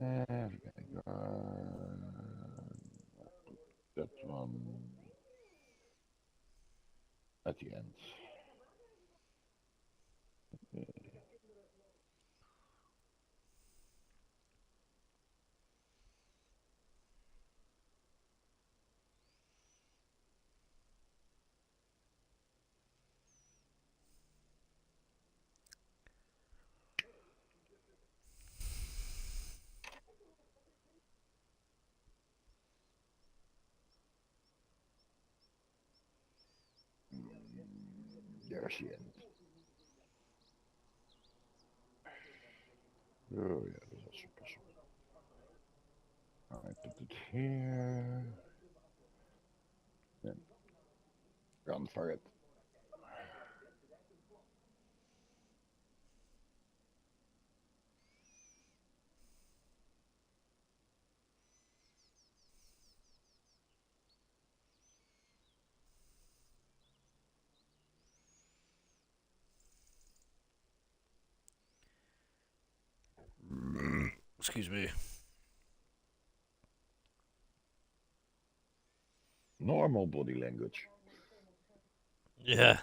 Even that one at the end. There's the end. Oh yeah, that's also possible. I put it here. Then run for it. Excuse me. Normal body language. Yeah.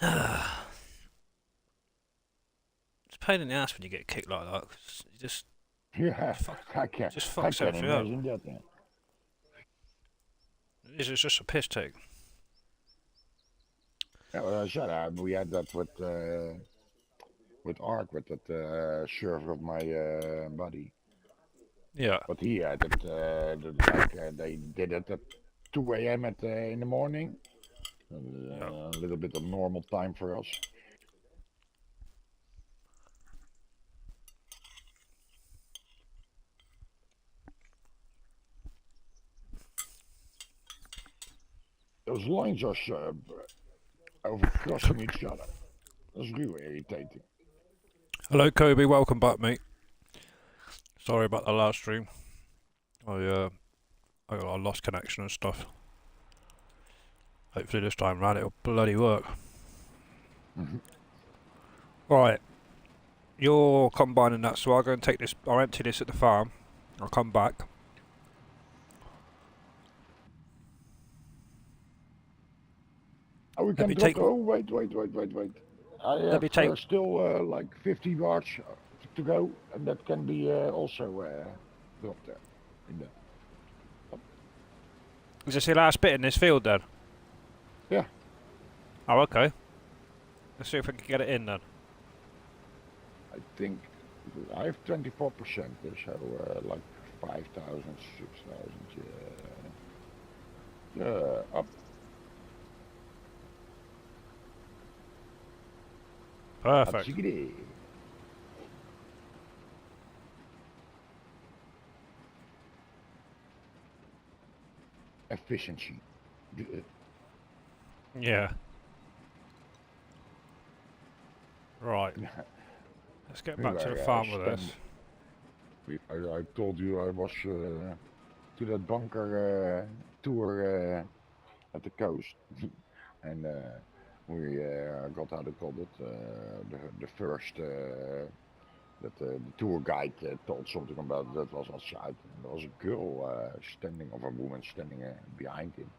It's a pain in the ass when you get kicked like that. 'Cause you Yeah, fuck, just I fucks can everything up. imagine that. Yeah. It's just a piss take. Yeah, well, I said we had that with Ark with that server of my buddy. Yeah. But he had it like they did it at 2 a.m. at in the morning. Yeah. A little bit of normal time for us. Those lines are over crossing each other. That's really irritating. Hello, Kobe. Welcome back, mate. Sorry about the last stream. I lost connection and stuff. Hopefully this time round it'll bloody work. Mhm. Right. You're combining that, so I'll go and take this. I'll empty this at the farm. I'll come back. Oh, we Let can me drop. take. Oh, wait. I Let have me take. still like 50 yards to go, and that can be also dropped there. In the, Is this the last bit in this field then? yeah, Oh, okay. Let's see if we can get it in then. I think I have 24%, so like 5,000, 6,000. Yeah, up. Perfect. Hartstikke. Efficiency. Yeah. Right. Let's get We back to the were farm with this. I told you I was to that bunker tour at the coast, and we got how they called it the first that the tour guide told something about that was outside. And there was a girl standing, or a woman standing behind him,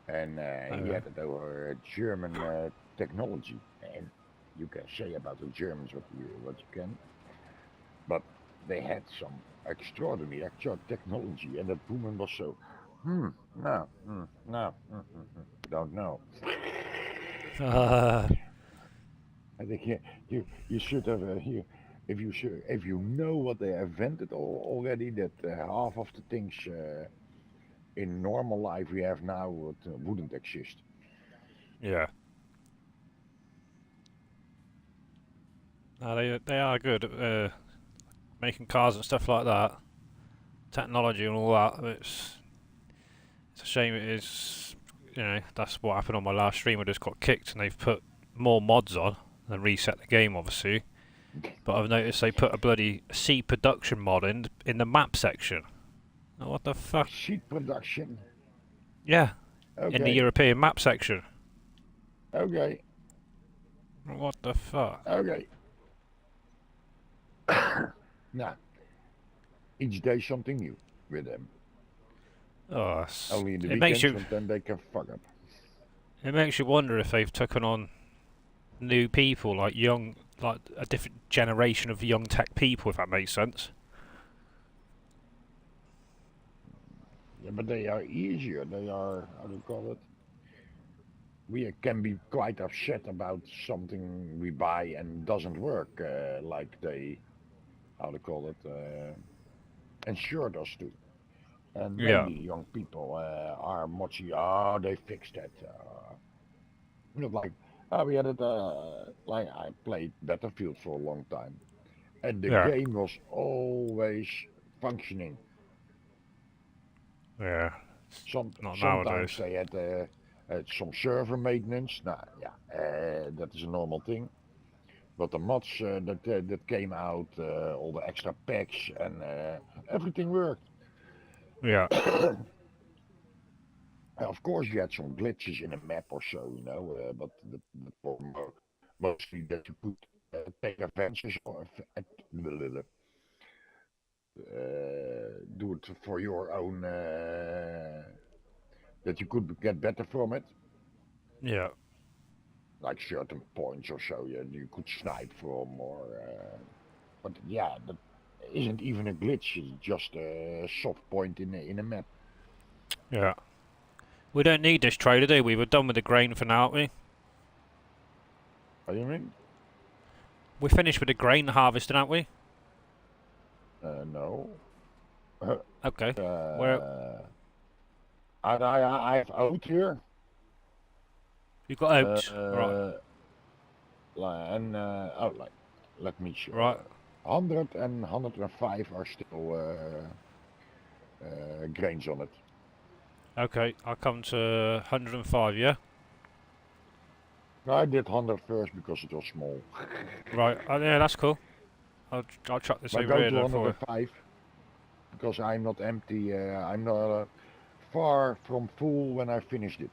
and Oh, he yeah. had it over German technology. And you can say about the Germans what you can, but they had some extraordinary extra technology, and that woman was so, no, no, don't know. Uh, I think you should have if you know what they invented already, that half of the things in normal life we have now wouldn't exist. yeah. No, they are good at making cars and stuff like that. Technology and all that. It's a shame it is. That's what happened on my last stream. I just got kicked and they've put more mods on and reset the game, obviously. But I've noticed they put a bloody C production mod in the map section. Oh, what the fuck? Sheet production. Yeah, in the Okay, European map section. okay, What the fuck? okay. Nah, each day something new with them. Oh, Only in the it makes weekends you when then they can fuck up. wonder if they've taken on new people, like young, like a different generation of young tech people, if that makes sense. Yeah, but they are easier. They are, how do you call it? We can be quite upset about something we buy and doesn't work, like they, how do you call it, insured us to. And Yeah, maybe young people are much, oh, they fixed that. Not like, we had it, like I played Battlefield for a long time. And the yeah, game was always functioning. yeah. Not Sometimes nowadays. they had some server maintenance. Nah, yeah, that is a normal thing. But the mods that came out, all the extra packs and everything worked. Yeah, Of course, you had some glitches in a map or so, but for mostly that you could take advances or do it for your own, that you could get better from it, yeah, like certain points or so, you could snipe from, or but yeah, that isn't even a glitch. It's just a soft point in a map. yeah. We don't need this trader, do we? We're done with the grain for now, aren't we? What do you mean? We're finished with the grain harvesting, aren't we? No. Okay. Where uh, I have oat here. you got oats? Right, Uh, and oh, like, let me right. show. 100 and 105 are still grains on it. Okay, I'll come to 105. Yeah. I did 100 first because it was small. Right. Yeah, that's cool. I'll chuck this But over go here to then for you. 105 because I'm not empty. I'm not far from full when I finished it.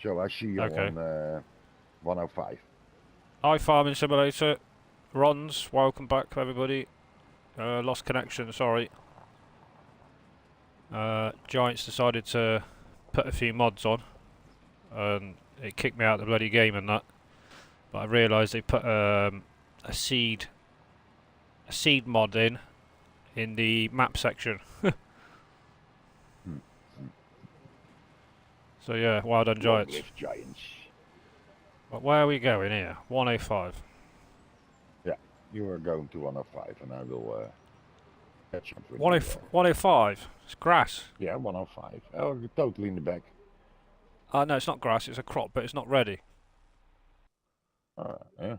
So I see you Okay. on 105. Hi, Farming Simulator. Rons, welcome back, everybody. Lost connection, sorry. Giants decided to put a few mods on, and it kicked me out of the bloody game and that. But I realised they put a seed mod in the map section. Hmm. So yeah, well done, Long Giants. live Giants. But where are we going here? 105. Yeah, you are going to 105 and I will catch up with you there. 105. It's grass. Yeah, 105. Oh, you're totally in the back. No, it's not grass. It's a crop, but it's not ready. Yeah.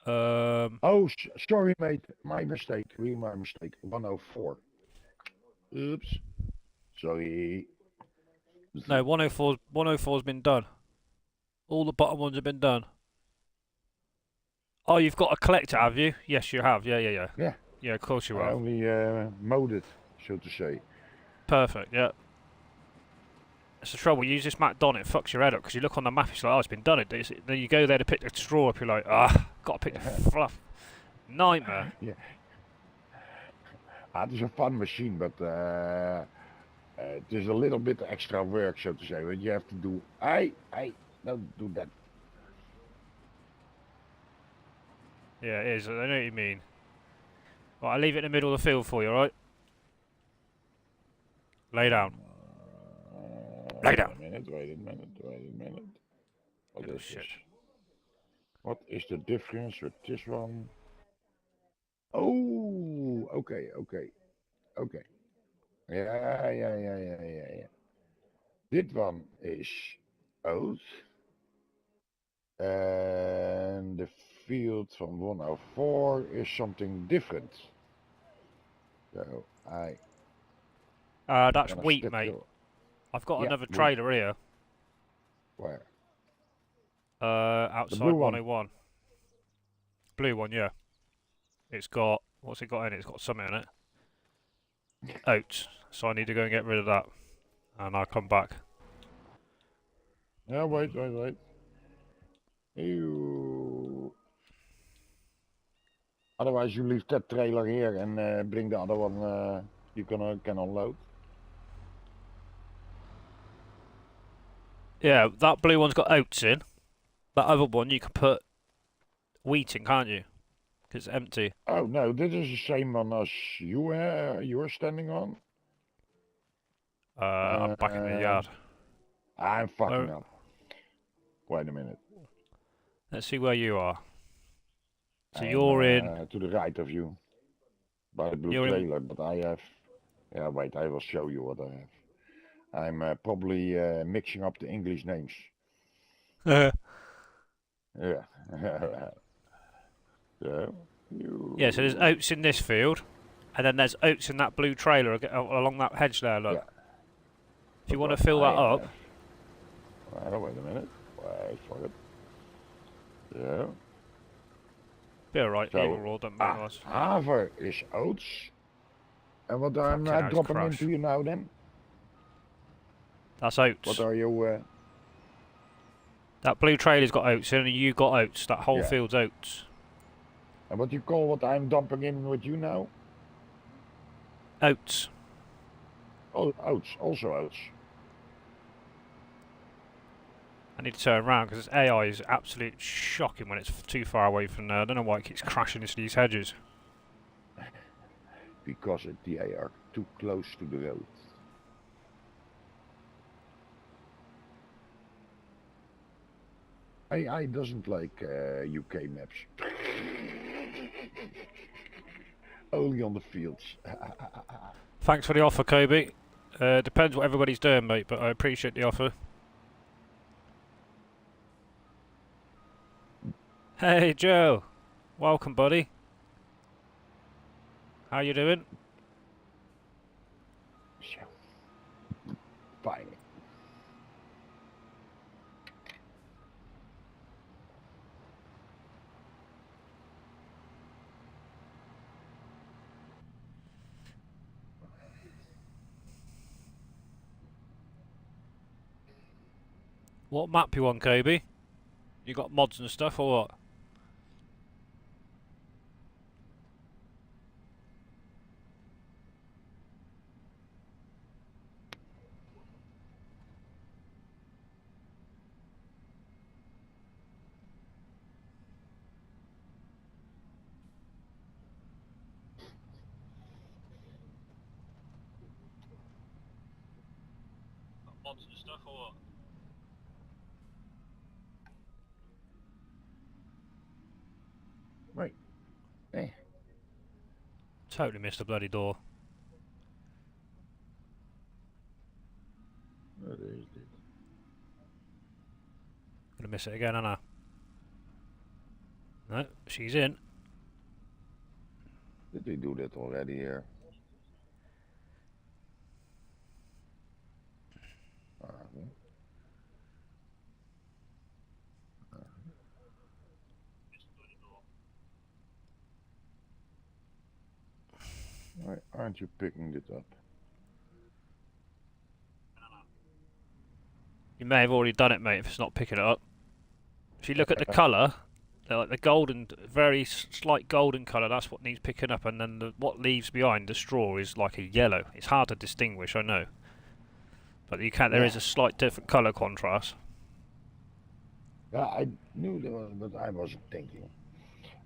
Um, Oh, sorry, mate. My mistake. Really, my mistake. 104. Oops. Sorry. no, 104's been done. All the bottom ones have been done. Oh, you've got a collector, have you? Yes, you have. Yeah, yeah, yeah. Yeah, Yeah, of course you I have. only mowed it, so to say. Perfect, yeah. That's the trouble. You use this Matt Don, it fucks your head up because you look on the map, it's like, oh, it's been done. Then you go there to pick the straw up, you're like, gotta pick the fluff. Nightmare. Yeah, it is a fun machine, but it is a little bit extra work, so to say. But you have to do. Don't do that. Yeah, it is. I know what you mean. Right, I'll leave it in the middle of the field for you, alright? Lay down. Lay Wait down. a minute. Wait a minute. Wait a minute. What Little is this? shit. What is the difference with this one? Oh, okay, okay, okay. Yeah. Dit one is oat. And the field from 104 is something different. So I That's gonna wheat, step mate. your, I've got yeah, another wait, trailer here. where? The blue Outside one. 101. Blue one, yeah. It's got, what's it got in it? It's got something in it. Oats. So I need to go and get rid of that. And I'll come back. Yeah, wait. Ew. Otherwise, you leave that trailer here and bring the other one. You can unload. Yeah, that blue one's got oats in. That other one you can put wheat in, can't you? Because it's empty. Oh no, this is the same one as you're standing on. I'm back in the yard. I'm fucking Where, up. Wait a minute. let's see where you are. So I'm you're in. to the right of you by the blue You're in. trailer, but I have. Yeah, wait, I will show you what I have. I'm probably mixing up the English names. Yeah. So you. Yeah, so there's oats in this field, and then there's oats in that blue trailer along that hedge there. Look. Yeah. If you want to fill that up. Well, wait a minute. Wait for it. Yeah. Be alright, So, either or, don't matter. Haver is oats. And what I'm Fucking dropping crash. into you now then? That's oats. What are you? That blue trailer's got oats in, and you got oats. That whole Yeah. field's oats. And what you call what I'm dumping in with you now? Oats. Oh, oats. Also oats. I need to turn around because this AI is absolutely shocking when it's too far away from there. I don't know why it keeps crashing into these hedges. Because they are too close to the road. AI doesn't like UK maps. Only on the fields. Thanks for the offer, Kobe. Depends what everybody's doing, mate, but I appreciate the offer. Hey, Joe. Welcome, buddy. How you doing? Fine. What map you on, Kobe? You got mods and stuff, or what? Mods and stuff, or what? Right. Hey. Totally missed the bloody door. What is it? Gonna miss it again, Anna. No, she's in. Did we do that already here? Why aren't you picking it up? You may have already done it, mate, if it's not picking it up. If you look at the colour, like the golden, very slight golden colour, that's what needs picking up, and then what leaves behind, the straw, is like a yellow. It's hard to distinguish, I know. But you can. There is a slight different colour contrast. Yeah, I knew there was, but I wasn't thinking.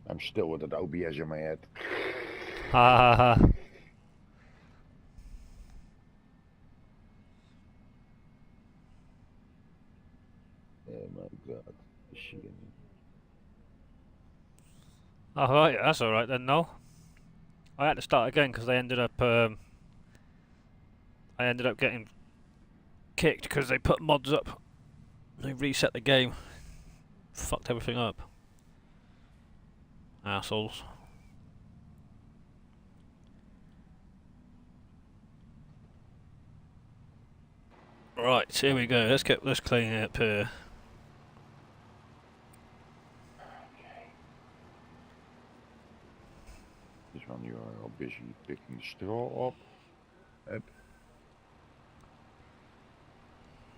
I'm still with that OBS in my head. Ha ha ha. Oh my god. Shit. Oh, right, that's alright then, no. I had to start again because I ended up getting kicked because they put mods up. They reset the game. Fucked everything up. Assholes. Right, here we go. Let's clean it up here. This one you are all busy picking the straw up.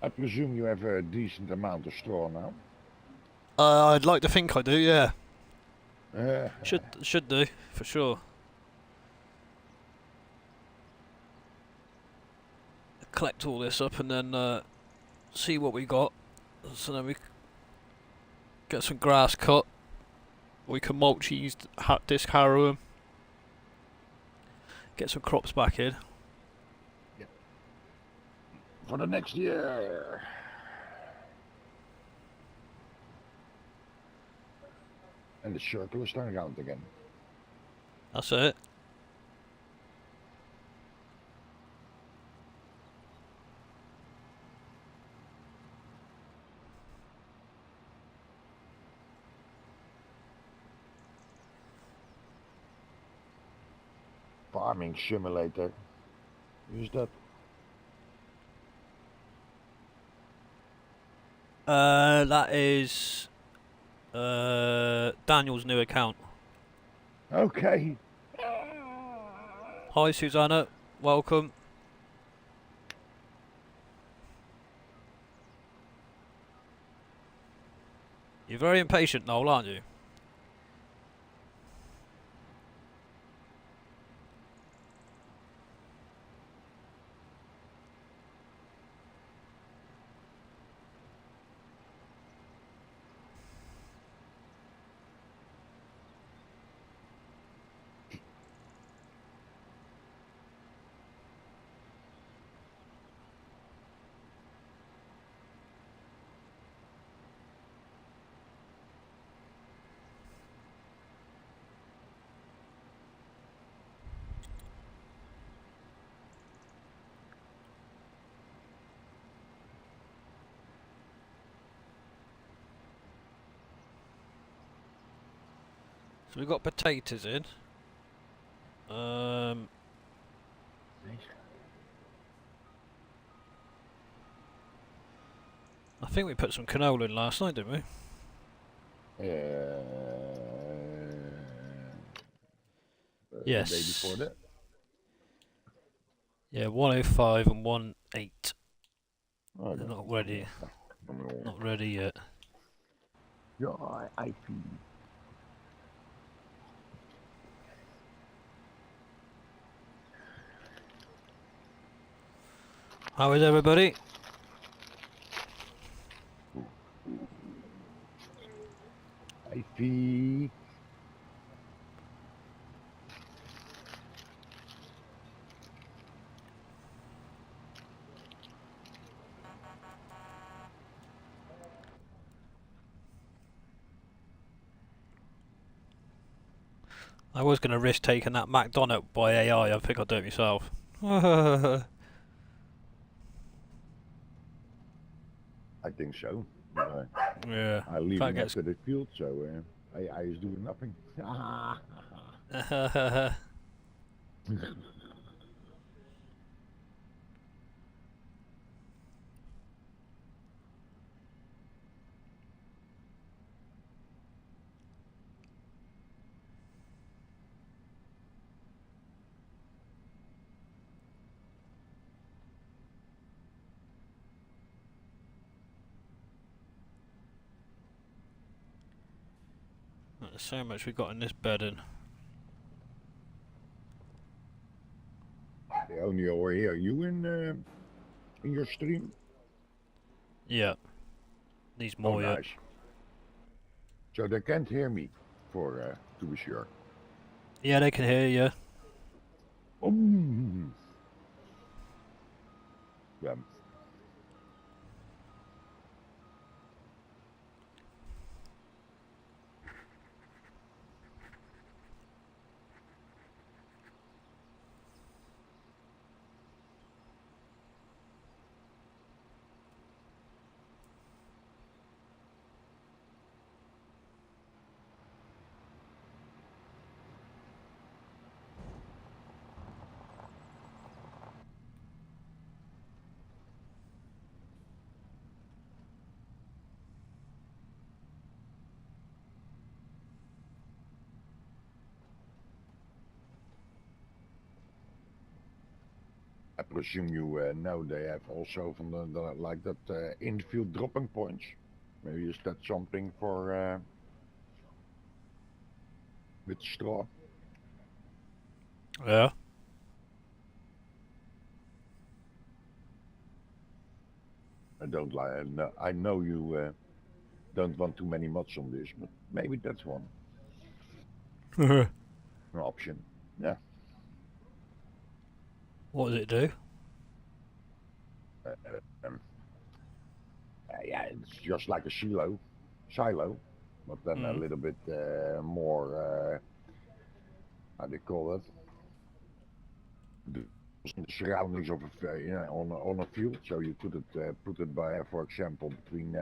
I presume you have a decent amount of straw now. I'd like to think I do, yeah. Should do for sure. Collect all this up and then see what we got. So then we get some grass cut. We can mulch these disc harrow 'em. Get some crops back in. For the next year. And the circle is turning around again. That's it. Farming simulator. Who's that? That is Daniel's new account. Okay. Hi Susanna, welcome. You're very impatient, Noel, aren't you? So we've got potatoes in. I think we put some canola in last night, didn't we? Yes. The day before that. Yeah, 105 and 18. Oh, They're not ready. Not ready yet. Yeah, I feel. How is everybody? I feel. I was going to risk taking that McDonald's by AI. I think I'll do it myself. I think so. Yeah. I leave him gets... to the field, so AI is doing nothing. There's so much we got in this bedding. They only over hear you in your stream. Yeah. Needs more nice. So they can't hear me, for to be sure. Yeah, they can hear you. Yeah. I presume you know they have also from the like that infield dropping points. Maybe is that something for with straw. Yeah. I don't like. I know you don't want too many mods on this, but maybe that's one an option. Yeah. What does it do? Um, yeah, it's just like a silo, but then a little bit more. How do you call it? The surroundings of on a field. So you put it by, for example, between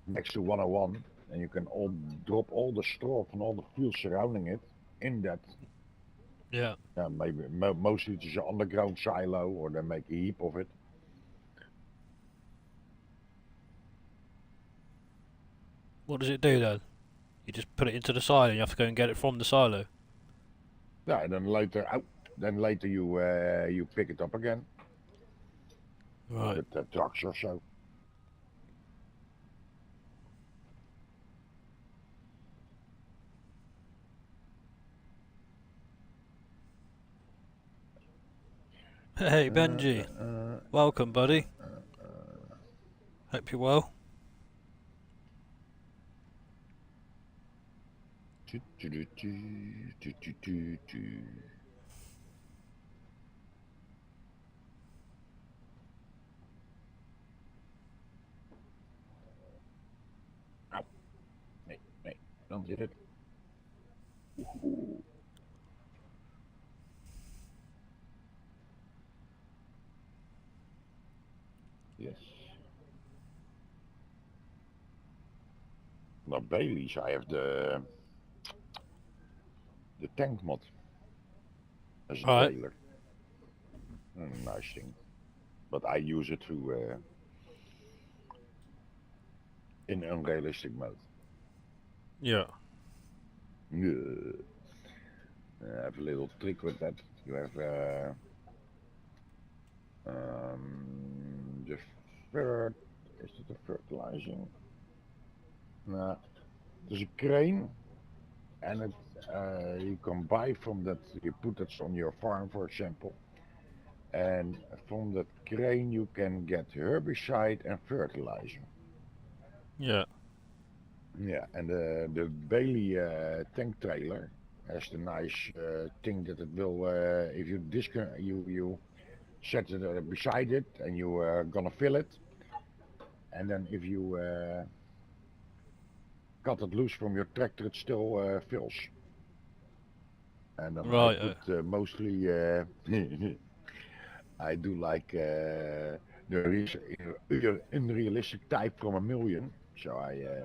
next to 101, and you can drop all the straw from all the fields surrounding it in that. Yeah. Maybe mostly it's an underground silo, or they make a heap of it. What does it do then? You just put it into the silo and you have to go and get it from the silo. Yeah, and then later you pick it up again Right. with the trucks or so. Hey Benji, welcome buddy. Hope you're well. Au. Nee, dan zit het. Yes. Now Bailey's, I have the tank mod as a Alright. trailer. Nice thing, but I use it to in unrealistic mode. Yeah. I have a little trick with that. You have the is it the fertilizing? No, there's a crane, and it you can buy from that. You put that on your farm, for example, and from that crane you can get herbicide and fertilizer. Yeah. Yeah, and the Bailey tank trailer has the nice thing that it will, if you you set it beside it and you are gonna fill it, and then if you cut it loose from your tractor, it still fills. And then I Right. put mostly, I do like the unrealistic type from a million, so I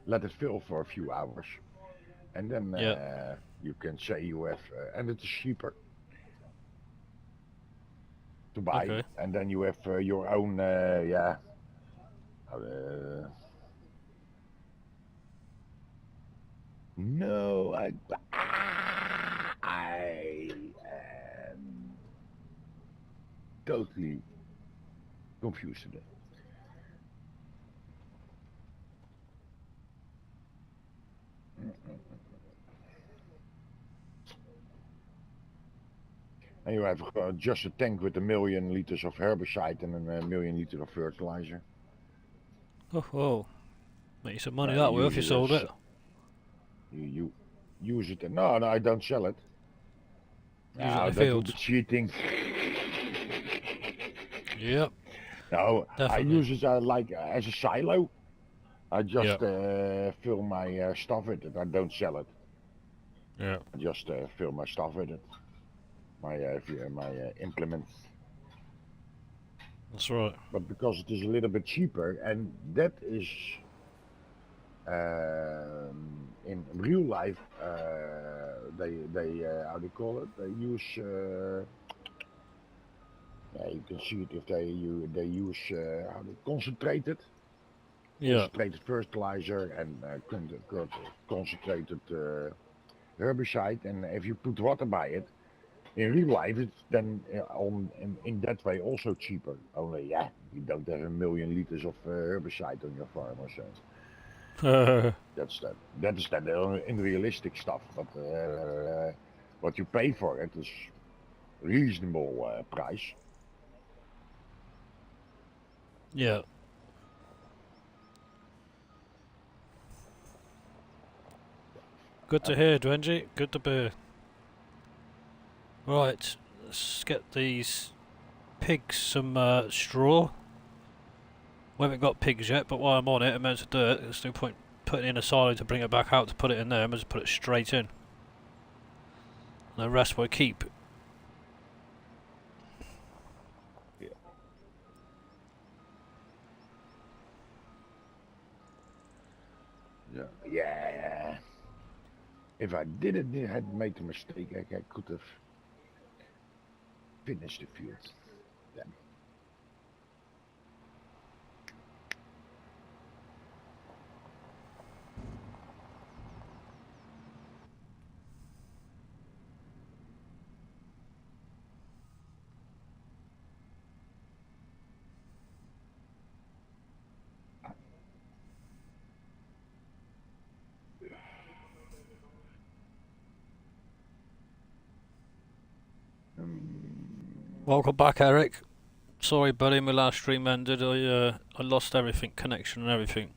let it fill for a few hours. And then Yeah. you can say you have, and it is cheaper to buy. Okay. And then you have your own, uh, no, I am totally confused today. And you have just a tank with 1,000,000 liters of herbicide and 1,000,000 liters of fertilizer. Oh. Make you some money You that way if use you it sold as it. you use it. No, I don't sell it. Use it in the That would be fields. cheating. Yep. No, I Definitely. use it like as a silo. I just Yeah. fill my stuff with it. I don't sell it. Yeah. I just fill my stuff with it. My implements. That's right. But because it is a little bit cheaper, and that is in real life, they how do you call it? They use. Yeah, you can see it if they use how they concentrated Yeah. fertilizer and concentrated herbicide, and if you put water by it, in real life it's then in that way also cheaper. Only you don't have 1,000,000 liters of herbicide on your farm or so. That's that. That is that in realistic stuff. But what you pay for it is reasonable price. Yeah. Good to hear, Dwenji. Good to be. Right, let's get these pigs some straw. We haven't got pigs yet, but while I'm on it, I meant to do it. There's no point putting in a silo to bring it back out to put it in there. I might just put it straight in. And the rest we'll keep. Yeah. If I had made a mistake, I could have finished the field. Then. Welcome back, Eric. Sorry, buddy, my last stream ended. I lost everything, connection and everything.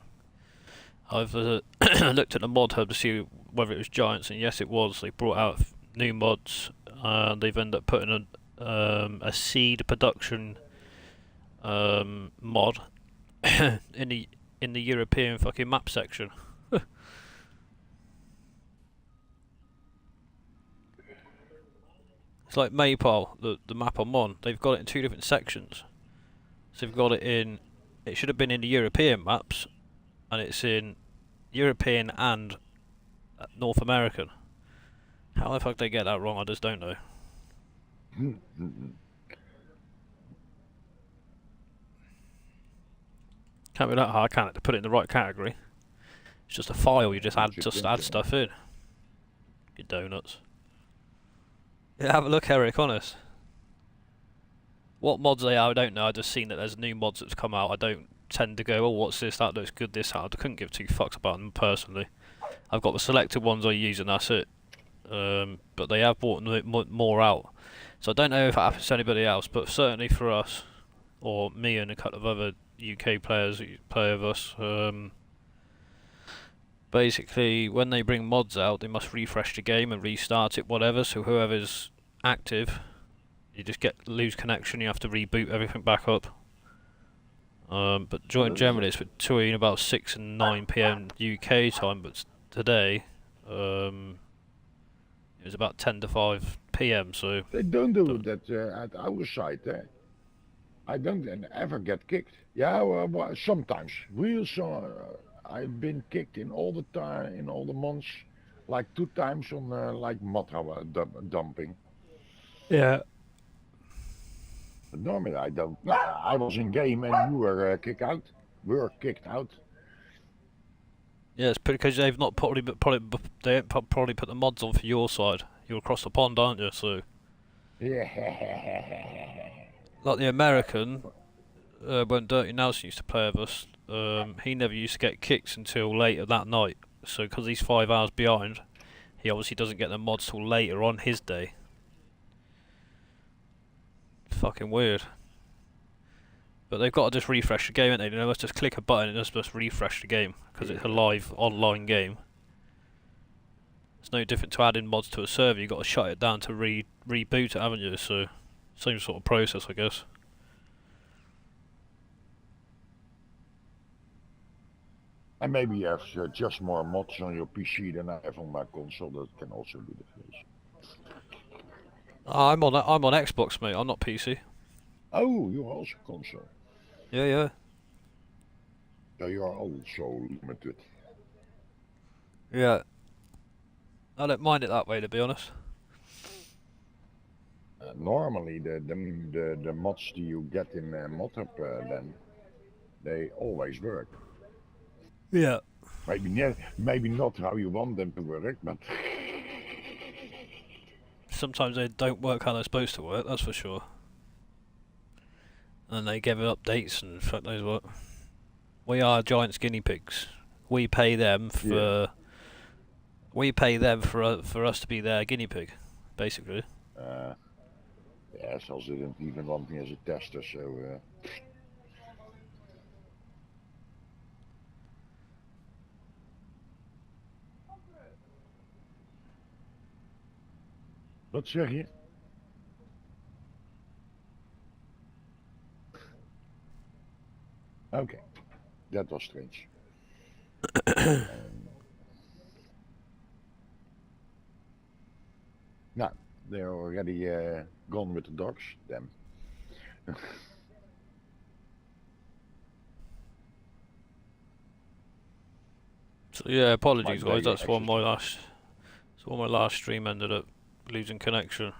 I've looked at the mod hub to see whether it was Giants, and yes, it was. They brought out new mods. They've ended up putting a seed production mod in the European fucking map section. It's like Maypole, the map I'm on. They've got it in two different sections. So they've got it in. It should have been in the European maps, and it's in European and North American. How the fuck they get that wrong? I just don't know. Can't be that hard, can it? To put it in the right category. It's just a file. You just add stuff in. You donuts. Yeah, have a look, Eric. Honest. What mods they are, I don't know. I just seen that there's new mods that's come out. I don't tend to go, oh, what's this? That looks good. This out. I couldn't give two fucks about them personally. I've got the selected ones I use, and that's it. But they have brought more out. So I don't know if it happens to anybody else, but certainly for us, or me and a couple of other UK players who play with us, basically when they bring mods out, they must refresh the game and restart it, whatever. So whoever's active, you just lose connection. You have to reboot everything back up. But generally it's between about 6 and 9 PM UK time. But today, it was about 10 to 5 PM. So they don't do that at our side. I don't ever get kicked. Yeah, well, sometimes. I've been kicked in all the time, in all the months, like 2 times on like mod dumping. yeah. But normally I don't. I was in game and you were kicked out. We were kicked out. Yeah, it's because they've not probably put the mods on for your side. You're across the pond, aren't you? So. Yeah. Like the American, when Dirty Nelson used to play with us, he never used to get kicked until later that night. So because he's 5 hours behind, he obviously doesn't get the mods till later on his day. Fucking weird. But they've got to just refresh the game, ain't they? Let's just click a button and just refresh the game, because it's a live online game. It's no different to adding mods to a server. You've got to shut it down to reboot it, haven't you? So, same sort of process, I guess. And maybe you have just more mods on your PC than I have on my console. That can also be the case. I'm on Xbox, mate. I'm not PC. Oh, you're also console. Yeah. Yeah, you are also limited. Yeah. I don't mind it that way, to be honest. Normally, the mods that you get in ModHub, then they always work. Yeah. Maybe not how you want them to work, but sometimes they don't work how they're supposed to work. That's for sure. And they give it updates and fuck knows what. We are Giants guinea pigs. We pay them for for us to be their guinea pig, basically. Ja, zoals ze het even want niet als een tester, zo. Wat zeg je? Oké, dat was strange. Nou, they're already gone with the dogs. Them. So yeah, apologies My guys. That's why access- my last stream ended up losing connection.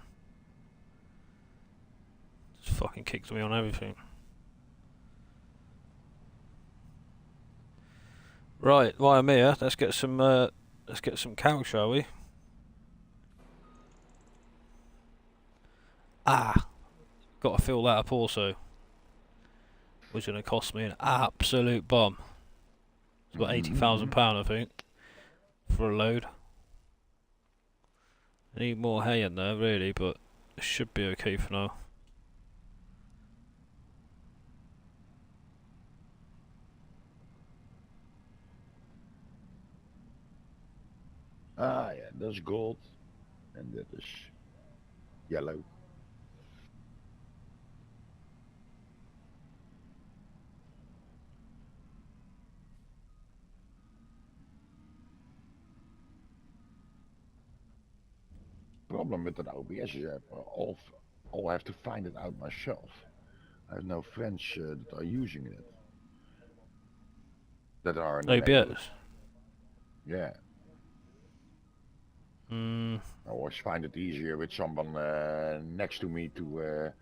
Just fucking kicked me on everything. Right, while I'm here, let's get some cow, shall we? Got to fill that up also. Which is going to cost me an absolute bomb. It's about £80,000, I think, for a load. I need more hay in there, really, but it should be okay for now. Ah, yeah, that's gold, and that is yellow. Problem with that OBS is I'll have to find it out myself. I have no friends that are using it. That are in the neighborhood. OBS? Yeah. I always find it easier with someone next to me to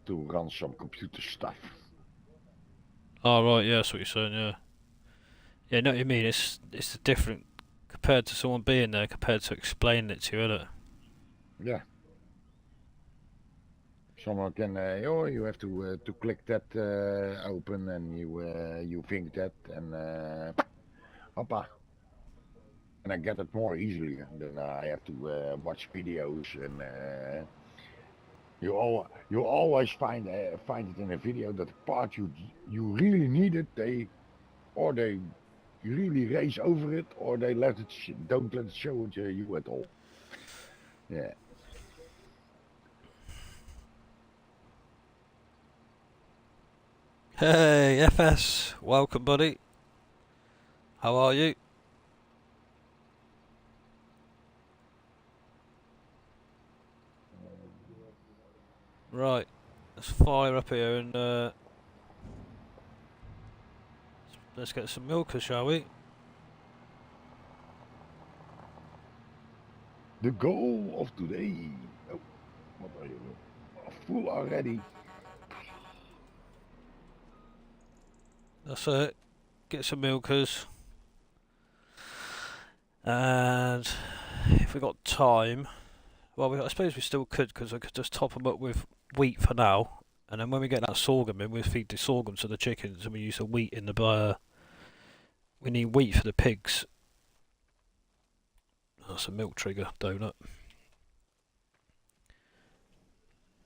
run some computer stuff. Oh right, yeah, that's what you're saying, yeah. Yeah, I know what you mean. It's different compared to someone being there compared to explaining it to you, isn't it? Yeah. Someone can, oh, you have to click that open, and you think that, and hoppa. And I get it more easily. Then I have to watch videos, and you always find it in a video that the part you really need it, they really race over it, or they don't let it show it you at all. Yeah. Hey, FS, welcome, buddy. How are you? Right, let's fire up here and let's get some milkers, shall we? The goal of today. Oh, what are you? Full already. That's it. Get some milkers. And if we got time, well, I suppose we still could, because I could just top them up with wheat for now. And then when we get that sorghum in, we'll feed the sorghum to the chickens, and we use the wheat in the we need wheat for the pigs. That's a milk trigger donut.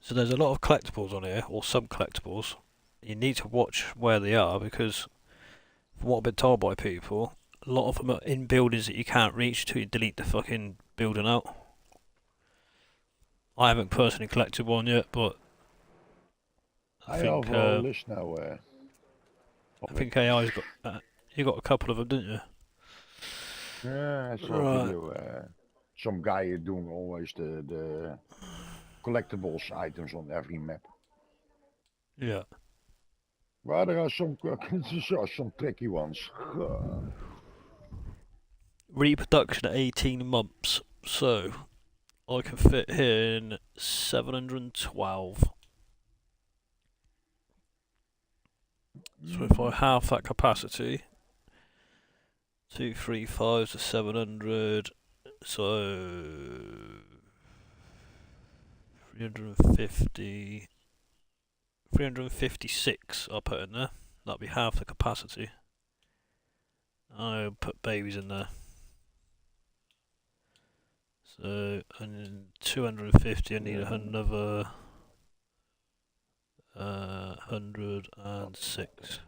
So there's a lot of collectibles on here, or some collectibles. You need to watch where they are, because from what I've been told by people, a lot of them are in buildings that you can't reach till you delete the fucking building out. I haven't personally collected one yet, but I think have a list now. I think AI's got you got a couple of them, didn't you? Yeah, I saw a video. Some guy doing always the collectibles items on every map. Yeah. But there are some some tricky ones. Reproduction at 18 months, so I can fit here in 712. So if I halve that capacity, 235 to 700, so 350, 356 I'll put in there. That'll be half the capacity. I'll put babies in there. So, and then 250, I need another 106.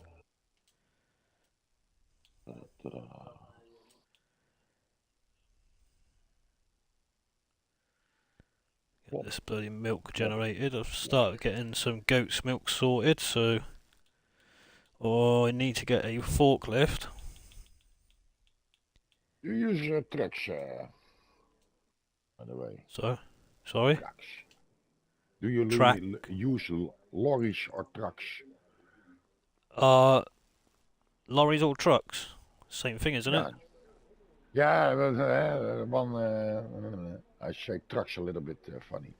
Get this bloody milk generated. I've started getting some goat's milk sorted, so... I need to get a forklift. You use trucks, by the way. Sorry? Trucks. Do you use lorries or trucks? Lorries or trucks? Same thing, isn't it? Yeah, but I say trucks a little bit funny.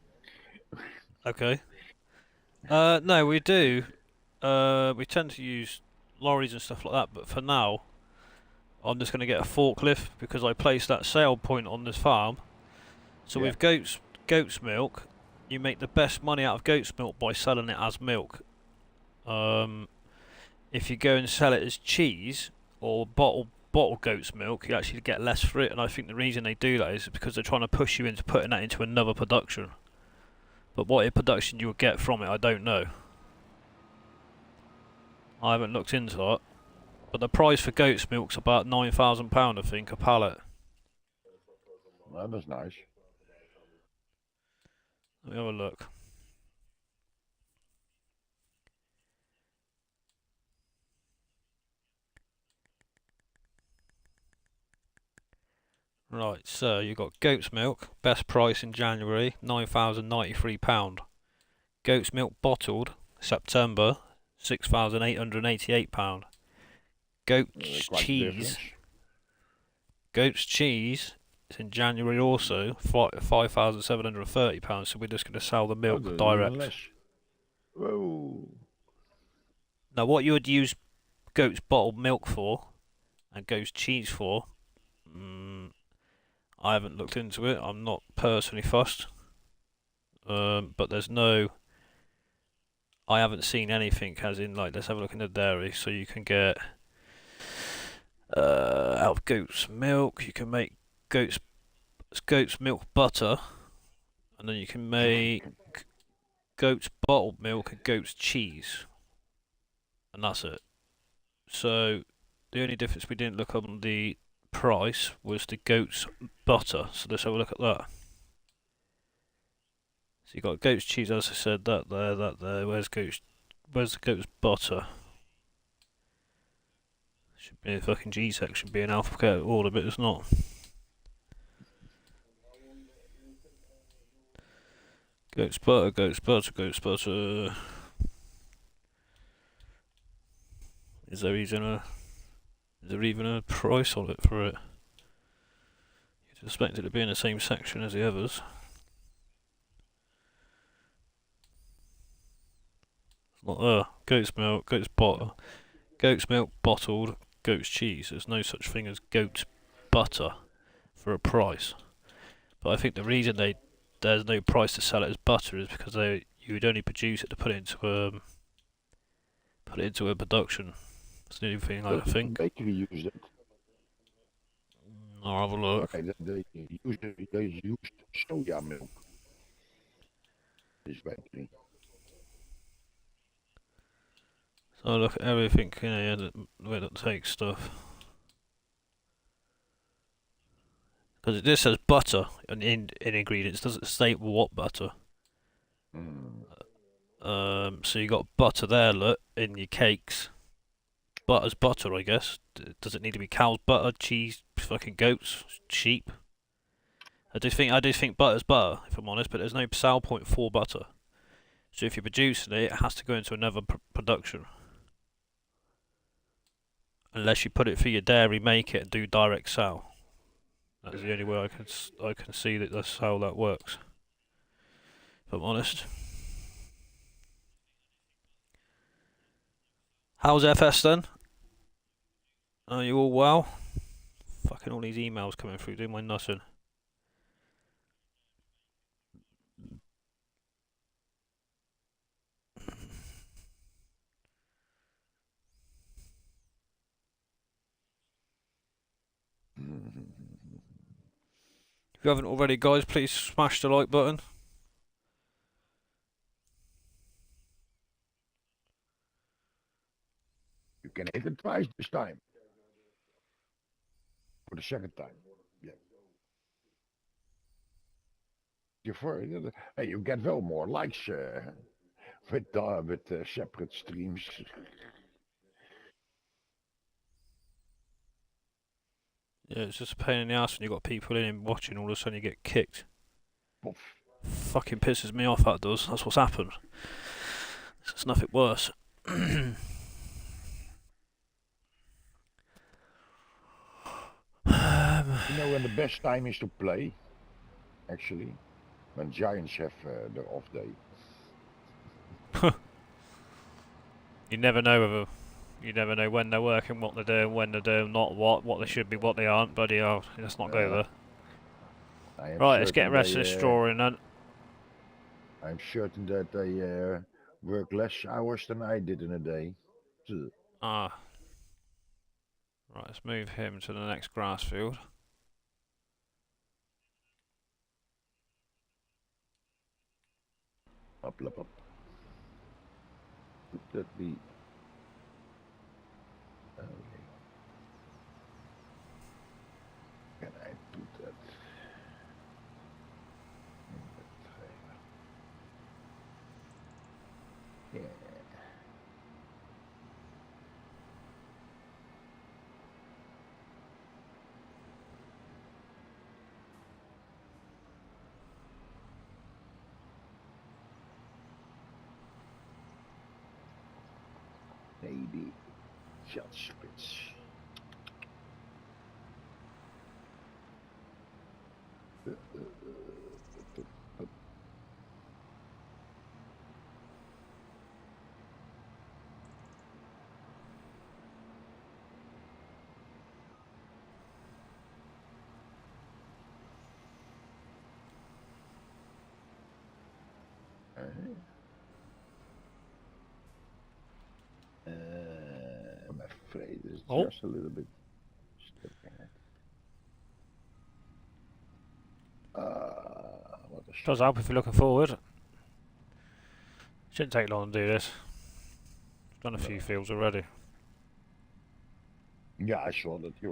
Okay. No, we do. We tend to use lorries and stuff like that, but for now, I'm just going to get a forklift because I placed that sale point on this farm. So with goat's milk, you make the best money out of goat's milk by selling it as milk. If you go and sell it as cheese or bottle goat's milk, you actually get less for it. And I think the reason they do that is because they're trying to push you into putting that into another production. But what production you will get from it, I don't know. I haven't looked into it. But the price for goat's milk's about £9,000, I think, a pallet. Well, that's nice. Let me have a look. Right, so you've got goat's milk, best price in January, £9,093. Goat's milk bottled, September, £6,888. Goat's cheese. Goat's cheese is in January also, £5,730. So we're just going to sell the milk direct. Whoa. Now, what you would use goat's bottled milk for and goat's cheese for, I haven't looked into it. I'm not personally fussed, but there's no. I haven't seen anything as in like, let's have a look in the dairy. So you can get out of goat's milk, you can make goat's milk butter, and then you can make goat's bottled milk and goat's cheese, and that's it. So the only difference we didn't look on the price was the goat's butter. So let's have a look at that. So you got goat's cheese, as I said, that there. Where's the goat's butter? Should be a fucking G section, be an alphabetical order, but it's not. Goat's butter, goat's butter, goat's butter. Is there even a price on it for it? You'd expect it to be in the same section as the others. It's not there. Goat's milk, goat's butter, goat's milk bottled, goat's cheese. There's no such thing as goat's butter for a price. But I think the reason there's no price to sell it as butter is because you would only produce it to put it into a production. That's the only thing I think. Bakery used it. I'll have a look. Okay, they used soya milk. This bakery. So I look at everything, the way that takes stuff. Because this says butter in ingredients, doesn't state what butter. So you got butter there, look, in your cakes. Butter's butter, I guess. Does it need to be cow's butter, cheese, fucking goats, sheep? I do think butter's butter, if I'm honest, but there's no sale point for butter. So if you're producing it, it has to go into another production. Unless you put it for your dairy, make it, and do direct sale. That's the only way I can see that that's how that works. If I'm honest. How's FS then? Are you all well? Fucking all these emails coming through, doing my nothing. If you haven't already, guys, please smash the like button. You can hit it twice this time. For the second time. Yeah. Hey, you get well more likes with separate streams. Yeah, it's just a pain in the ass when you've got people in and watching, all of a sudden you get kicked. Poof. Fucking pisses me off, that does. That's what's happened. It's nothing worse. You know when the best time is to play? Actually, when Giants have their off day. You never know whether. You never know when they're working, what they're doing, when they're doing, not what they should be, what they aren't. Bloody hell, let's not go there. Right, let's get the rest of this straw in then. I'm certain that they work less hours than I did in a day. Ah. Right, let's move him to the next grass field. Up. Could that be? Okay. Can I put that in the trailer? Yeah. Maybe shot spits. I'm afraid it's just a little bit stuck in it. What a Does help if you're looking forward. Shouldn't take long to do this. Done a few fields already. Yeah, I saw that you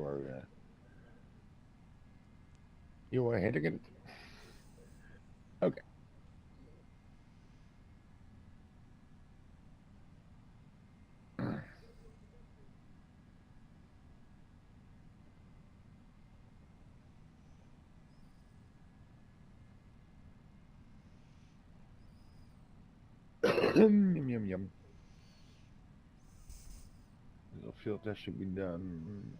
were hitting it. Okay. Yum. Little field test should be done.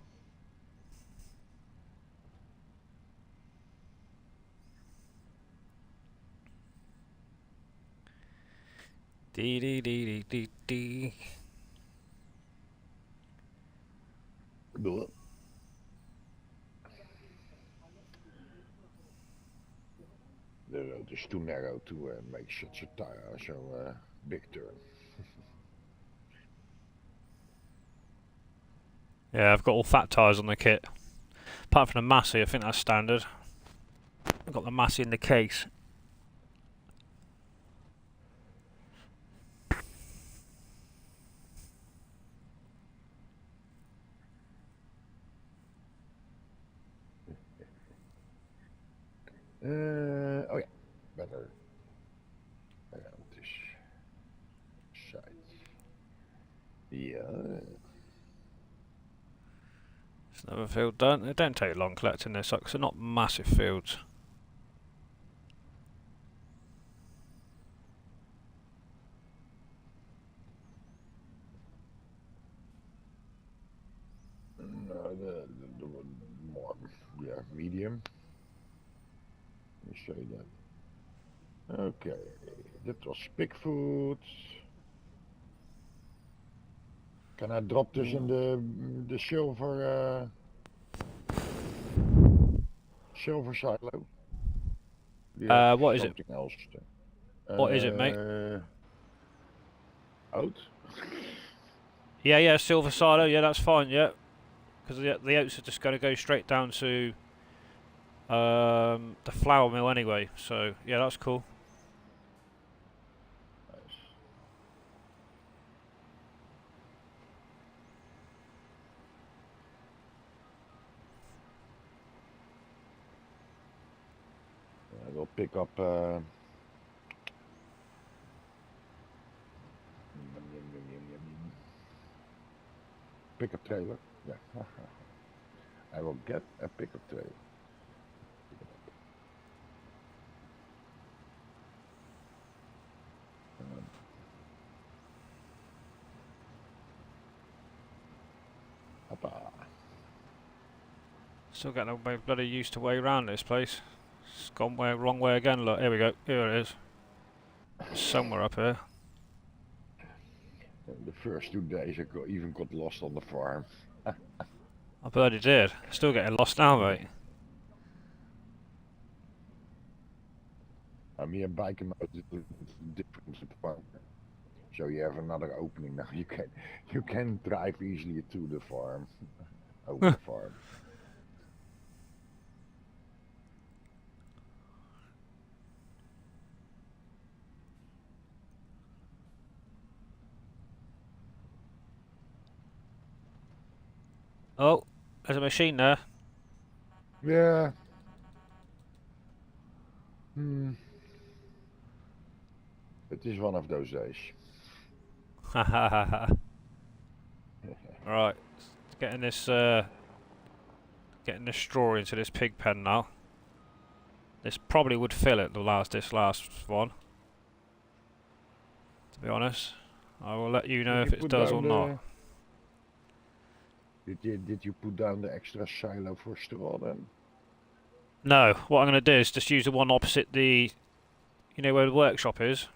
Dee. Cool. The road is too narrow to make such a big turn. Yeah, I've got all fat tyres on the kit. Apart from the Massey, I think that's standard. I've got the Massey in the case. Oh yeah, better around this side. Yeah. It's another field done. It don't take long collecting this up because they're not massive fields. No, the one more, yeah, medium. Let me show you that. Okay, that was Bigfoot. Can I drop this in the silver silo? What is it? Something else. What is it, mate? Out. Yeah, silver silo. Yeah, that's fine. Yeah. because the oats are just going to go straight down to the flour mill anyway. So yeah, that's cool. Nice. We'll pick up. Pickup trailer. Yeah. I will get a pickup trailer. Hoppa. Still getting my bloody used to way around this place. It's gone wrong way again. Look, here we go. Here it is. Somewhere up here. The first 2 days I even got lost on the farm. I bloody did. Still getting lost now, mate. I'm here biking mode is different at the farm. So you have another opening now. You can drive easily to the farm. Over the farm. Oh, there's a machine there. Yeah. It is one of those days. Ha ha ha ha. Right, getting this straw into this pig pen now. This probably would fill it. This last one. To be honest, I will let you know if it does or not. Did you put down the extra silo for straw then? No, what I'm going to do is just use the one opposite the, you know where the workshop is.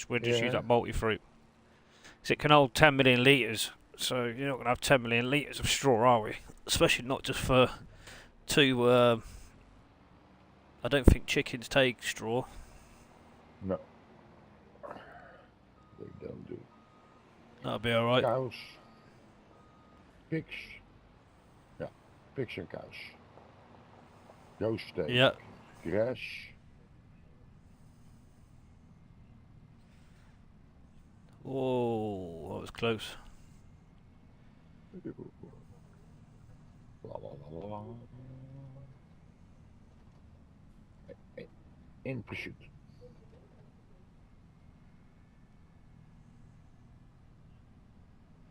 We'll just use that multi-fruit. Because it can hold 10 million litres, so you're not going to have 10 million litres of straw, are we? Especially not just for two. I don't think chickens take straw. No. They don't do. That'll be alright. Cows. Pigs. Yeah, pigs and cows. Those take Yeah. grass. Oh, that was close. La, la, la, la. In pursuit.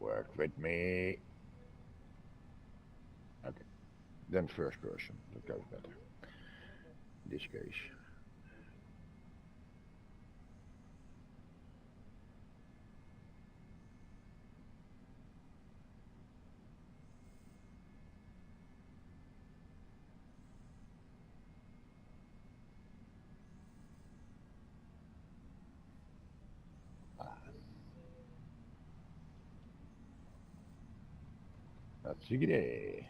Work with me. Okay. Then first person. That goes better. In this case. That's it.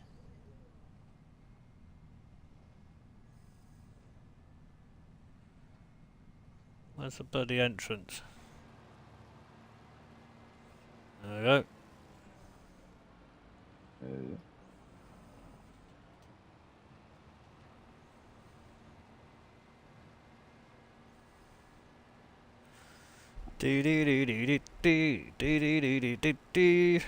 Where's the bloody entrance? There we go. Do do do do do do do do do do do.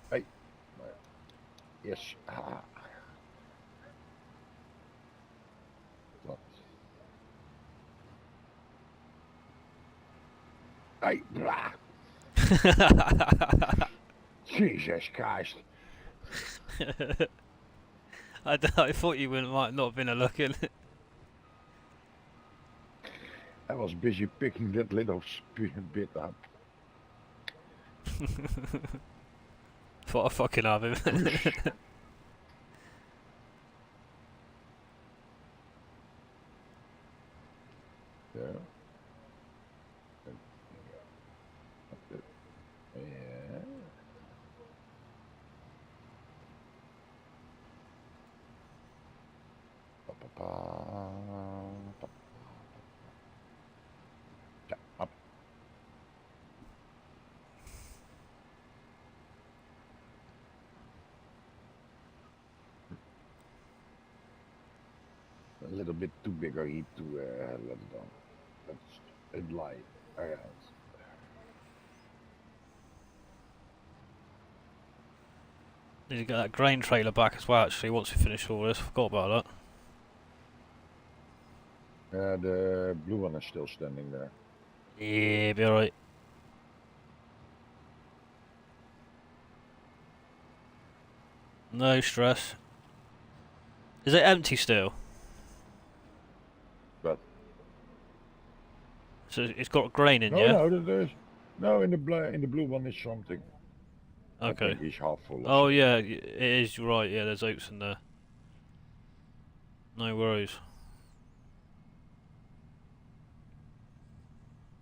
Hey. Yes. Ah. Wat? Hey. Blah. Jesus Christ. I thought you might not have been a looking. I was busy picking that little bit up. Thought I fucking have him. There. Yeah. Pa, pa, pa, pa. Ja, up. A little bit too big a heat to let it on. That's it lie around. Need to get that grain trailer back as well, actually, once we finish all this. Forgot about that. The blue one is still standing there. Yeah, be alright. No stress. Is it empty still? But So it's got grain in, no, yeah? no, there's no in the blue one is something. I Okay. think he's half full. Or Oh something. yeah, it is right. Yeah, there's oats in there. No worries.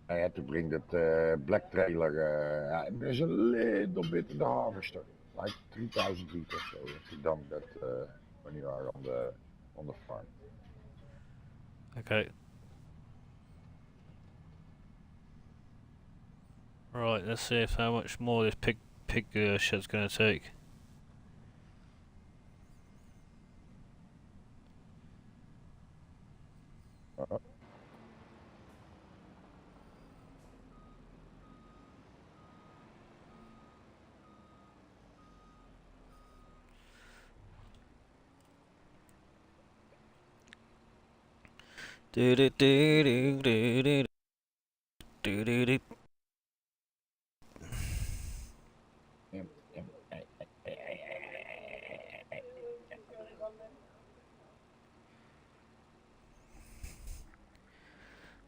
I had to bring that black trailer. There's a little bit in the harvester, like 3,000 liters. So if you dump that when you are on the farm. Okay. Right. Let's see how much more this pig shed's gonna take. Uh-huh. Do do do do do do do do do.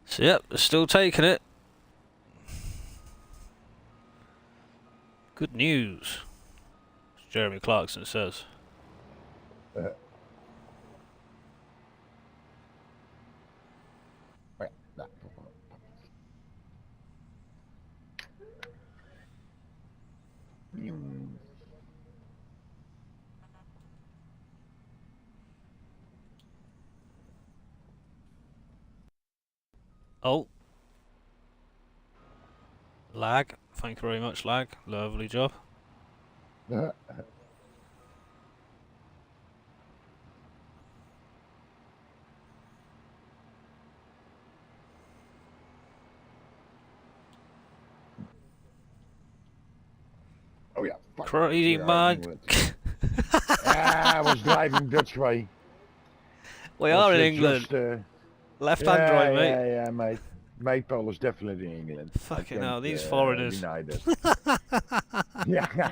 So yep, they're still taking it. Good news, as Jeremy Clarkson says. Oh. Lag. Thank you very much, lag. Lovely job. Oh yeah, fuck. Crazy man. I was driving Dutch way. We are in England. Just, Left-hand drive, mate. Yeah, mate. Maypole is definitely in England. Fucking I hell, these can't foreigners. deny that. Yeah.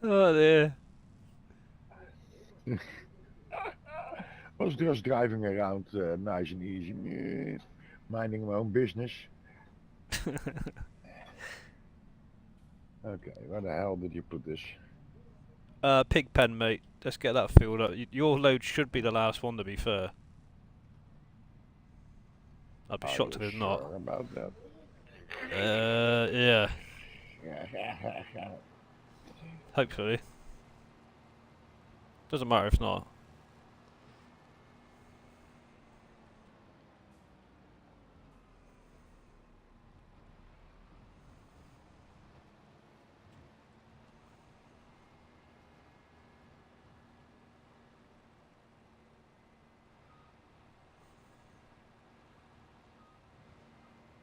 Oh dear. Was just driving around nice and easy, minding my own business. Okay, where the hell did you put this? Pig pen, mate. Let's get that filled up. Your load should be the last one, to be fair. I'd be shocked if it's not. Sure about that? Yeah. Hopefully. Doesn't matter if not.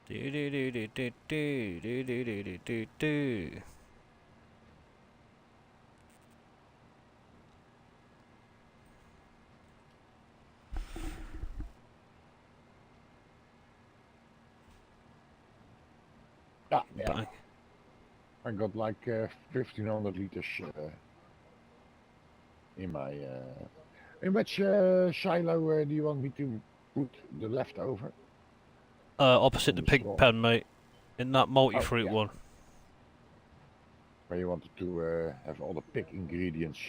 Do do do do do do do do do do do do. Yeah. Bang. I got like 1500 liters in my. In which silo do you want me to put the leftover? Opposite From the the pig straw. pen, mate. In that Oh, multi-fruit yeah. one. Where you wanted to have all the pig ingredients.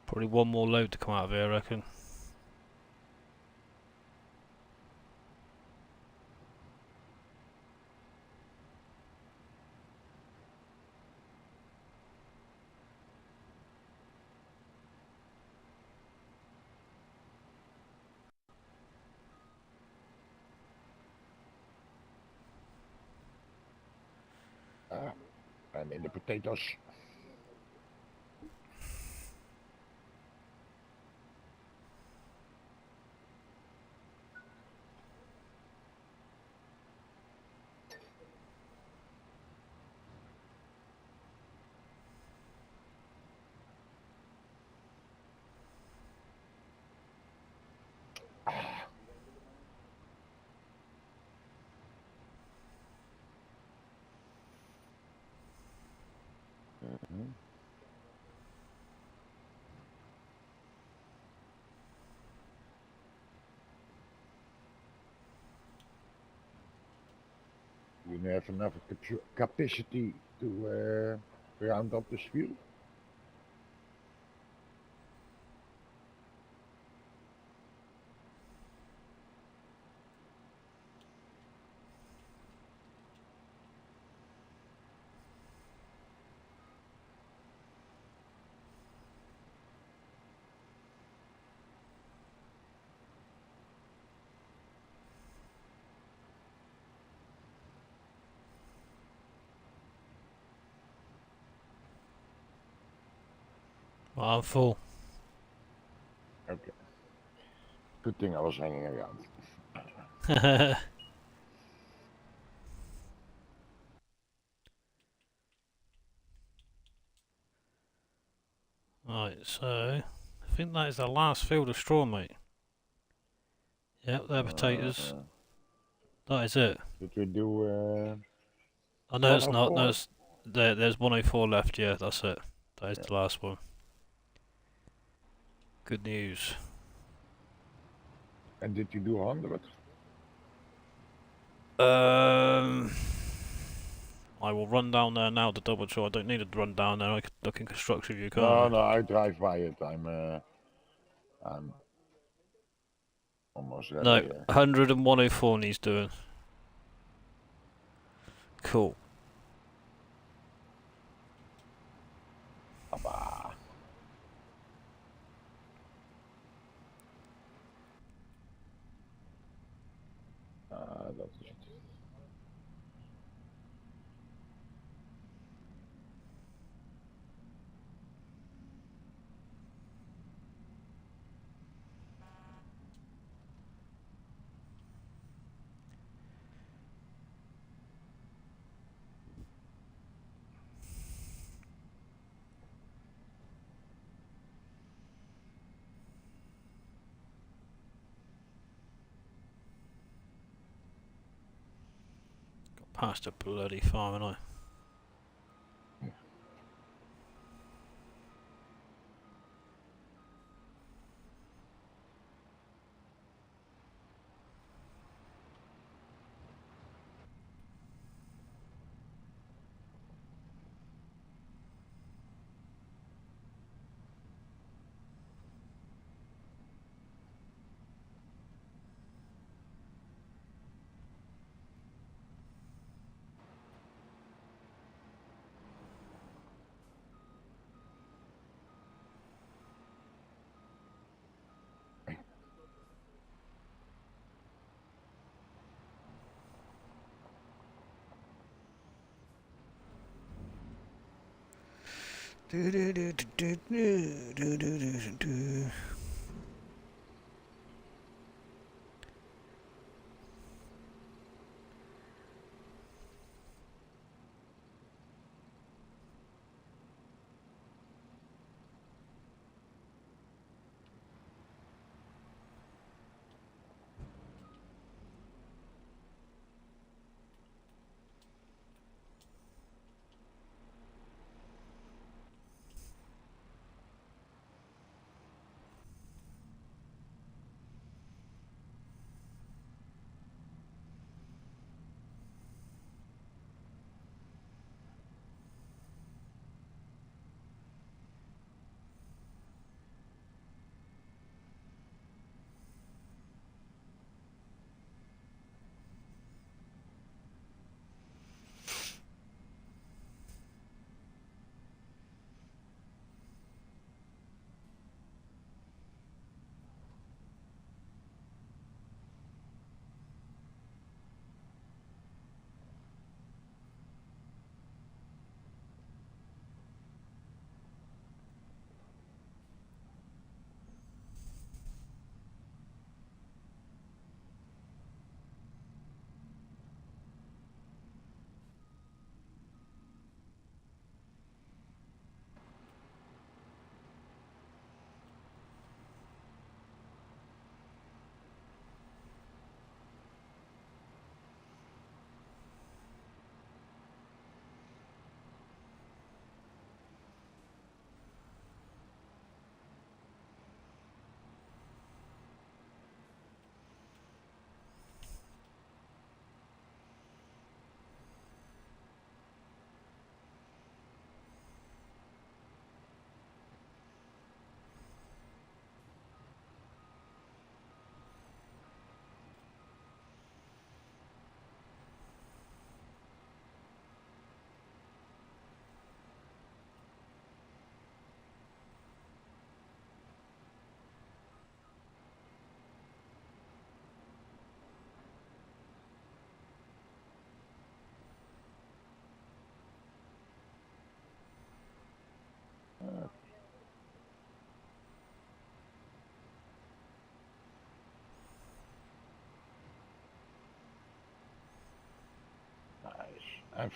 Probably one more load to come out of here, I reckon. And in the potatoes. You have enough capacity to round up the field. Well, I'm full. Okay. Good thing I was hanging around. Right, so I think that is the last field of straw, mate. Yep, they're potatoes. That is it. Did we do Oh no, it's not. 104? There's 104 left. Yeah, that's it. That is Yeah. the last one. Good news. And did you do 100? I will run down there now to double check. I don't need to run down there. I can look in construction view, can't No, I? no, I drive by it. I'm almost No, ready. 100 and 104 needs doing. Cool. Abba. Dat is het. Got past the bloody farm, haven't I? Nice. And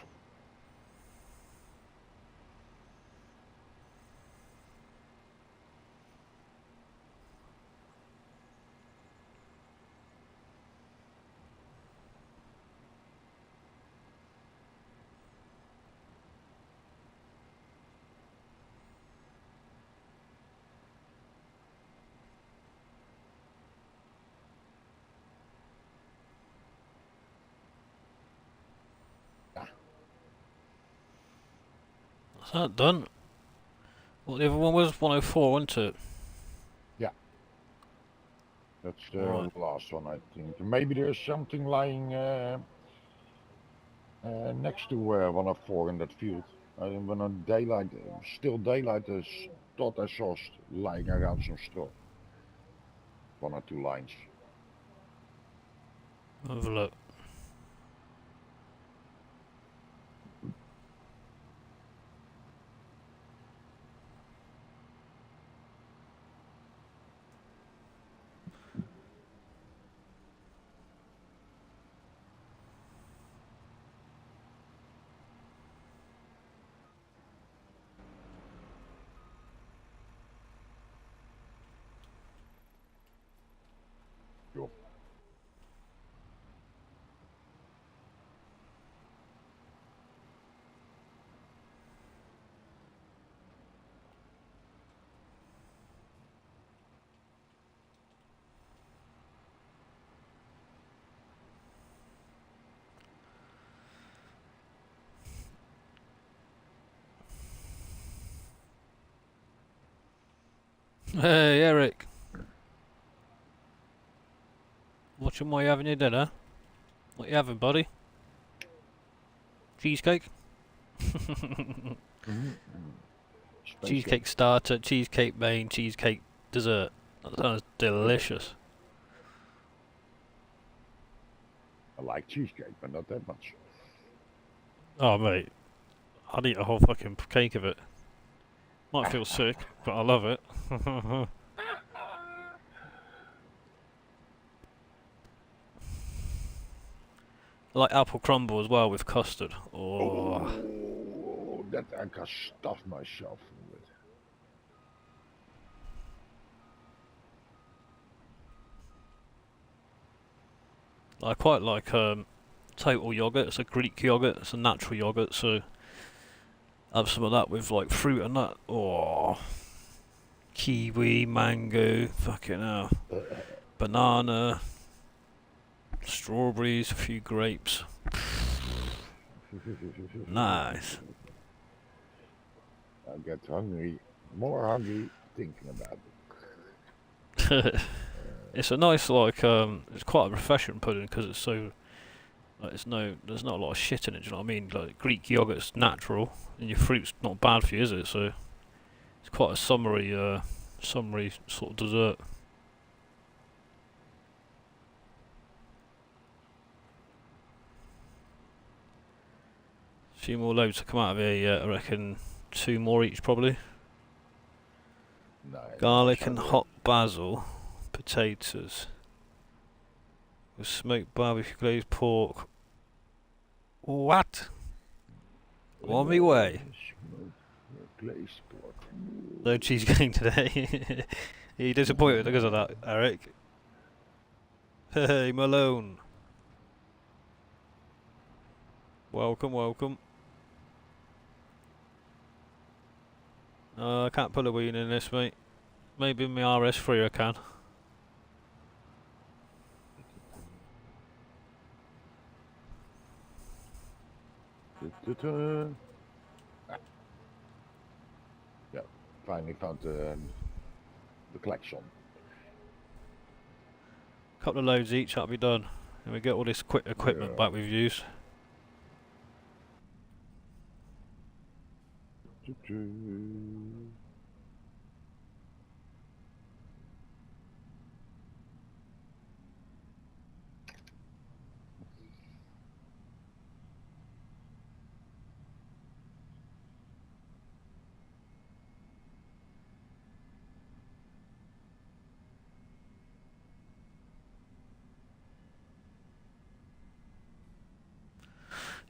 That's that done. Well, the other one was 104, wasn't it? yeah, that's the Right. last one, I think. Maybe there's something lying next to 104 in that field. When on daylight, still daylight, I thought I saw lying around some straw. 1 or 2 lines. Have a look. Sure. Hey, Eric. Watching while you're having your dinner? What you having, buddy? Cheesecake? Cheesecake starter, cheesecake main, cheesecake dessert. That sounds delicious. I like cheesecake, but not that much. Oh, mate. I'd eat a whole fucking cake of it. Might feel sick, but I love it. I like apple crumble as well with custard. Oh, Oh, that I can stuff myself with. I quite like total yogurt. It's a Greek yogurt. It's a natural yogurt, so have some of that with like fruit and that. Oh, kiwi, mango, fucking hell, banana, strawberries, a few grapes. Nice. I get hungry, more hungry thinking about it. It's a nice like it's quite a refreshing pudding because it's so like there's not a lot of shit in it. Do you know what I mean? Like Greek yogurt's natural and your fruit's not bad for you, is it? So it's quite a summery sort of dessert. A few more loads to come out of here yet. I reckon 2 more each probably. No, Garlic and hot basil, potatoes, with smoked barbecue glazed pork. What? On me way. Glazed pork. No cheese going today. Are you disappointed because of that, Eric? Hey, Malone. Welcome, welcome. I can't pull a ween in this, mate. Maybe in my RS3 I can. Yeah, finally found the collection. Couple of loads each, that'll be done. And we get all this equipment back we've used.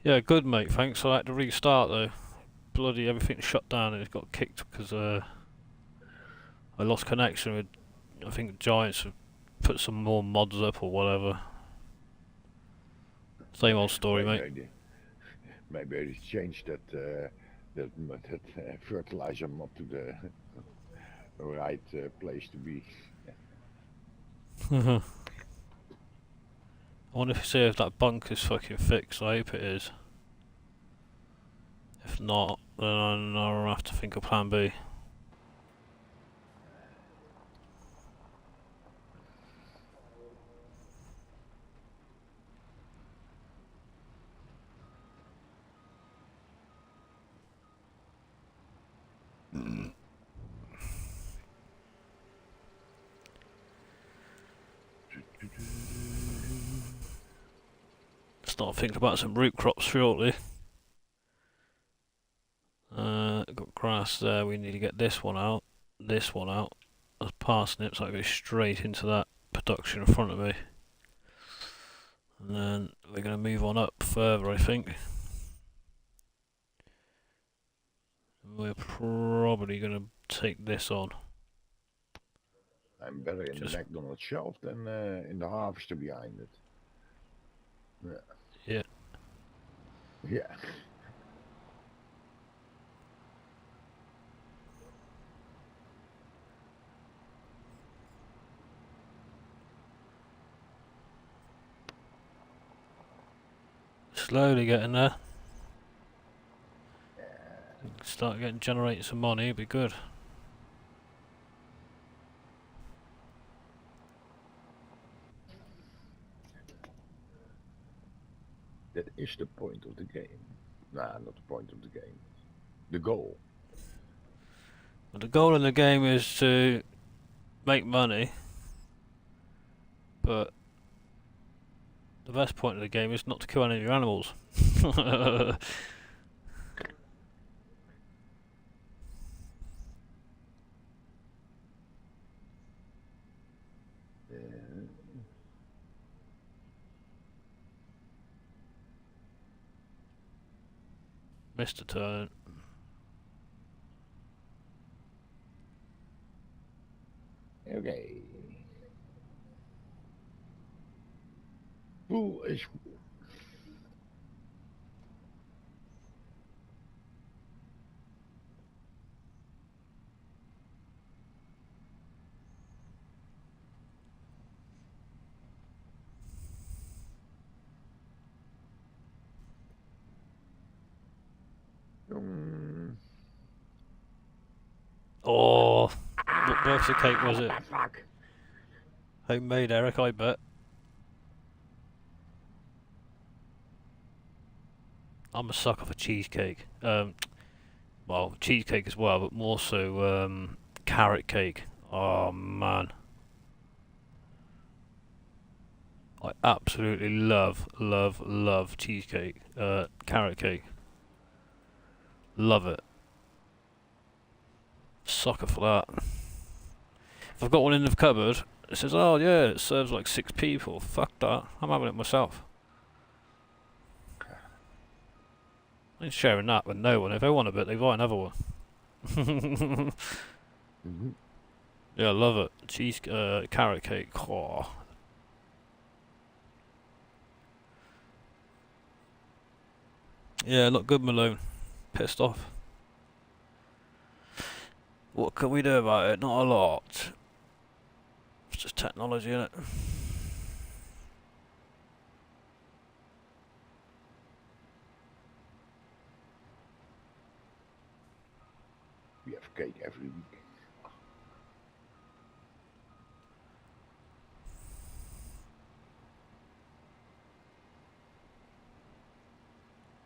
Yeah, good mate, thanks. I had to restart though. Bloody everything shut down and it got kicked because I lost connection with, I think Giants have put some more mods up or whatever. Same old story, mate. Maybe they changed that fertilizer mod to the right place to be. I wonder if that bunker's fucking fixed. I hope it is. If not, then I'll have to think of plan B. Start thinking about some root crops shortly. Got grass there, we need to get this one out. This one out. As parsnips, that goes straight into that production in front of me. And then we're going to move on up further, I think. We're probably going to take this on. I'm better in the McDonald's shelf than in the harvester behind it. Yeah. Yeah. Slowly getting there. Start generating some money, it'd be good. That is the point of the game. Nah, not the point of the game. The goal. But the goal in the game is to make money, but the best point of the game is not to kill any of your animals. Missed a turn. Okay. Boel is goed. Oh, what birthday cake was it? Fuck. Homemade, Eric, I bet. I'm a sucker for cheesecake. Well, cheesecake as well, but more so carrot cake. Oh man, I absolutely love cheesecake. Carrot cake. Love it. Sucker for that. If I've got one in the cupboard, it says, "Oh yeah, it serves like 6 people." Fuck that. I'm having it myself. I ain't sharing that with no one. If they want a bit, they buy another one. Yeah, I love it. Carrot cake. Oh. Yeah, not good, Malone. Pissed off. What can we do about it? Not a lot. It's just technology, innit? We have cake every week.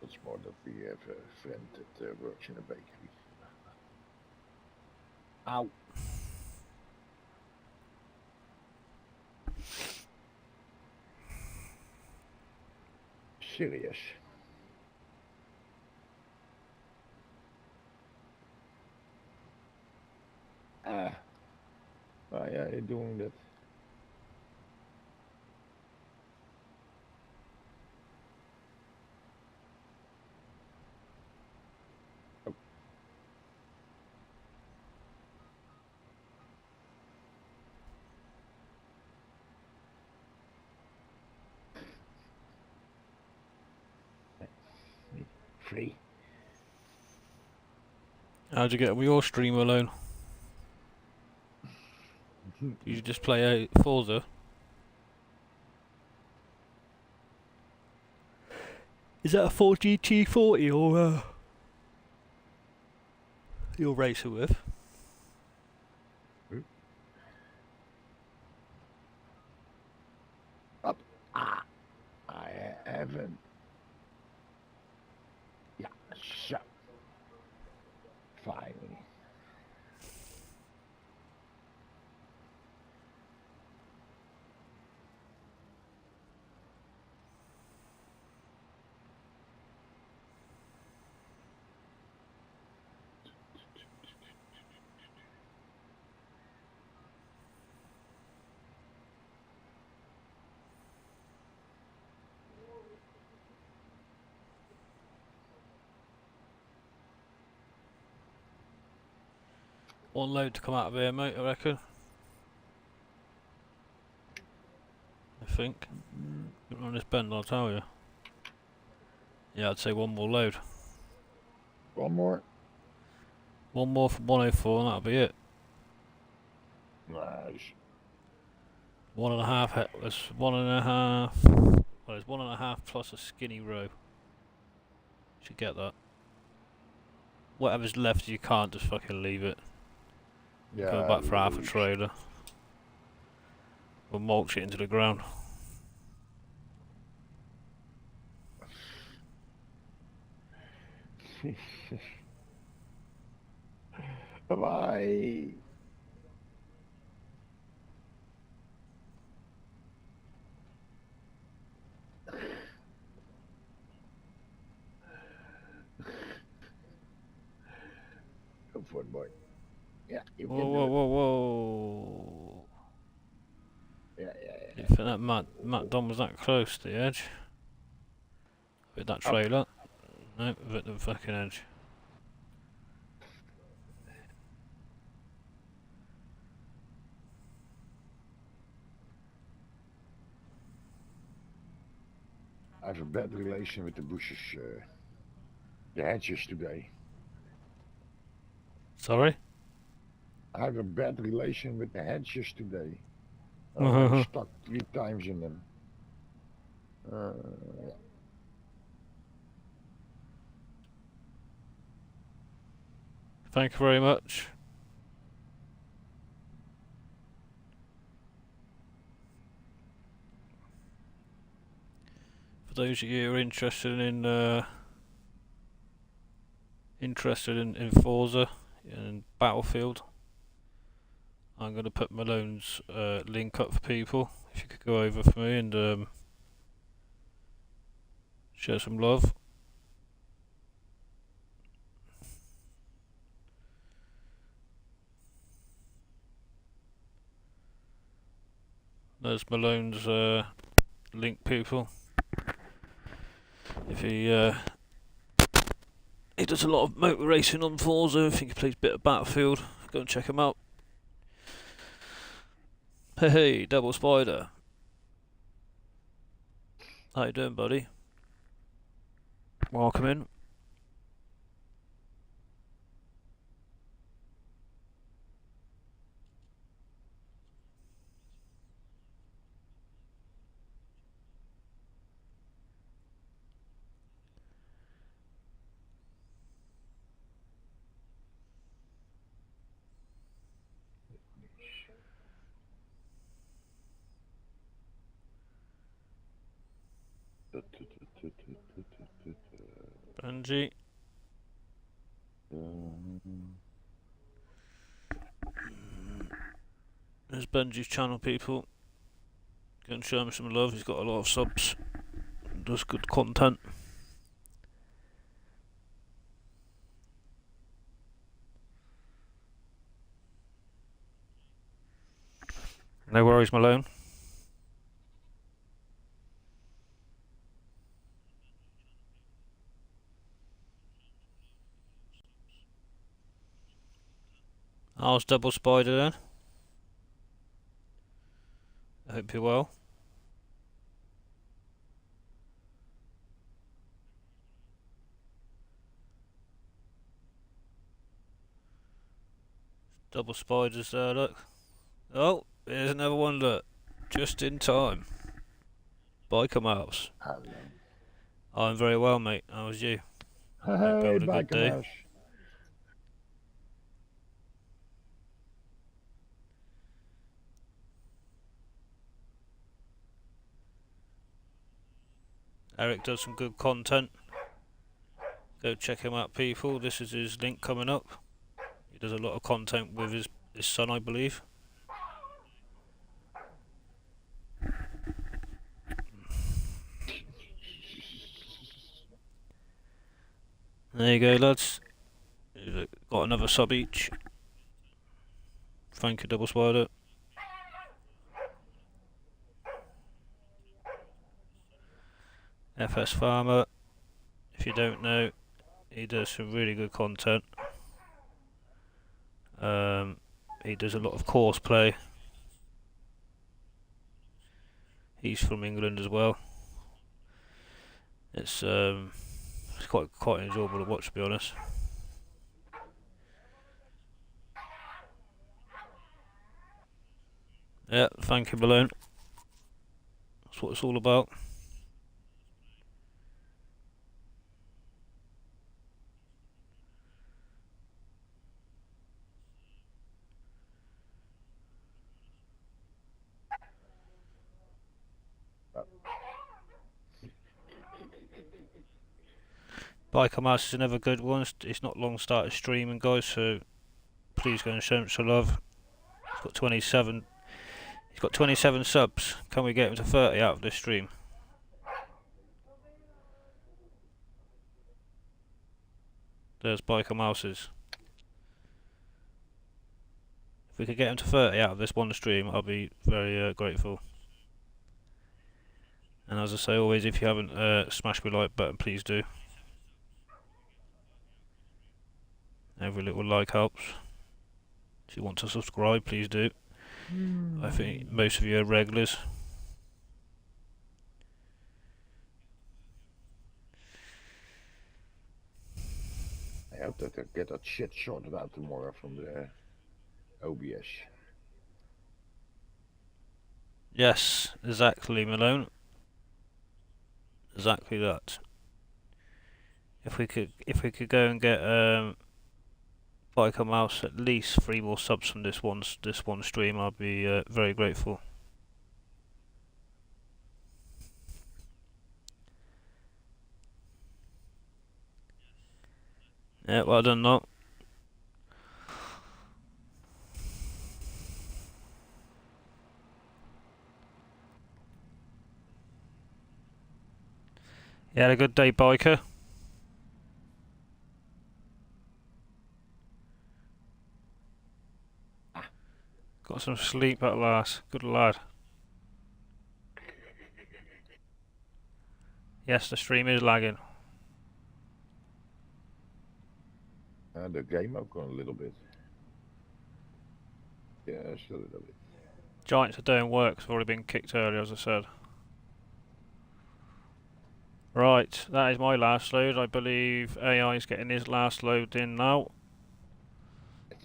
It's more that we have a friend that works in a bakery. Ow. Serious. Why are you doing that? Oh. Free. How'd you get on with your stream, Malone? You just play Forza? Is that a 4GT40 or you're racing with? Up. Ah. I haven't. Yeah, so. Finally. One load to come out of here, mate, I reckon. I think. On this bend, I'll tell you. Yeah, I'd say one more load. One more. One more from 104 and that'll be it. Nice. 1.5. There's 1.5. Well, there's 1.5 plus a skinny row. Should get that. Whatever's left, you can't just fucking leave it. Yeah. Go back for half a trailer. We'll mulch it into the ground. Bye. Go for it, boy. Yeah, you Whoa, can do whoa, it. whoa, whoa. Yeah. You think that Matt Don was that close to the edge? With that trailer? No, with the fucking edge. I have a bad relation with the bushes, the hedges today. Sorry? I have a bad relation with the hedges today. I'm already stuck 3 times in them. Thank you very much. For those of you who are interested in Forza and Battlefield, I'm going to put Malone's link up for people. If you could go over for me and show some love. There's Malone's link, people. If he does a lot of motor racing on Forza. I think he plays a bit of Battlefield. Go and check him out. Hey, Double Spider. How you doing, buddy? Welcome in. Benji. There's Benji's channel, people. Go and show him some love. He's got a lot of subs. Does good content. No worries, Malone. How's Double Spider then? I hope you're well. Double Spider's there, look. Oh, here's another one, look. Just in time. Biker Mouse. Hello. I'm very well, mate. How was you? Hey, Hope you had a good Biker day. Mouse. Eric does some good content. Go check him out, people. This is his link coming up. He does a lot of content with his son, I believe. There you go, lads. Got another sub each. Thank you, Double Spider. FS Farmer, if you don't know, he does some really good content. He does a lot of course play. He's from England as well. It's quite enjoyable to watch, to be honest. Yeah, thank you, Balloon. That's what it's all about. Biker Mouse is another good one. It's not long started streaming, guys, so please go and show him some love. He's got 27. He's got 27 subs. Can we get him to 30 out of this stream? There's Biker Mouses. If we could get him to 30 out of this one stream, I'll be very grateful. And as I say always, if you haven't smashed the like button, please do. Every little like helps. If you want to subscribe, please do. I think most of you are regulars. I hope that I get that shit sorted out tomorrow from the OBS. Yes, exactly, Malone. Exactly that. If we could go and get Biker Mouse at least 3 more subs from this one stream, I'd be very grateful. Yeah, well done, though. You had a good day, Biker? Got some sleep at last. Good lad. Yes, the stream is lagging. The game ook a little bit. Yeah, still a little bit. Giants are doing work. It's already been kicked earlier, as I said. Right, that is my last load. I believe AI is getting his last load in now.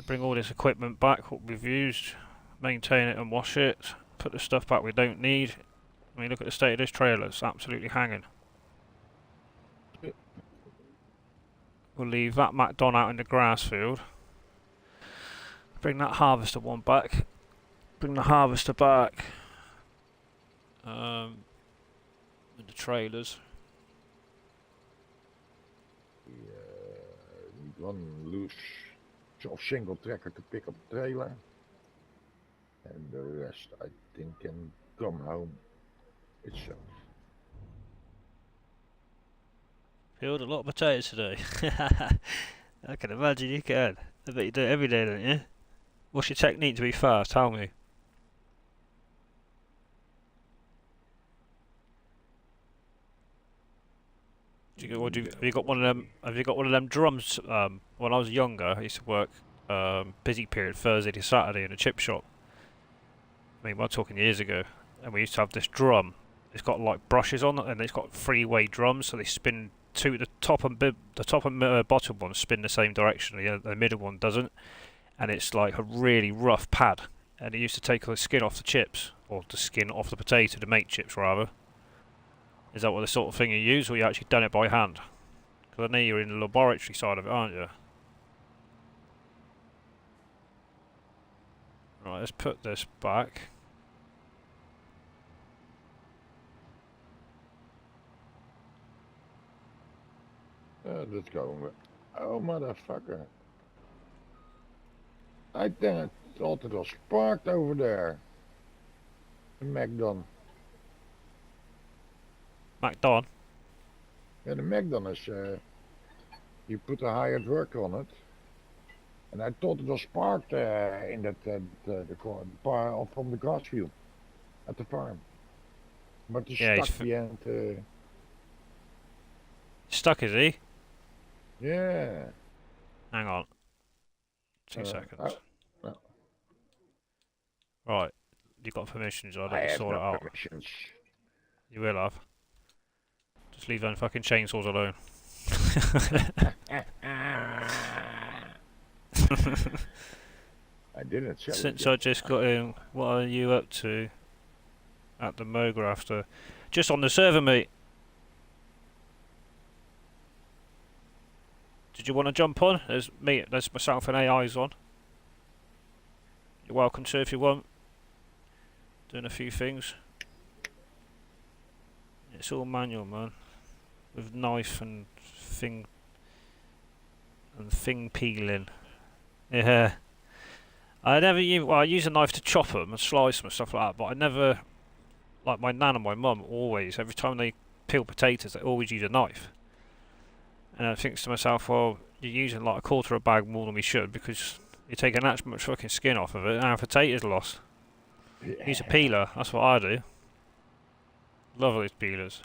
Bring all this equipment back, what we've used, maintain it and wash it, put the stuff back we don't need. I mean, look at the state of this trailer, it's absolutely hanging. We'll leave that MacDon out in the grass field. Bring that harvester one back. Bring the harvester back. With the trailers. Need one loose of single tracker to pick up the trailer. And the rest I think can come home itself. Peeled a lot of potatoes today. I can imagine you can. I bet you do it every day, don't you? What's your technique to be fast? Tell me. Have you got one of them? Have you got one of them drums? When I was younger, I used to work busy period Thursday to Saturday in a chip shop. I mean, we're talking years ago, and we used to have this drum. It's got like brushes on it, and it's got 3-way drums, so they spin the top and bottom one spin the same direction. The middle one doesn't, and it's like a really rough pad. And it used to take the skin off the chips, or the skin off the potato to make chips rather. Is that what the sort of thing you use, or you actually done it by hand? Because I know you're in the laboratory side of it, aren't you? Right, let's put this back. Let's go. Oh, motherfucker. I thought it was parked over there. The MacDon. MacDon? Yeah, the MacDon is, you put a hired worker on it. And I thought it was parked in that from the grass field at the farm. But he's stuck the end. Stuck, is he? Yeah. Hang on. 2 seconds. Right. You got permissions, I'll let you sort it out. Permissions. You will have. Just leave them fucking chainsaws alone. I didn't sell Since it I just got in, what are you up to at the Mografter? Just on the server, mate. Did you want to jump on? There's me, there's myself and AI's on. You're welcome to if you want. Doing a few things. It's all manual, man. With knife and thing peeling. Yeah. I never use, well, I use a knife to chop them and slice them and stuff like that, but I never, like my nan and my mum always, every time they peel potatoes, they always use a knife. And I think to myself, well, you're using like a quarter of a bag more than we should because you're taking that much fucking skin off of it and our potatoes lost. Use a peeler, that's what I do. Love these peelers.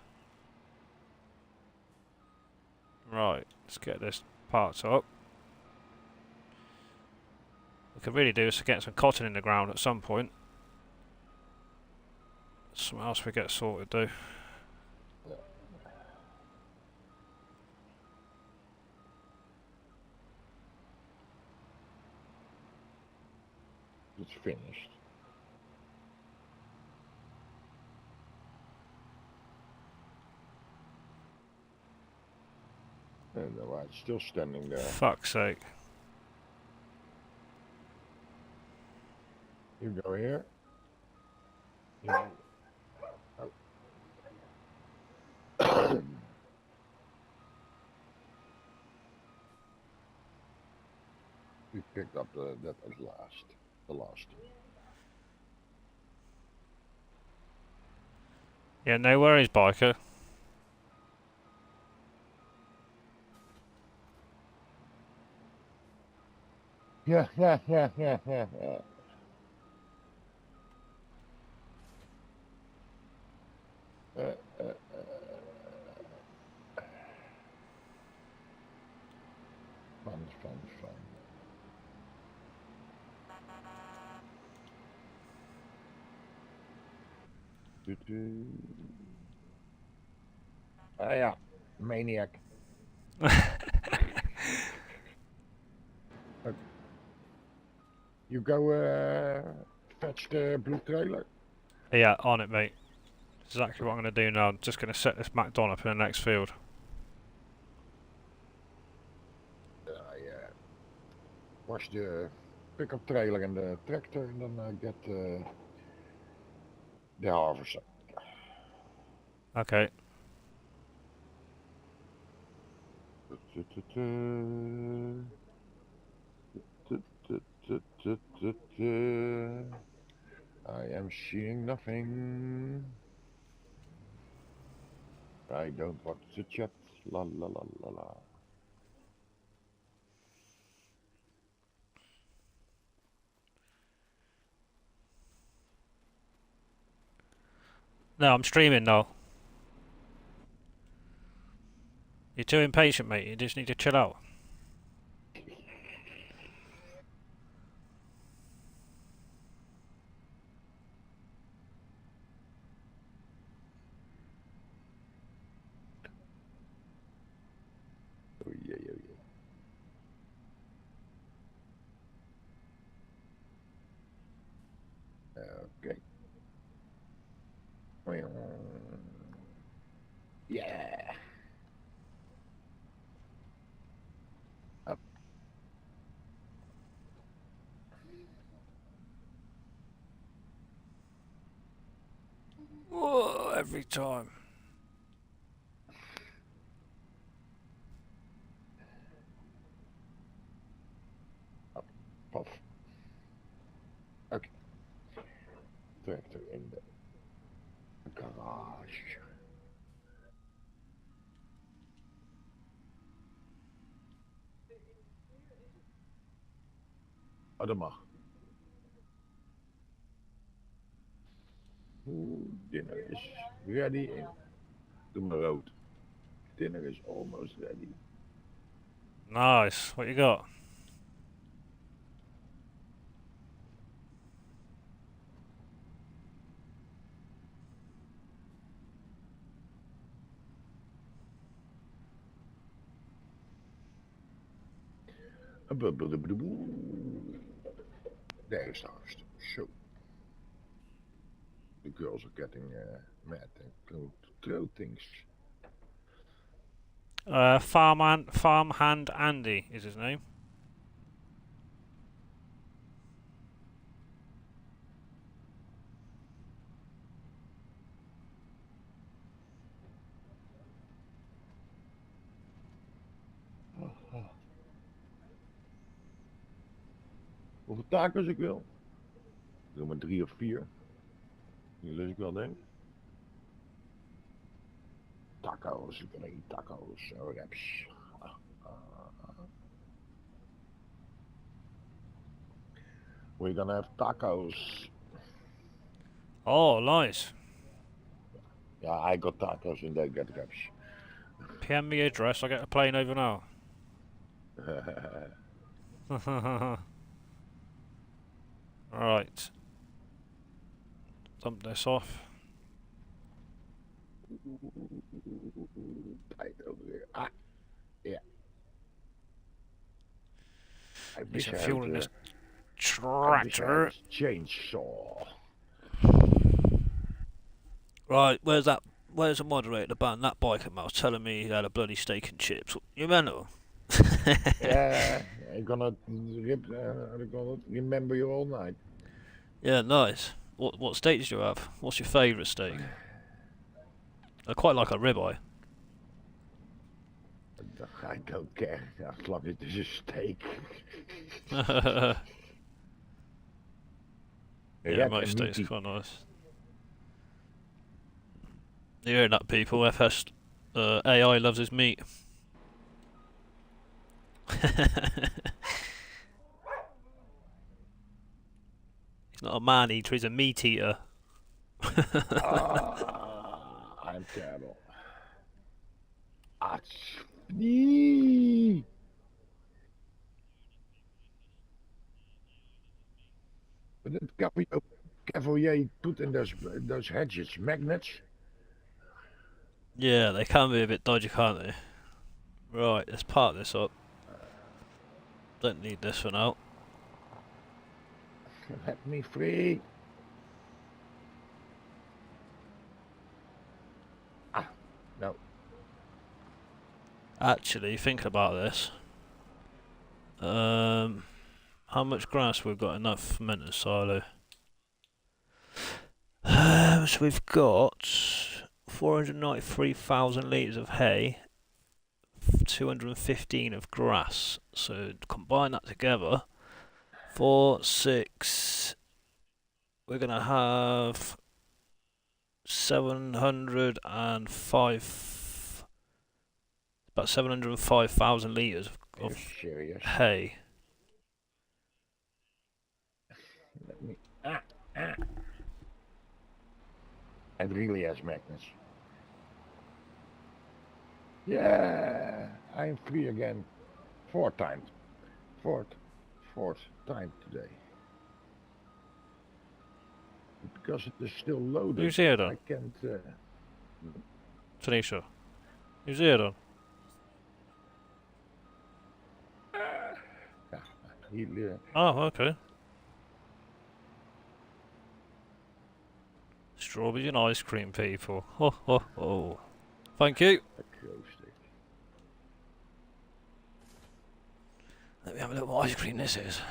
Right, let's get this parts up. We could really do is to get some cotton in the ground at some point. Something else we get sorted though. It's finished. And the light's still standing there. Fuck's sake. You go here. You oh. We picked up that as last. The last. Yeah, no worries, biker. Yeah. Fun. Ah ja, maniac. Okay. You go fetch the blue trailer. Yeah, on it, mate. Exactly what I'm going to do now. I'm just going to set this Mac Don up in the next field. Wash the pickup trailer and the tractor, and then get the harvester. Okay. I am seeing nothing. I don't watch the chat. La la la la la. No, I'm streaming now. You're too impatient, mate. You just need to chill out. Oh, yeah. Okay. Yeah. Up. Whoa, every time. Up. Puff. Okay. Tractor in the garage. Oh, dat mag. Dinner is ready. Doe maar rood. Dinner is almost ready. Nice. What you got? There's the harvester. So the girls are getting mad and throw things. Farmhand Andy is his name. Hoeveel tacos ik wil? Ik wil maar 3 of 4. Die lust ik wel, denk ik. Tacos, ik wil eat tacos. Wraps. We're gonna have tacos. Oh, nice. Yeah, I got tacos and they got wraps. PM me address, I'll get a plane over now. Right. Dump this off. Ah, yeah. I Need wish some I fuel had. in this I wish I had tractor. a chainsaw. Right, where's that? Where's the moderator that banned that biker mouse telling me he had a bloody steak and chips? You mental? Yeah, I'm gonna remember you all night. Yeah, nice. What steak did you have? What's your favourite steak? I quite like a ribeye. I don't care as long as it's a steak. Yeah, Red most and steaks are meaty. quite nice. You hearing that, people? AI loves his meat. He's not a man eater, he's a meat eater. I'm terrible. Ah, nee. But that Cavalier put in those hedges magnets. Yeah, they can be a bit dodgy, can't they? Right, let's park this up. Don't need this for now. Let me free. Ah, no. Actually, thinking about this, how much grass we've got enough maintenance silo? So we've got 493,000 litres of hay, 215 of grass. So combine that together, 4, 6. We're gonna have 705, about 705,000 litres You're of serious. hay. Let me. Ah. It really has magnets. Yeah, I'm free again. Fourth time today. Because it is still loaded, Who's here then? I can't. Tanisha. Who's here then? He, Oh, okay. Strawberry and ice cream people. Ho ho ho. Thank you. Let me have a look what ice cream this is.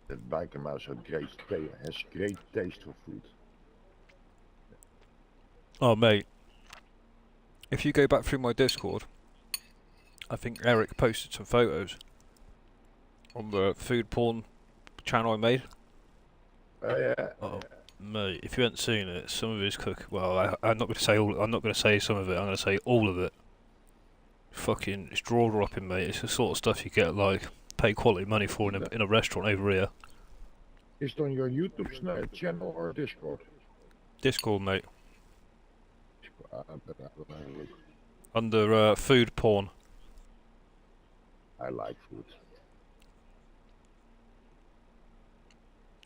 That biker mouse has great taste for food. Oh, mate. If you go back through my Discord, I think Eric posted some photos on the food porn channel I made. Yeah. Oh, mate, if you haven't seen it, some of his well, I'm not going to say all. I'm not going to say some of it. I'm going to say all of it. Fucking, it's jaw dropping, mate. It's the sort of stuff you get like pay quality money for in a restaurant over here. Is it on your YouTube channel or Discord? Discord, mate. But I will have a look. Under food porn. I like food.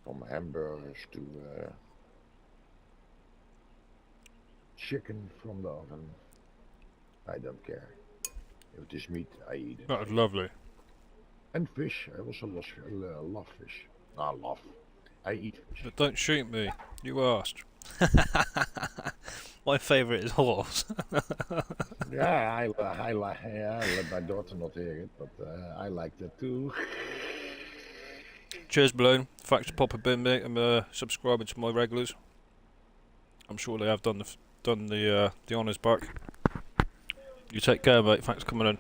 From hamburgers to chicken from the oven. I don't care. If it is meat, I eat it. That was lovely. And fish. I also love fish. I love. I eat fish. But don't shoot me. You asked. My favourite is horse. Yeah, I like. Yeah, I let my daughter not hear it, but I like that too. Cheers, Balloon. Thanks for popping in, mate. I'm subscribing to my regulars. I'm sure they have done the honours back. You take care, mate. Thanks for coming in.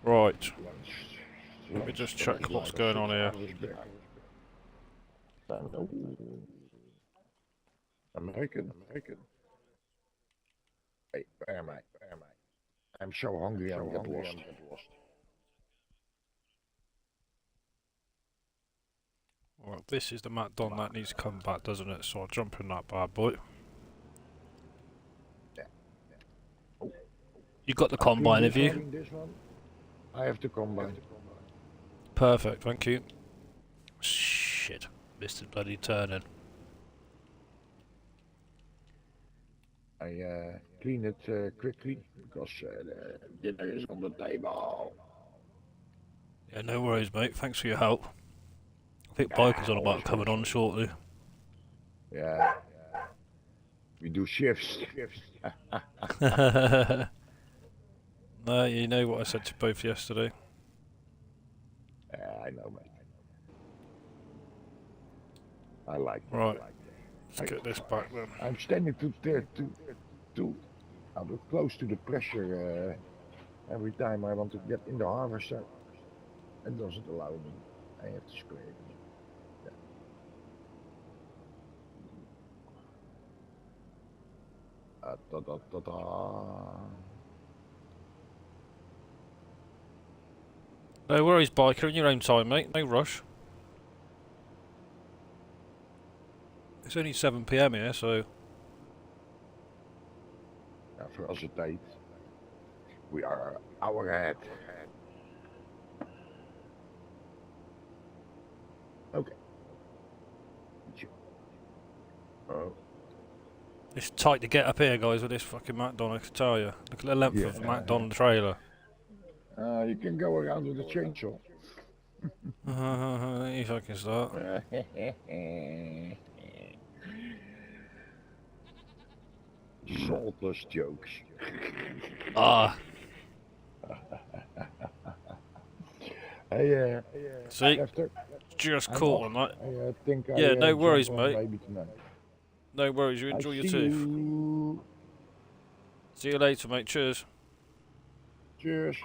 Right. Let me just check what's going on here. American. Hey, where am I? I'm so hungry. I'm get lost. Well, this is the MacDon that needs to come back, doesn't it? So I'll jump in that bad boy. Yeah. Oh, You got the I cleaned combine, this have you? one, this one. I have to combine. Perfect, thank you. Shit, missed the bloody turning. I clean it quickly because the dinner is on the table. Yeah, no worries, mate. Thanks for your help. I think Ah, Biker's on about always coming on shortly. Yeah. We do shifts. No, you know what I said to you both yesterday. Yeah, I know, mate. I like that. Right, let's get this back then. I'm standing too out of close to the pressure every time I want to get in the harvester. It doesn't allow me. I have to square it. Yeah. Da, da, da, da. No worries, Biker, in your own time, mate. No rush. It's only 7 PM here, so... Ja, voor als het tijd. We are an hour ahead. Okay. Oh. It's tight to get up here, guys, with this fucking MacDon, I can tell you. Look at the length of the MacDon trailer. You can go around with a chainsaw. You fucking start. Saltless jokes. Ah. Hey, See? After, Just I'm caught off. on that. I think Yeah, no worries, jump on mate. baby tonight. No worries, you enjoy your tooth. You. See you later, mate. Cheers. Cheers.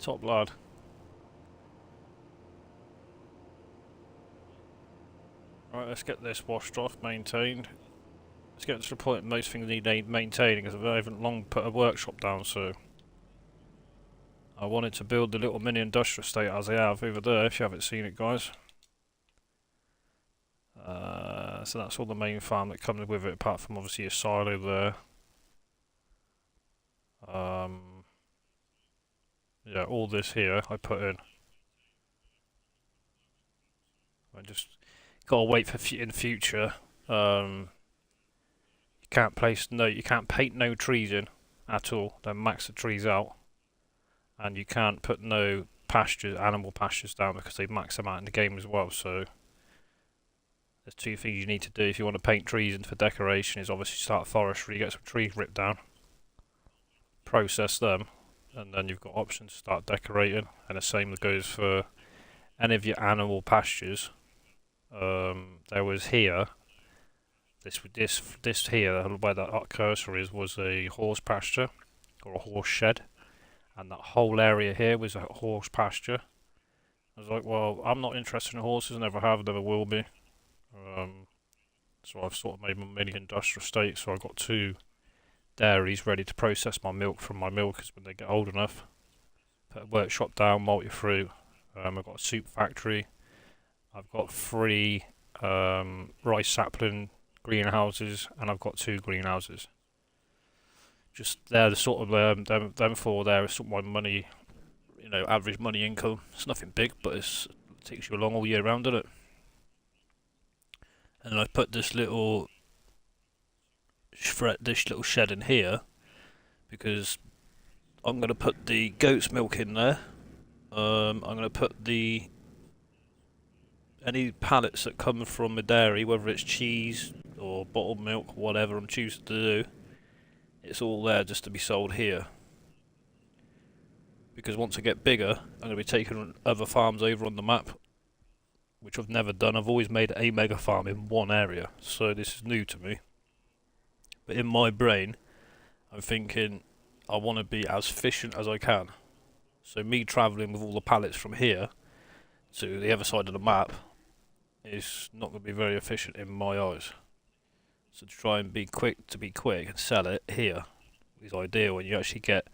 Top lad. Right, let's get this washed off, maintained. Let's get to the point most things need maintaining, because I haven't long put a workshop down, so... I wanted to build the little mini industrial estate as I have over there, if you haven't seen it, guys. So that's all the main farm that comes with it, apart from obviously a silo there. Yeah, all this here I put in. I just gotta wait for in future. You can't you can't paint no trees in at all. Then max the trees out, and you can't put no animal pastures down because they max them out in the game as well. So there's two things you need to do if you want to paint trees in for decoration. Is obviously start forestry, get some trees ripped down, process them, and then you've got options to start decorating. And the same goes for any of your animal pastures. There was here. This here, where that cursor is, was a horse pasture or a horse shed, and that whole area here was a horse pasture. I was like, well, I'm not interested in horses, never have, never will be. So I've sort of made my mini industrial estate. So I've got 2 dairies ready to process my milk from my milkers when they get old enough. Put a workshop down, multi through. I've got a soup factory. I've got 3 rice sapling greenhouses, and I've got 2 greenhouses. Just they're the sort of them 4 there is sort of my money, average money income. It's nothing big, but it takes you along all year round, doesn't it? And then I put this little shed in here because I'm going to put the goat's milk in there. I'm going to put any pallets that come from the dairy, whether it's cheese or bottled milk, whatever I'm choosing to do, it's all there just to be sold here. Because once I get bigger, I'm going to be taking other farms over on the map, which I've never done. I've always made a mega farm in one area, so this is new to me. But in my brain, I'm thinking I want to be as efficient as I can. So me travelling with all the pallets from here to the other side of the map is not going to be very efficient in my eyes. So to try and be quick and sell it here is ideal, and you actually get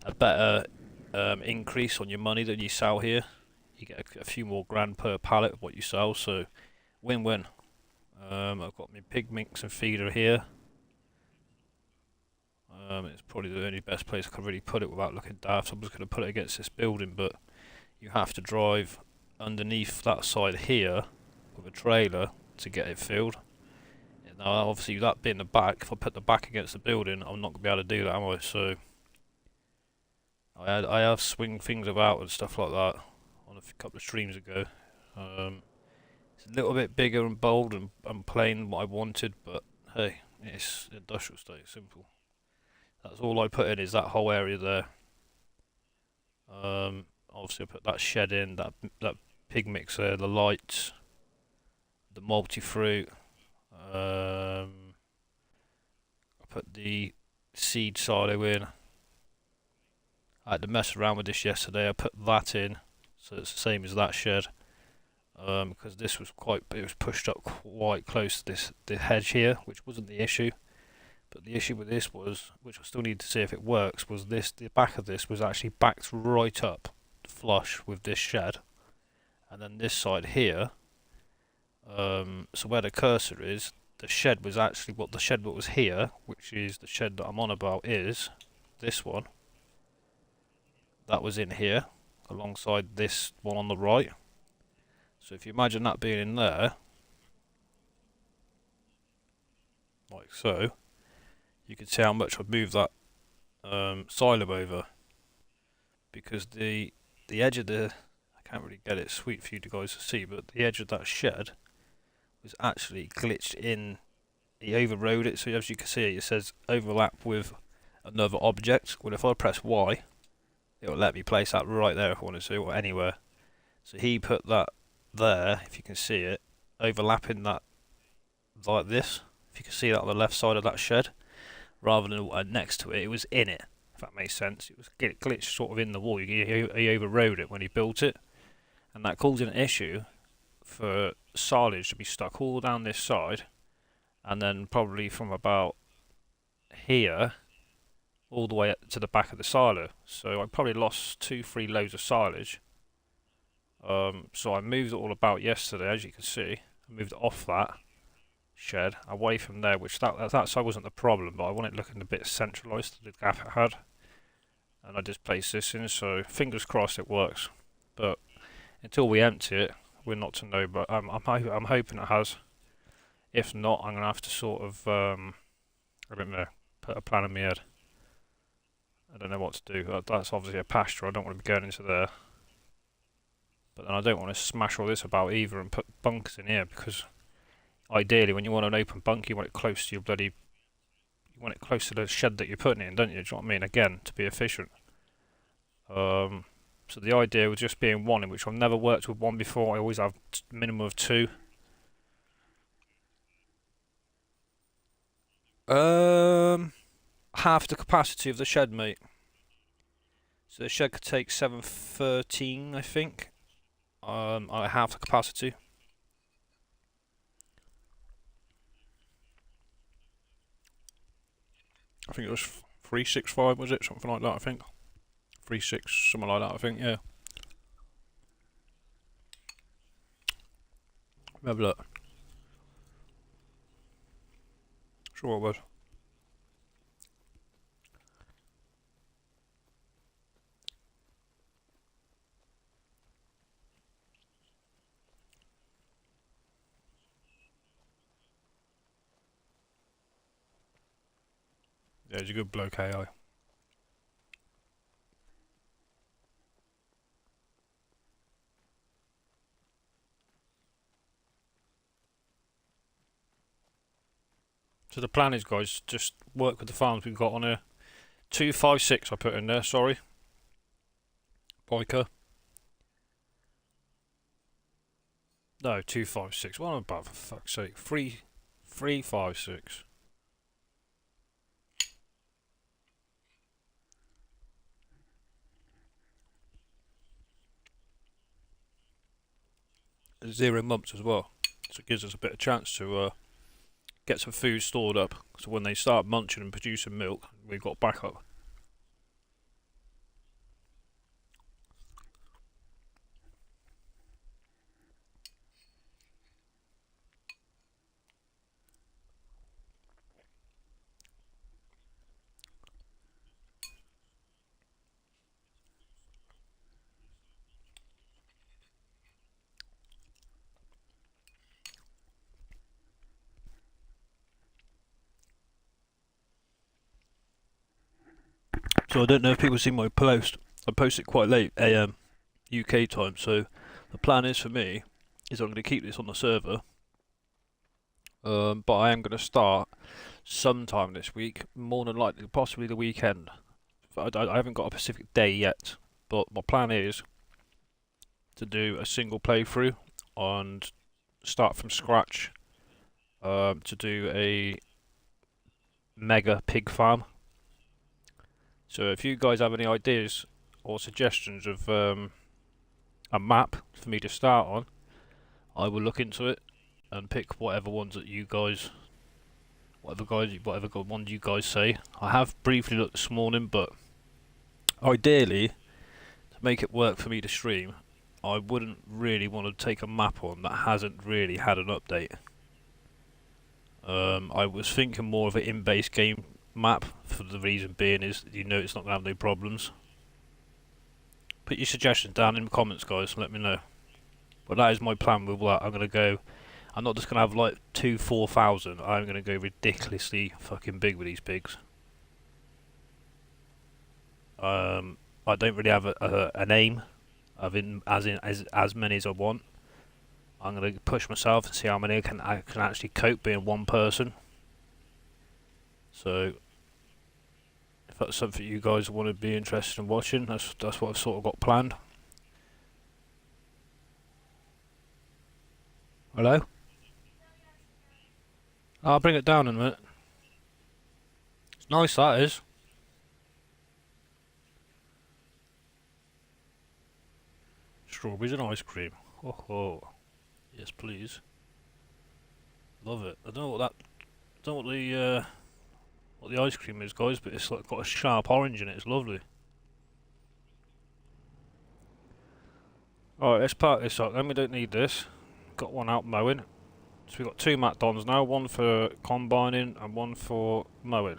a better increase on your money that you sell here. You get a few more grand per pallet of what you sell, so win-win. I've got my pig mix and feeder here. It's probably the only best place I could really put it without looking daft. I'm just going to put it against this building, but you have to drive underneath that side here with a trailer to get it filled. Now, obviously, that being the back, if I put the back against the building, I'm not going to be able to do that, am I? So I have swing things about and stuff like that on a couple of streams ago. It's a little bit bigger and bold and plain than what I wanted, but hey, it's industrial state, simple. That's all I put in is that whole area there. Obviously I put that shed in, that pig mixer, the lights, the multi-fruit. I put the seed silo in. I had to mess around with this yesterday. I put that in, so it's the same as that shed. Because this was it was pushed up quite close to the hedge here, which wasn't the issue. But the issue with this was, which I still need to see if it works, was the back of this was actually backed right up, flush with this shed. And then this side here, so where the cursor is, the shed was actually what the shed that was here, which is the shed that I'm on about, is this one. That was in here, alongside this one on the right. So if you imagine that being in there, like so, you can see how much I've moved that silo over, because the edge of I can't really get it sweet for you guys to see, but the edge of that shed was actually glitched in. He overrode it, so as you can see, it says overlap with another object. Well, if I press Y, it will let me place that right there if I wanted to, or anywhere. So he put that there, if you can see it, overlapping that like this. If you can see that on the left side of that shed, rather than next to it, it was in it. If that makes sense, it was glitched sort of in the wall. He overrode it when he built it, and that caused an issue for silage to be stuck all down this side, and then probably from about here all the way up to the back of the silo. So I probably lost 2-3 loads of silage. So I moved it all about yesterday, as you can see. I moved it off that shed, away from there, which that side wasn't the problem, but I want it looking a bit centralised to the gap it had. And I just placed this in, so fingers crossed it works. But until we empty it, we're not to know, but I'm hoping it has. If not, I'm going to have to sort of, I don't know, put a plan in my head. I don't know what to do. That's obviously a pasture, I don't want to be going into there. But then I don't want to smash all this about either and put bunkers in here, because ideally when you want an open bunker, you want it close to you want it close to the shed that you're putting it in, don't you? Do you know what I mean? Again, to be efficient. So the idea was just being one, in which I've never worked with one before. I always have a minimum of 2. Half the capacity of the shed, mate. So the shed could take 713, I think. I have the capacity. I think it was 365, was it? Something like that, I think. 36, something like that, I think, yeah. Have a look. Sure it was. Yeah, he's a good bloke, AI. So the plan is, guys, just work with the farms we've got on here. 256 I put in there, sorry. Biker. No, 256. What am I about, for fuck's sake? 356. Zero months as well. So it gives us a bit of chance to get some food stored up. So when they start munching and producing milk, we've got backup. So I don't know if people see my post. I post it quite late AM UK time. So the plan is for me is I'm going to keep this on the server. But I am going to start sometime this week, more than likely, possibly the weekend. I haven't got a specific day yet, but my plan is to do a single playthrough and start from scratch. To do a mega pig farm. So if you guys have any ideas or suggestions of a map for me to start on, I will look into it and pick whatever ones that you guys, whatever ones you guys say. I have briefly looked this morning, but ideally, to make it work for me to stream, I wouldn't really want to take a map on that hasn't really had an update. I was thinking more of an in-base game map, for the reason being is you know it's not going to have no problems. Put your suggestions down in the comments, guys, and let me know. But that is my plan with that. I'm going to go, I'm not just going to have like 4,000, I'm going to go ridiculously fucking big with these pigs. I don't really have an aim of as many as I want. I'm going to push myself and see how many I can actually cope being one person. So if that's something you guys want to be interested in watching, that's what I've sort of got planned. Hello? I'll bring it down in a minute. It's nice, that is. Strawberries and ice cream. Oh. Yes, please. Love it. I don't know what the ice cream is, guys, but it's like got a sharp orange in it. It's lovely. Alright, let's park this up. Then we don't need this. Got one out mowing. So we've got two Matt Dons now, one for combining and one for mowing.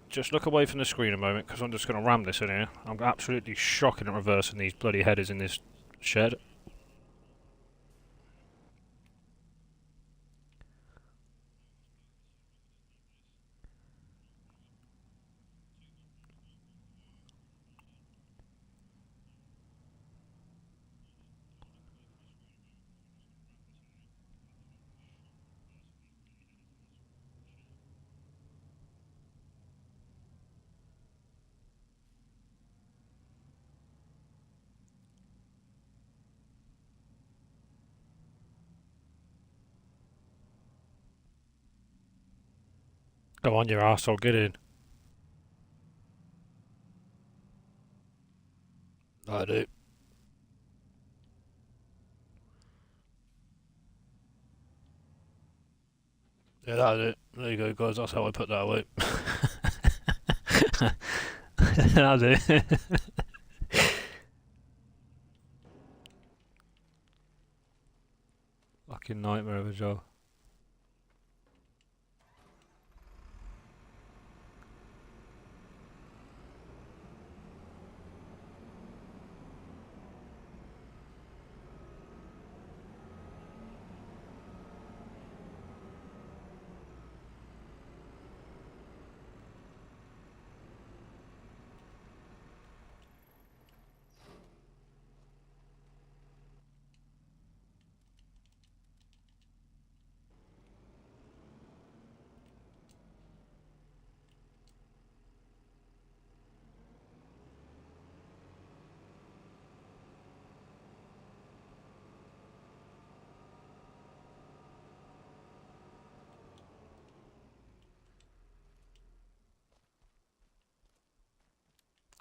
Just look away from the screen a moment, because I'm just going to ram this in here. I'm absolutely shocking at reversing these bloody headers in this shed. Go on, you arsehole, get in. I do. Yeah, that's it. There you go, guys. That's how I put that away. That's it. Fucking nightmare of a job.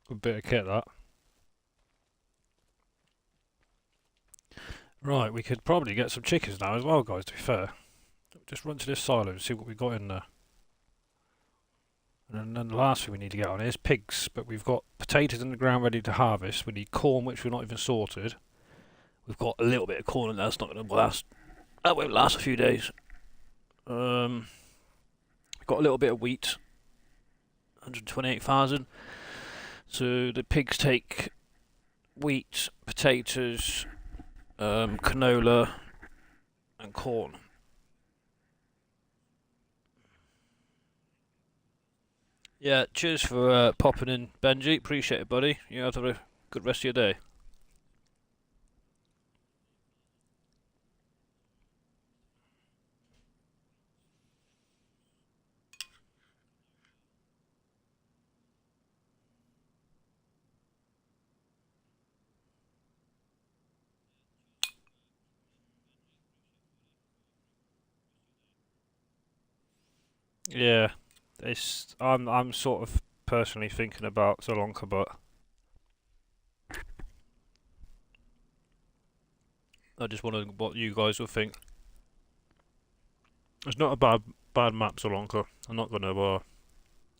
Good bit of kit, that. Right, we could probably get some chickens now as well, guys, to be fair. Just run to this silo and see what we've got in there. And then the last thing we need to get on is pigs, but we've got potatoes in the ground ready to harvest. We need corn, which we're not even sorted. We've got a little bit of corn in there, that's not going to last. That won't last a few days. Got a little bit of wheat, 128,000. So the pigs take wheat, potatoes, canola, and corn. Yeah, cheers for popping in, Benji. Appreciate it, buddy. You have a good rest of your day. Yeah, I'm sort of personally thinking about Sri Lanka, but I just wondered what you guys would think. It's not a bad map, Sri Lanka. I'm not gonna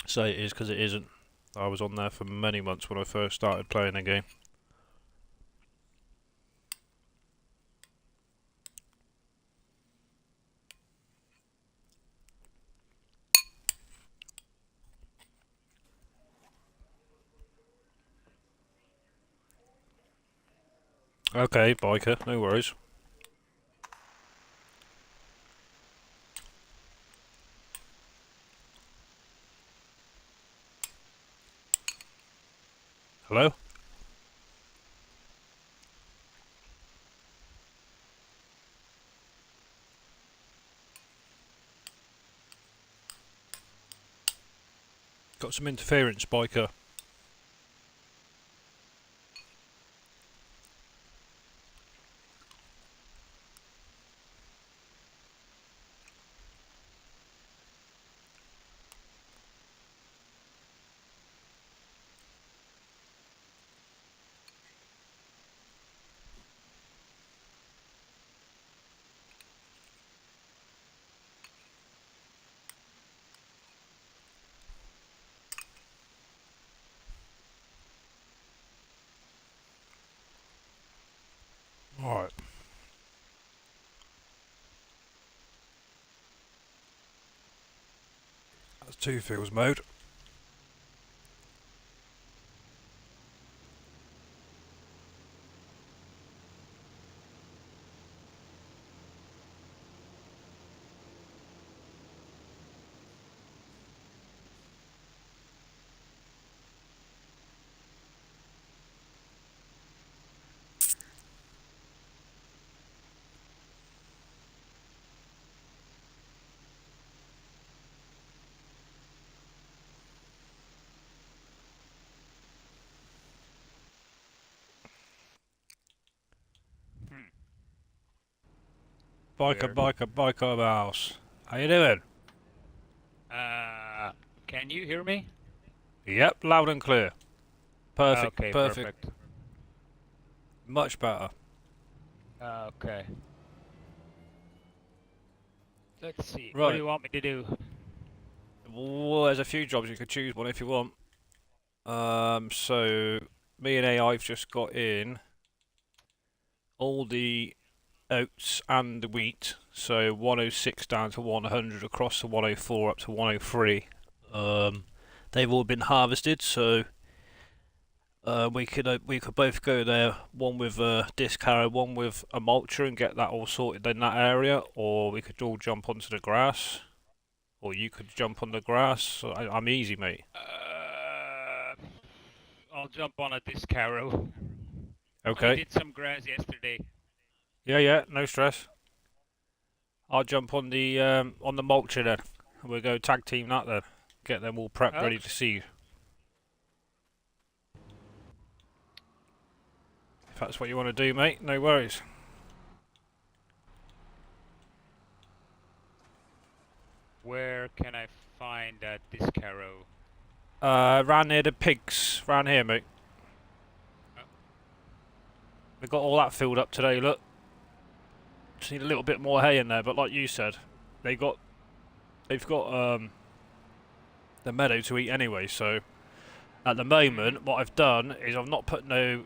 say it is because it isn't. I was on there for many months when I first started playing the game. Okay, biker, no worries. Hello? Got some interference, biker. Alright. That's two fields mode. Biker, Weird. biker, biker of the house. How you doing? Uh, can you hear me? Yep, loud and clear. Perfect, Okay, perfect. perfect. Much better. Okay. Let's see. What do Right. you want me to do? Well, there's a few jobs you could choose one if you want. So me and AI've just got in all the oats and the wheat. So 106 down to 100 across to 104 up to 103. They've all been harvested, so we could both go there, one with a disc harrow, one with a mulcher, and get that all sorted in that area, or we could all jump onto the grass, or you could jump on the grass. So I'm easy, mate. I'll jump on a disc harrow. I Okay. did some grass yesterday. Yeah, no stress. I'll jump on the mulcher then. We'll go tag team that then. Get them all prepped, ready to seed. If that's what you want to do, mate, no worries. Where can I find that disc harrow? Round near the pigs. Round here, mate. We got all that filled up today, look. Just need a little bit more hay in there, but like you said, they've got the meadow to eat anyway, so at the moment what I've done is I've not put no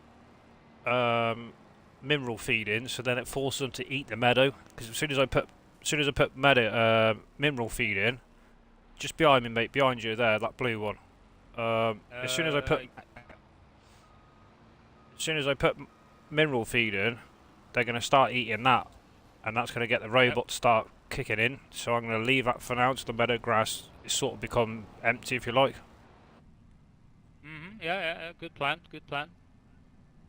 mineral feed in, so then it forces them to eat the meadow, because as soon as I put mineral feed in, just behind me, mate, behind you there, that blue one. As soon as I put mineral feed in, they're going to start eating that, and that's going to get the robot to start kicking in. So I'm going to leave that for now until the meadow grass is sort of become empty, if you like. yeah. Good plan. Good plan.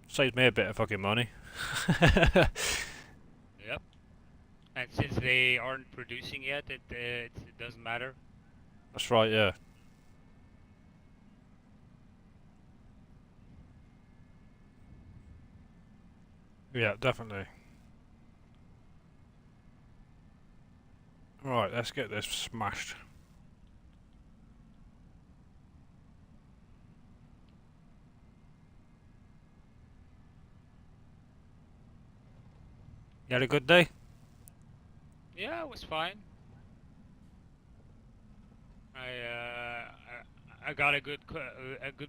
Saves me a bit of fucking money. Yep. And since they aren't producing yet, it doesn't matter. That's right, yeah. Yeah, definitely. Right, let's get this smashed. You had a good day? Yeah, it was fine. I got a good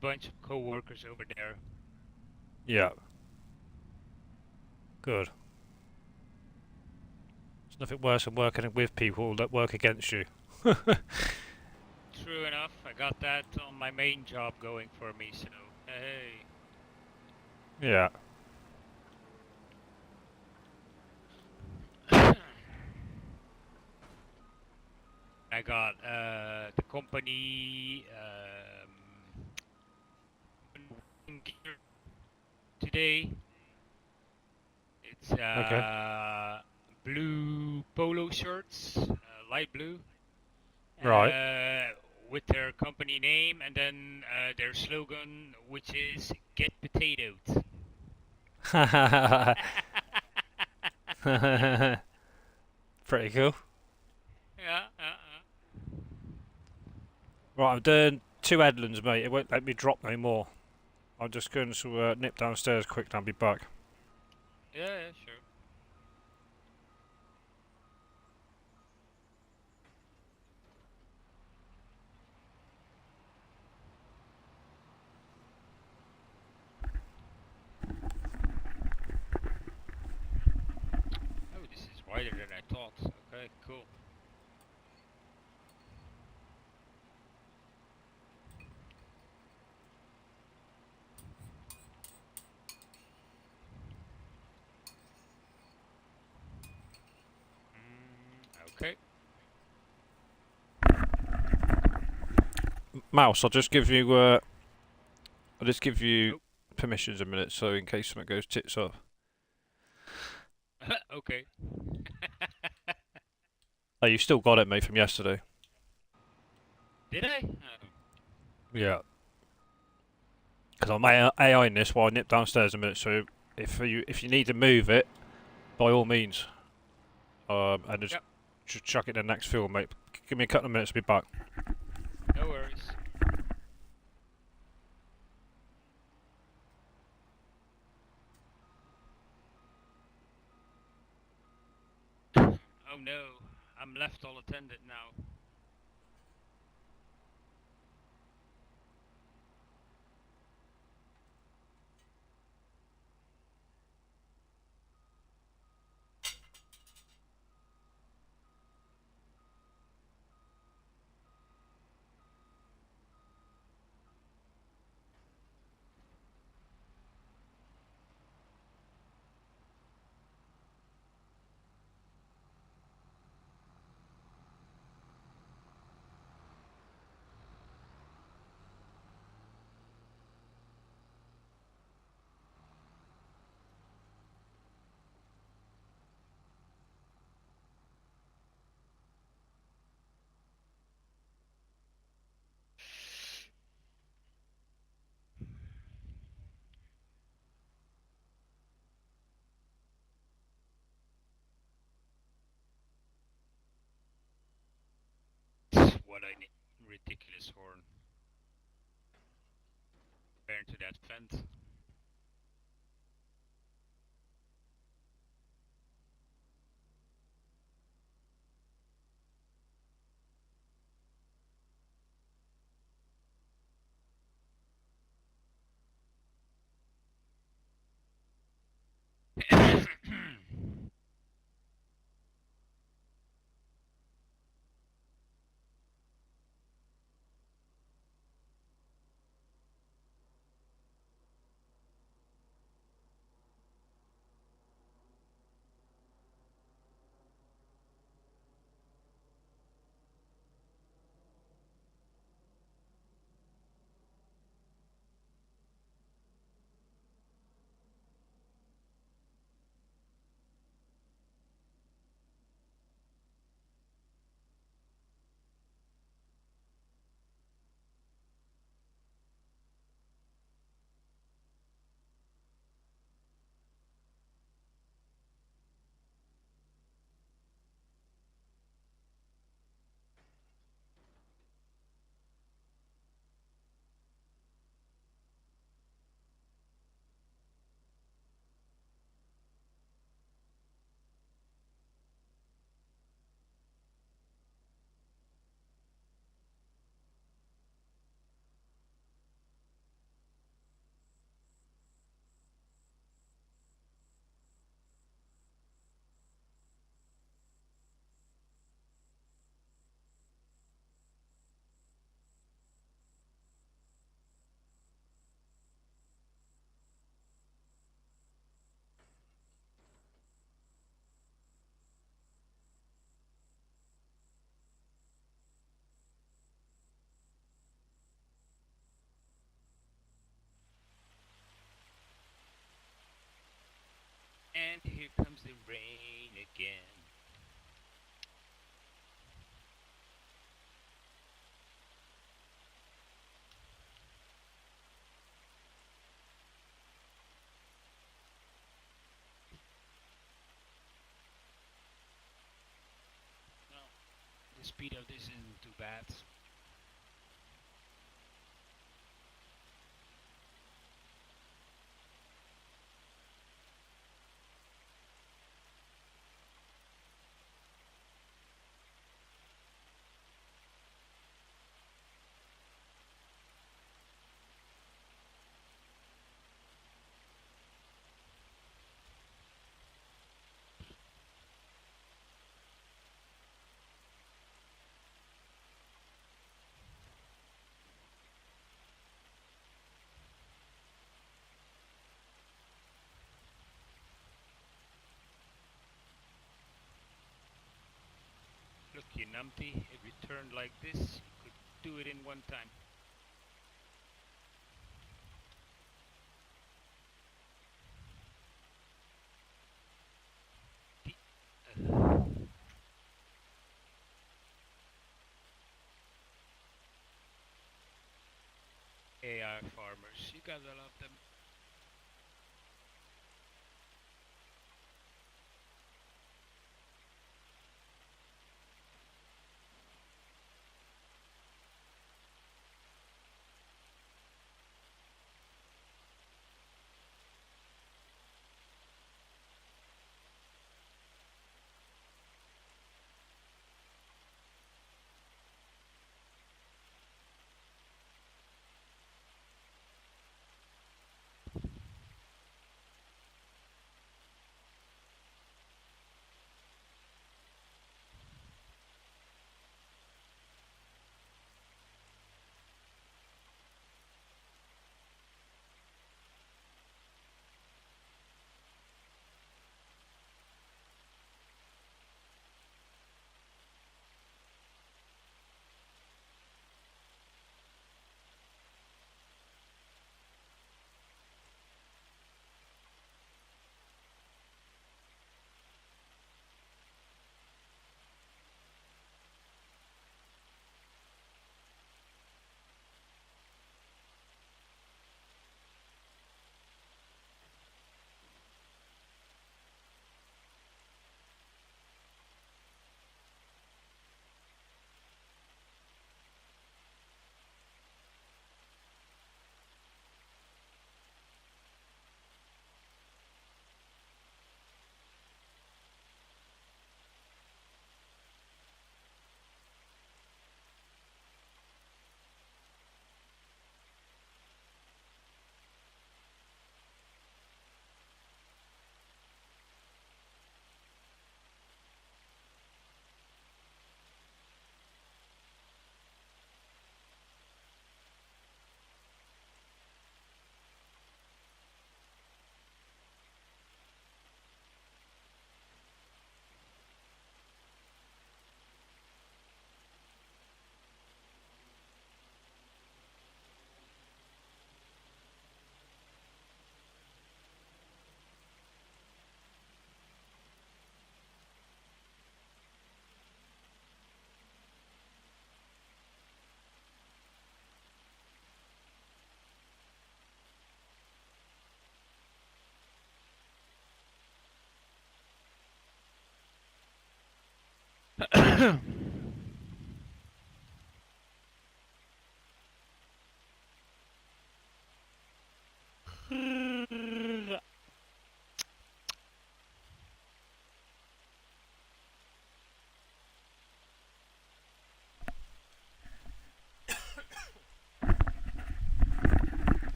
bunch of co-workers over there. Yeah. Good. There's nothing worse than working with people that work against you. True enough, I got that on my main job going for me, so hey. Yeah. I got the company gear today. It's Okay. blue polo shirts, light blue, Right. with their company name and then their slogan, which is "Get potatoed." Pretty cool. Yeah. Right, I'm doing 2 headlands, mate. It won't let me drop no more. I'm just going to nip downstairs quick and I'll be back. Yeah, sure. Oh, this is wider than I thought. Okay, cool. Okay. Mouse, I'll just give you Oh. permissions a minute, so in case something goes tits up. Okay. Oh, you still got it, mate, from yesterday. Did I? Yeah. Because I'm AIing this while I nip downstairs a minute, so if you need to move it, by all means. And just Yep. chuck it in the next field, mate. Give me a couple of minutes to be back. No worries. Oh no, I'm left all attended now. What a ridiculous horn compared to that fence. And here comes the rain again. No, the speed of this isn't too bad. Look, you numpty, if you turned like this, you could do it in one time. AI farmers, you gotta love them.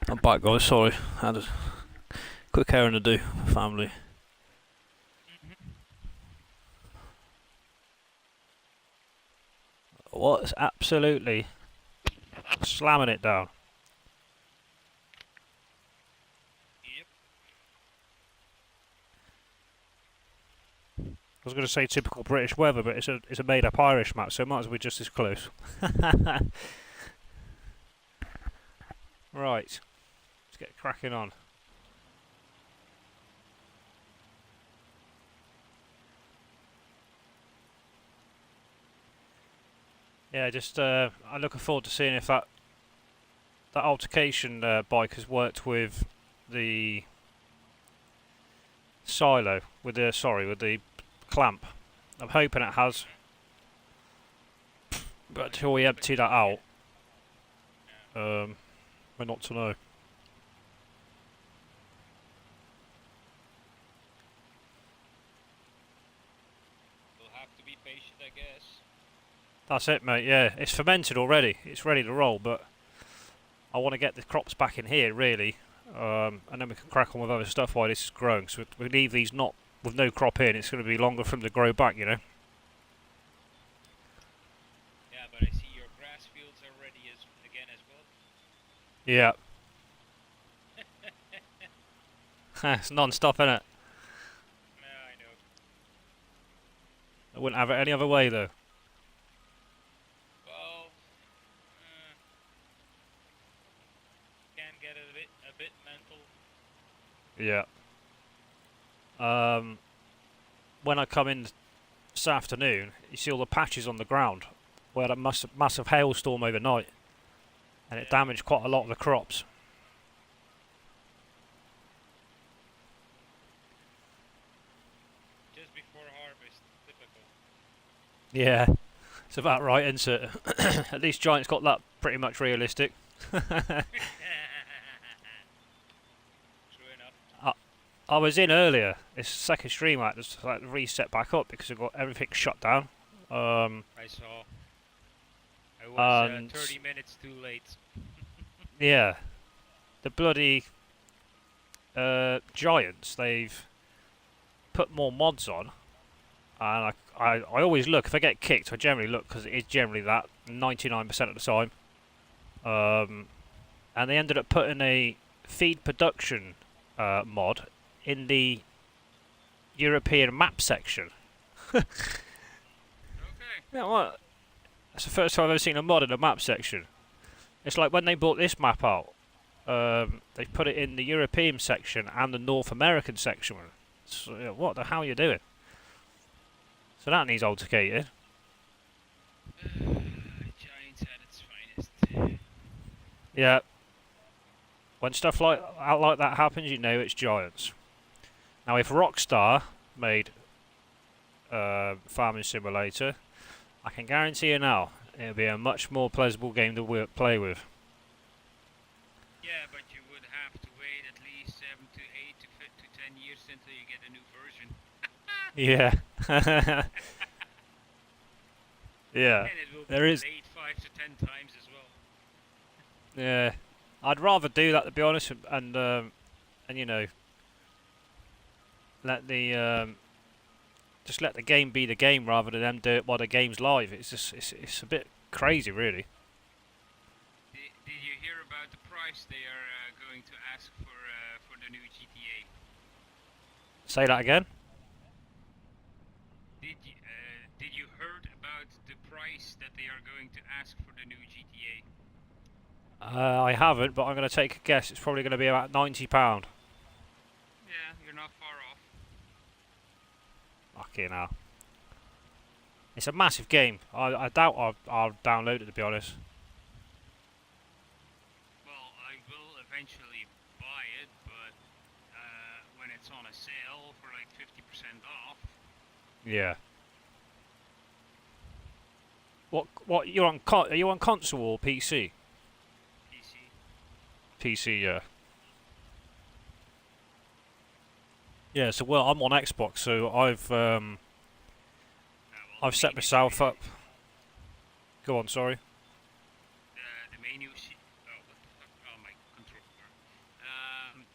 I'm back, guys. Sorry, I had a quick errand to do for family. What's absolutely slamming it down? Yep. I was going to say typical British weather, but it's a made-up Irish map, so it might as well be just as close. Right, let's get cracking on. Yeah, just I'm looking forward to seeing if that altercation bike has worked with the silo, with the clamp. I'm hoping it has, but until we empty that out, we're not to know. We'll have to be patient, I guess. That's it, mate. Yeah, it's fermented already. It's ready to roll, but I want to get the crops back in here, really, and then we can crack on with other stuff while this is growing. So we leave these not with no crop in. It's going to be longer for them to grow back, you know. Yeah, but I see your grass fields are ready again as well. Yeah. It's non-stop, innit? Yeah, I know. I wouldn't have it any other way, though. Well, can get a bit mental. Yeah. When I come in this afternoon, you see all the patches on the ground where that massive hailstorm overnight, and it damaged quite a lot of the crops. Just before harvest, typical. Yeah, it's about right, isn't it? At least Giant's got that pretty much realistic. True enough. I was in earlier. It's the second stream I had to like reset back up because I got everything shut down. I saw. I was And 30 minutes too late. yeah, the bloody Giants. They've put more mods on, and I always look. If I get kicked, I generally look because it is generally that 99% of the time. And they ended up putting a feed production mod in the European map section. Okay. Yeah, what? That's the first time I've ever seen a mod in a map section. It's like when they brought this map out, they put it in the European section and the North American section. So, yeah, what the hell are you doing? So that needs altercated. Giants at its finest. Yeah. When stuff like that happens, you know it's Giants. Now, if Rockstar made Farming Simulator, I can guarantee you now it'll be a much more pleasurable game to play with. Yeah, but you would have to wait at least 7 to 8 to 10 years until you get a new version. Yeah. Yeah. And it will There be is. delayed 5 to 10 times as well. Yeah. I'd rather do that, to be honest, and you know, let the just let the game be the game rather than them do it while the game's live. It's just it's a bit crazy, really. Did you hear about the price they are going to ask for the new GTA? Say that again. Did you heard about the price that they are going to ask for the new GTA? I haven't, but I'm going to take a guess. It's probably going to be about £90. Yeah, you're not far off. Fucking hell. It's a massive game. I doubt I'll download it, to be honest. Well, I will eventually buy it, but when it's on a sale for like 50% off. Yeah. What you're on? Are you on console or PC? PC, yeah. Yeah, so well, I'm on Xbox, so I've set myself up. Go on, sorry. The menu sheet. Oh, what the fuck? Oh, my controller.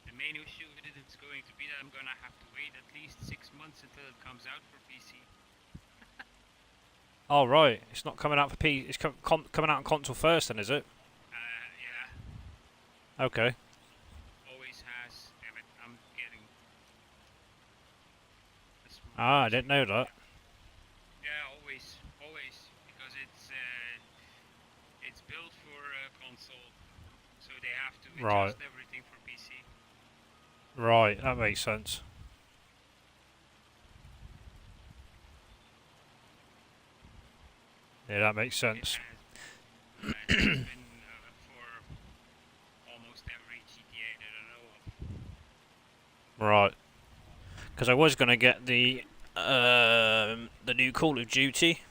The menu sheet is going to be that I'm gonna have to wait at least 6 months until it comes out for PC. Oh right, it's not coming out for P. It's coming out on console first, then, is it? Yeah. Okay. Always has. Damn it, I'm getting. Ah, I didn't know that. Yeah, always, because it's built for console, so they have to adjust everything for PC. Right, that makes sense. Yeah, that makes sense. It has been for almost every GTA that I know of. Right. Because I was gonna get the new Call of Duty,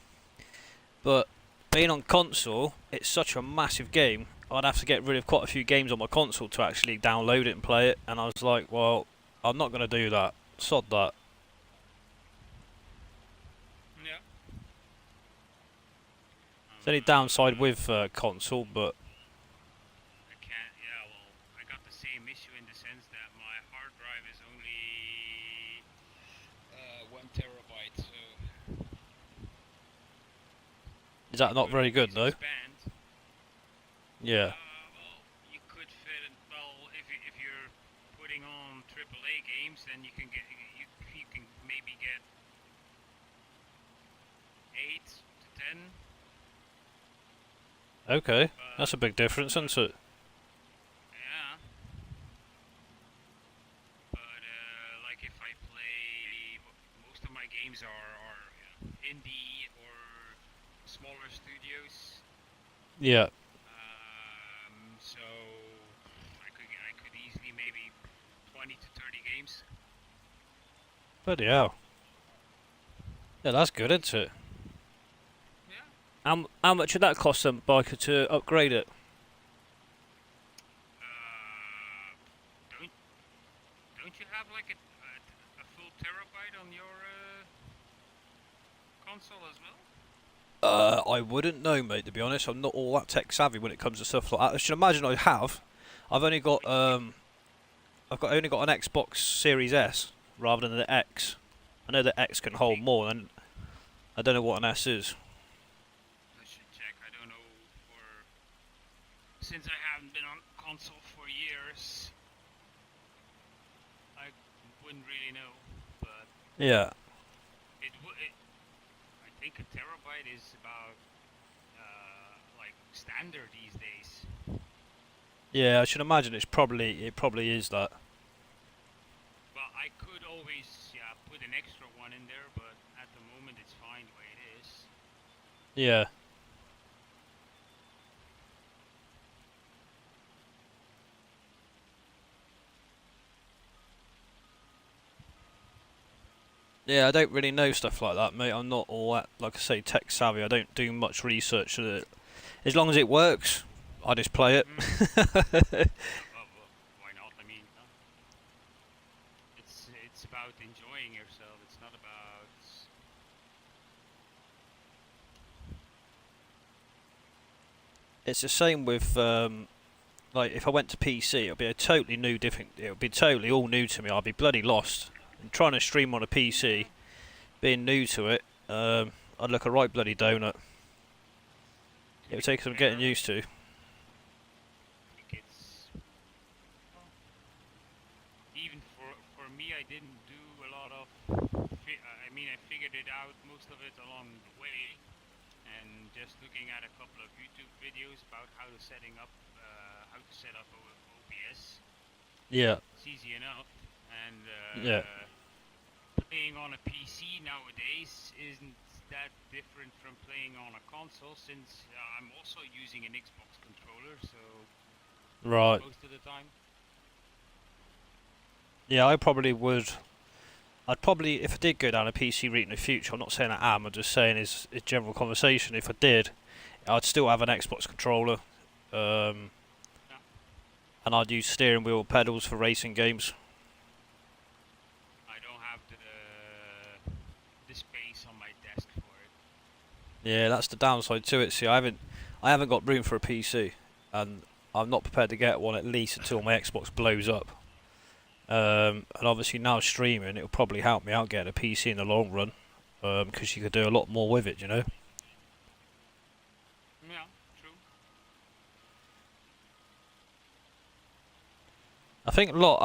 but being on console, it's such a massive game. I'd have to get rid of quite a few games on my console to actually download it and play it. And I was like, well, I'm not gonna do that. Sod that. Yeah. It's any downside with console, but I can't. Yeah. Well, I got the same issue in the sense that my hard drive is only 1 terabyte. So is that not very good though? Expand. Yeah. Well, you could fit it. Well, if you're putting on AAA games, then you can can maybe get 8 to 10. Okay, that's a big difference, isn't it? Yeah. But like if I play, most of my games are indie or smaller studios. Yeah. So I could easily maybe 20 to 30 games. Bloody hell. Yeah, that's good, isn't it? Yeah. How much would that cost them, Biker, to upgrade it? Don't you have like a full terabyte on your console as well? I wouldn't know, mate, to be honest. I'm not all that tech savvy when it comes to stuff like that. I should imagine I have. I've only got only got an Xbox Series S rather than the X. I know the X can hold more, and I don't know what an S is. I should check. I don't know since I haven't been on console for years. I wouldn't really know, but Yeah. I think a terabyte is about like standard these days. Yeah, I should imagine it probably is that. But I could always put an extra one in there, but at the moment it's fine the way it is. Yeah. Yeah, I don't really know stuff like that, mate. I'm not all that, like I say, tech savvy. I don't do much research on it. As long as it works, I just play it. Why not? I mean, it's about enjoying yourself. It's not about. It's the same with like if I went to PC, it'll be a totally new, different. It'll be totally all new to me. I'll be bloody lost. And trying to stream on a PC, being new to it, I'd look a right bloody donut. It would take some getting used to. I think it's even for me. I didn't do a lot of. I mean, I figured it out most of it along the way, and just looking at a couple of YouTube videos about how to set up OBS. Yeah. It's easy enough, and Yeah. playing on a PC nowadays isn't that different from playing on a console, since I'm also using an Xbox controller, so Right. most of the time. Yeah, I probably would. I'd probably, if I did go down a PC route in the future, I'm not saying I am, I'm just saying it's general conversation. If I did, I'd still have an Xbox controller, and I'd use steering wheel pedals for racing games. I don't have the space on my desk for it. Yeah, that's the downside to it. See, I haven't got room for a PC, and I'm not prepared to get one at least until my Xbox blows up. And obviously now streaming, it'll probably help me out getting a PC in the long run, because you could do a lot more with it, you know. Yeah, true. I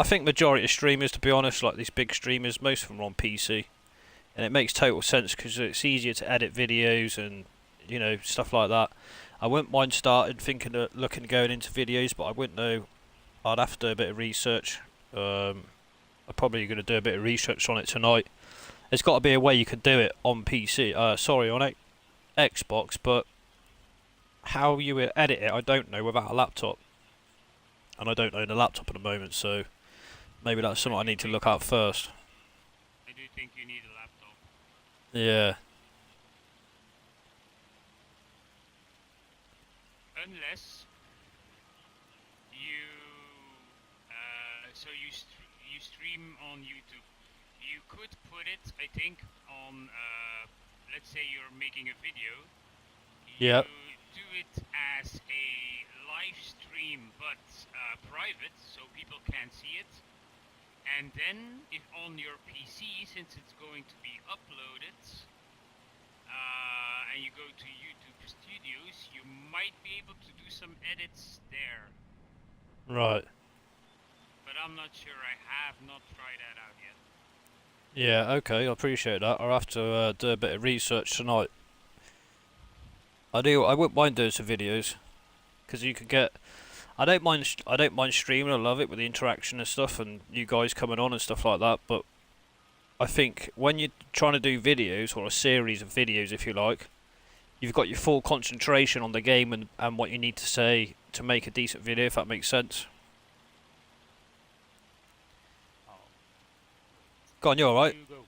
think majority of streamers, to be honest, like these big streamers, most of them are on PC, and it makes total sense because it's easier to edit videos and stuff like that. I wouldn't mind thinking of looking going into videos, but I wouldn't know. I'd have to do a bit of research. I'm probably going to do a bit of research on it tonight. There's got to be a way you can do it on PC. On Xbox, but how you would edit it, I don't know without a laptop, and I don't own a laptop at the moment, so maybe that's something I need to look at first. I do think you need a laptop. Yeah. Unless you, you stream on YouTube. You could put it, I think, on, let's say you're making a video. Yep. You do it as a live stream, but private, so people can't see it. And then, if on your PC, since it's going to be uploaded, and you go to YouTube Studios, you might be able to do some edits there. Right. But I'm not sure. I have not tried that out yet. Yeah, okay, I appreciate that. I'll have to do a bit of research tonight. I wouldn't mind doing some videos, because you could get. I don't mind streaming. I love it with the interaction and stuff, and you guys coming on and stuff like that. But I think when you're trying to do videos, or a series of videos, if you like, you've got your full concentration on the game and what you need to say to make a decent video. If that makes sense. Oh. Go on, you all right? You go.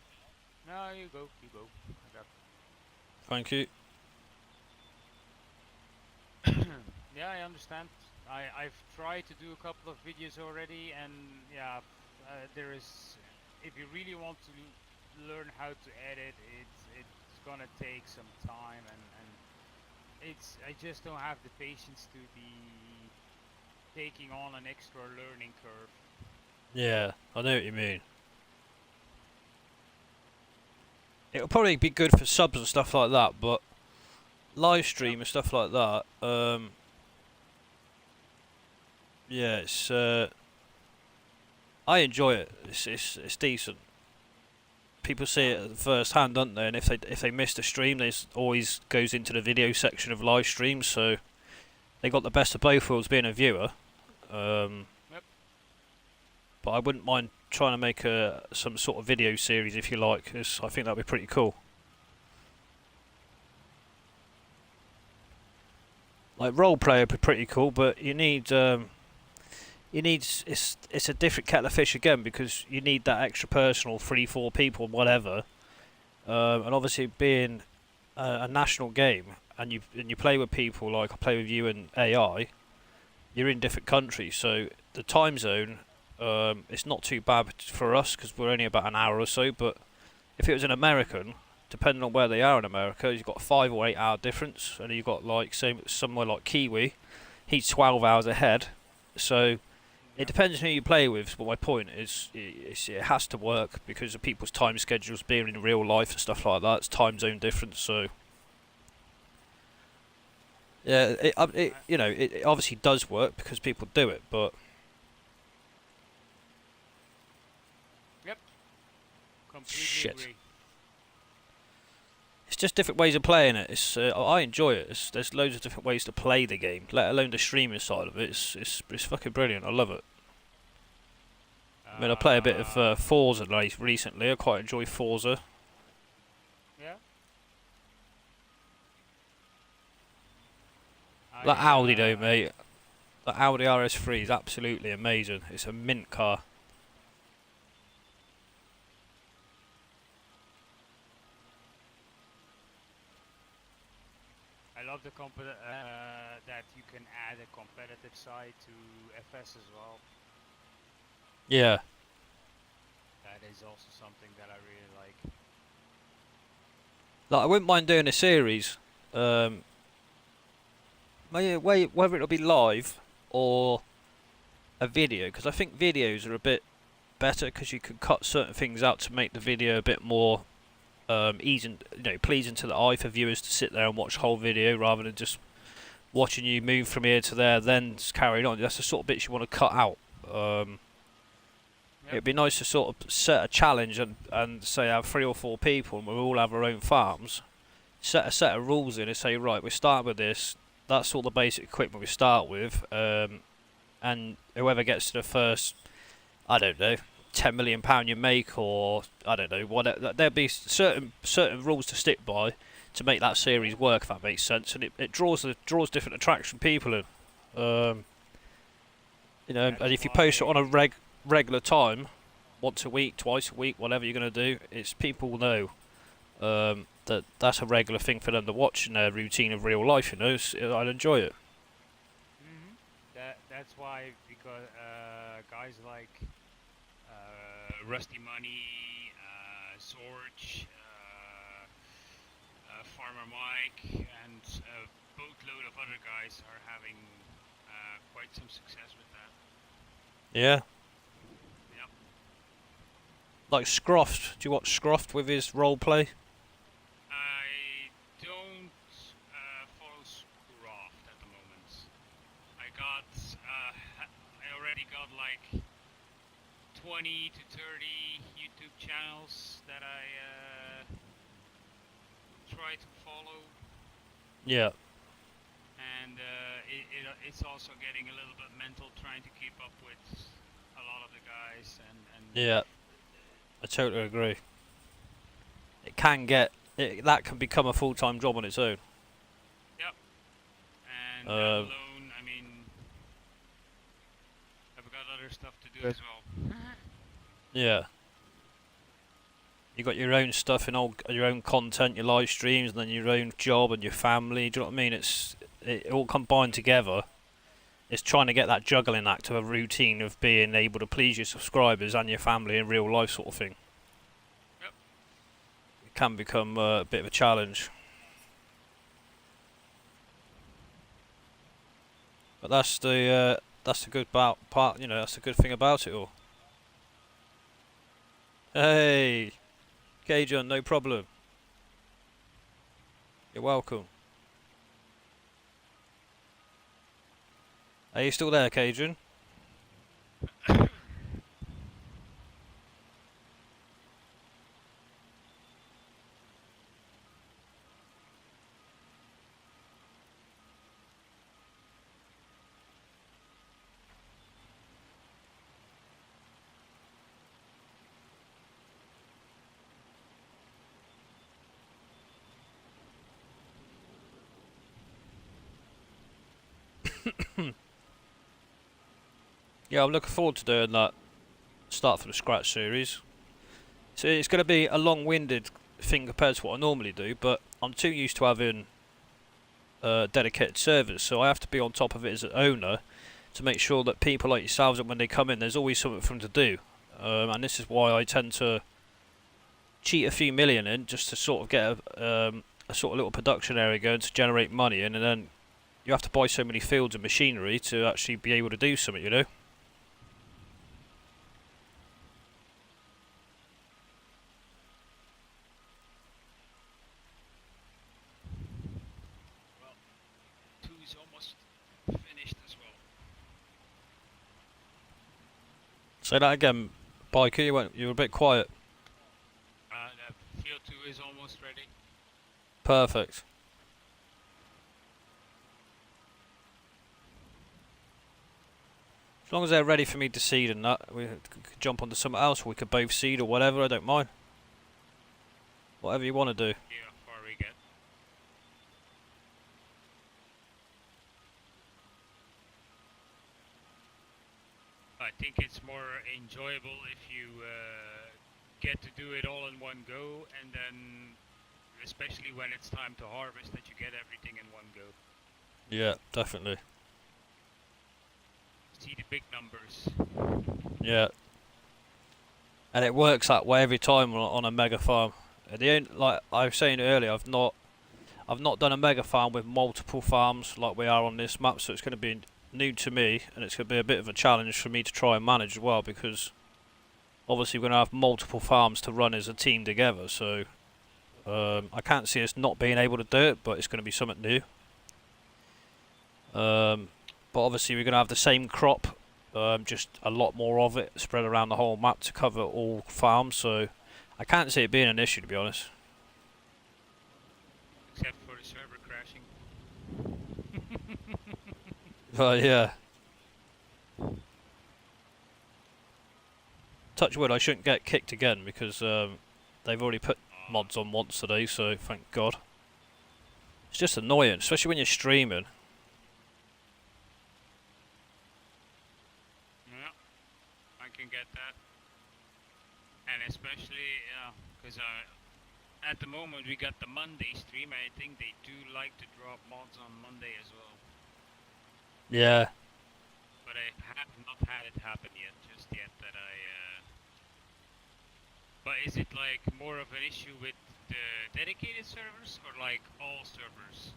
No, you go. You go. I got. Thank you. Yeah, I understand. I've tried to do a couple of videos already, and yeah, there is. If you really want to learn how to edit, it's gonna take some time, and I just don't have the patience to be taking on an extra learning curve. Yeah, I know what you mean. It'll probably be good for subs and stuff like that, but live stream and stuff like that, yeah, it's I enjoy it. It's decent. People see it first hand, don't they? And if they miss the stream, this always goes into the video section of live streams. So they got the best of both worlds, being a viewer. Yep. But I wouldn't mind trying to make some sort of video series, if you like, 'cause I think that'd be pretty cool. Like roleplay would be pretty cool, but you need it's a different kettle of fish again, because you need that extra personal 3-4 people, whatever. And obviously being a national game, and you play with people like I play with you and AI, you're in different countries, so the time zone, it's not too bad for us because we're only about an hour or so. But if it was an American, depending on where they are in America, you've got a 5 or 8 hour difference, and you've got like somewhere like Kiwi, he's 12 hours ahead. So it depends who you play with. But my point is, it has to work because of people's time schedules being in real life and stuff like that. It's time zone difference, so. Yeah, it obviously does work because people do it, but Completely Shit. agree. it's just different ways of playing it. I enjoy it. There's loads of different ways to play the game, let alone the streaming side of it. It's fucking brilliant. I love it. I mean, I play a bit of Forza recently. I quite enjoy Forza. Yeah. That Audi though, mate. That Audi RS3 is absolutely amazing. It's a mint car. I love that you can add a competitive side to FS as well. Yeah. That is also something that I really like. Like, I wouldn't mind doing a series. Whether it'll be live or a video, because I think videos are a bit better because you can cut certain things out to make the video a bit more pleasing to the eye for viewers to sit there and watch the whole video rather than just watching you move from here to there, then just carrying on. That's the sort of bits you want to cut out. It'd be nice to sort of set a challenge and say have 3 or 4 people and we all have our own farms. Set a set of rules in and say, right, we start with this. That's all the basic equipment we start with. And whoever gets to the first, I don't know, £10 million you make, or I don't know, whatever. There'll be certain rules to stick by to make that series work, if that makes sense, and it draws different attraction people in. You know, That's and if you why- post it on a regular time, once a week, twice a week, whatever you're going to do, it's people will know that that's a regular thing for them to watch in their routine of real life. You know, I'd enjoy it. That's why, because guys like Rusty Money, Sorge, Farmer Mike, and a boatload of other guys are having quite some success with that. Yeah. Yep. Like Scroft. Do you watch Scroft with his role play? I don't follow Scroft at the moment. I already got like 20 to 30 YouTube channels that I try to follow, Yeah. and it's also getting a little bit mental trying to keep up with a lot of the guys and Yeah. I totally agree. It can get that can become a full-time job on its own. and alone. I mean, I've got other stuff to do as well. Yeah. You got your own stuff and all your own content, your live streams, and then your own job and your family. Do you know what I mean? It all combined together. It's trying to get that juggling act of a routine of being able to please your subscribers and your family in real life, sort of thing. Yep. It can become a bit of a challenge. But that's the good part. You know, that's the good thing about it all. Hey, Cajun, no problem. You're welcome. Are you still there, Cajun? Yeah, I'm looking forward to doing that start from scratch series. So it's going to be a long-winded thing compared to what I normally do, but I'm too used to having dedicated servers, so I have to be on top of it as an owner to make sure that people like yourselves, and when they come in, there's always something for them to do. And this is why I tend to cheat a few million in, just to sort of get a sort of little production area going to generate money in, and then you have to buy so many fields and machinery to actually be able to do something, you know? Two is almost finished as well. Say that again, Biker, you were a bit quiet. The field 2 is almost ready. Perfect. As long as they're ready for me to seed and that, we could jump onto something else, or we could both seed or whatever, I don't mind. Whatever you want to do. Yeah, how far we get. I think it's more enjoyable if you get to do it all in one go, and then, especially when it's time to harvest, that you get everything in one go. Yeah, definitely. See the big numbers. Yeah. And it works that way every time on a mega farm. Like I was saying earlier, I've not done a mega farm with multiple farms like we are on this map, so it's going to be new to me, and it's going to be a bit of a challenge for me to try and manage as well, because obviously we're going to have multiple farms to run as a team together, so I can't see us not being able to do it, but it's going to be something new. But obviously we're going to have the same crop, just a lot more of it spread around the whole map to cover all farms, so I can't see it being an issue, to be honest. Except for the server crashing. But yeah. Touch wood, I shouldn't get kicked again, because they've already put mods on once today, so thank God. It's just annoying, especially when you're streaming. Yeah, I can get that. And especially, because at the moment we got the Monday stream, and I think they do like to drop mods on Monday as well. Yeah. But I have not had it happen yet, just yet that I... But is it like more of an issue with the dedicated servers or like all servers?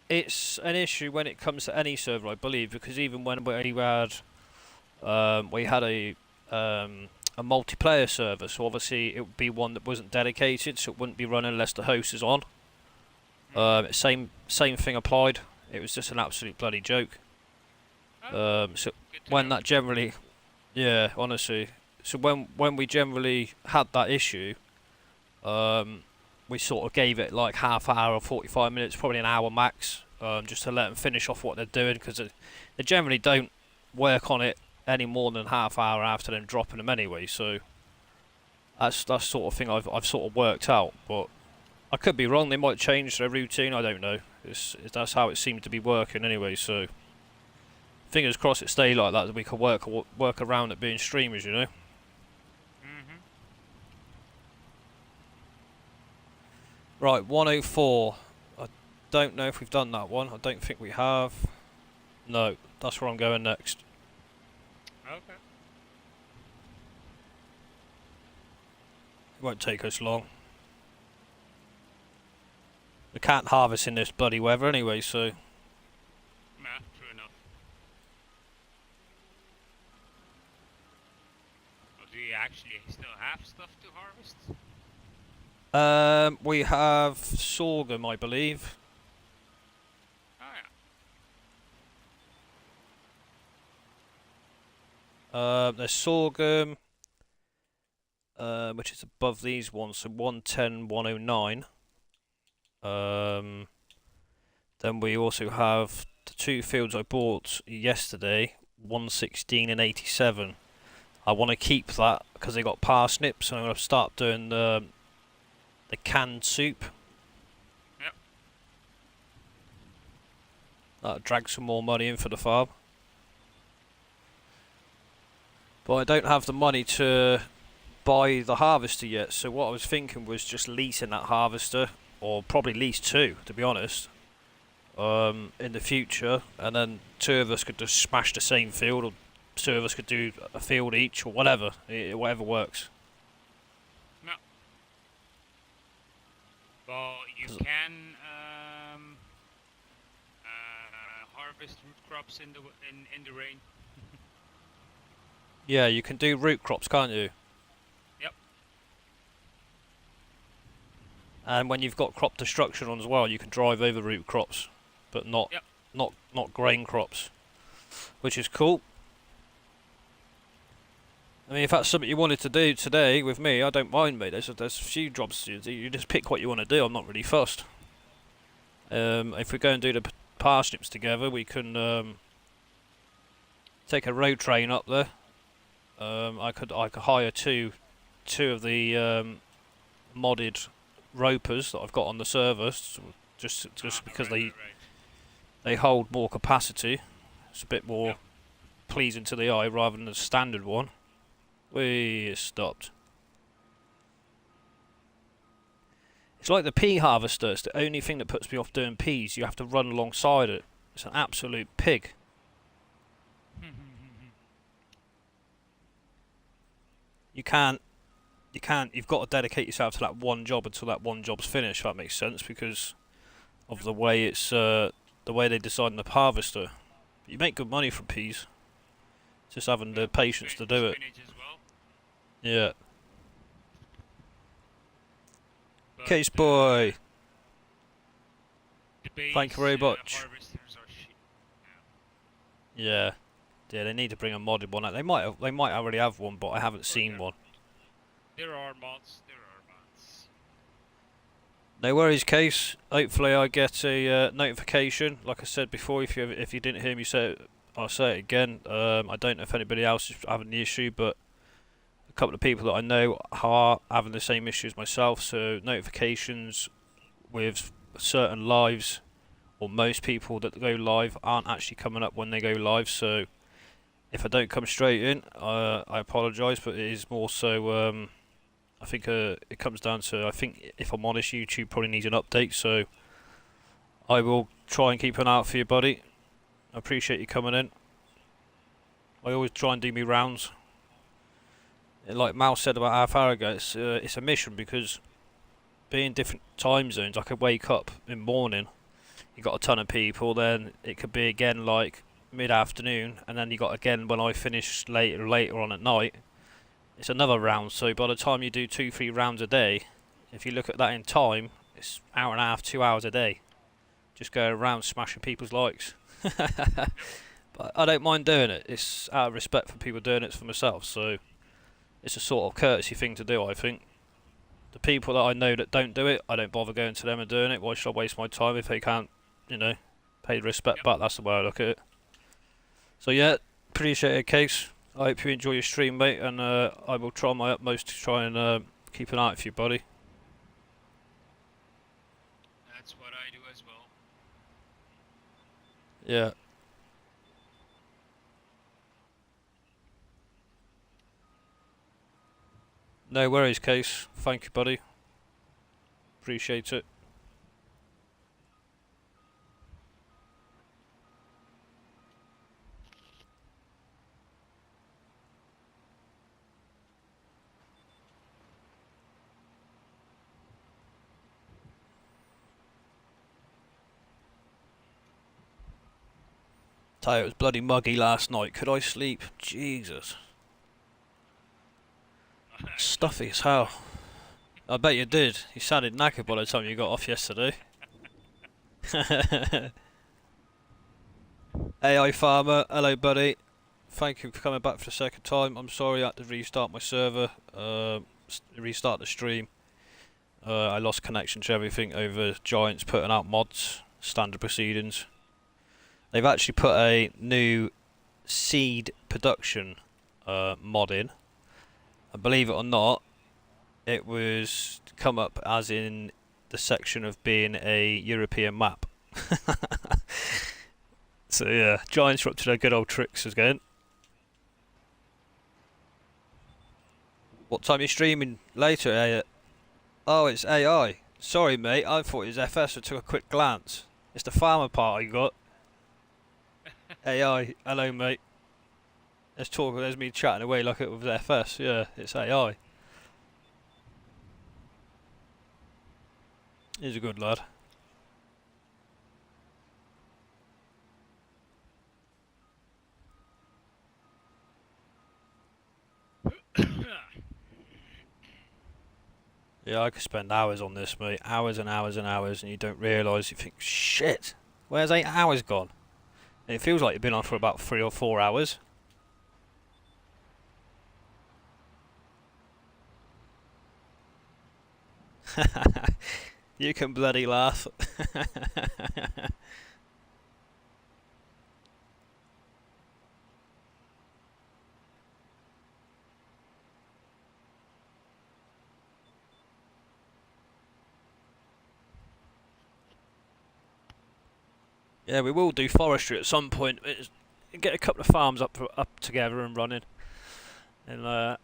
It's an issue when it comes to any server, I believe, because even when we had a multiplayer server, so obviously it would be one that wasn't dedicated, so it wouldn't be running unless the host is on. Same thing applied. It was just an absolute bloody joke. So when that generally, yeah, honestly, so when we generally had that issue, we sort of gave it like half hour or 45 minutes, probably an hour max, just to let them finish off what they're doing, because they generally don't work on it any more than half hour after them dropping them anyway. So that's sort of thing I've sort of worked out, but I could be wrong. They might change their routine. I don't know. That's how it seemed to be working anyway. So fingers crossed it stay like that we can work around it being streamers, you know. Right, 104. I don't know if we've done that one. I don't think we have. No, that's where I'm going next. Okay. It won't take us long. We can't harvest in this bloody weather anyway, so... Yeah, true enough. Well, do you actually still have stuff to harvest? We have sorghum, I believe. Oh yeah. There's sorghum, which is above these ones, so 110, 109. Then we also have the two fields I bought yesterday, 116 and 87. I want to keep that because they got parsnips, and I'm going to start doing the canned soup. Yep. That'll drag some more money in for the farm. But I don't have the money to buy the harvester yet, so what I was thinking was just leasing that harvester, or probably lease two, to be honest, in the future, and then two of us could just smash the same field, or two of us could do a field each, or whatever, whatever works. Well, you can harvest root crops in the rain. Yeah, you can do root crops, can't you? Yep. And when you've got crop destruction on as well, you can drive over root crops, but not Yep. not grain crops, which is cool. I mean, if that's something you wanted to do today with me, I don't mind, mate. There's a few jobs to do. You just pick what you want to do. I'm not really fussed. If we go and do the parsnips together, we can take a road train up there. I could hire two of the modded ropers that I've got on the server, just because they hold more capacity. It's a bit more pleasing to the eye rather than the standard one. We stopped. It's like the pea harvester. It's the only thing that puts me off doing peas. You have to run alongside it. It's an absolute pig. You've got to dedicate yourself to that one job until that one job's finished, if that makes sense, because of the way the way they designed the harvester. You make good money from peas. Just having the patience to do it. Yeah. Case boy. Thank you very much. Yeah. Yeah, they need to bring a modded one out. They might already have one, but I haven't seen one. There are mods. No worries, Case. Hopefully I get a notification. Like I said before, if you didn't hear me say it, I'll say it again. I don't know if anybody else is having the issue, but a couple of people that I know are having the same issues myself, so notifications with certain lives, or most people that go live, aren't actually coming up when they go live. So if I don't come straight in, I apologise, but it is more so, I think it comes down to, I think if I'm honest, YouTube probably needs an update, so I will try and keep an eye out for you, buddy. I appreciate you coming in. I always try and do me rounds. Like Mal said about half hour ago, it's a mission, because being different time zones, I could wake up in morning, you got a ton of people, then it could be again like mid-afternoon, and then you got again when I finish later on at night, it's another round. So by the time you do 2-3 rounds a day, if you look at that in time, it's hour and a half, 2 hours a day, just going around smashing people's likes. But I don't mind doing it. It's out of respect for people doing it for myself, so it's a sort of courtesy thing to do, I think. The people that I know that don't do it, I don't bother going to them and doing it. Why should I waste my time if they can't, you know, pay the respect back? That's the way I look at it. So yeah, appreciate it, Case. I hope you enjoy your stream, mate, and I will try my utmost to try and keep an eye out for you, buddy. That's what I do as well. Yeah. No worries, Case. Thank you, buddy. Appreciate it. Tell you, it was bloody muggy last night. Could I sleep? Jesus. Stuffy as hell. I bet you did. You sounded knackered by the time you got off yesterday. AI Farmer, hello buddy. Thank you for coming back for the second time. I'm sorry I had to restart my server, restart the stream. I lost connection to everything over Giants putting out mods, standard proceedings. They've actually put a new seed production mod in. And believe it or not, it was come up as in the section of being a European map. So yeah, Giants are up to their good old tricks again. What time are you streaming later? Oh, it's AI. Sorry mate, I thought it was FS, I took a quick glance. It's the farmer part I got. AI, hello mate. Let's talk, there's me chatting away like it was FS, yeah, it's AI. He's a good lad. Yeah, I could spend hours on this, mate. Hours and hours and hours, and you don't realise, you think, shit, where's 8 hours gone? And it feels like you've been on for about 3 or 4 hours. You can bloody laugh. Yeah, we will do forestry at some point. Get a couple of farms up together and running, and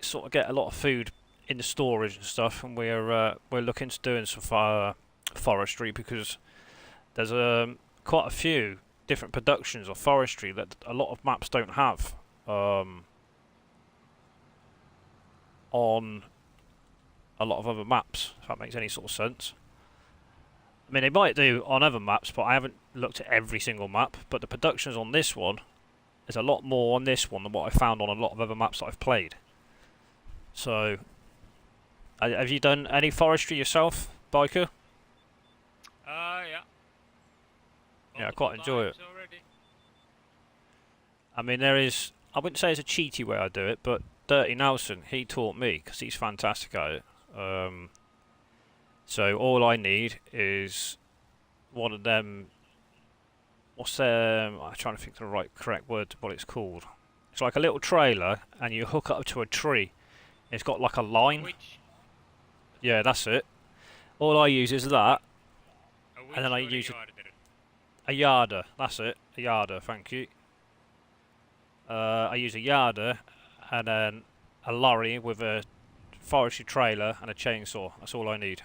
sort of get a lot of food in the storage and stuff. And we're looking to doing some forestry, because there's quite a few different productions of forestry that a lot of maps don't have on a lot of other maps, if that makes any sort of sense. I mean, they might do on other maps, but I haven't looked at every single map. But the productions on this one, there's a lot more on this one than what I found on a lot of other maps that I've played. So, have you done any forestry yourself, Biker? Yeah. Yeah, I quite enjoy it. Already. I mean, I wouldn't say it's a cheaty way I do it, but Dirty Nelson, he taught me, because he's fantastic at it. So all I need is one of them. I'm trying to think of the correct word, what it's called. It's like a little trailer, and you hook up to a tree, It's got like a line. Which Yeah, that's it. All I use is that, a and then I winch or a use yarder? a yarder. That's it. A yarder. Thank you. I use a yarder, and then a lorry with a forestry trailer and a chainsaw. That's all I need.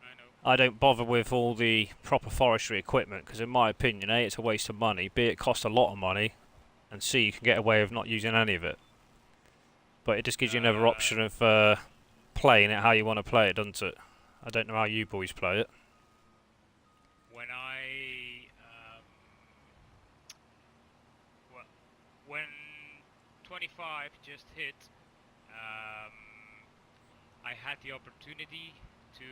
I know. I don't bother with all the proper forestry equipment because, in my opinion, A, it's a waste of money. B, it costs a lot of money, and C, you can get away with not using any of it. But it just gives you another option of playing it how you want to play it, doesn't it? I don't know how you boys play it. When when 25 just hit, I had the opportunity to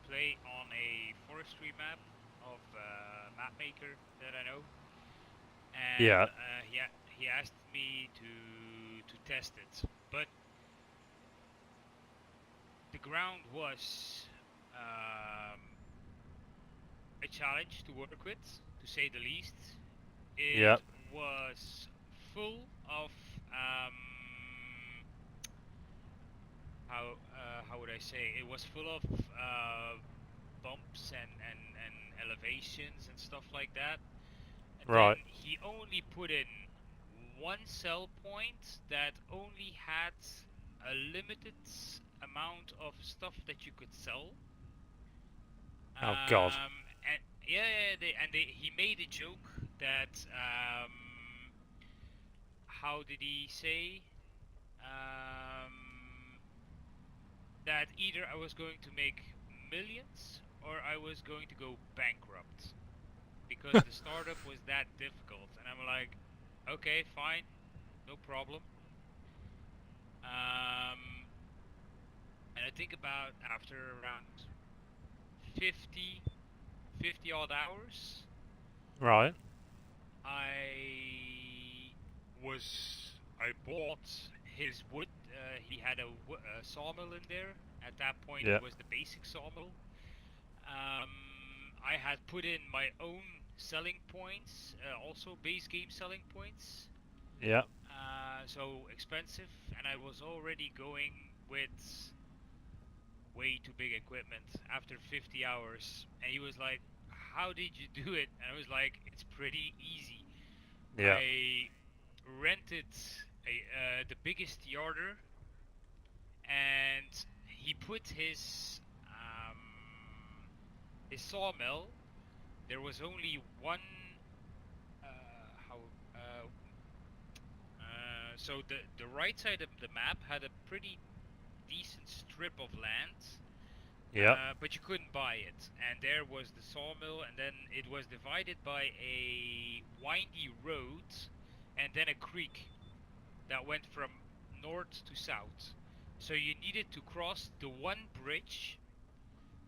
play on a forestry map of map maker that I know, and Yeah. he asked me to test it, but the ground was a challenge to work with, to say the least. It Yeah. was full of how would I say? It was full of bumps and elevations and stuff like that. And Right. then he only put in one sell point that only had a limited amount of stuff that you could sell. Oh God. And he made a joke that how did he say? That either I was going to make millions or I was going to go bankrupt because the startup was that difficult. And I'm like, okay, fine, no problem. And I think about after around 50 odd hours, Right. I bought his wood. He had a sawmill in there. At that point, Yeah. it was the basic sawmill. I had put in my own selling points, also base game selling points. Yeah. So expensive, and I was already going with way too big equipment after 50 hours. And he was like, "How did you do it?" And I was like, "It's pretty easy. Yeah. I rented the biggest yarder, and he put his sawmill. There was only one. How so the right side of the map had a pretty decent strip of land, Yeah. but you couldn't buy it. And there was the sawmill, and then it was divided by a windy road, and then a creek that went from north to south. So you needed to cross the one bridge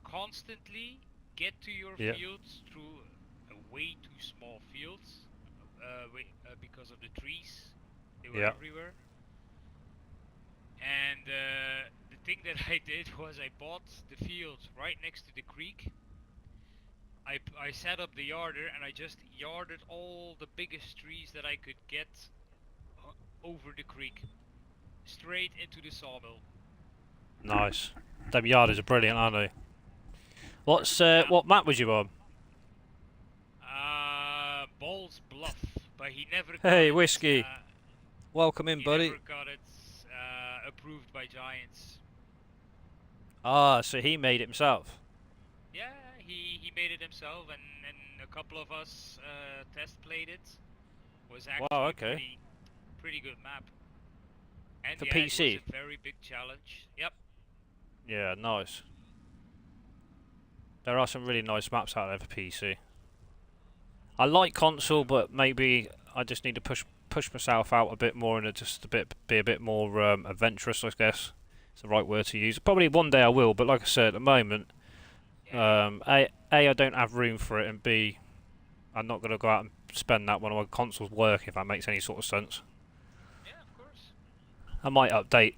constantly, get to your Yeah. fields through a way too small fields because of the trees. They were Yeah. everywhere. And the thing that I did was I bought the field right next to the creek. I set up the yarder and I just yarded all the biggest trees that I could get over the creek, straight into the sawmill. Nice. Them yarders are brilliant, aren't they? What's Yeah. what map was you on? Ball's Bluff, but he never got Hey, it, Whiskey. Welcome in, he buddy. never got it approved by Giants. Ah, so he made it himself. Yeah, he made it himself, and a couple of us test played it. Was actually Wow, okay. pretty good map. And For yeah, PC? it was a very big challenge. Yep. Yeah, nice. There are some really nice maps out there for PC. I like console, but maybe I just need to push myself out a bit more and be a bit more adventurous, I guess. It's the right word to use. Probably one day I will, but like I said, at the moment, Yeah. A, I don't have room for it, and B, I'm not going to go out and spend that when my consoles work, if that makes any sort of sense. Yeah, of course. I might update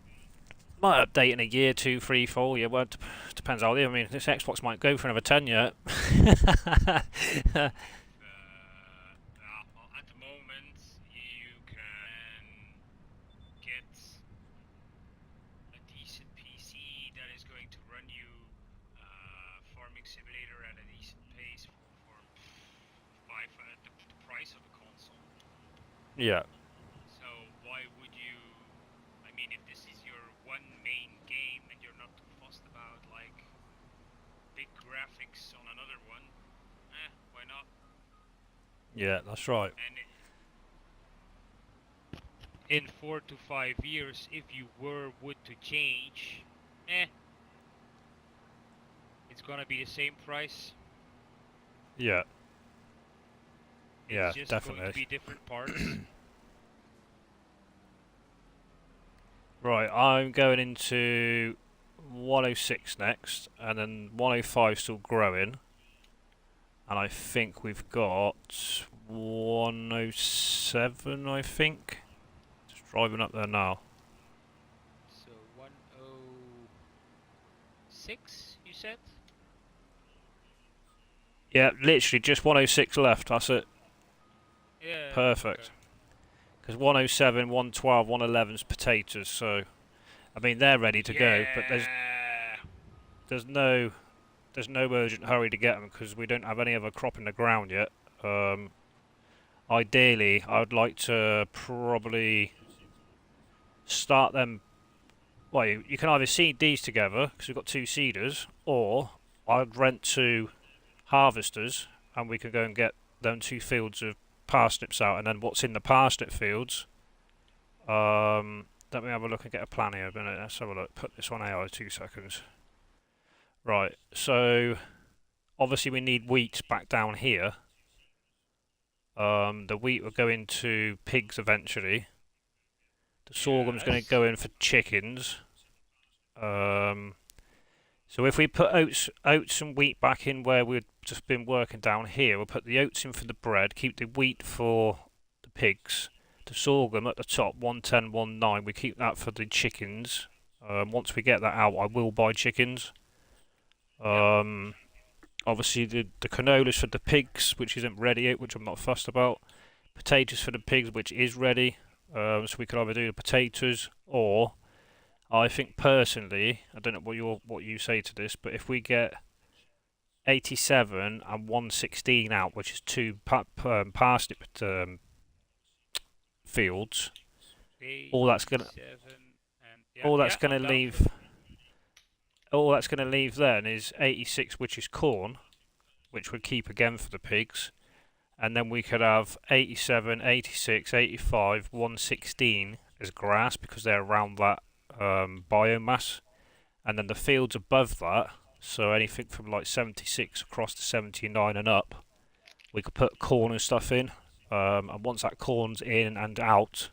in a year, 2, 3, 4. Yeah, well, depends how. I mean, this Xbox might go for another 10 yet. At the moment, you can get Yeah. So why would you? I mean, if this is your one main game and you're not too fussed about like big graphics on another one, why not? Yeah, that's right. And in 4 to 5 years, if you would to change, it's gonna be the same price. Yeah. It's Yeah, just going to definitely. be different parts. Right, I'm going into 106 next, and then 105 still growing. And I think we've got 107, I think. Just driving up there now. So 106, you said? Yeah, literally just 106 left, that's it. Yeah. Perfect. Because 107, 112, 111's potatoes, so... I mean, they're ready to go, but there's no urgent hurry to get them because we don't have any other crop in the ground yet. Ideally, I would like to probably start them. Well, you can either seed these together because we've got 2 seeders, or I'd rent 2 harvesters and we can go and get them 2 fields of parsnips out, and then what's in the parsnip fields. Let me have a look and get a plan here a minute. Let's have a look. Put this on AI 2 seconds. Right, so obviously we need wheat back down here. The wheat will go into pigs eventually. The sorghum's going to go in for chickens. So if we put oats and wheat back in where we've just been working down here, we'll put the oats in for the bread, keep the wheat for the pigs. The sorghum at the top, 110, 19, we keep that for the chickens. Once we get that out, I will buy chickens. Obviously the canola's for the pigs, which isn't ready yet, which I'm not fussed about. Potatoes for the pigs, which is ready. So we could either do the potatoes, or I think personally, I don't know what you say to this, but if we get 87 and 116 out, which is 2 parsnip fields, all that's gonna leave. All that's going to leave then is 86, which is corn, which would keep again for the pigs. And then we could have 87, 86, 85, 116 as grass because they're around that biomass. And then the fields above that, so anything from like 76 across to 79 and up, we could put corn and stuff in. And once that corn's in and out,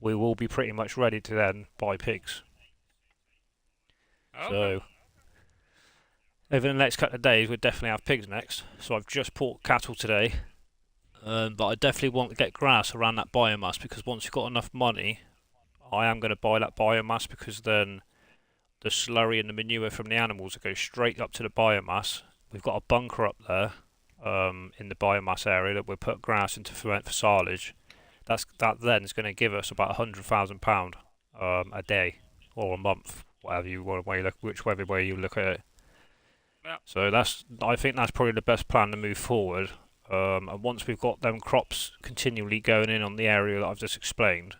we will be pretty much ready to then buy pigs. Okay. So, over the next couple of days, we'll definitely have pigs next. So I've just bought cattle today, but I definitely want to get grass around that biomass because once you've got enough money, I am going to buy that biomass because then the slurry and the manure from the animals will go straight up to the biomass. We've got a bunker up there in the biomass area that we'll put grass into ferment for silage. That then is going to give us about £100,000 a day or a month, whatever you want, whichever way you look at it. Yeah. So I think that's probably the best plan to move forward. And once we've got them crops continually going in on the area that I've just explained,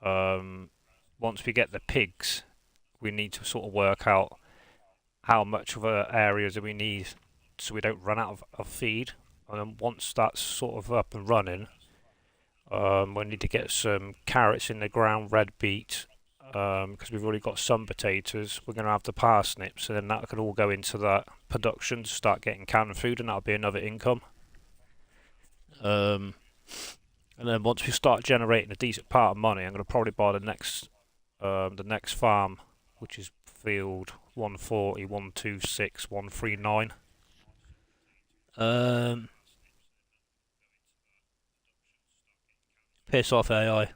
once we get the pigs, we need to sort of work out how much of an area do we need so we don't run out of feed. And then once that's sort of up and running, we need to get some carrots in the ground, red beet, because we've already got some potatoes. We're going to have the parsnips, and then that could all go into that production to start getting canned food, and that'll be another income. And then once we start generating a decent part of money, I'm going to probably buy the next farm, which is field 140, 126, 139. Piss off AI.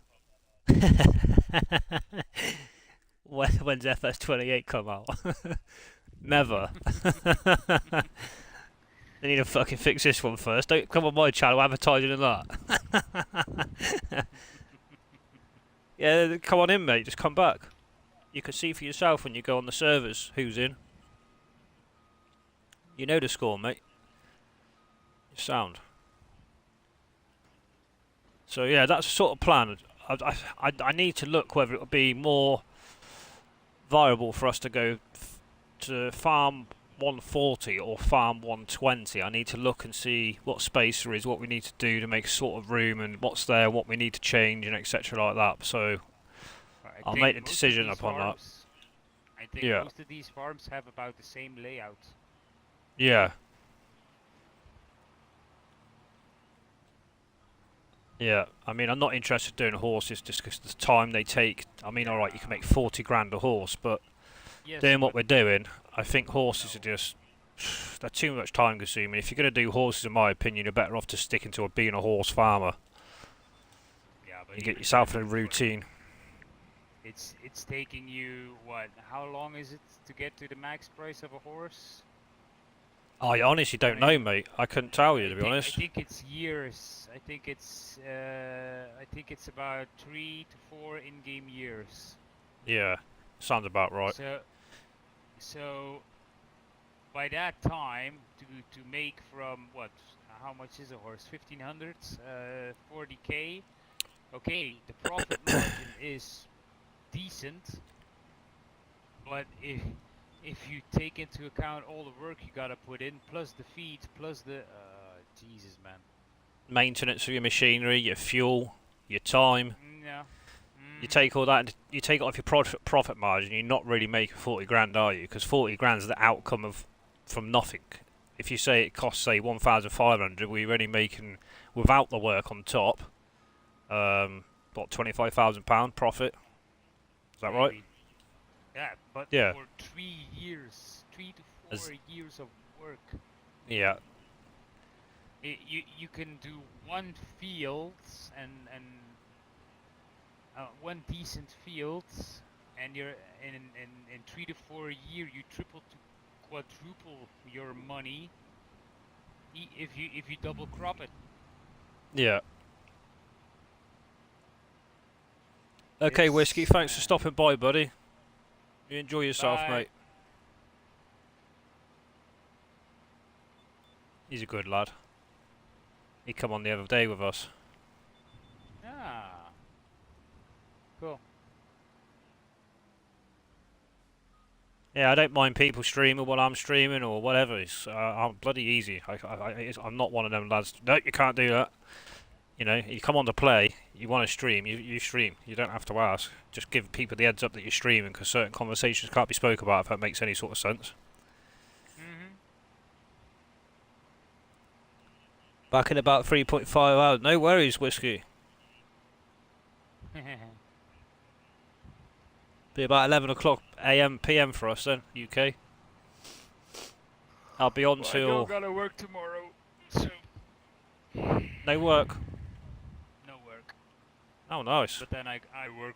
When's Fs25 come out? Never. They need to fucking fix this one first. Don't come on my channel advertising in that. Yeah, come on in, mate. Just come back. You can see for yourself when you go on the servers who's in. You know the score, mate. Sound. So yeah, that's the sort of plan. I need to look whether it would be more viable for us to go to farm 140 or farm 120. I need to look and see what space there is, what we need to do to make a sort of room, and what's there, what we need to change, and etc. like that. So I'll make a decision upon that. I think Yeah. most of these farms have about the same layout. Yeah. Yeah, I mean, I'm not interested in doing horses just because the time they take. I mean, alright, you can make 40 grand a horse, but Yes, doing what but we're doing, I think horses are just, they're too much time consuming. If you're going to do horses, in my opinion, you're better off just sticking to being a horse farmer. yeah, but You get even yourself in then, a routine. it's taking you what? How long is it to get to the max price of a horse? I honestly don't know, mate. I couldn't tell you, to be honest. I think it's years. I think it's about 3 to 4 in-game years. Yeah, sounds about right. So by that time, to make from what? How much is a horse? 1500, 40k. Okay, the profit margin is decent, but if you take into account all the work you gotta put in, plus the feed, plus the Jesus, man. Maintenance of your machinery, your fuel, your time. Yeah. You take all that, and you take it off your profit margin. You're not really making 40 grand, are you? Because 40 grand is the outcome of from nothing. If you say it costs, say 1,500, we're only making without the work on top. What, £25,000 profit? Is that right? Yeah, but Yeah. for 3 years, 3 to 4 years of work, Yeah. you can do one field and one decent field, and you're in 3 to 4 years you triple to quadruple your money if you double crop it. Yeah. Okay, Whiskey, thanks for stopping by, buddy. You enjoy yourself, Bye. mate. He's a good lad. He come on the other day with us. Ah, cool. Yeah, I don't mind people streaming while I'm streaming or whatever. It's I'm bloody easy. I'm not one of them lads. No, you can't do that. You know, you come on to play, you want to stream, you stream. You don't have to ask. Just give people the heads up that you're streaming, because certain conversations can't be spoke about, if that makes any sort of sense. Back in about 3.5 hours. No worries, Whiskey. Be about 11 o'clock AM PM for us then, UK. I'll be on I till... don't gotta work tomorrow, so No work. no work. Oh, nice. But then I work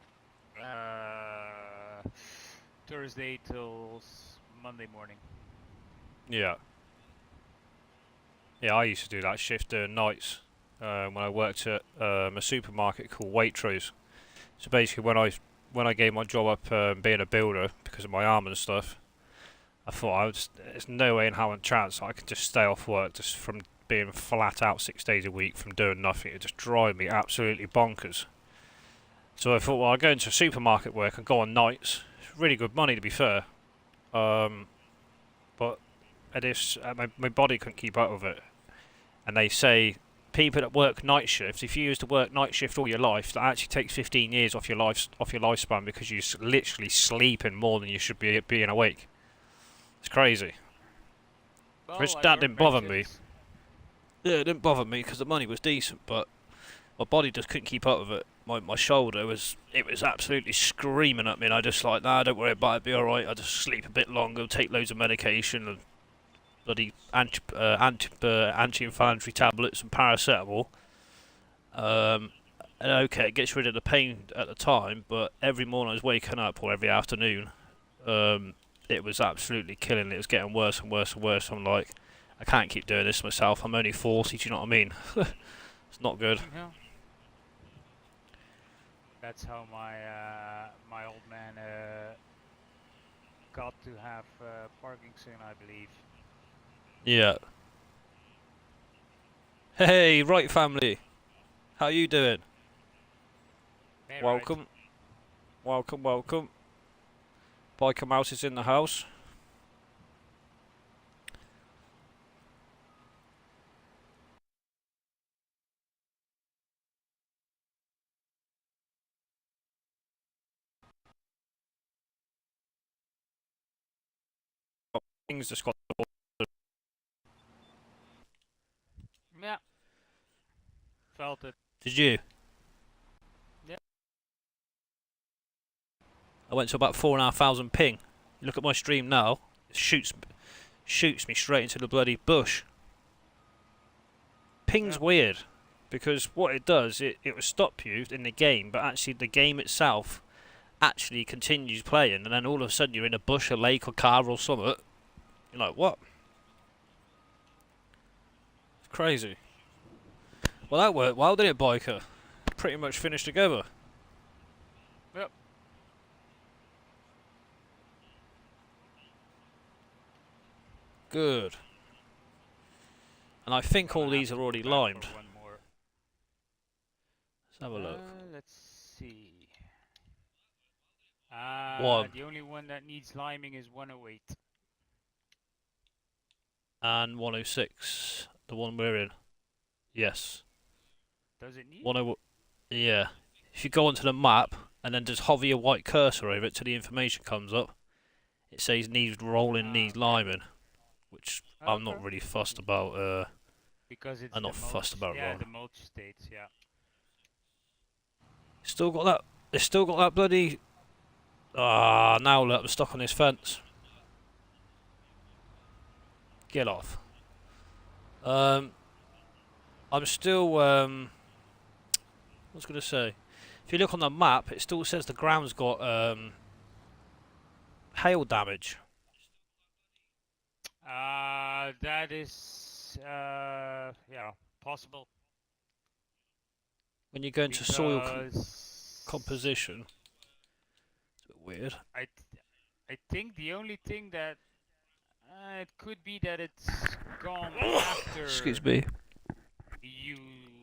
Thursday till Monday morning. Yeah. Yeah, I used to do that shift doing nights when I worked at a supermarket called Waitrose. So basically, when I gave my job up being a builder because of my arm and stuff, I thought there's no way in hell and chance I could just stay off work just from being flat out 6 days a week from doing nothing. It just drive me absolutely bonkers. So I thought, well, I'll go into supermarket work and go on nights. It's really good money, to be fair. But my body couldn't keep up with it. And they say people that work night shifts, if you used to work night shift all your life, that actually takes 15 years off your lifespan, because you're literally sleeping more than you should be being awake. It's crazy. Well, Which I that work didn't night bother me. shifts. Yeah, it didn't bother me because the money was decent, but my body just couldn't keep up with it. My shoulder was absolutely screaming at me, and I just like, nah, don't worry about it, be alright. I just sleep a bit longer, take loads of medication and bloody anti-inflammatory tablets and paracetamol. And okay, it gets rid of the pain at the time, but every morning I was waking up, or every afternoon, it was absolutely killing. It was getting worse and worse and worse. I'm like, I can't keep doing this myself. I'm only 40, do you know what I mean? It's not good. Yeah. That's how my old man got to have Parkinson, I believe. Yeah. Hey, right family. How you doing? Hey, right. Welcome. Welcome, welcome. Biker Mouse is in the house. Things just got. Yeah. Felt it. Did you? Yeah. I went to about 4,500 ping. You look at my stream now. It shoots me straight into the bloody bush. Ping's weird, because what it does, it will stop you in the game, but actually the game itself actually continues playing, and then all of a sudden you're in a bush, a lake, or car, or something. You're like, what? It's crazy. Well, that worked well, didn't it, Biker? Pretty much finished together. Yep. Good. And I think all Gonna these have are to already go back limed. for one more. Let's have a look. Let's see. One. The only one that needs liming is 108. And 106. The one we're in. Yes. Does it need? 10. Yeah. If you go onto the map and then just hover your white cursor over it till the information comes up, it says needs rolling, needs Okay. liming, which I'm not Okay. really fussed about. Because it's I'm the not fussed mulch- about yeah, rolling. the mulch states, yeah. Still got that. It's still got that bloody. Ah, now look, I'm stuck on this fence. Get off. I'm still. I was gonna say, if you look on the map, it still says the ground's got hail damage. That is, yeah, possible. When you go into soil Because composition, it's a bit weird. I think the only thing that it could be that it's gone after Excuse me. you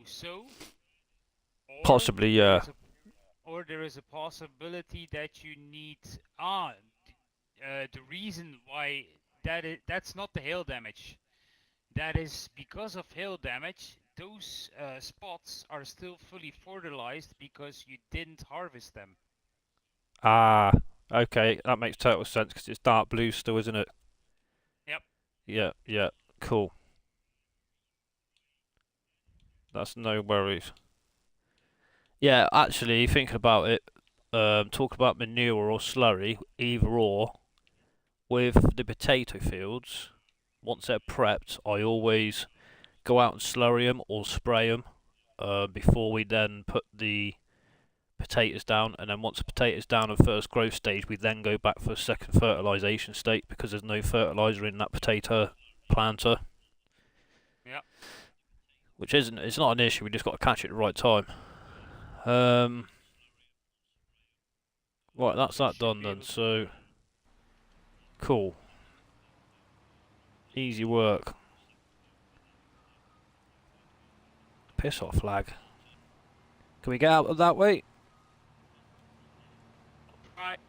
sow, or Possibly, yeah. there is a possibility that you need the reason why that's not the hail damage. That is because of hail damage. Those spots are still fully fertilized because you didn't harvest them. Ah, okay, that makes total sense because it's dark blue still, isn't it? Yep. Yeah, yeah, cool. That's no worries. Yeah, actually, thinking about it, talk about manure or slurry, either or. With the potato fields, once they're prepped, I always go out and slurry them or spray them before we then put the potatoes down. And then once the potatoes down in first growth stage, we then go back for a second fertilisation state because there's no fertiliser in that potato planter. Yeah. Which it's not an issue. We just got to catch it at the right time. Right, that's that done then. So cool. Easy work. Piss off, lag. Can we get out of that way? Right.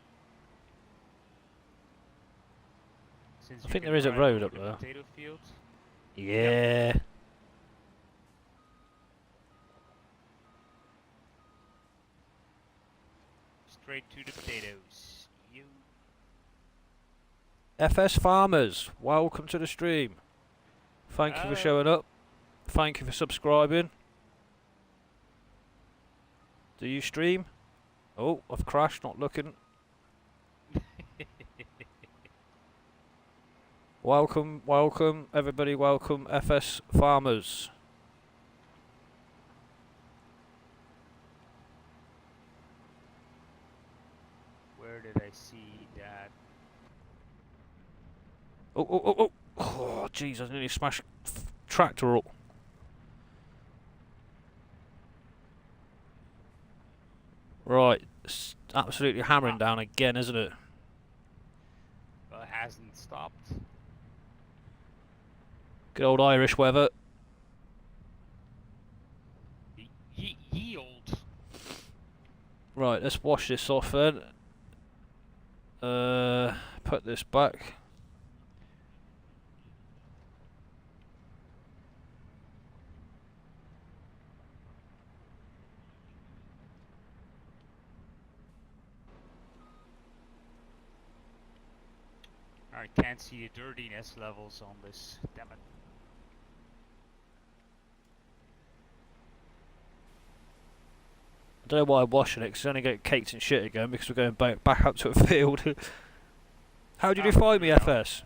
I think there is a road up there. Potato fields. Yeah. Yep. Straight to the potatoes. You. FS Farmers, welcome to the stream. Thank you for showing up. Thank you for subscribing. Do you stream? Oh, I've crashed, not looking. Welcome, welcome, everybody welcome, FS Farmers. Where did I see that? Oh, oh, oh, oh. Oh, jeez, I nearly smashed tractor up. Right, it's absolutely hammering down again, isn't it? Well, it hasn't stopped. Good old Irish weather. Yield. Right, let's wash this off then. Put this back. I can't see the dirtiness levels on this. Damn it. I don't know why I'm washing it, because it's only getting caked in shit again, because we're going back up to a field. How did you find me, FS?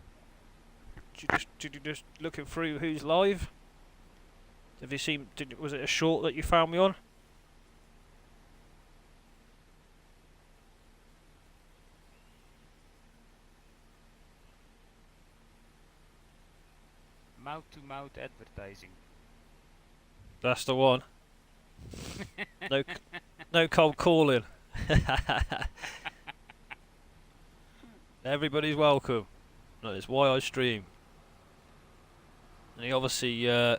Did you just looking through who's live? Have you seen? Was it a short that you found me on? Mouth-to-mouth advertising. That's the one. No cold calling. Everybody's welcome. That is why I stream. And he obviously is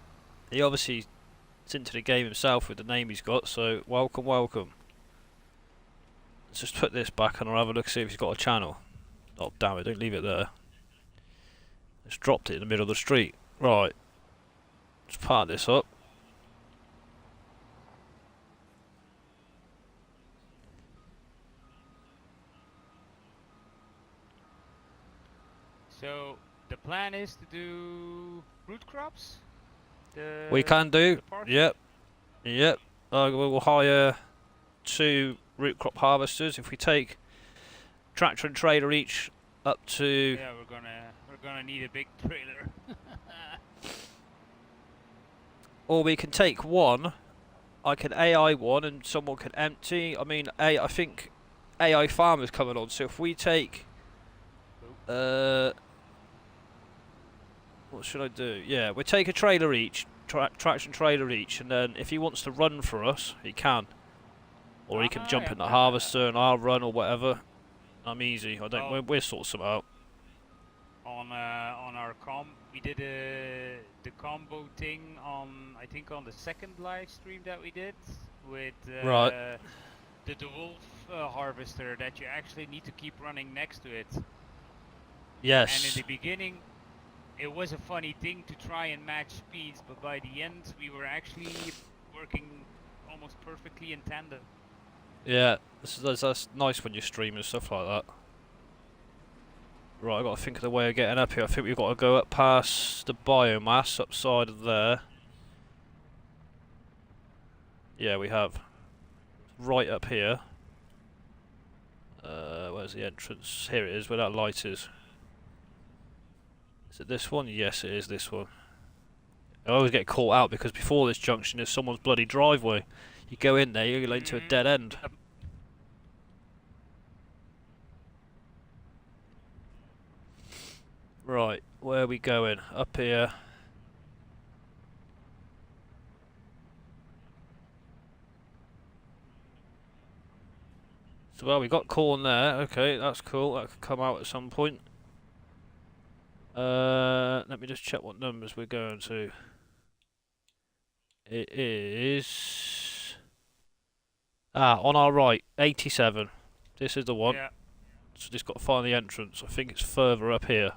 into the game himself with the name he's got, so welcome. Let's just put this back and I'll have a look, see if he's got a channel. Oh damn it, don't leave it there. Just dropped it in the middle of the street. Right. Let's part this up. So the plan is to do root crops? We can do. the park? Yep. We'll hire 2 root crop harvesters. If we take tractor and trailer each up to. Yeah, we're gonna need a big trailer. Or we can take one. I can AI one and someone can empty. I mean, I think AI farmers coming on. So if we take, what should I do? Yeah, we take a trailer each, traction trailer each, and then if he wants to run for us, he can. Or he can jump in the harvester and I'll run or whatever. I'm easy. I don't. We'll sort some out. On our we did the combo thing on, I think, on the second live stream that we did with Right. the wolf harvester, that you actually need to keep running next to it. Yes. And in the beginning, it was a funny thing to try and match speeds, but by the end, we were actually working almost perfectly in tandem. Yeah, that's nice when you stream and stuff like that. Right, I've got to think of the way of getting up here. I think we've got to go up past the biomass upside of there. Yeah, we have. Right up here. Where's the entrance? Here it is, where that light is. Is it this one? Yes, it is this one. I always get caught out because before this junction is someone's bloody driveway. You go in there, you're into a dead end. Right, where are we going? Up here. So, well, we got corn there. Okay, that's cool. That could come out at some point. Let me just check what numbers we're going to. It is... on our right, 87. This is the one. Yeah. So just got to find the entrance. I think it's further up here.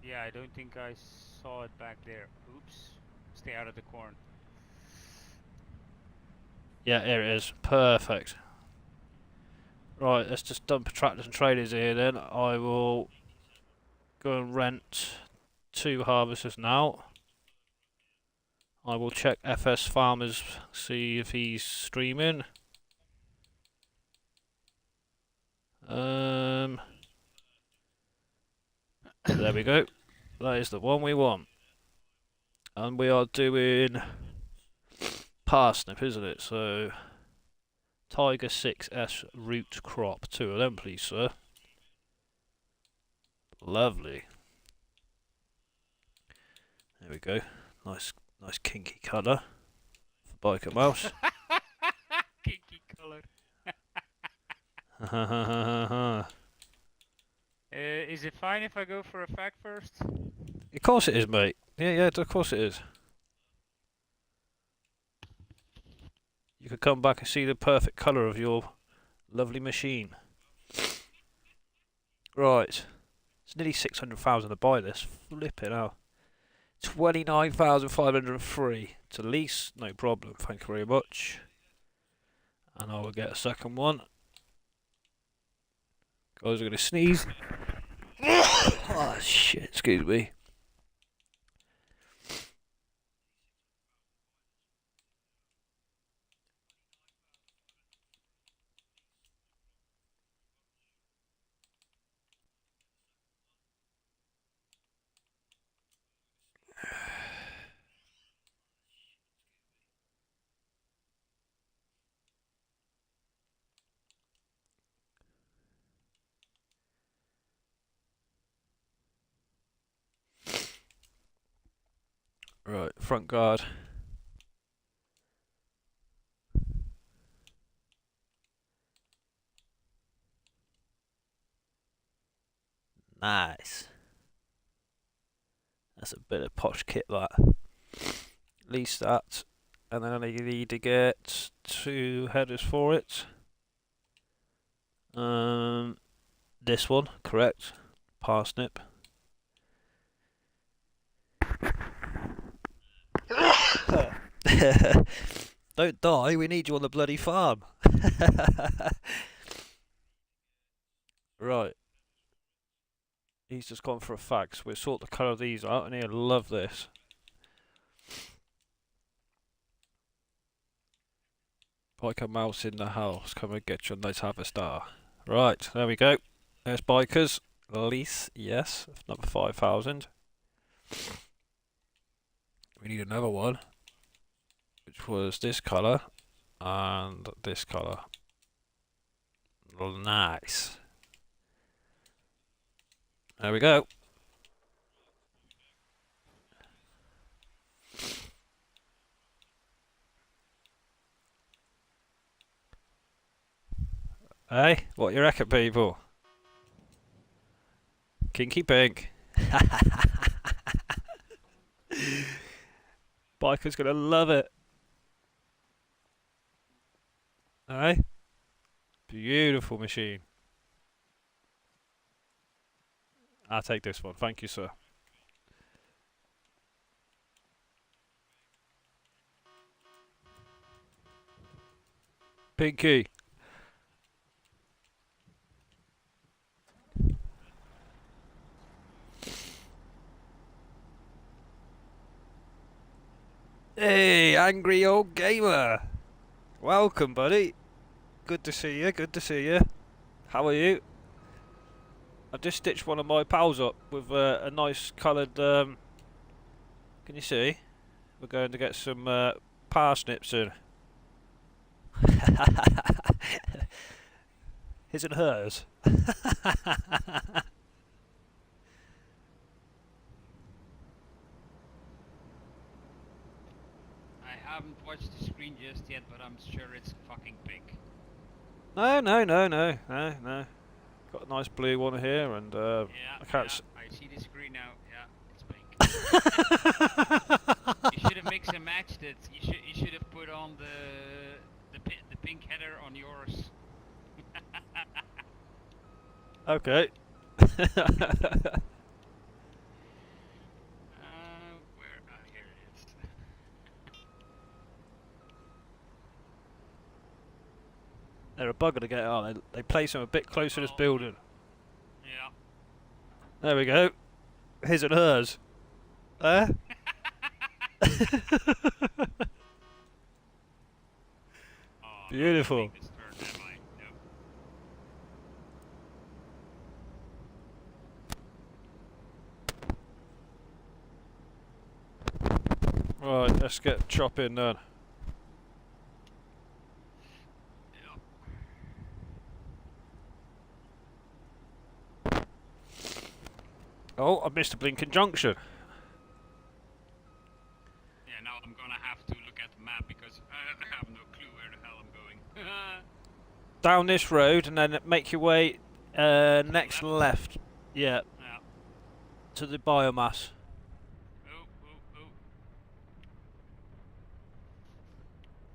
Yeah, I don't think I saw it back there. Oops. Stay out of the corn. Yeah, here it is. Perfect. Right, let's just dump tractors and trailers here then. I will go and rent 2 harvesters now. I will check FS Farmers, see if he's streaming. There we go. That is the one we want. And we are doing parsnip, isn't it? So, Tiger 6S root crop. 2 of them, please, sir. Lovely. There we go. Nice kinky colour for Biker Mouse. Kinky color. Is it fine if I go for a fact first? Of course it is, mate. Yeah, of course it is. you could come back and see the perfect colour of your lovely machine. Right. It's nearly 600,000 to buy this. Flip it out. 29,503 to lease. No problem. Thank you very much. And I will get a second one. Guys are going to sneeze. Oh shit, excuse me. Right, front guard. Nice. That's a bit of posh kit, that. Lease that. And then I need to get 2 headers for it. This one, correct. Parsnip. Don't die, we need you on the bloody farm. Right. He's just gone for a fax. We'll sort the colour of these out, and he'll love this. Biker mouse in the house. Come and get your nice harvester. Right, there we go. There's bikers. Lease, yes. Number 5,000. We need another one, which was this colour and this colour. Nice. There we go. Hey, what you reckon, people? Kinky pink. Biker's gonna love it. Hey, beautiful machine. I'll take this one. Thank you, sir. Pinky. Hey, angry old gamer. Welcome, buddy. Good to see you. Good to see you. How are you? I've just stitched one of my pals up with a nice coloured. Can you see? We're going to get some parsnips in. His and hers. I haven't watched the screen just yet, but I'm sure it's fucking pink. No. Got a nice blue one here, and Yeah, I can't. I see the screen now. Yeah, it's pink. You should have mixed and matched it. You should have put on the pink header on yours. Okay. Where? Here it is. They're a bugger to get, aren't they? They place them a bit closer to this building. Yeah. There we go. His and hers. Eh? Oh, Beautiful. this turn, am I? No. Right, let's get chopping then. Oh, I missed a blinking junction. Yeah, now I'm gonna have to look at the map because I have no clue where the hell I'm going. Down this road and then make your way next left. Yeah, Yeah. to the biomass. Oh.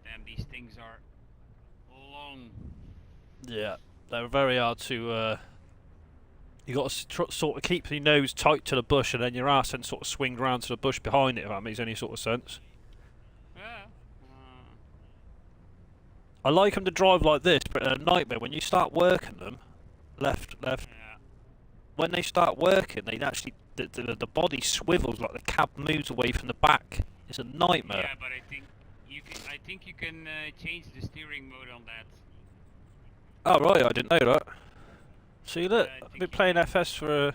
Then damn, these things are long. Yeah, they're very hard to. You got to sort of keep your nose tight to the bush, and then your arse then sort of swing round to the bush behind it. If that makes any sort of sense. Yeah. I like them to drive like this, but a nightmare when you start working them, left. Yeah. When they start working, they actually the body swivels like the cab moves away from the back. It's a nightmare. Yeah, but I think you can change the steering mode on that. Oh right, I didn't know that. See, look, I I've think been you playing can. FS for.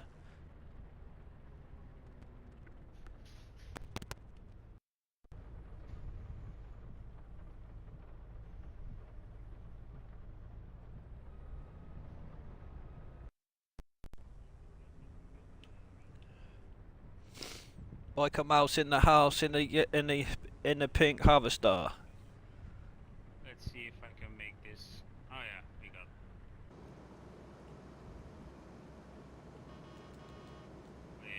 Like a mouse in the house in the pink harvester. Let's see if I can make this. Oh yeah, we got.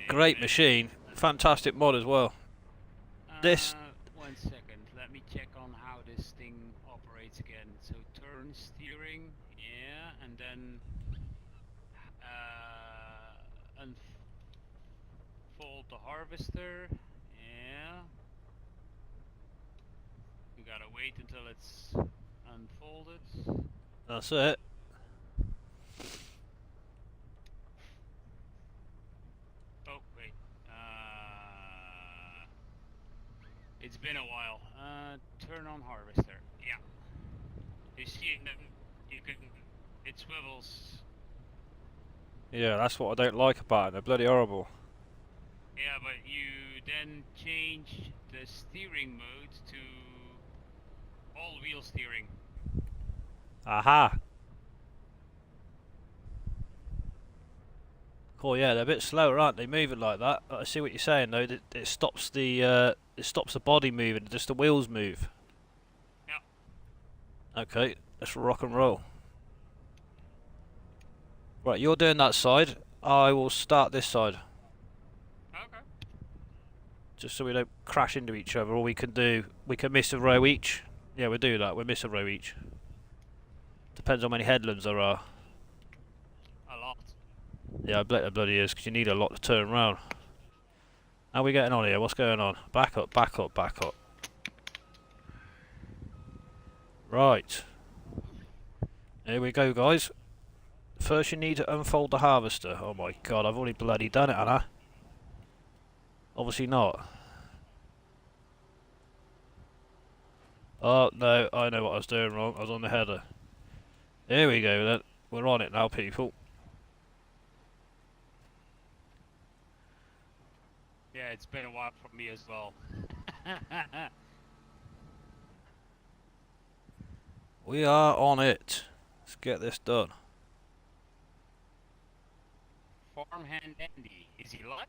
Great machine, fantastic mod as well. This 1 second. Let me check on how this thing operates again. So turn steering, yeah, and then unfold the harvester, yeah. We gotta wait until it's unfolded. That's it. Oh wait, it's been a while. Turn on harvester. Yeah. You see it? You can. It swivels. Yeah, that's what I don't like about it. They're bloody horrible. Yeah, but you then change the steering mode to all-wheel steering. Aha. Cool. Yeah, they're a bit slower, aren't they? Moving like that. I see what you're saying though. It stops the body moving. Just the wheels move. Yeah. Okay, let's rock and roll. Right, you're doing that side. I will start this side. Okay. Just so we don't crash into each other. Or we can miss a row each. Yeah, we'll do that. We'll miss a row each. Depends how many headlands there are. A lot. Yeah, I bet there bloody is, because you need a lot to turn around. How are we getting on here? What's going on? Back up, back up, back up. Right. Here we go, guys. First you need to unfold the harvester. Oh my god, I've already bloody done it, haven't I? Obviously not. Oh, no, I know what I was doing wrong. I was on the header. Here we go then. We're on it now, people. Yeah, it's been a while for me as well. We are on it. Let's get this done. Farmhand Andy, is he live?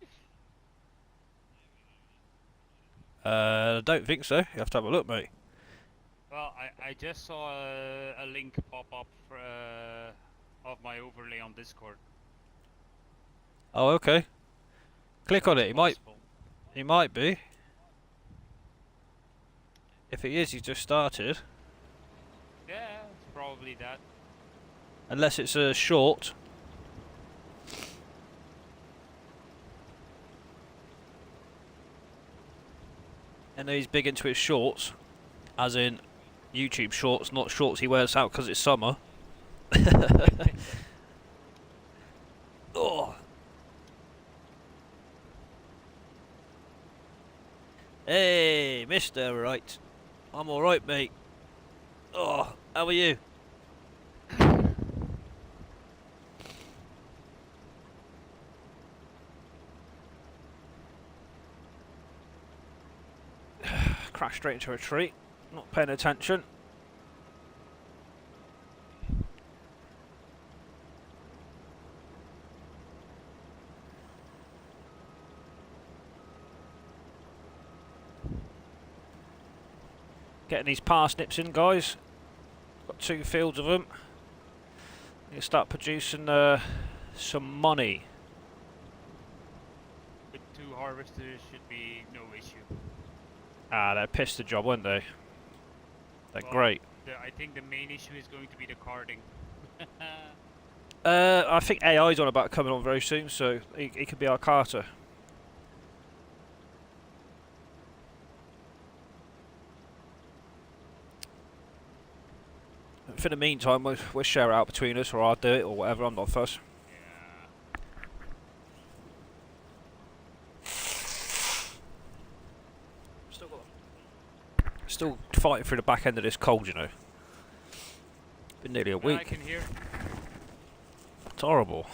I don't think so. You have to have a look, mate. Well, I just saw a link pop up for, of my overlay on Discord. Oh, okay. Click on it. Possible. He might be. If he is, he's just started. Yeah, it's probably that. Unless it's a short. And he's big into his shorts. As in YouTube shorts, not shorts he wears out because it's summer. Oh. Hey, Mr. Right. I'm alright, mate. Oh, how are you? Crash straight into a tree. Not paying attention. Getting these parsnips in, guys. Got 2 fields of them. You start producing some money. With 2 harvesters should be no issue. Ah, they pissed the job, weren't they? They're Well, great. I think the main issue is going to be the carding. I think AI's on about coming on very soon, so he could be our carter. For the meantime, we'll share it out between us, or I'll do it, or whatever. I'm not fussed. Still fighting through the back end of this cold, you know. Been nearly a week. I can hear. It's horrible.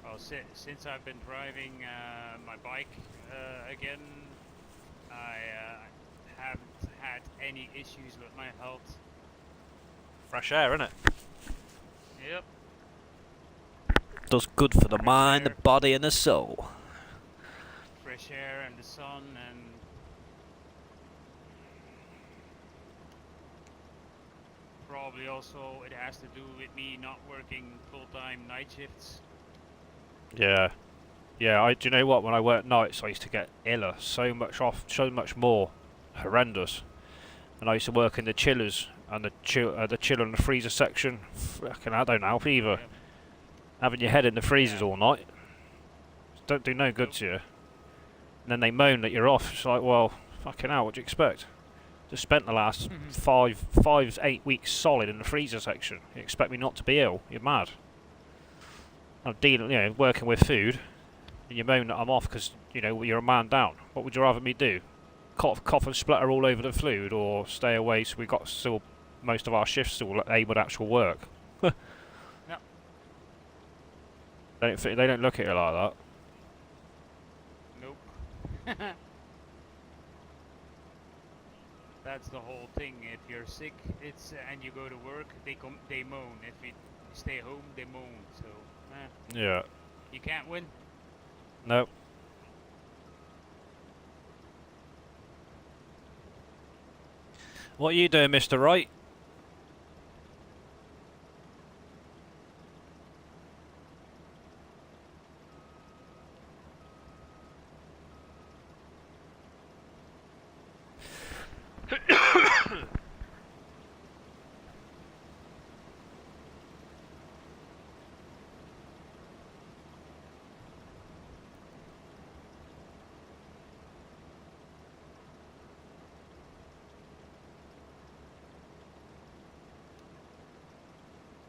Well, since I've been driving my bike again, I haven't had any issues with my health. Fresh air, innit? Yep. Does good for the Fresh mind, the air. body, and the soul. Fresh air and the sun, and probably also it has to do with me not working full-time night shifts. Yeah. Yeah, do you know what? When I worked nights, I used to get iller, so much more horrendous. And I used to work in the chillers and the chiller and the freezer section. Fucking, I don't help either. Yeah. Having your head in the freezers Yeah. all night don't do no good Nope. to you. And then they moan that you're off. It's like, well, fucking hell, what do you expect? Just spent the last 8 weeks solid in the freezer section. You expect me not to be ill? You're mad. I'm dealing, working with food, and you moan that I'm off because you're a man down. What would you rather me do? Cough and splutter all over the food, or stay away so we got still most of our shifts still able to actual work? No. They don't look at it like that. Nope. That's the whole thing. If you're sick, and you go to work, they moan. If you stay home, they moan. So, Yeah. you can't win. Nope. What are you doing, Mr. Wright?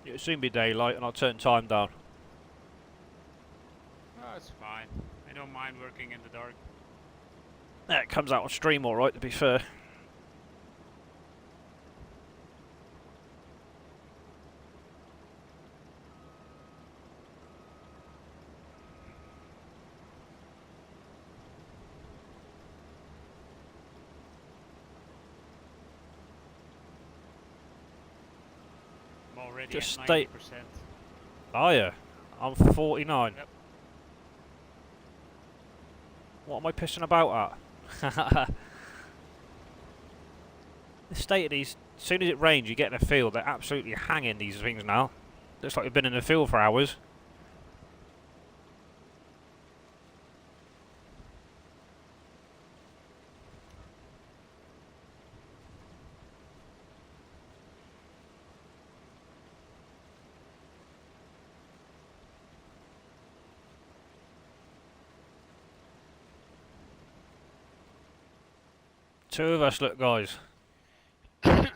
It'll soon be daylight and I'll turn time down. Oh, that's fine. I don't mind working in the dark. Yeah, it comes out on stream alright, to be fair. I'm already Just at stay- 90%. Oh yeah, I'm 49. Yep. What am I pissing about at? The state of these, as soon as it rains you get in the field, they're absolutely hanging these things now. Looks like we've been in the field for hours. Two of us, look guys. Yep.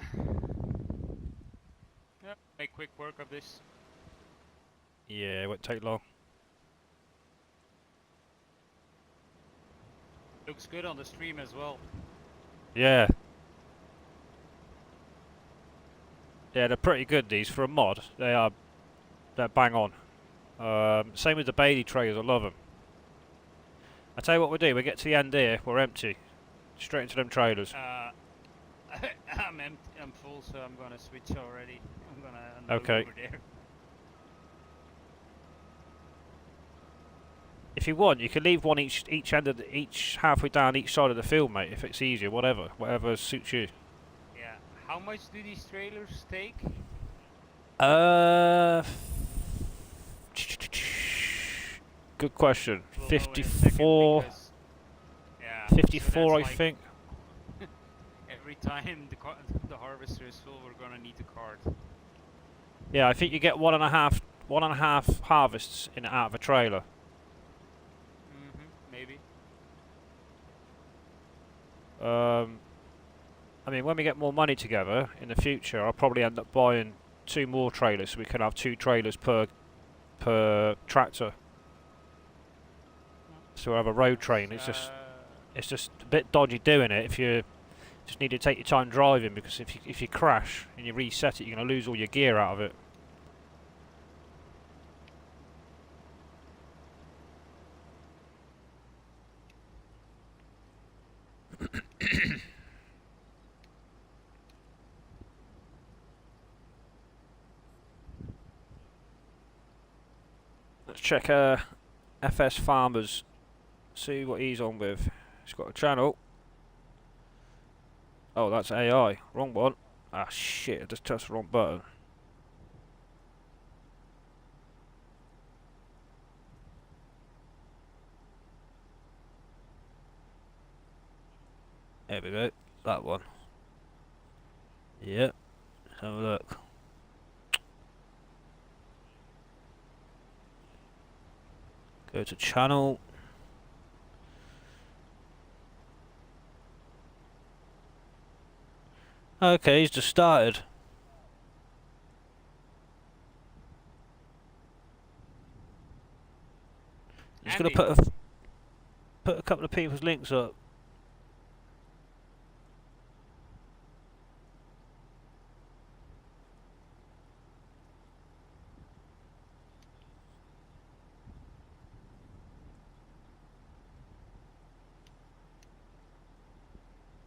Make quick work of this. Yeah, it won't take long. Looks good on the stream as well. Yeah. Yeah, they're pretty good these for a mod. They're bang on. Same with the Bailey trays, I love them. I tell you what we'll do, we get to the end here, we're empty. Straight into them trailers. I'm empty. I'm full, so I'm gonna switch already. I'm gonna unload Okay. over there. If you want, you can leave one each end of each halfway down each side of the field, mate. If it's easier, whatever suits you. Yeah. How much do these trailers take? Good question. We'll know in a second 54, because- yeah, so 54, I that's like- think. every time the harvester is full, we're gonna need the cart. Yeah, I think you get one and a half harvests out of a trailer. Maybe. I mean, when we get more money together in the future, I'll probably end up buying 2 more trailers, so we can have 2 trailers per tractor. So we'll have a road train. It's just a bit dodgy doing it if you just need to take your time driving, because if you crash and you reset it, you're going to lose all your gear out of it. Let's check FS Farmers, see what he's on with. He's got a channel. Oh, that's AI. Wrong one. Ah, shit, I just touched the wrong button. There we go. That one. Yep. Let's have a look. Go to channel. Okay, he's just started. He's going to put a couple of people's links up.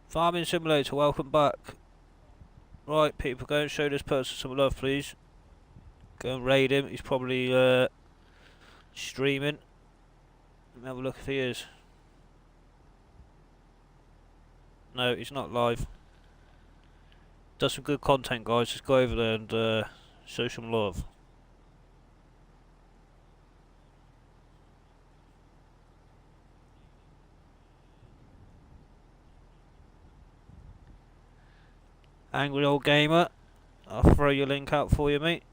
Farming Simulator, welcome back. Right, people, go and show this person some love, please. Go and raid him. He's probably streaming. Let me have a look if he is. No, he's not live. Does some good content, guys. Just go over there and show some love. Angry Old Gamer, I'll throw your link out for you, mate.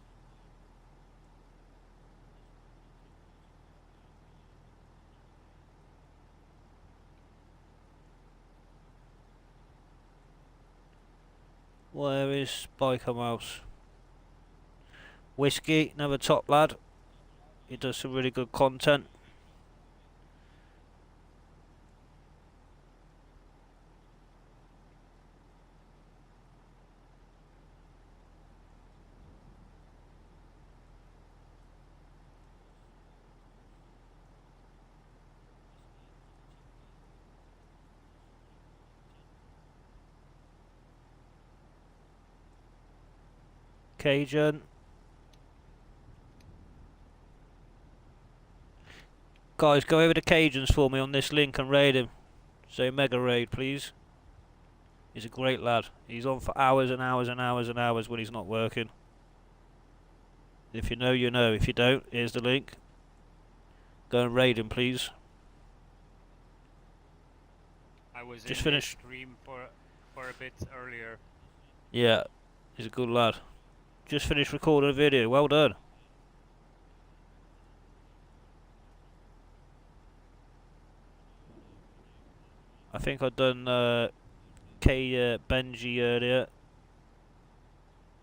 Where is Biker Mouse? Whiskey, another top lad. He does some really good content. Cajun. Guys, go over to Cajuns for me on this link and raid him. Say mega raid, please. He's a great lad. He's on for hours and hours and hours and hours when he's not working. If you know, you know. If you don't, here's the link. Go and raid him, please. I was just in finished stream for a bit earlier. Yeah, he's a good lad. Just finished recording a video. Well done. I think I'd done Benji earlier.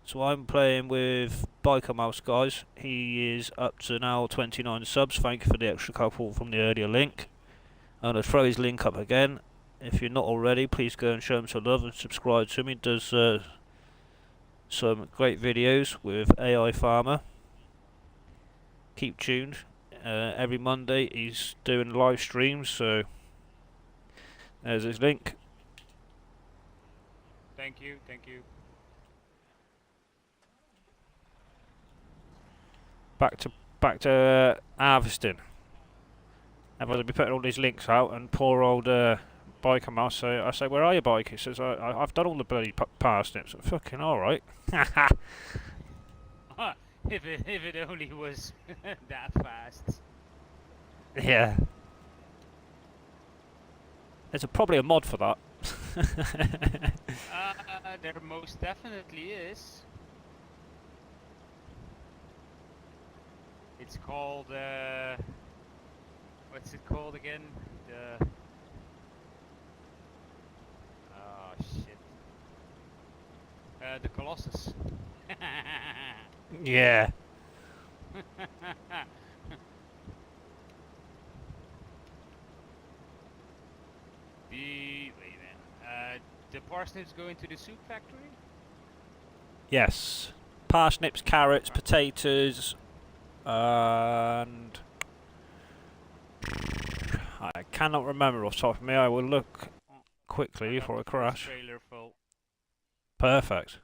So I'm playing with Biker Mouse, guys. He is up to now 29 subs. Thank you for the extra couple from the earlier link. I'm going to throw his link up again. If you're not already, please go and show him some love and subscribe to him. He does some great videos with AI Farmer. Keep tuned. Every Monday he's doing live streams, so there's his link. Thank you, thank you. Back to harvesting. Everyone will be putting all these links out, and poor old Biker Mouse. I say, where are you, Bike? He says, I've done all the bloody parsnips. Fucking all right. If it only was that fast. Yeah. There's probably a mod for that. There most definitely is. It's called, what's it called again? The, oh shit. The Colossus. Yeah. Wait a minute. The parsnips go into the soup factory? Yes. Parsnips, carrots, potatoes, and I cannot remember off the top of me. I will look quickly before I crash. Trailer full. Perfect.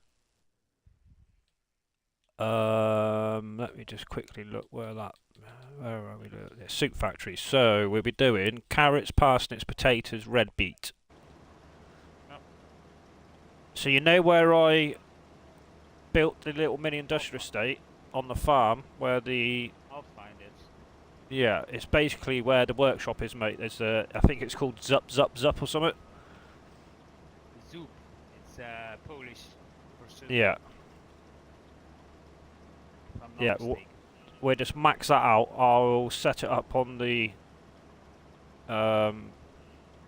Let me just quickly look where that. Where are we? Yeah, soup factory. So we'll be doing carrots, parsnips, potatoes, red beet. Yep. So you know where I built the little mini industrial estate on the farm, where the I'll find it. yeah, it's basically where the workshop is, mate. There's I think it's called Zup Zup Zup or something. Zoop. It's Polish for soup. Yeah. If I'm not Yeah, mistaken. We'll just max that out. I'll set it up on the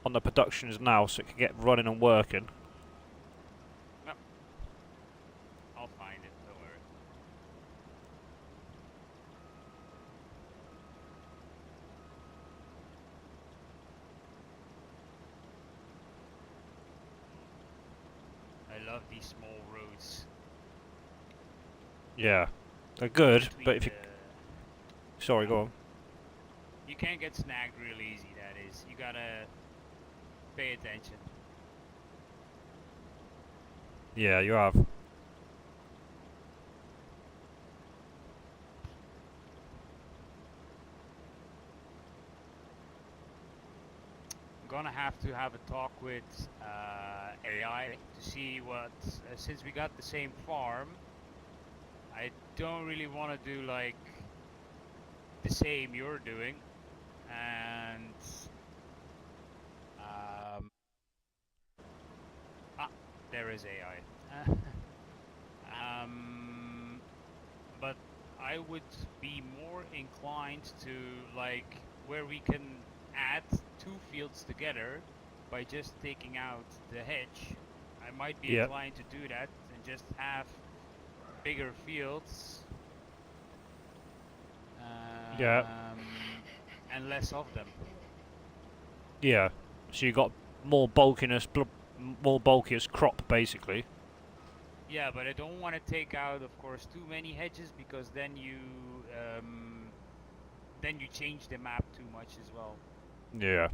productions now, so it can get running and working. I'll find it, don't worry. I love these small roads. Yeah, they're good, but if you between sorry, go on. you can't get snagged real easy, that is. You gotta pay attention. Yeah, you have. I'm gonna have to have a talk with AI to see what, since we got the same farm, I don't really want to do like the same you're doing, and there is AI. But I would be more inclined to like where we can add two fields together by just taking out the hedge. I might be inclined to do that and just have bigger fields. And less of them. Yeah, so you got more bulkiness, more bulkiest crop, basically. Yeah, but I don't want to take out, of course, too many hedges, because then you change the map too much as well. Yeah.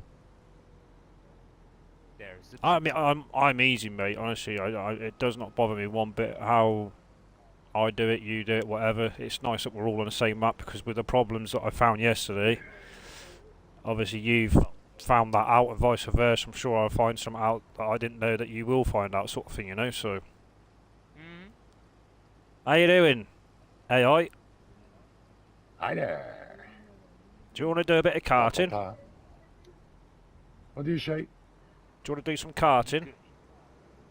There's the I mean, I'm easy, mate. Honestly, it does not bother me one bit how I do it, you do it, whatever. It's nice that we're all on the same map, because with the problems that I found yesterday, obviously you've found that out and vice versa. I'm sure I'll find some out that I didn't know that you will find out, sort of thing, you know. So, how you doing, AI? Hi there. Do you want to do a bit of karting? What do you say? Do you want to do some karting?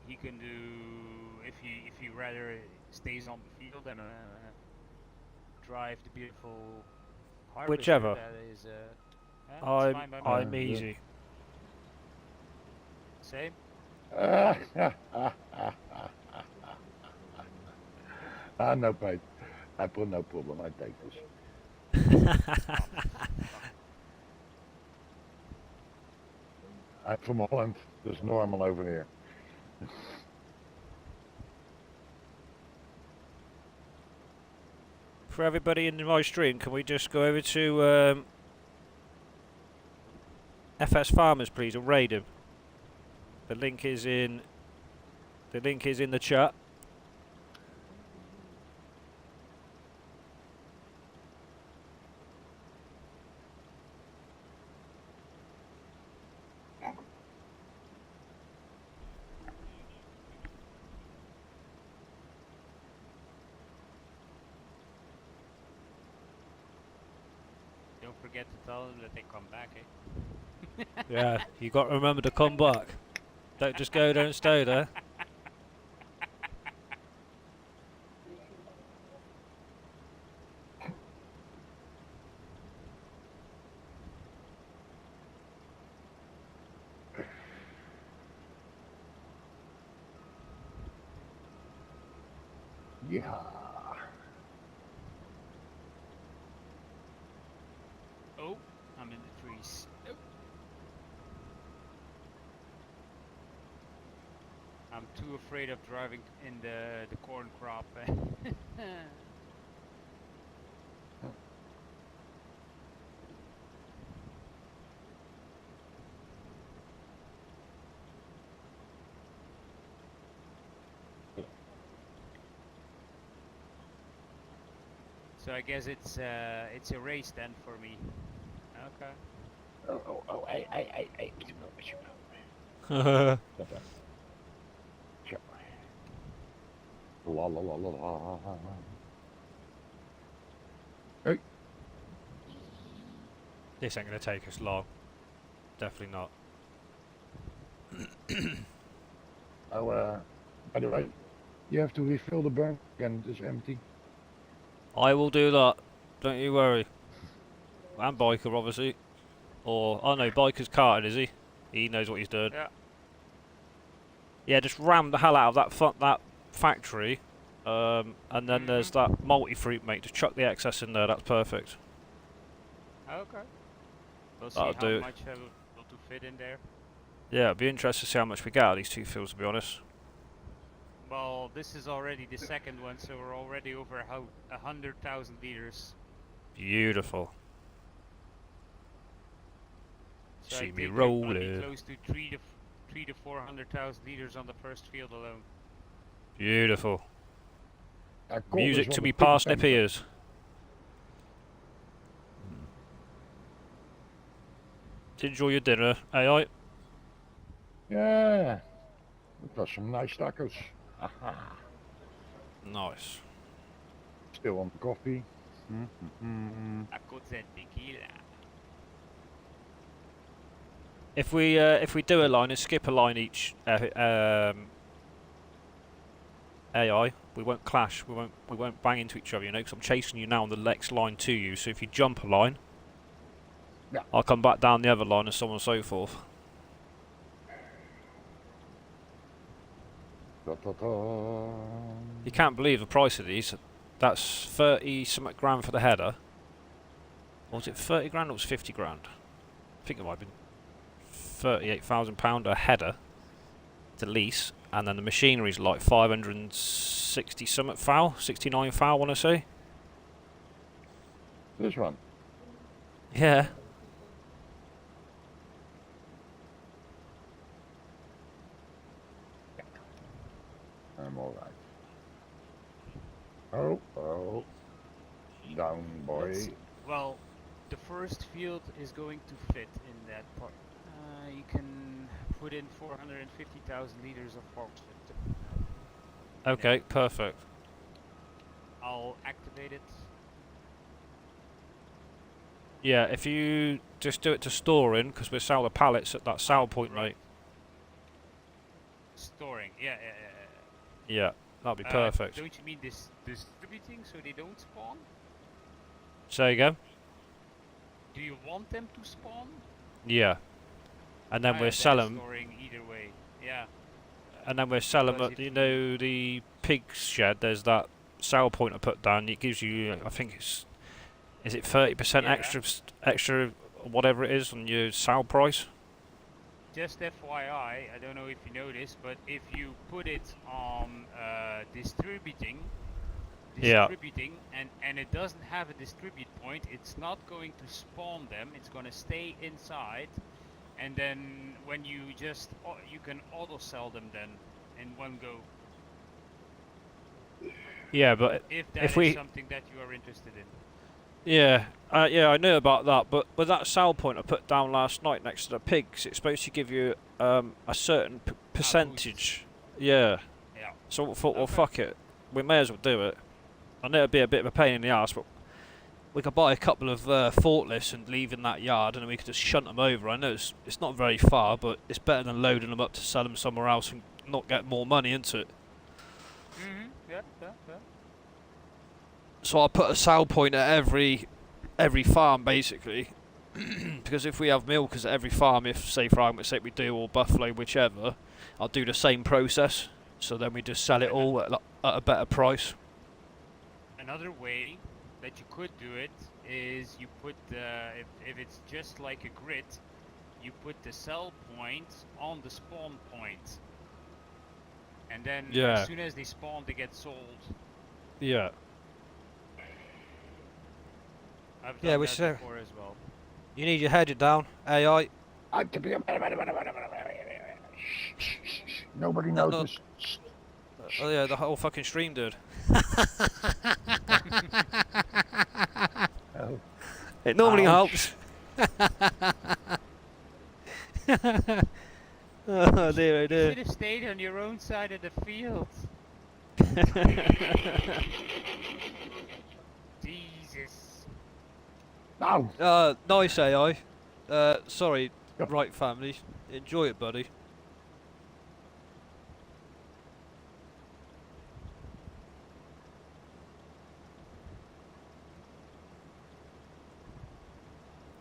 He can do, if he rather stays on the field and drive the beautiful harvester. Whichever. That is, I'm easy. Same. No pain. I put no problem. I take this. I'm from Holland. It's normal over here. For everybody in my stream, can we just go over to FS Farmers, please, and raid him? The link is in the chat. Don't forget to tell them that they come back, eh? Yeah, you got to remember to come back. Don't just go there and stay there. Yeah. Oh, I'm in the trees. Nope. I'm too afraid of driving in the corn crop. So I guess it's a race then for me. Okay. Oh, hey. La la la la la. Hey. This ain't gonna take us long. Definitely not. Oh, by the way, you have to refill the bank and it's empty. I will do that. Don't you worry. And Biker, obviously. Or, oh no, Biker's carted, is he? He knows what he's doing. Yeah. Yeah, just ram the hell out of that factory. And then there's that multi-fruit, mate. Just chuck the excess in there, that's perfect. Okay. We'll see That'll how do. much will to fit in there. Yeah, it'd be interesting to see how much we get out of these two fields, to be honest. Well, this is already the second one, so we're already over 100,000 liters. Beautiful. So See I me think we're gonna rolling. be close to 3 to 400,000 liters on the first field alone. Beautiful. That corn is Music on to the me pig parsnip tanker. ears. Did you enjoy your dinner, AI? Yeah. We've got some nice tacos. Nice. Still on coffee. Mm-hmm. Tacos and tequila. If we do a line and skip a line each, AI, we won't clash. We won't bang into each other, you know. Because I'm chasing you now on the next line to you. So if you jump a line, Yeah. I'll come back down the other line and so on and so forth. You can't believe the price of these. That's 30 something grand for the header. Or was it 30 grand or was it 50 grand? I think it might have been £38,000 a header to lease, and then the machinery's like 560 something foul, 69 foul, I want to say. This one. Yeah. I'm alright. Oh. Down, boy. Well, the first field is going to fit in that part. You can put in 450,000 liters of phosphate. Okay, perfect. I'll activate it. Yeah, if you just do it to storing, because we'll sell the pallets at that sell point, Right. mate. Storing, yeah. Yeah, that'll be perfect. Don't you mean distributing so they don't spawn? Say again? Do you want them to spawn? Yeah. And then we'll sell them. Storing either way, yeah. And then we'll sell them Because at, if you know, the pig shed. There's that sell point I put down. It gives you, I think it's, is it 30% Yeah. extra, whatever it is on your sale price? Just FYI, I don't know if you know this, but if you put it on distributing, Yeah. and it doesn't have a distribute point, it's not going to spawn them. It's going to stay inside, and then when you you can auto sell them then in one go. Yeah, but If that if is we, something that you are interested in. yeah, I know about that. But with that sell point I put down last night next to the pigs, it's supposed to give you a certain percentage. Yeah. Yeah. So I thought, well, Okay. fuck it, we may as well do it. I know it'd be a bit of a pain in the ass, but we could buy a couple of forklifts and leave in that yard, and then we could just shunt them over. I know it's not very far, but it's better than loading them up to sell them somewhere else and not get more money into it. Yeah. So I'll put a sale point at every farm basically, because if we have milkers at every farm, if say for argument's sake we do, or buffalo, whichever, I'll do the same process. So then we just sell it all at a better price. Another way that you could do it is you put if it's just like a grid, you put the sell point on the spawn point, and then as soon as they spawn, they get sold. Yeah. I've done that before as well. You need your head down, AI. Nobody noticed. Oh yeah, the whole fucking stream did. Oh. It normally Ouch. helps. Oh dear, oh You dear. should have stayed on your own side of the field. Jesus. Ow. Nice AI. Sorry, right family. Enjoy it, buddy.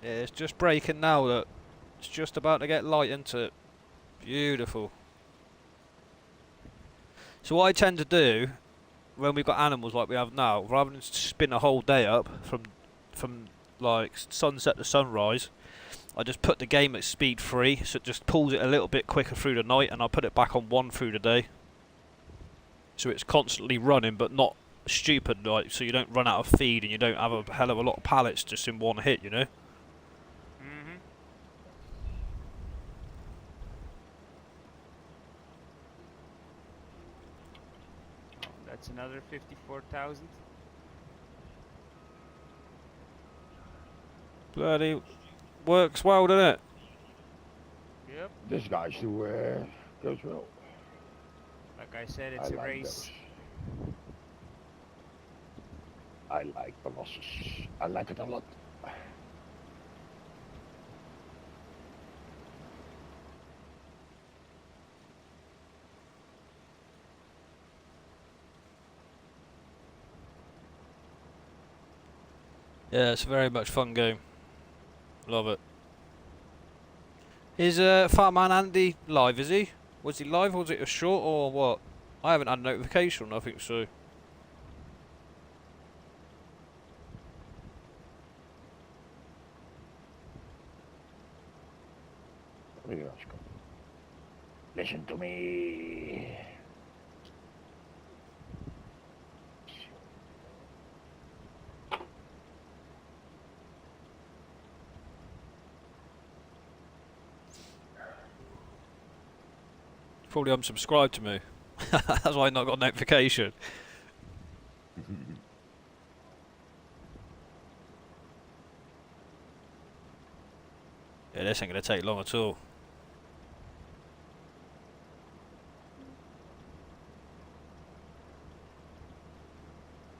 Yeah, it's just breaking now, look. It's just about to get light into it. Beautiful. So what I tend to do, when we've got animals like we have now, rather than spin a whole day up from like sunset to sunrise, I just put the game at speed 3, so it just pulls it a little bit quicker through the night, and I'll put it back on 1 through the day. So it's constantly running, but not stupid, like, so you don't run out of feed and you don't have a hell of a lot of pallets just in one hit, you know? That's another 54,000. Bloody works well, doesn't it? Yep. This guy's too goes well. Like I said, it's a like race. those. I like the losses. I like it a lot. Yeah, it's a very much fun game. Love it. Is Fartman Andy live, is he? Was he live, or was it a short, or what? I haven't had a notification, I think so. Listen to me. Probably unsubscribed to me. That's why I not got a notification. Yeah, this ain't gonna take long at all.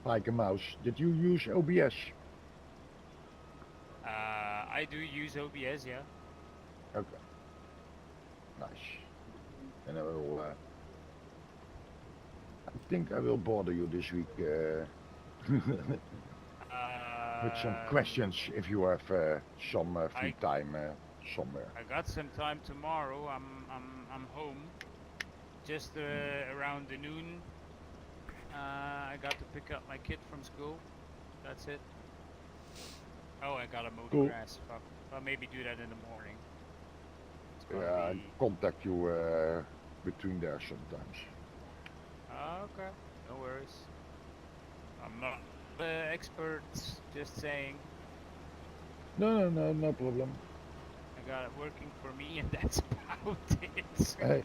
Like a mouse. Did you use OBS? I do use OBS, yeah. Okay. Nice. And I will. I think I will bother you this week with some questions if you have some free time somewhere. I got some time tomorrow. I'm home. Just around the noon. I got to pick up my kid from school. That's it. Oh, I gotta mow the grass. Fuck. I'll maybe do that in the morning. Yeah, I contact you between there sometimes. Okay, no worries. I'm not the expert, just saying. No problem. I got it working for me, and that's about it. Hey,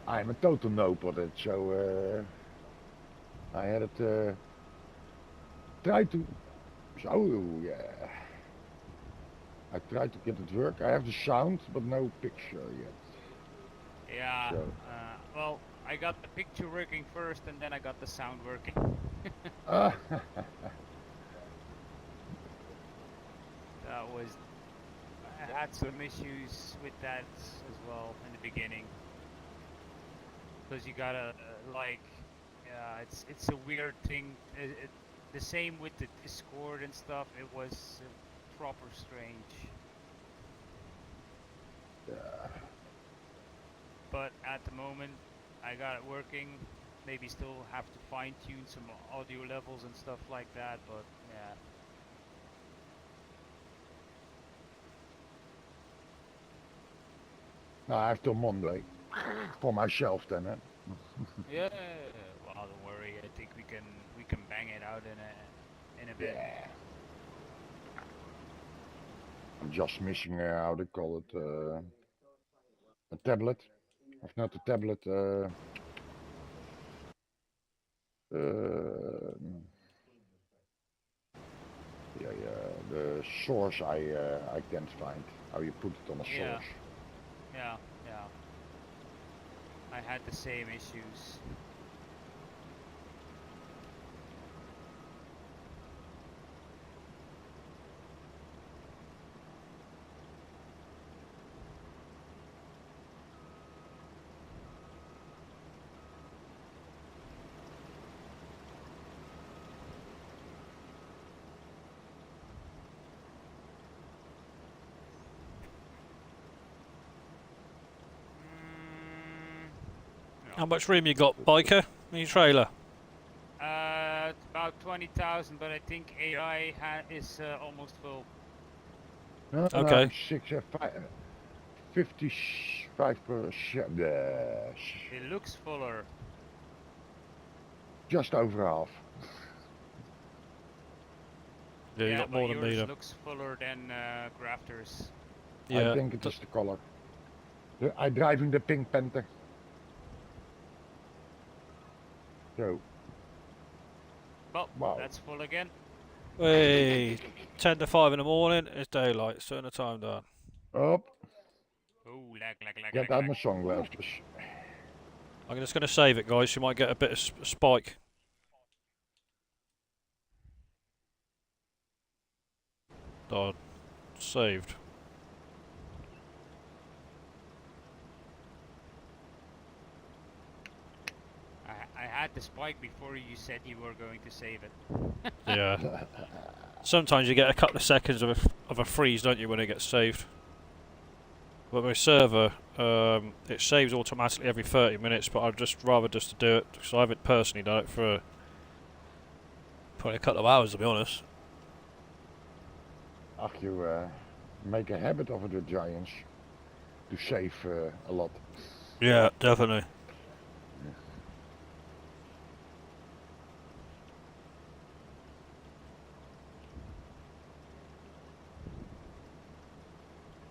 I'm a total noob on it, so I had it tried to. So yeah, I tried to get it work. I have the sound, but no picture yet. Yeah. So. Well, I got the picture working first, and then I got the sound working. That was. I had some issues with that as well in the beginning. Because you gotta like, yeah, it's a weird thing. The same with the Discord and stuff. It was proper strange. Yeah. But at the moment, I got it working. Maybe still have to fine tune some audio levels and stuff like that. But yeah. Nou, I have till Monday for myself then. Hè? Yeah. Well, don't worry. I think we can bang it out in a bit. Yeah. I'm just missing how they call it a tablet, or not a tablet. Yeah, the source I can't find. How you put it on a Yeah. source. Yeah. I had the same issues. How much room you got, biker, in your trailer? It's about 20,000, but I think AI is almost full. No, Okay. no, 55%. It looks fuller. Just over half. Yeah, you got more than me yours then. looks fuller than Grafters. Yeah. I think it is the color. I'm driving the Pink Panther. So. Well, Wow. that's full again. Hey, 10 to 5 in the morning, it's daylight, turn the time down. Up. Oh, lag. Get out my sunglasses. I'm just going to save it, guys. You might get a bit of spike. Oh, saved. I had the spike before you said you were going to save it. Yeah. Sometimes you get a couple of seconds of a freeze, don't you, when it gets saved. But my server, it saves automatically every 30 minutes, but I'd just rather just to do it, because I haven't personally done it for probably a couple of hours, to be honest. Ach, you make a habit of it with Giants to save a lot. Yeah, definitely.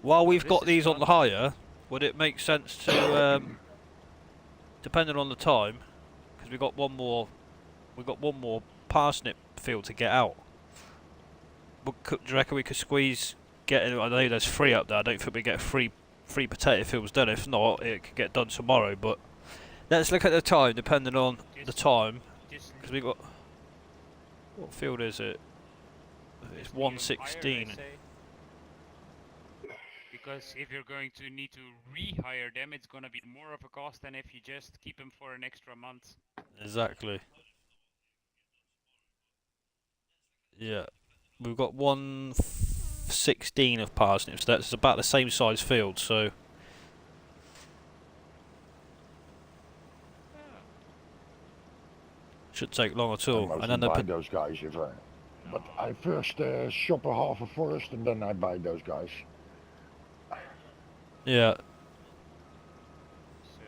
While we've got these on the hire, would it make sense to, depending on the time, because we've got one more parsnip field to get out. Do you reckon we could squeeze getting? I know there's 3 up there. I don't think we get 3 potato fields done. If not, it could get done tomorrow. But let's look at the time, depending on the time, because we got. What field is it? It's 116. Because if you're going to need to rehire them, it's going to be more of a cost than if you just keep them for an extra month. Exactly. Yeah, we've got 116 of parsnips. That's about the same size field, so. Should take long at all. And then buy those guys if I. But I first shop a half a forest and then I buy those guys. Yeah. So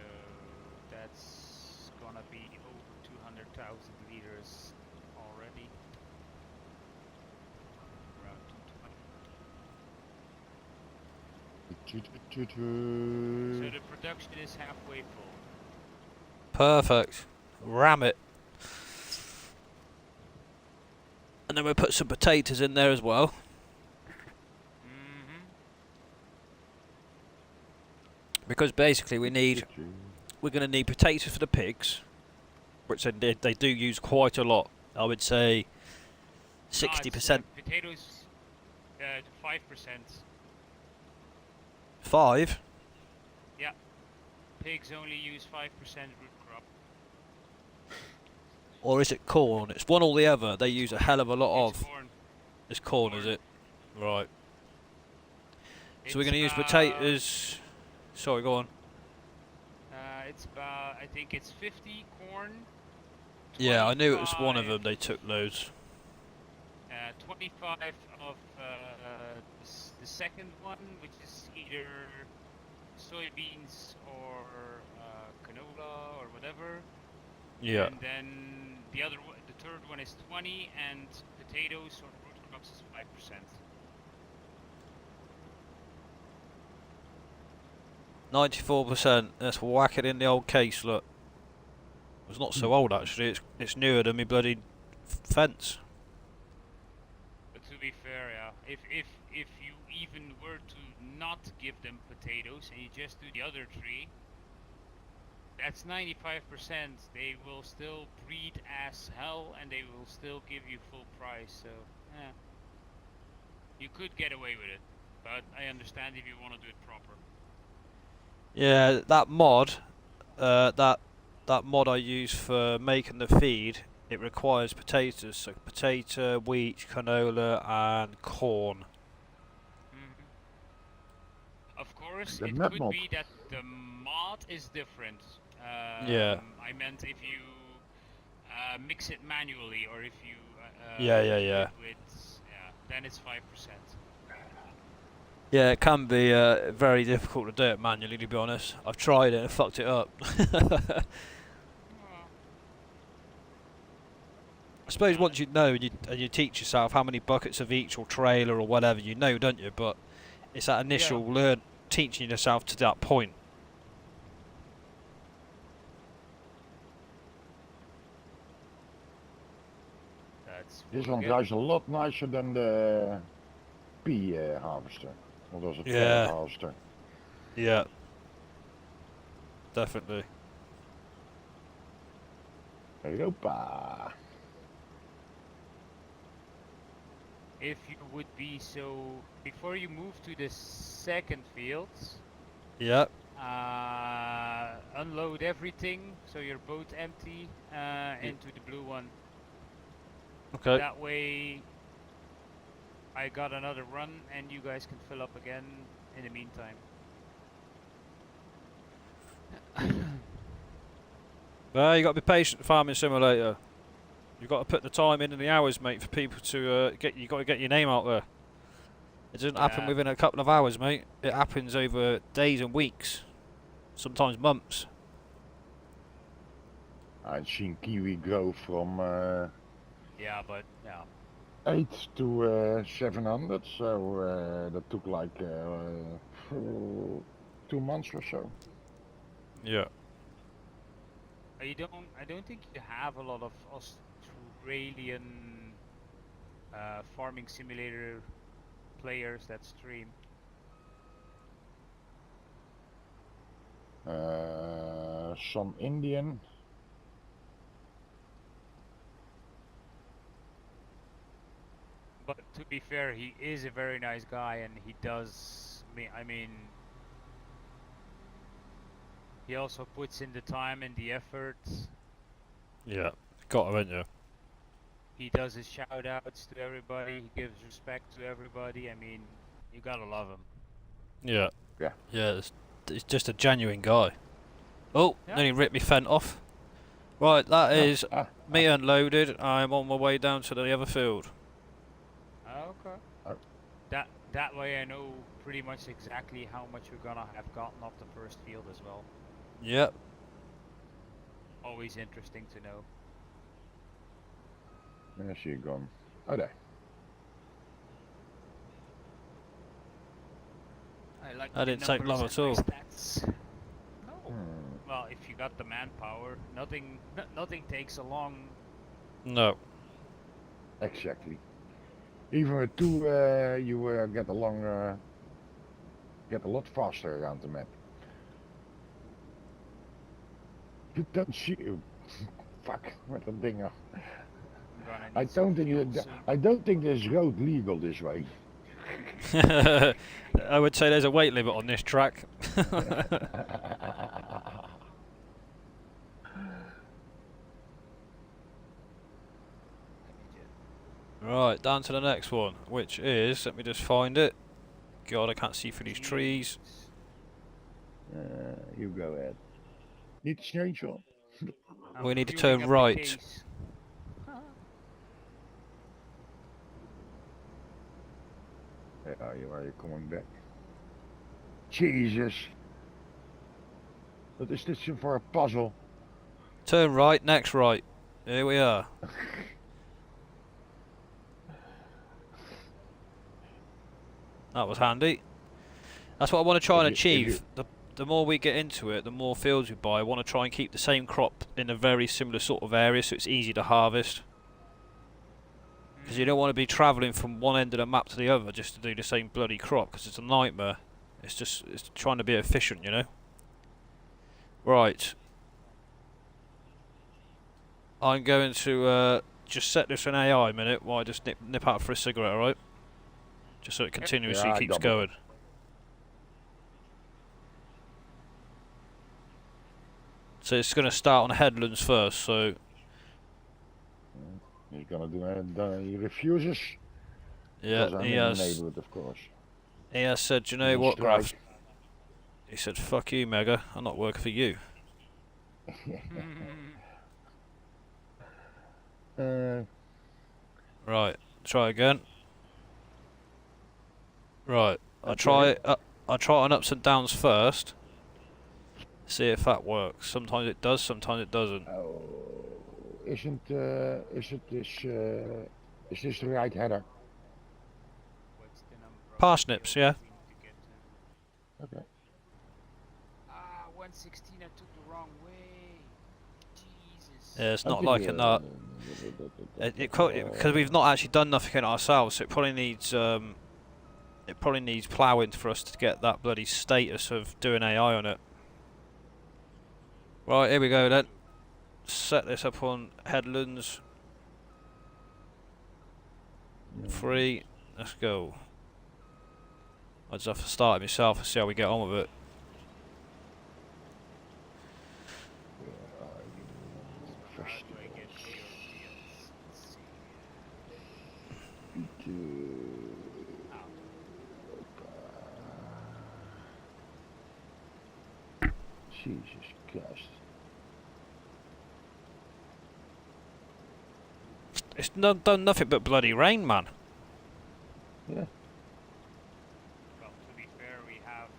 that's gonna be over 200,000 liters already. Around 220. So the production is halfway full. Perfect. Ram it. And then we'll put some potatoes in there as well. Because basically we're going to need potatoes for the pigs, which they do use quite a lot. I would say 60%. Potatoes. To 5%. 5? Yeah. Pigs only use 5% root crop. Or is it corn? It's one or the other. They use a hell of a lot It's of. corn. It's corn, is Corn. it? Right. So we're It's going to use about, potatoes. Sorry, go on. it's about, I think it's 50 corn. Yeah, I knew it was one of 25 them. They took loads. 25 of the second one, which is either soybeans or canola or whatever. Yeah. And then the third one is 20, and potatoes or root crops is 5%. 94%. Let's whack it in the old case. Look, it's not so old actually. It's newer than me bloody fence. But to be fair, yeah, if you even were to not give them potatoes and you just do the other three, that's 95%. They will still breed as hell, and they will still give you full price. So, yeah, you could get away with it, but I understand if you want to do it proper. Yeah, that mod, that mod I use for making the feed, it requires potatoes. So potato, wheat, canola, and corn. Of course, The it map could mod. be that the mod is different. Yeah. I meant if you mix it manually, or if you Yeah. keep it with, yeah, then it's 5%. Yeah, it can be very difficult to do it manually, to be honest. I've tried it and fucked it up. I suppose once you know and you teach yourself how many buckets of each or trailer or whatever, you know, don't you? But it's that initial teaching yourself to that point. This one drives a lot nicer than the pea harvester. Or was it Yeah. harvester? Yeah. Definitely. Europa. If you would be so, before you move to the second field, Yeah. unload everything so your boat empty into the blue one. Okay. That way I got another run and you guys can fill up again in the meantime. Well, you got to be patient, farming simulator. You've got to put the time in and the hours, mate, for people to get. You got to get your name out there. It doesn't happen within a couple of hours, mate. It happens over days and weeks, sometimes months. I've seen kiwi grow from Yeah, but yeah. 8 to 700, so that took like 2 months or so. Yeah. I don't think you have a lot of Australian farming simulator players that stream. Some Indian. But to be fair, he is a very nice guy, and he does. I mean, he also puts in the time and the effort. Yeah. Got to, ain't you? He does his shout outs to everybody. He gives respect to everybody. I mean, you gotta love him. Yeah. Yeah. Yeah. It's just a genuine guy. Oh, Yeah. nearly ripped me fent off. Right, that is me unloaded. I'm on my way down to the other field. Okay. That way I know pretty much exactly how much we're gonna have gotten off the first field as well. Yep. Always interesting to know. Where's she gone? Oh, there. I like That didn't take long at all. Stats. No. Hmm. Well, if you got the manpower, nothing takes a long. No. Exactly. Even with 2, you get along, get a lot faster around the map. You don't see. Fuck, met dat ding. I don't think there's road legal this way. I would say there's a weight limit on this track. Right, down to the next one, which is, let me just find it. God, I can't see through these trees. You go ahead. Niet snel, joh. We need to fueling turn up the right. case. Are you coming back? Jesus. Wat is dit voor een puzzle? Turn right, next right. Here we are. That was handy. That's what I want to try and achieve. The more we get into it, the more fields we buy. I want to try and keep the same crop in a very similar sort of area so it's easy to harvest. Because you don't want to be travelling from one end of the map to the other just to do the same bloody crop, because it's a nightmare. It's trying to be efficient, you know. Right. I'm going to just set this in AI a minute while I just nip out for a cigarette, alright? Just so it continuously keeps going. So it's going to start on headlands first, so... He's gonna do he refuses? Yeah, he has... of course. He has said, you know what, Graf? He said, fuck you, Mega, I'm not working for you. Right, try again. Right, I'll try on ups and downs first. See if that works. Sometimes it does, sometimes it doesn't. Oh, is this the right header? What's the number of Parsnips, yeah. fields we need to get to? Okay. 116, I took the wrong way. Jesus. Yeah, it's not liking that. Because we've not actually done nothing ourselves, so it probably needs ploughing for us to get that bloody status of doing AI on it. Right, here we go then. Set this up on headlands. 3, let's go. I just have to start it myself and see how we get on with it. How do I get fields? Let's see. Jesus Christ. It's done nothing but bloody rain, man. Yeah. Well, to be fair, we haven't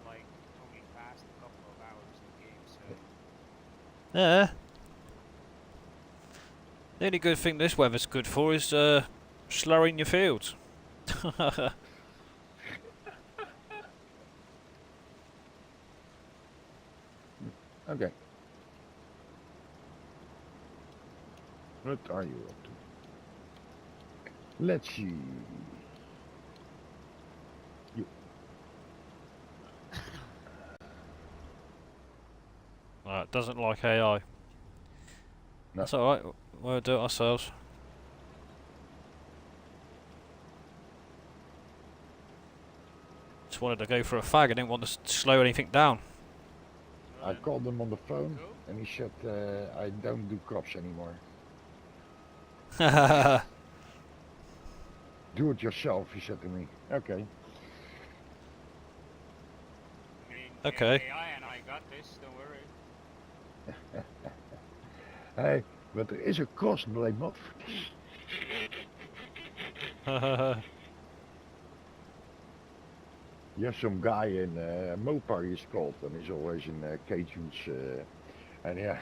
like totally passed a couple of hours in the game, so Yeah. The only good thing this weather's good for is slowing your fields. Okay. What are you up to? Let's see. You. Right, doesn't like AI. No. That's alright, we'll do it ourselves. Just wanted to go for a fag, I didn't want to slow anything down. I called him on the phone and he said, I don't do crops anymore. Do it yourself, he said to me. Okay. I mean, Okay. AI and I got this, don't worry. Hey, but there is a cost, believe not. Yes, some guy in Mopar he's called, and he's always in Cajuns, and yeah,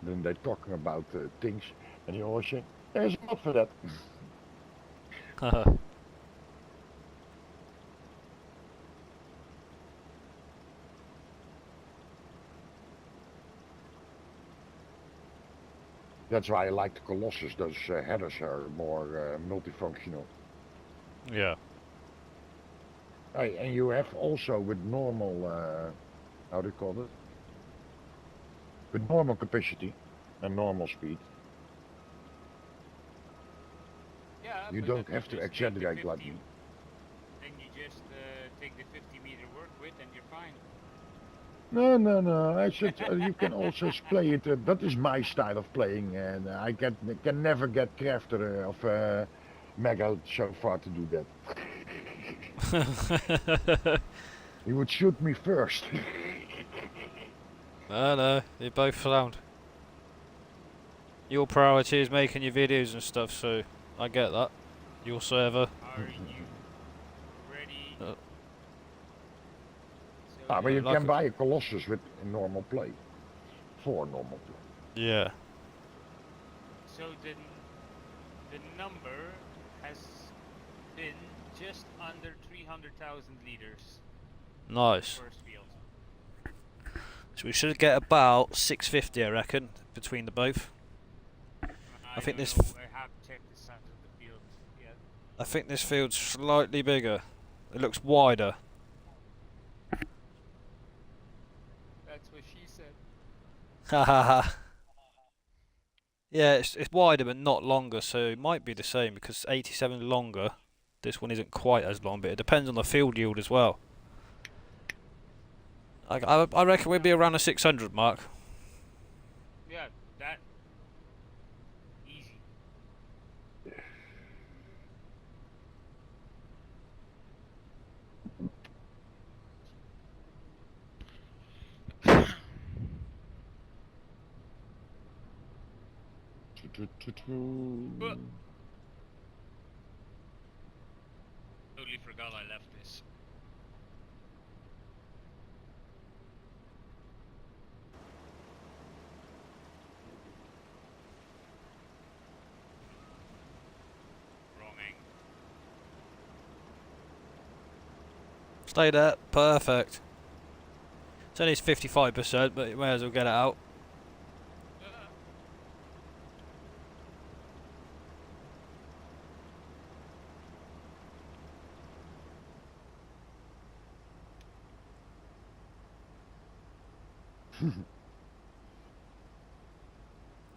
then they're talking about things, and he always said, "There's a mod for that." That's why I like the Colossus. Those headers are more multifunctional. Yeah. Hey, and you have also with normal, how do you call it? With normal capacity and normal speed. Yeah, You but don't that have to will just take the exaggerate 50 like me. Then you just take the 50-meter work width and you're fine. No, no, no. I said you can also play it. That is my style of playing, and I can never get crafter of Mega so far to do that. He would shoot me first. No, you're both sound. Your priority is making your videos and stuff, so I get that. Your server. Are you ready? Uh, So But you like can buy a Colossus with a normal play. For normal play. yeah. So the number has been just under 300,000 liters. Nice. First field. So we should get about 650, I reckon, between the both. I think don't this know, I haven't checked the size of the field yet. I think this field's slightly bigger. It looks wider. That's what she said. Ha ha ha. Yeah, it's wider but not longer, so it might be the same because 87 is longer. This one isn't quite as long, but it depends on the field yield as well. I reckon we'll be around the 600 mark. Yeah, that easy. Totally forgot I left this. Wrong angle. Stay there. Perfect. It's only 55%, but you may as well get it out.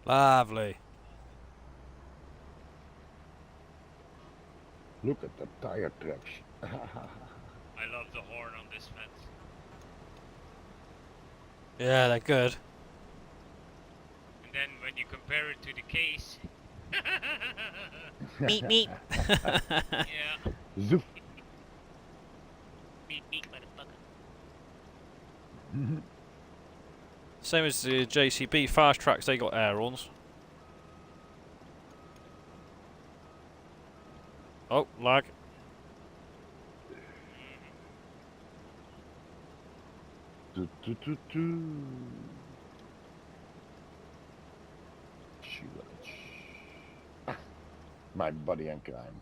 Lovely. Look at the tire tracks. I love the horn on this fence. Yeah, they're good. And then when you compare it to the case. Meep meep. Yeah. Zoop. Meep meep, motherfucker. Same as the JCB fast tracks, they got air-ons. Oh, lag. My buddy and crime.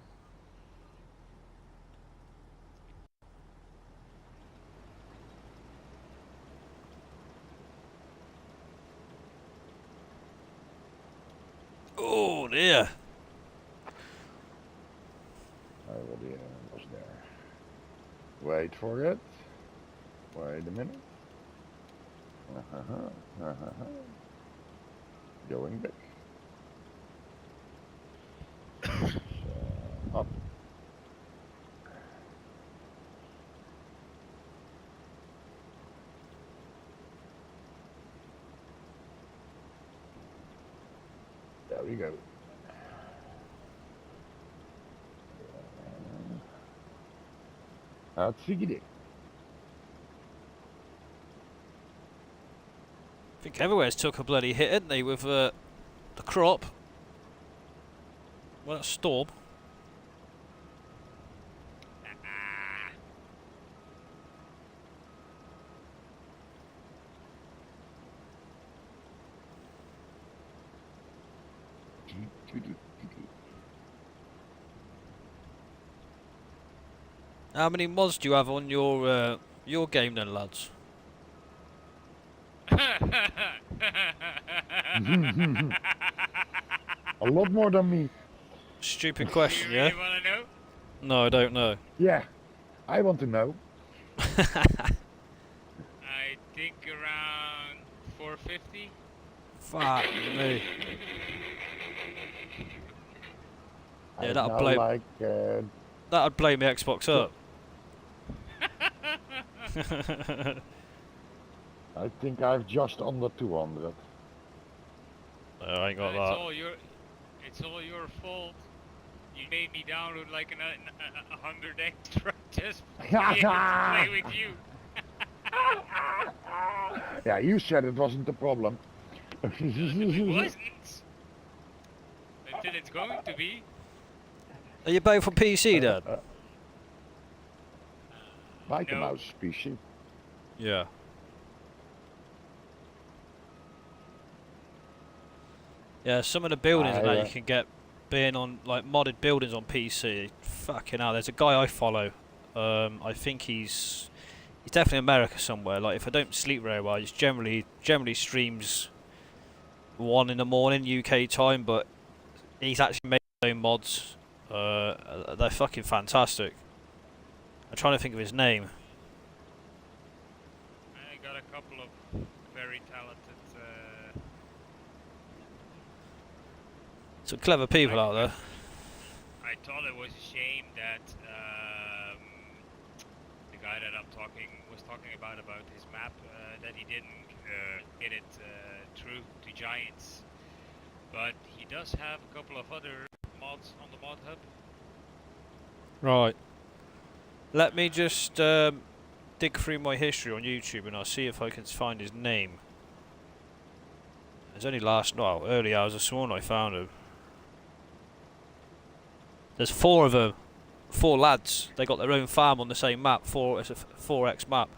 Oh dear. I already was there. Wait for it. Wait a minute. Going back. Up. There we go. Hartstikke idee. I think everywhere's took a bloody hit, hadn't they, with the crop? Well, that's storm. How many mods do you have on your game then, lads? A lot more than me. Stupid question, You yeah? really wanna know? No, I don't know. Yeah, I want to know. I think around 450. Fuck me. Yeah, I'd that'll now blow. like That'd blow my Xbox up. I think I've just under 200. I ain't got it's that. all your, it's all your fault. You made me download like 100 extra just to be able to play with you. Yeah, you said it wasn't a problem. No, it wasn't. Until it's going to be. Are you both on PC then? Like a No. mouse PC. Yeah. Yeah, some of the buildings and that you can get being on like modded buildings on PC. Fucking hell, there's a guy I follow. I think he's definitely in America somewhere. Like if I don't sleep very well, he's generally streams 1 in the morning UK time, but he's actually made his own mods. They're fucking fantastic. I'm trying to think of his name. I got a couple of very talented. Some clever people out there. I thought it was a shame that the guy that was talking about his map that he didn't get it through to Giants, but he does have a couple of other mods on the mod hub. Right. Let me just dig through my history on YouTube and I'll see if I can find his name. It's only early hours this morning I found him. There's 4 of them, 4 lads. They got their own farm on the same map. It's a 4x map,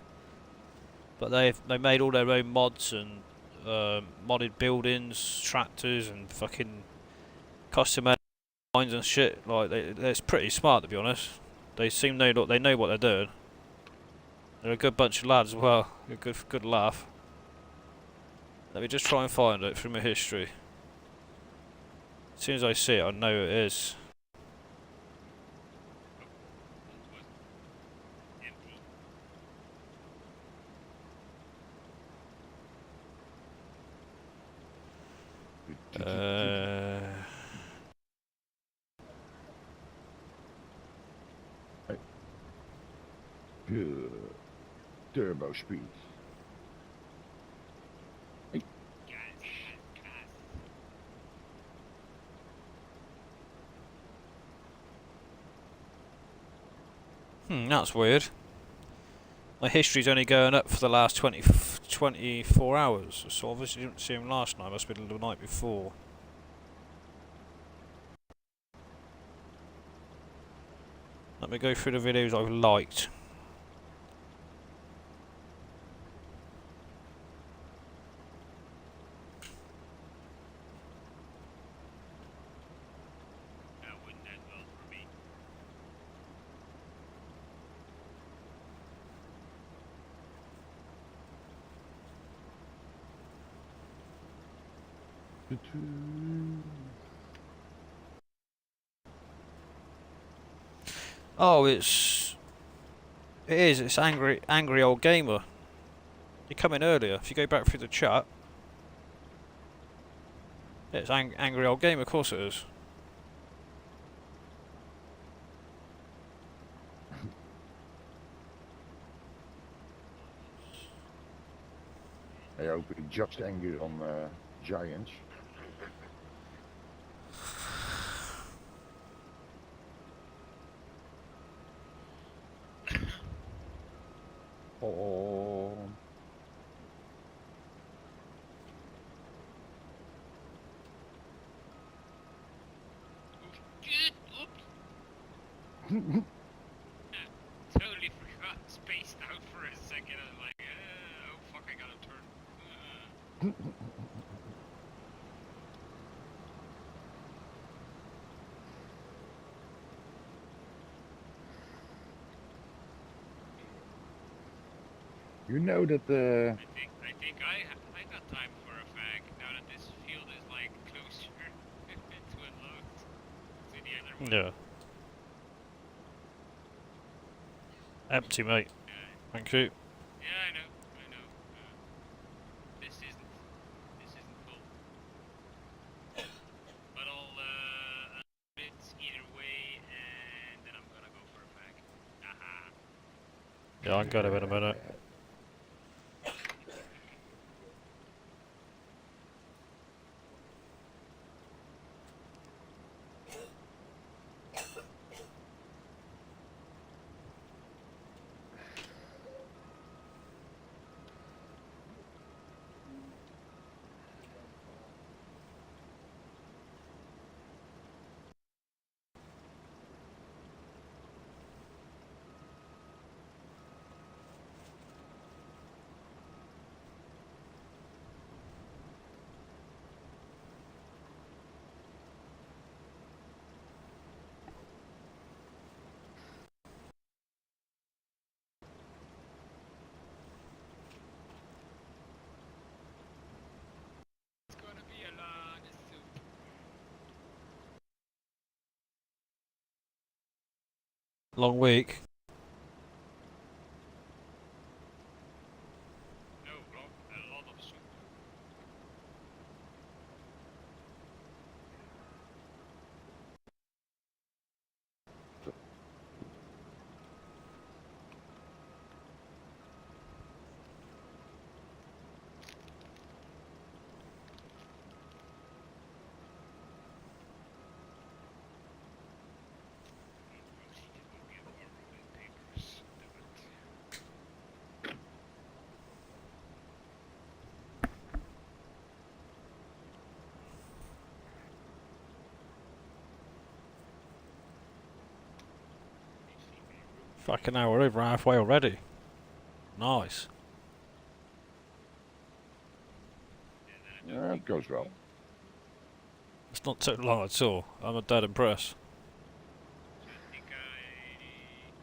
but they made all their own mods and modded buildings, tractors, and fucking custom mines and shit. Like they're pretty smart, to be honest. They know what they're doing. They're a good bunch of lads as well. A good laugh. Let me just try and find it from my history. As soon as I see it, I know it is. Turbo speed. That's weird. My history's only going up for the last 24 hours, so obviously didn't see him last night, must have been the night before. Let me go through the videos I've liked. That wouldn't end well for me. Oh, it's angry old gamer. You come in earlier. If you go back through the chat, it's angry old gamer. Of course it is. I hope he just angry on Giants. Oh. Totally forgot, spaced out for a second. I was like, oh fuck, I gotta turn. You know that I think I got time for a fag now that this field is like closer to unload to the other one. Yeah. Empty, mate. Yeah, Thank you. yeah, I know. This isn't cool. But I'll it's either Yeah, I can get him in a minute. It's gonna be a lot of soup. Long week. No, a lot of soup. Obviously, there will be more rolling papers. Fucking hell, we're over halfway already. Nice. Yeah, it goes well. It's not too long at all. I'm a dead impressed. I think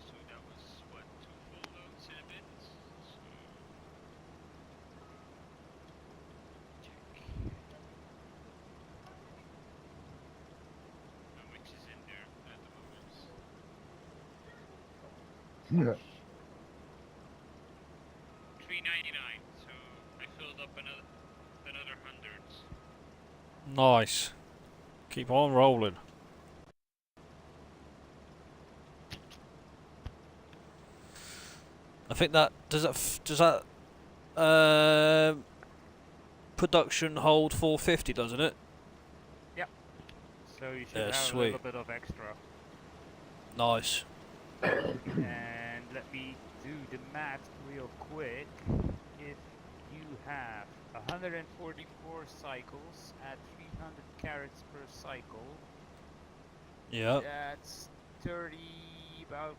so that was what, 2 full loads in a bit? So check. How much is in there at the moment? Yeah. 399. So I filled up another 100. Nice. Keep on rolling. I think that does that production hold 450, doesn't it? So you should Yeah, have a sweet. little bit of extra. Nice. And let me do the math real quick. If you have 144 cycles at 300 carats per cycle, Yep. that's 30 about.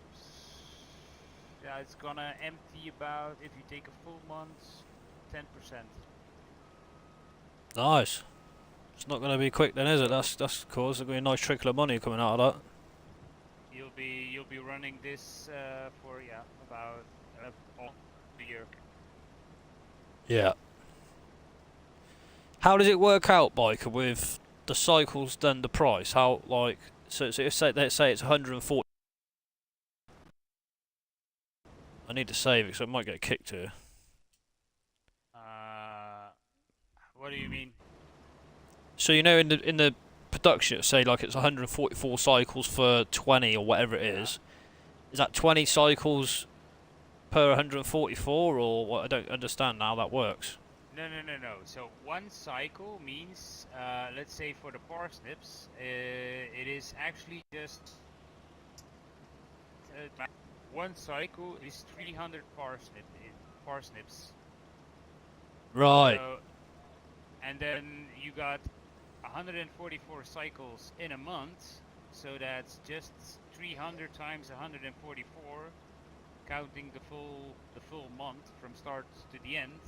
Yeah, it's gonna empty about, if you take a full month, 10%. Nice. It's not going to be quick then, is it? That's cool. There's going to be a nice trickle of money coming out of that. You'll be running this for about all the year. Yeah. How does it work out, Biker, with the cycles then the price? How, like, so if let's say it's 140. I need to save it, so I might get kicked here. What do you mean? So in the production, say like it's 144 cycles for 20 or whatever it is. Is that 20 cycles per 144, or what? I don't understand how that works. No. So one cycle means, let's say for the parsnips, it is actually just one cycle is 300 parsnips. Right. So, and then you got 144 cycles in a month, so that's just 300 times 144, counting the full month from start to the end.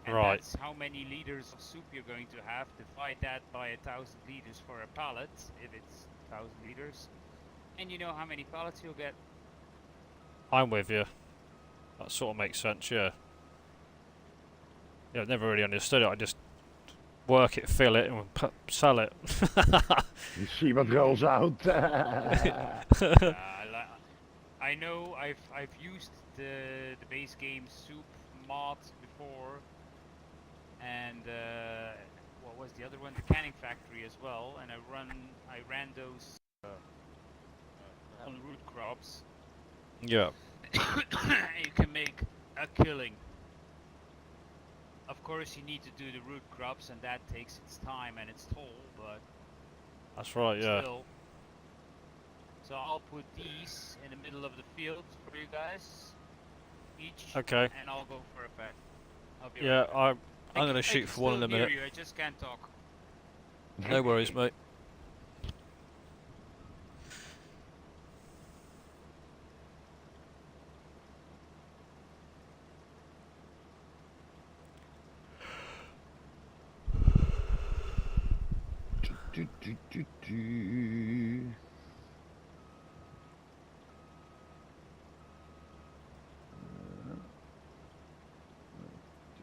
And Right. that's how many liters of soup you're going to have. Divide that by 1,000 liters for a pallet, if it's 1,000 liters, and you know how many pallets you'll get. I'm with you. That sort of makes sense, yeah. Yeah, I've never really understood it. I just work it, fill it, and sell it. You see what rolls out. I know I've used the base game soup mod before, and what was the other one? The canning factory as well, and I ran those on root crops. Yeah. you can make a killing. Of course, you need to do the root crops, and that takes its time and its toll, but That's right, yeah. still. So I'll put these in the middle of the field for you guys, each, Okay. and I'll go for a fact. I'll be Yeah, right back. I'm gonna I shoot can for one in still a hear minute. you, I just can't talk. No worries, mate.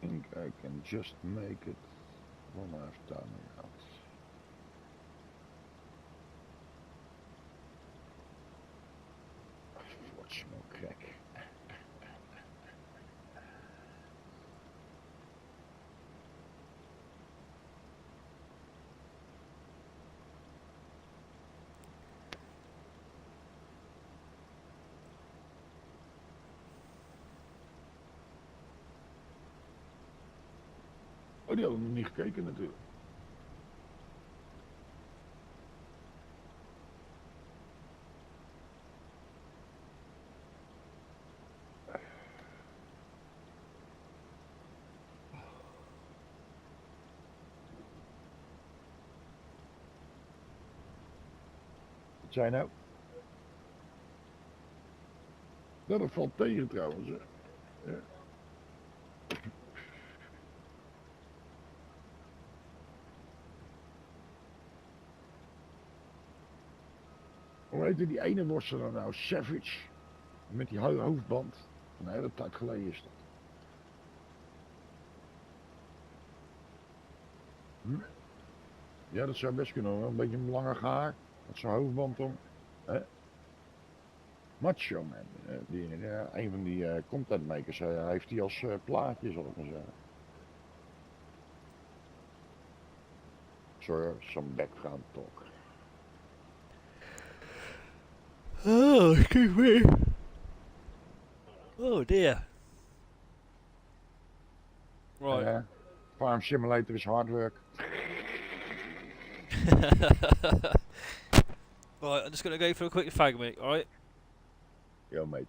I think I can just make it one half time out. Fortunate crack. Oh, die hadden nog niet gekeken natuurlijk. Wat zei je nou? Nou, dat valt tegen trouwens. Hè. Ja. Hoe heette die ene worstelaar nou? Savage. Met die hoofdband. Een hele tijd geleden is dat. Ja, dat zou best kunnen hoor. Een beetje een langer haar. Met zijn hoofdband om. Macho Man. Een van die contentmakers heeft die als plaatje, zal ik maar zeggen. Sorry, some background talk. Oh, excuse me. Oh dear. Right. Farm Simulator is hard work. Right, I'm just gonna go for a quick fag, mate, alright? Yo, mate.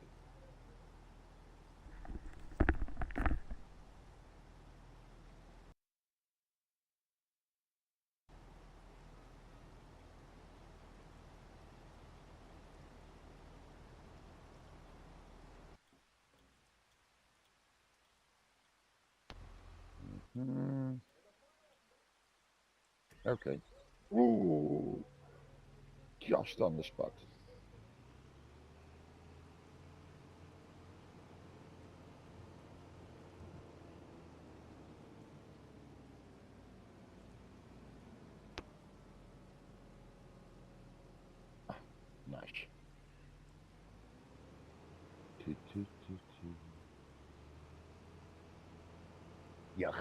Okay. Ooh. Just on the spot. Nice. Ja.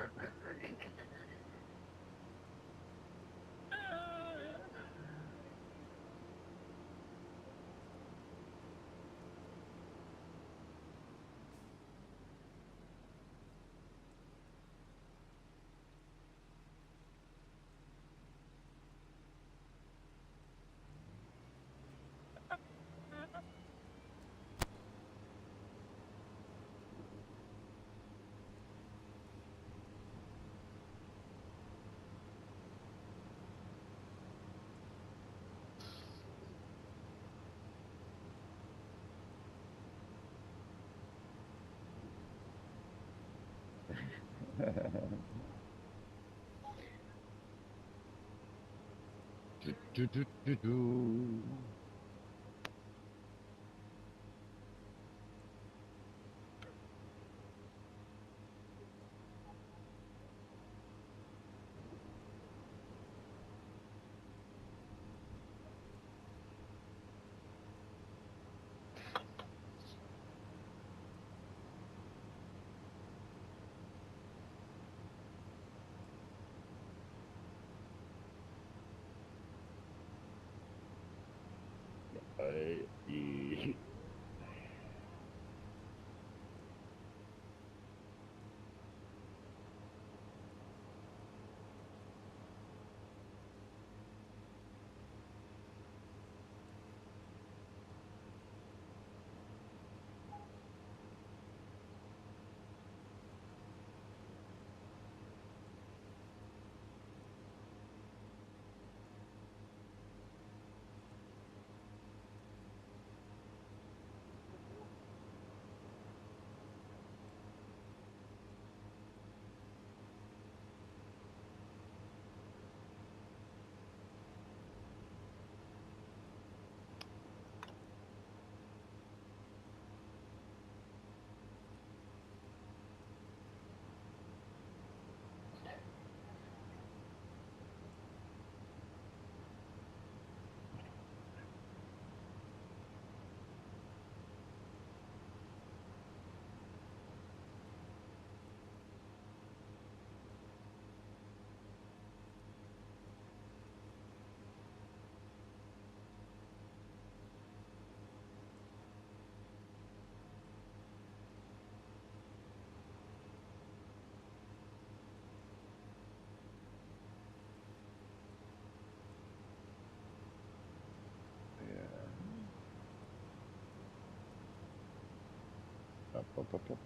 Up, up, up.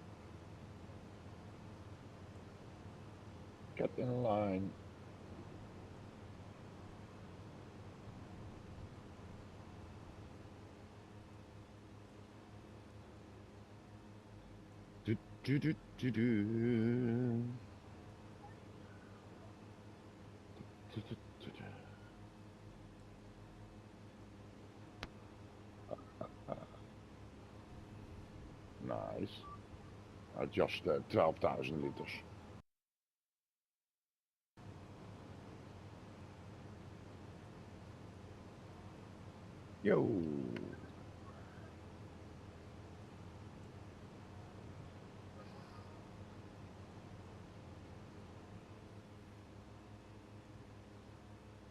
Get in line. Do, do, do, do, do. Do, do, do, do. Nice. Just 12,000 liters. Yo.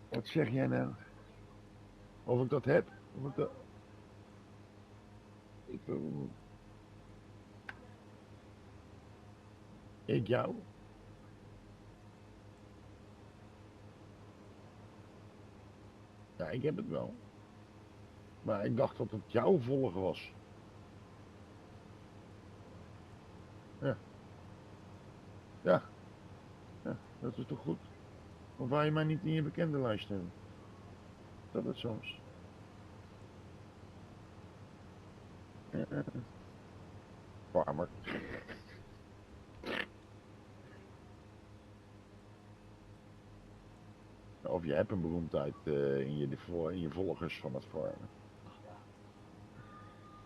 Wat zeg jij nou? Of ik dat heb? Of ik dat... Ik jou? Ja, ik heb het wel. Maar ik dacht dat het jouw volgen was. Ja. Ja. Ja, dat is toch goed? Of wou je mij niet in je bekendenlijst hebben? Dat het soms. Farmer. Of je hebt een beroemdheid in je volgers van het farmen.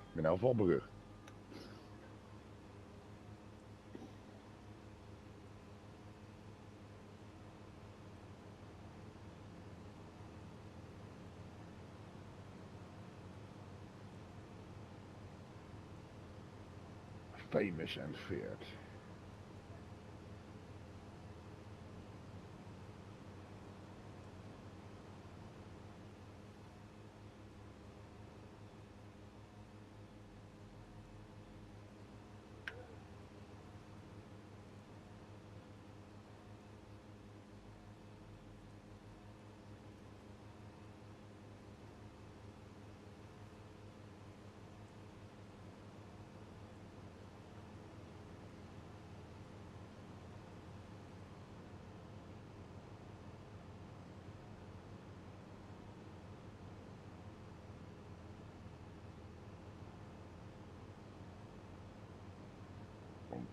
Ik ben nou wel berucht. Famous and feared.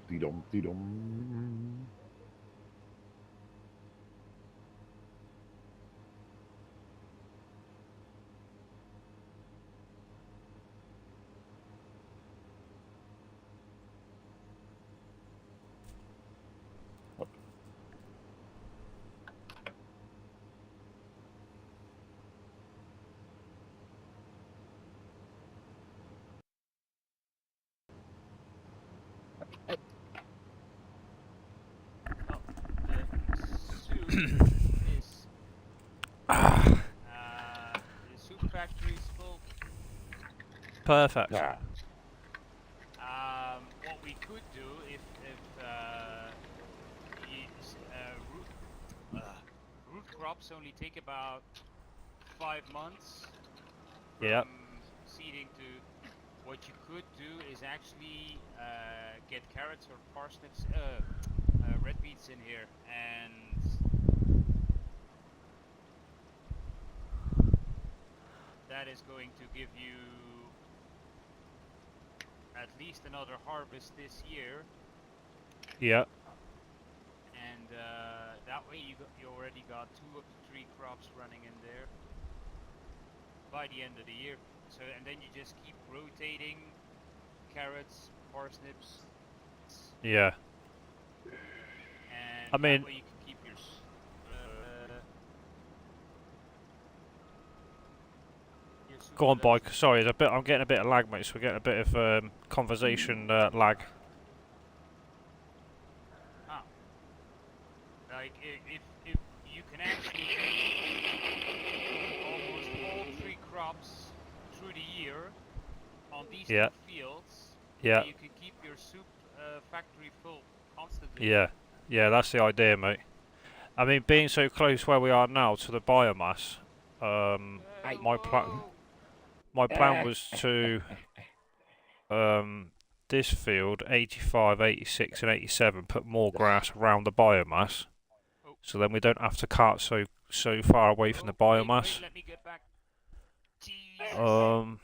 Tidom, tidom. The soup factory is full. Perfect. Ja. What we could do if root crops only take about 5 months from Yep. seeding to. What you could do is actually get carrots or parsnips, red beets in here, and that is going to give you at least another harvest this year. Yeah. And that way you already got 2 of the 3 crops running in there by the end of the year. So and then you just keep rotating carrots, parsnips. Yeah. And I mean, that way you can keep your soup go on, boy. production. Sorry, I'm getting a bit of lag, mate. So we're getting a bit of conversation lag. Like if you can actually almost all 3 crops through the year on these 2 fields, Yeah. you can keep your soup factory full constantly. Yeah. Yeah, that's the idea, mate. I mean, being so close where we are now to the biomass, my plan was to this field, 85, 86 and 87, put more grass around the biomass. Oh. So then we don't have to cart so far away from the biomass. Wait, let me get back. Jesus. I mean,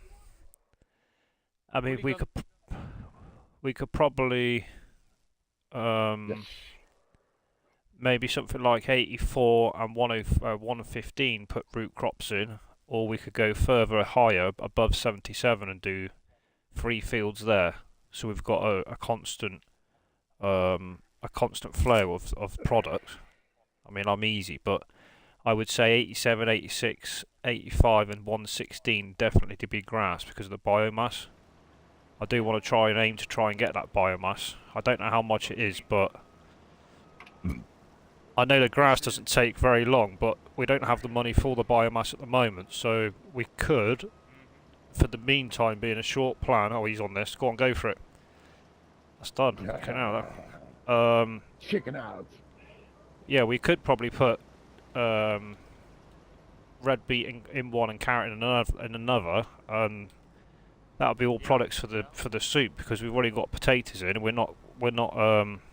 What do you we could probably Yes. maybe something like 84 and 115 put root crops in, or we could go further higher above 77 and do 3 fields there. So we've got a constant flow of product. I mean, I'm easy, but I would say 87, 86, 85 and 116 definitely to be grass because of the biomass. I do want to try and aim to try and get that biomass. I don't know how much it is, but I know the grass doesn't take very long, but we don't have the money for the biomass at the moment, so we could, for the meantime, being a short plan. Oh, he's on this. Go on, go for it. That's done. Okay, now that. Chicken out. Yeah, we could probably put red beet in one and carrot in another, and that would be all products for the soup because we've already got potatoes in, and we're not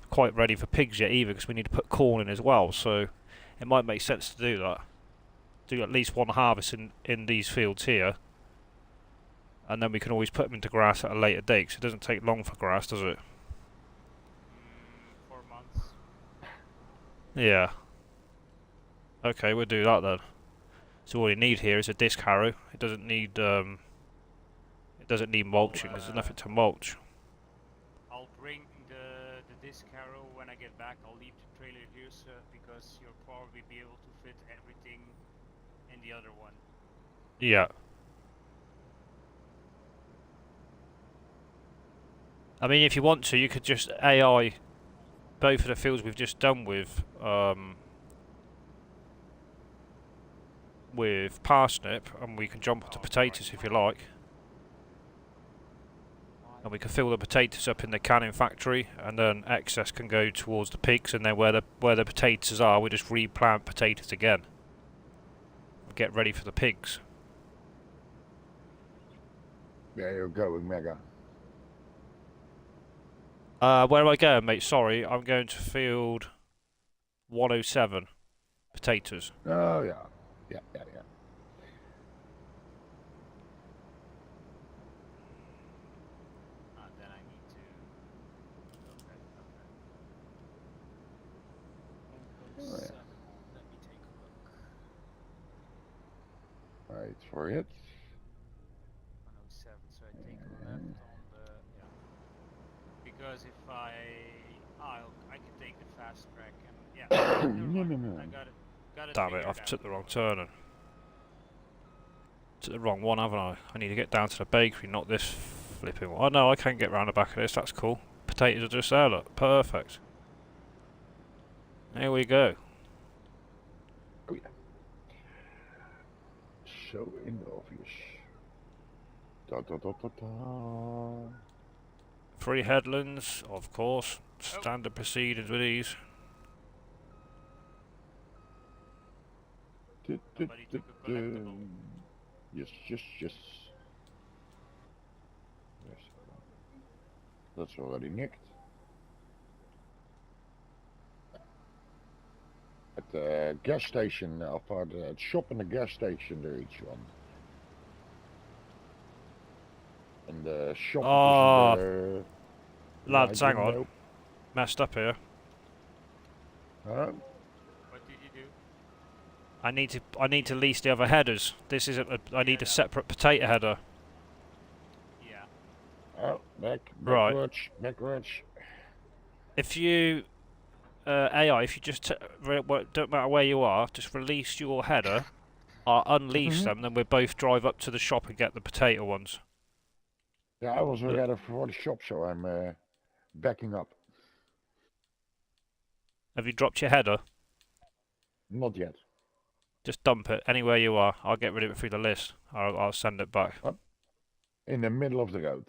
quite ready for pigs yet either because we need to put corn in as well. So it might make sense to do that. Do at least one harvest in these fields here, and then we can always put them into grass at a later date. Cause it doesn't take long for grass, does it? 4 months. Yeah. Okay, we'll do that then. So all you need here is a disc harrow. It doesn't need mulching. There's nothing to mulch. I'll bring the disc harrow when I get back. I'll leave the trailer here because you'll probably be able to fit everything in the other one. Yeah. I mean, if you want to, you could just AI both of the fields we've just done with parsnip, and we can jump onto potatoes if you like. And we can fill the potatoes up in the canning factory, and then excess can go towards the pigs, and then where the potatoes are, we just replant potatoes again. Get ready for the pigs. There you're going, Mega. Where am I going, mate? Sorry, I'm going to field 107. Potatoes. Oh, yeah. Yeah. Then I need to. Okay. Oh, yeah. Let me take a look. Wait for it. 107. So I take a left on the because if I can take the fast track and yeah. No. I got it. Damn it! I've took the wrong turn. And took the wrong one, haven't I? I need to get down to the bakery, not this flipping one. Oh no, I can get round the back of this. That's cool. Potatoes are just there. Look, perfect. Here we go. Oh yeah. So obvious. Da. 3 headlands, of course. Standard proceedings with these. Somebody took a collectible. Yes. Yes. That's already nicked. At the gas station, of the shop and the gas station, there each one. And the shop is Lads, hang on. Nope. Messed up here. Huh? What did you do? I need to lease the other headers. This isn't I need a separate potato header. Yeah. Oh, Right. backwards. If you AI, if you just don't matter where you are, just release your header, or unleash them, then we both drive up to the shop and get the potato ones. Yeah, I was already for the shop, so I'm backing up. Have you dropped your header? Not yet. Just dump it anywhere you are. I'll get rid of it through the list. I'll send it back. In the middle of the road.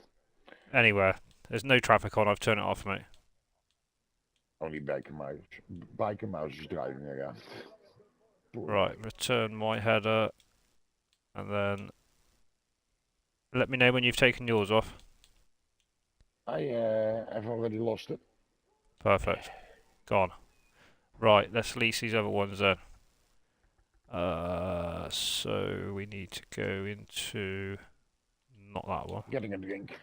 Anywhere. There's no traffic on. I've turned it off, mate. Only biker mouse is driving around. Right, return my header, and then let me know when you've taken yours off. I have already lost it. Perfect. Gone. Right, let's lease these other ones then. So we need to go into not that one. Getting a drink.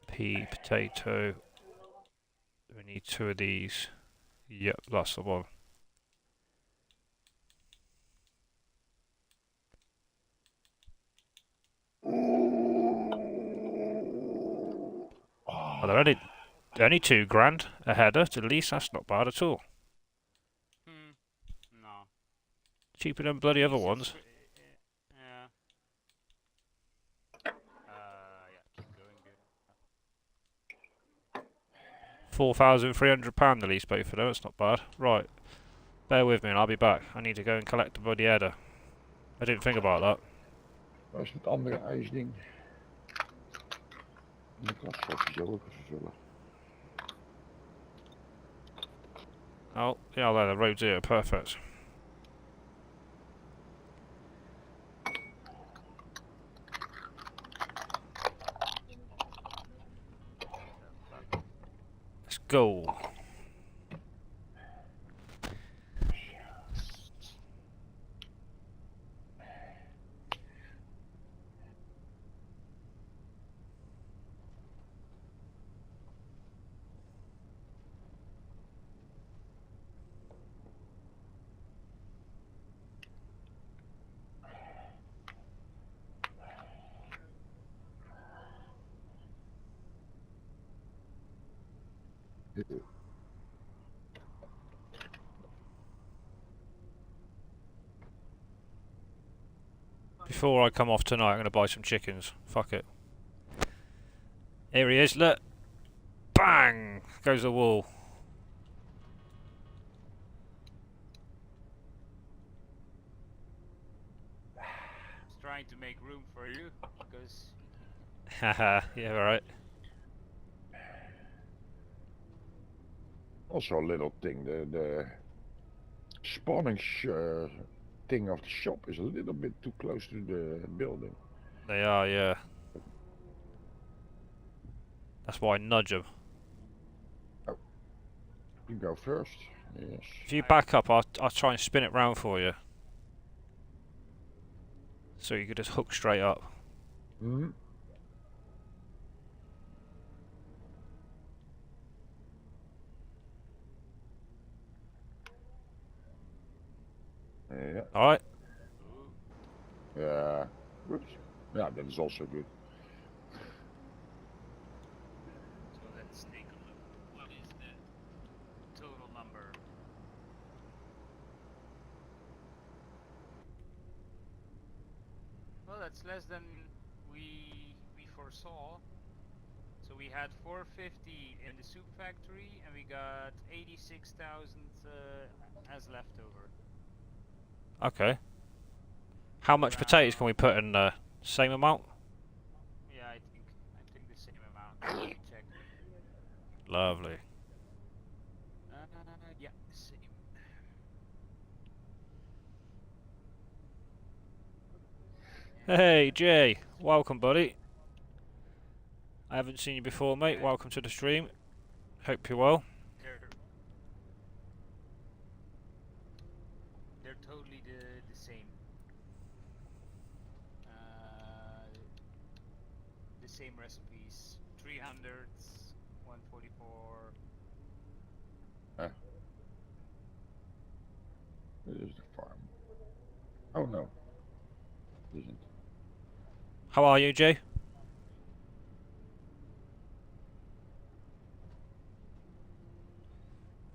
Pea, potato. We need 2 of these. Yep, that's the one. Oh, they're only 2 grand a header to lease. That's not bad at all. No. Cheaper than bloody other Least it's ones. fr- Yeah. Yeah. Keep going. Good. £4,300 the lease both for them. It's not bad. Right, bear with me and I'll be back. I need to go and collect the bloody header. I didn't think about that. Dat is het andere ijsding. De kaststofjes zo ook even vullen. Oh, yeah, there, the road's here. Perfect. Let's go. Before I come off tonight, I'm going to buy some chickens. Fuck it. Here he is, look. Bang! Goes the wall. Just trying to make room for you because Haha, yeah, right. Also a little thing, the spawning thing of the shop is a little bit too close to the building. They are, yeah. That's why I nudge them. You go first. Yes. If you back up, I'll try and spin it round for you. So you could just hook straight up. Hmm. Yeah. Alright? Yeah. Good. Yeah, that is also good. so let's take a look. What is the total number? Well, that's less than we foresaw. So we had 450 in the soup factory, and we got 86,000 as leftover. Okay. How much potatoes can we put in the same amount? Yeah, I think the same amount. Let me check. Lovely. Yeah, same. Hey, Jay. Welcome, buddy. I haven't seen you before, mate. Welcome to the stream. Hope you're well. They're totally the same. The same recipes. 300, 144. This is the farm. Oh no. It isn't. How are you, Jay?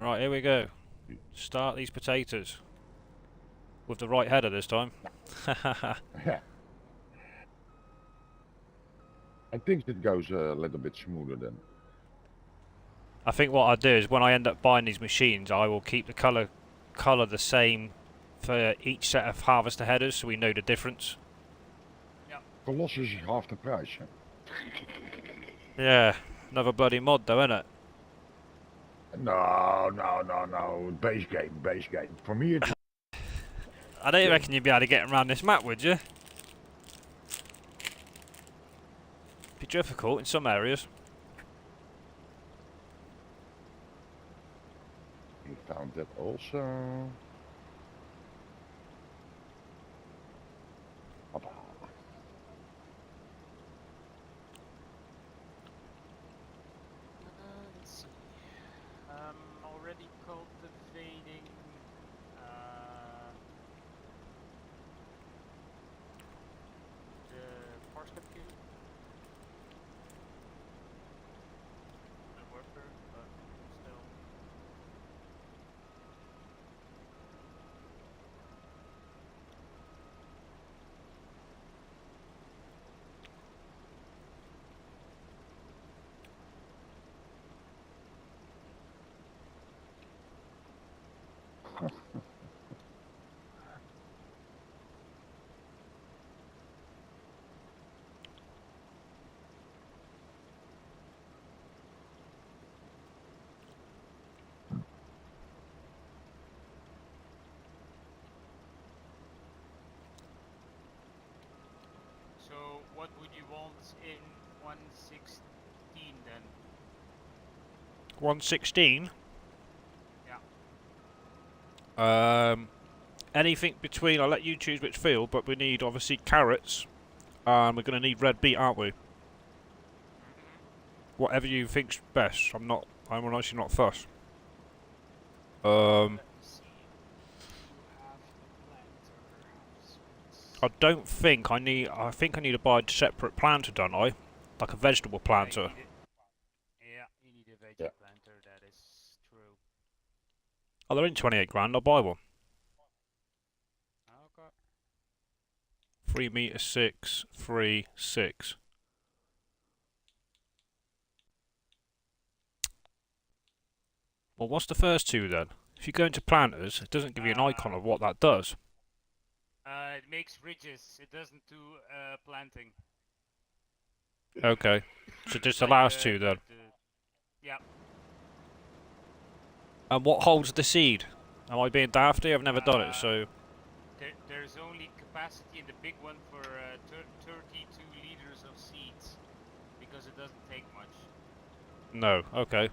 Right, here we go. Start these potatoes. With the right header this time. Yeah. I think it goes a little bit smoother then. I think what I'll do is when I end up buying these machines, I will keep the colour the same for each set of harvester headers so we know the difference. Colossus is half the price. Hè? Yeah, another bloody mod though, innit? No. Base game. For me it's... I don't reckon you'd be able to get around this map, would you? Be difficult in some areas. that also. Hoppa. Let's see. Already cultivating the parsnip cube. The worker, but still. So what would you want in 116 then? 116. Yeah. Anything between. I'll let you choose which field, but we need obviously carrots, and we're going to need red beet, aren't we? Whatever you think's best. I'm actually not fussed. Let me see. You have the planter. So I don't think I need. I think I need to buy a separate planter, don't I? Like a vegetable planter. Yeah, you need a veggie Yeah. planter, that is true. Oh, they're in 28 grand. I'll buy one. Okay. 3 meter 6, 3, 6. Well, what's the first two then? If you go into planters, it doesn't give you an icon of what that does. It makes ridges. It doesn't do planting. Okay, so just the Like last two then. Yeah. And what holds the seed? Am I being dafty? I've never done it, so. There's only capacity in the big one for 32 liters of seeds, because it doesn't take much. No, okay.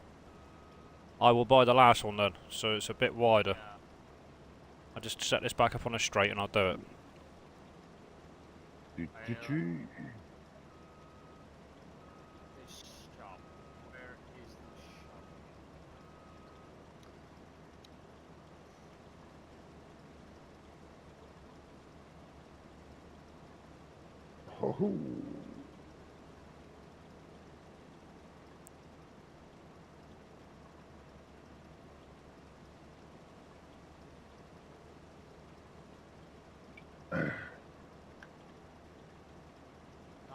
I will buy the last one then, so it's a bit wider. Yeah. I'll just set this back up on a straight and I'll do it. Do, do, do. The shop. Where is the shop? Ho-ho.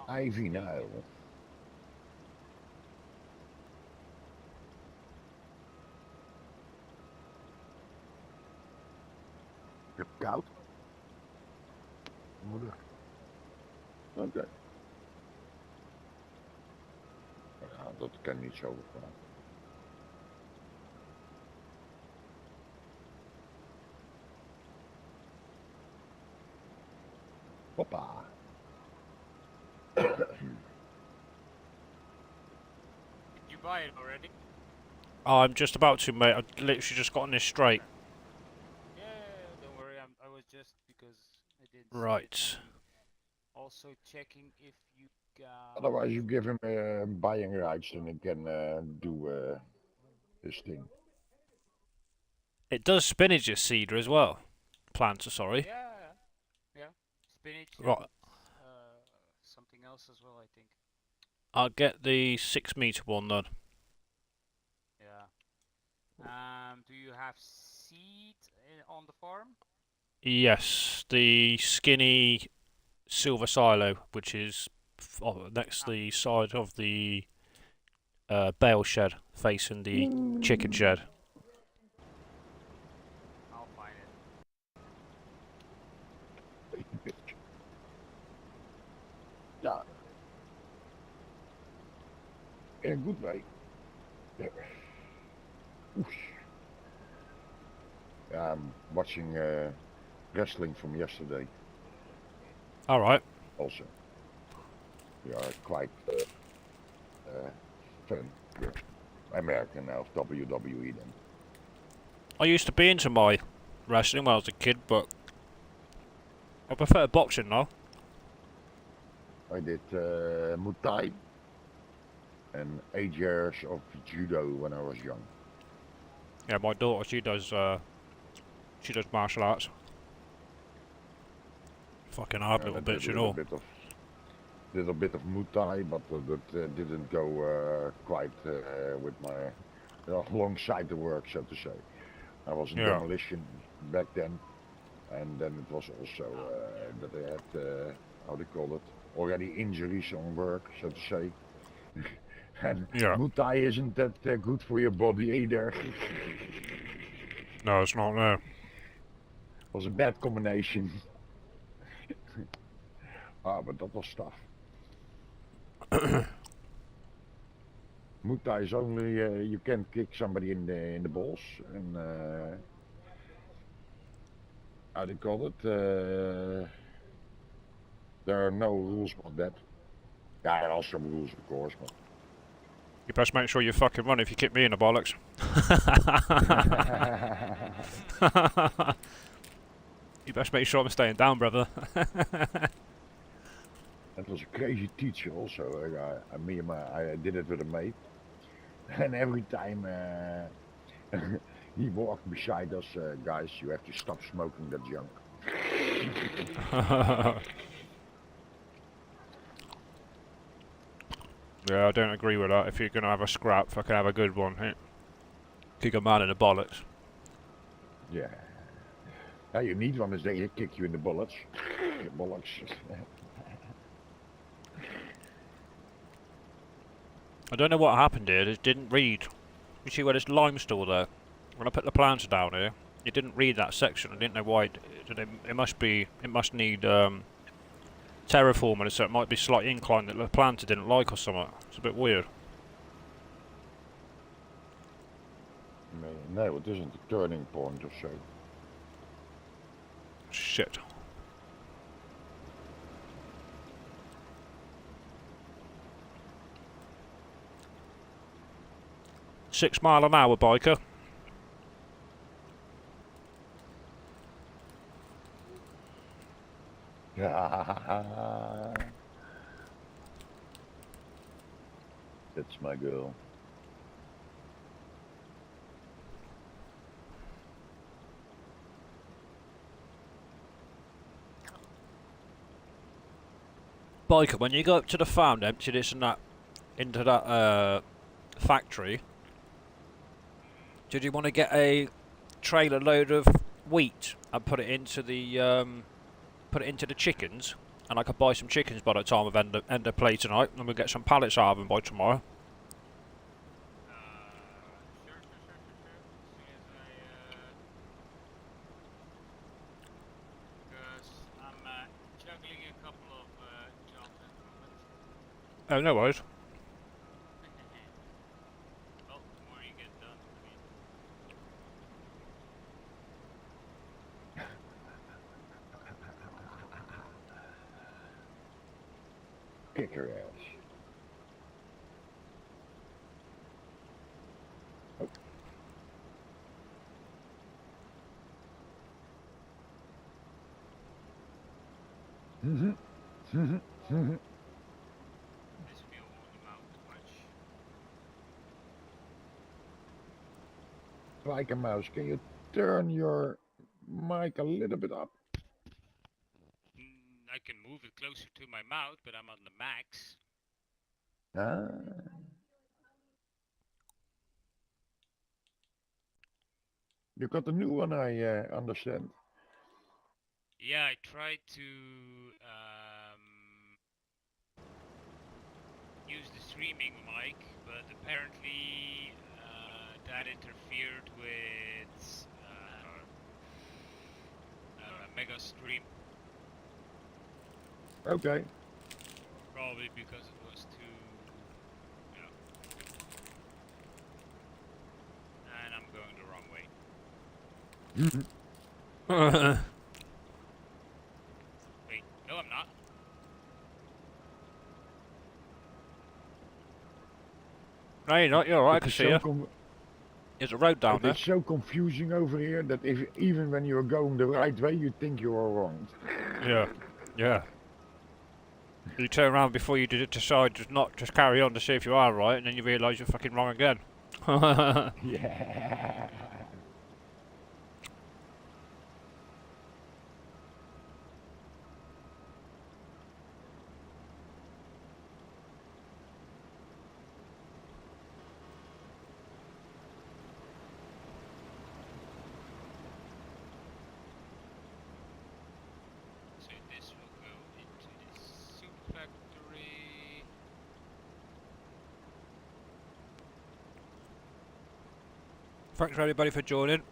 Ivy Nile. Je hebt koud? Moeder. Oké. Ja, dat kan niet zo gaan. Hoppa. Did you buy it already? I'm just about to, mate. I've literally just gotten this straight. Yeah, don't worry. I was just because I didn't. Right. Also checking if you got. Otherwise, you give him buying rights and he can do his thing. It does spinach seeder as well. Planter, sorry. Yeah. Spinach. Right. And, something else as well, I think. I'll get the 6 meter one then. Yeah. Do you have seed on the farm? Yes, the skinny silver silo, which is next the side of the bale shed facing the chicken shed. I'll find it. Ja. In a good way. Yeah. Yeah, I'm watching wrestling from yesterday. All right. Also, we are quite fun with American of WWE then. I used to be into my wrestling when I was a kid, but I prefer boxing now. I did Muay Thai and 8 years of judo when I was young. Yeah, my daughter, she does martial arts. Fucking hard And I little did bitch, a you know. little bit of Muay Thai, but that didn't go quite with my alongside the work, so to say. I was in Yeah. demolition back then, and then it was also that I had how do you call it, already injuries on work, so to say. And Yeah. Muay Thai isn't that good for your body either. No, it's not there. Was a bad combination. But that was tough. Muay Thai is only you can kick somebody in the balls, and how do you call it? There are no rules about that. Yeah, there are some rules, of course, but You best make sure you fucking run if you kick me in the bollocks. You best make sure I'm staying down, brother. that was a crazy teacher. Also, I did it with a mate, and every time he walked beside us, guys, you have to stop smoking that junk. Yeah, I don't agree with that. If you're gonna have a scrap, fucking have a good one. Eh? Kick a man in the bollocks. Yeah. Yeah, you need one as they kick you in the bullets. Bollocks. I don't know what happened here. It didn't read. You see where there's limestone there? When I put the plants down here, it didn't read that section. I didn't know why. It must be. It must need terraforming, so it might be slight incline that the planter didn't like or something. It's a bit weird. No, it isn't a turning point or so. Shit. £6 an hour, biker. That's my girl. Biker, when you go up to the farm to empty this and that into that factory, did you want to get a trailer load of wheat and put it into the chickens? And I could buy some chickens by the time of end of play tonight, and we'll get some pallets out of them by tomorrow. Sure. As soon as I, because I'm juggling a couple of jobs at the moment. Oh, no worries. Well, the more you get done, I mean. Kick her ass. Oh. This wheel won't amount to much. Like a mouse, can you turn your mic a little bit up? I can move it closer to my mouth, but I'm on the max. You got a new one, I understand. Yeah, I tried to use the streaming mic, but apparently that interfered with Mega Stream. Okay. Probably because it was too, you know. And I'm going the wrong way. Wait, no, I'm not. No, you're not. You're alright. I can see you. There's a road down It there. is so confusing over here that if even when you're going the right way, you think you are wrong. Yeah. Yeah. You turn around before you decide to not just carry on to see if you are right, and then you realise you're fucking wrong again. Yeah. So this will go into the soup factory. Thanks everybody for joining.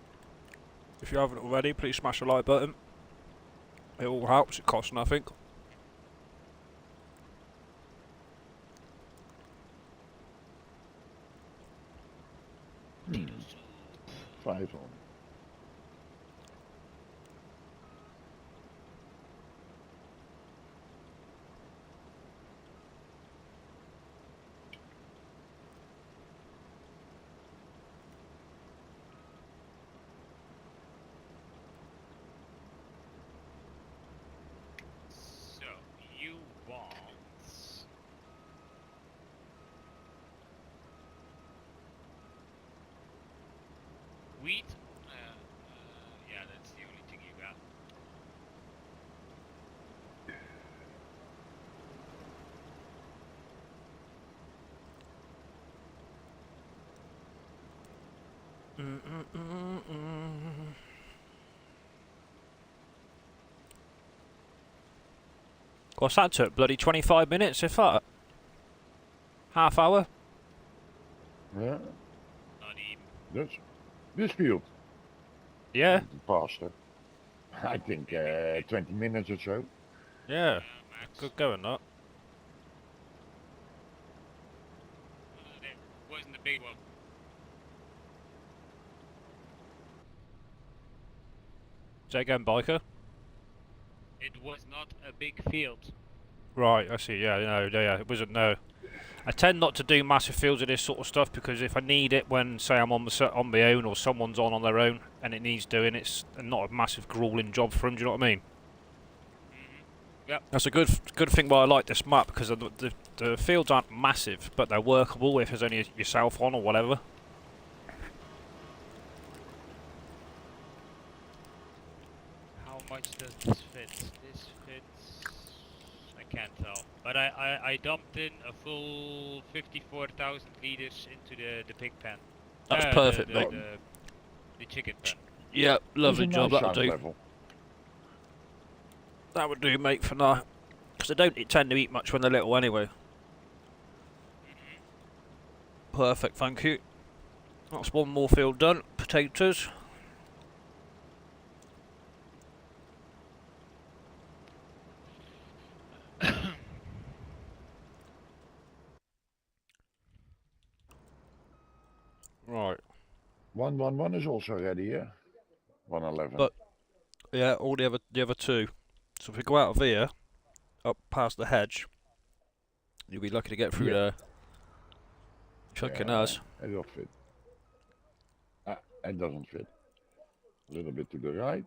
If you haven't already, please smash the like button. It all helps, it costs nothing. Hmm. 5 on. So you want wheat? Yeah, that's the only thing you got. What's that took? Bloody 25 minutes, if that? Half hour? Yeah, Not even. that's this field. Yeah. Faster. I think 20 minutes or so. Yeah. Max. Good going, that. That wasn't a big one. Say again, biker? It was not a big field. Right, I see, yeah, no, yeah, it wasn't, no. I tend not to do massive fields of this sort of stuff because if I need it when, say, I'm on my own or someone's on their own and it needs doing, it's not a massive grueling job for them. Do you know what I mean? Yep. That's a good thing why I like this map because the fields aren't massive, but they're workable if there's only yourself on or whatever. How much does this fit? This fits. I can't tell. But I dumped in a full 54,000 liters into the pig pen. That's perfect, the, mate. the chicken pen. Yeah, lovely There's a job. nice That'll sound do. level. That would do, mate, for now. Because they don't tend to eat much when they're little anyway. Perfect, thank you. That's one more field done. Potatoes. Right. 111 is also ready, yeah? 111. But yeah, all the other two. So if we go out of here, up past the hedge, you'll be lucky to get through Yeah. there. Fucking us. It will fit. It doesn't fit. A little bit to the right.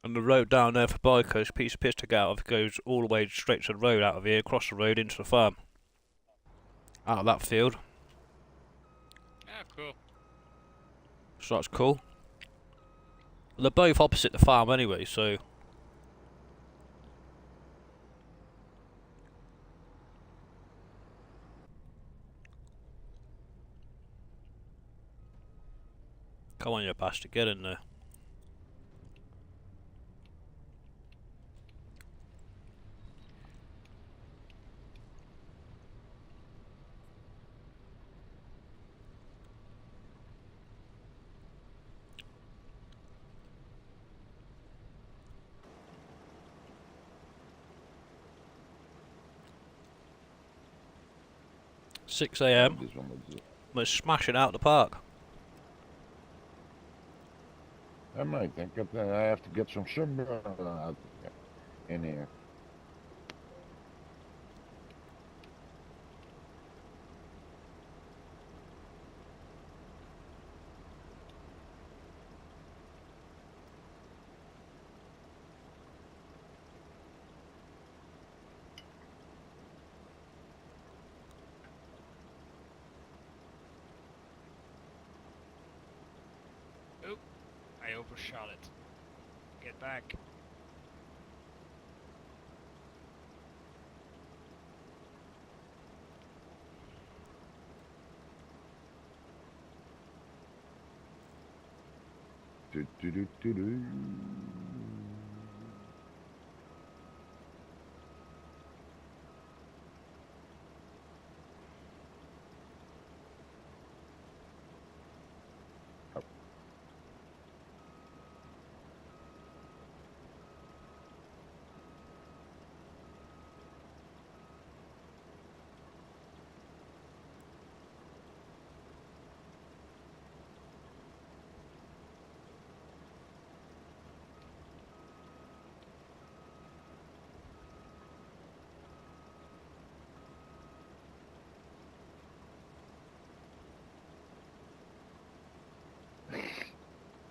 And the road down there for bikers, piece of piss to get out of, goes all the way straight to the road out of here, across the road into the farm. Out of that field. Ah, cool. So that's cool. They're both opposite the farm anyway, so... Come on, you bastard, get in there. Six AM. This one is, We're smashing out the park. I might think that I have to get some sunburn out in here. overshot it. Get back. Do, do, do, do, do. Oh.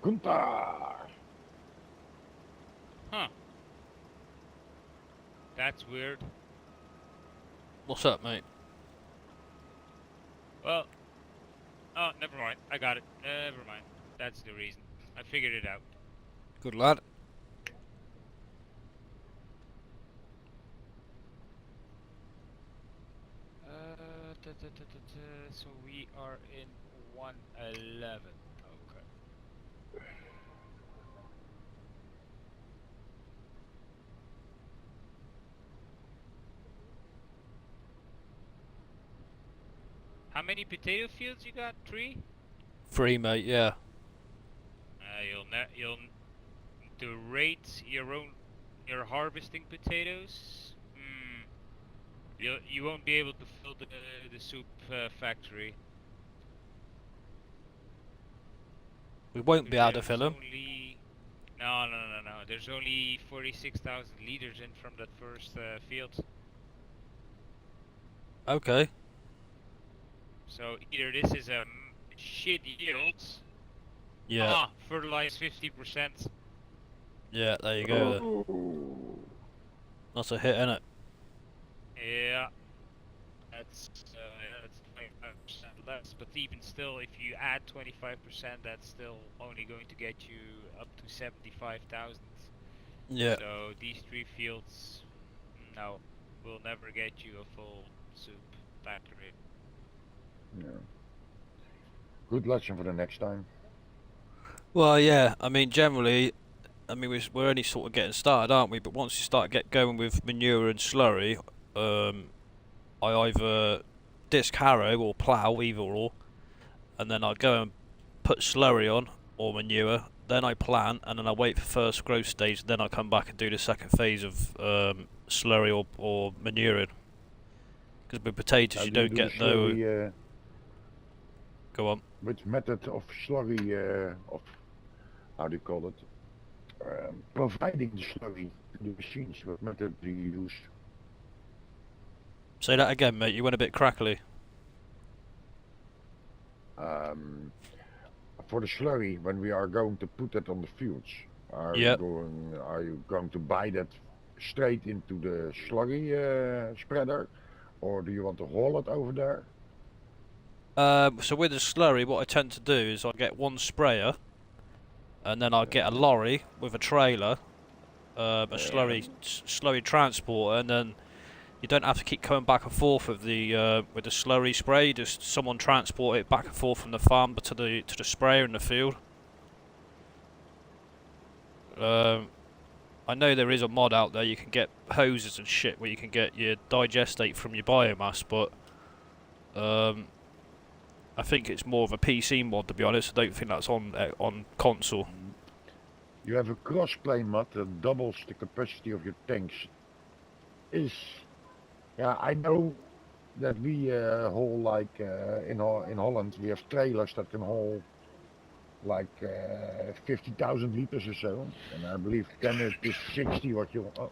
Gunther! Huh. That's weird. What's up, mate? Well, oh, never mind. I got it. Never mind. That's the reason. I figured it out. Good lad. So we are in 111. Okay. How many potato fields you got? 3? 3, mate, yeah. You'll to rate your harvesting potatoes. You won't be able to fill the soup factory. We won't be able to fill There's them. only no. There's only 46,000 liters in from that first field. Okay. So either this is a shit yield. Yeah. Fertilize 50%. Yeah, there you go then. Oh. That's a hit, innit? Yeah. That's 25% less. But even still, if you add 25%, that's still only going to get you up to 75,000. Yeah. So these 3 fields, no, will never get you a full soup factory. Yeah. Good lesson for the next time. Well, yeah. I mean, generally, we're only sort of getting started, aren't we? But once you start going with manure and slurry, I either disc harrow or plough, either or, and then I go and put slurry on or manure. Then I plant, and then I wait for first growth stage. Then I come back and do the second phase of slurry or manuring. Because with potatoes, How you do don't do get the no. slurry, Go on. which method of slurry, of how do you call it? Providing the slurry to the machines, what method do you use? Say that again, mate. You went a bit crackly. For the slurry, when we are going to put that on the fields, Yep. are you going to buy that straight into the slurry spreader, or do you want to haul it over there? So with the slurry, what I tend to do is I get one sprayer, and then I get a lorry with a trailer, a slurry transporter, and then you don't have to keep coming back and forth with the slurry spray. Just someone transport it back and forth from the farm to the sprayer in the field. I know there is a mod out there. You can get hoses and shit where you can get your digestate from your biomass, but I think it's more of a PC mod, to be honest. I don't think that's on console. You have a crossplay mod that doubles the capacity of your tanks. Yeah, I know that we haul like in Holland we have trailers that can haul like 50,000 liters or so, and I believe then it is 60 what you. Oh,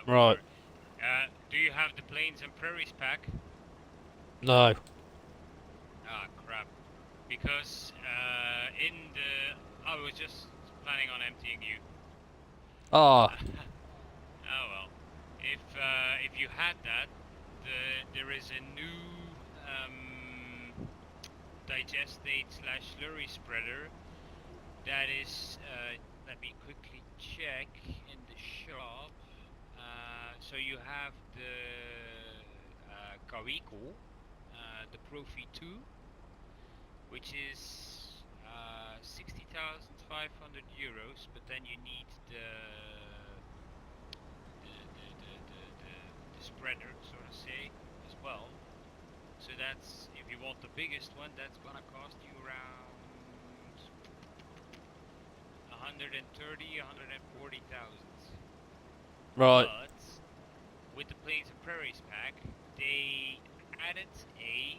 No, Right. sorry. Do you have the Plains and Prairies pack? No. Ah, crap. Because I was just planning on emptying you. Ah. Oh well. If you had that, there is a new digestate / slurry spreader That is, let me quickly check in the shop. So you have the Kawiko, the Profi 2, which is 60,500 euros, but then you need the spreader, so to say, as well. So that's, if you want the biggest one, that's gonna cost you around 130,000, 140,000. Right. But with the Plains and Prairies pack, they added a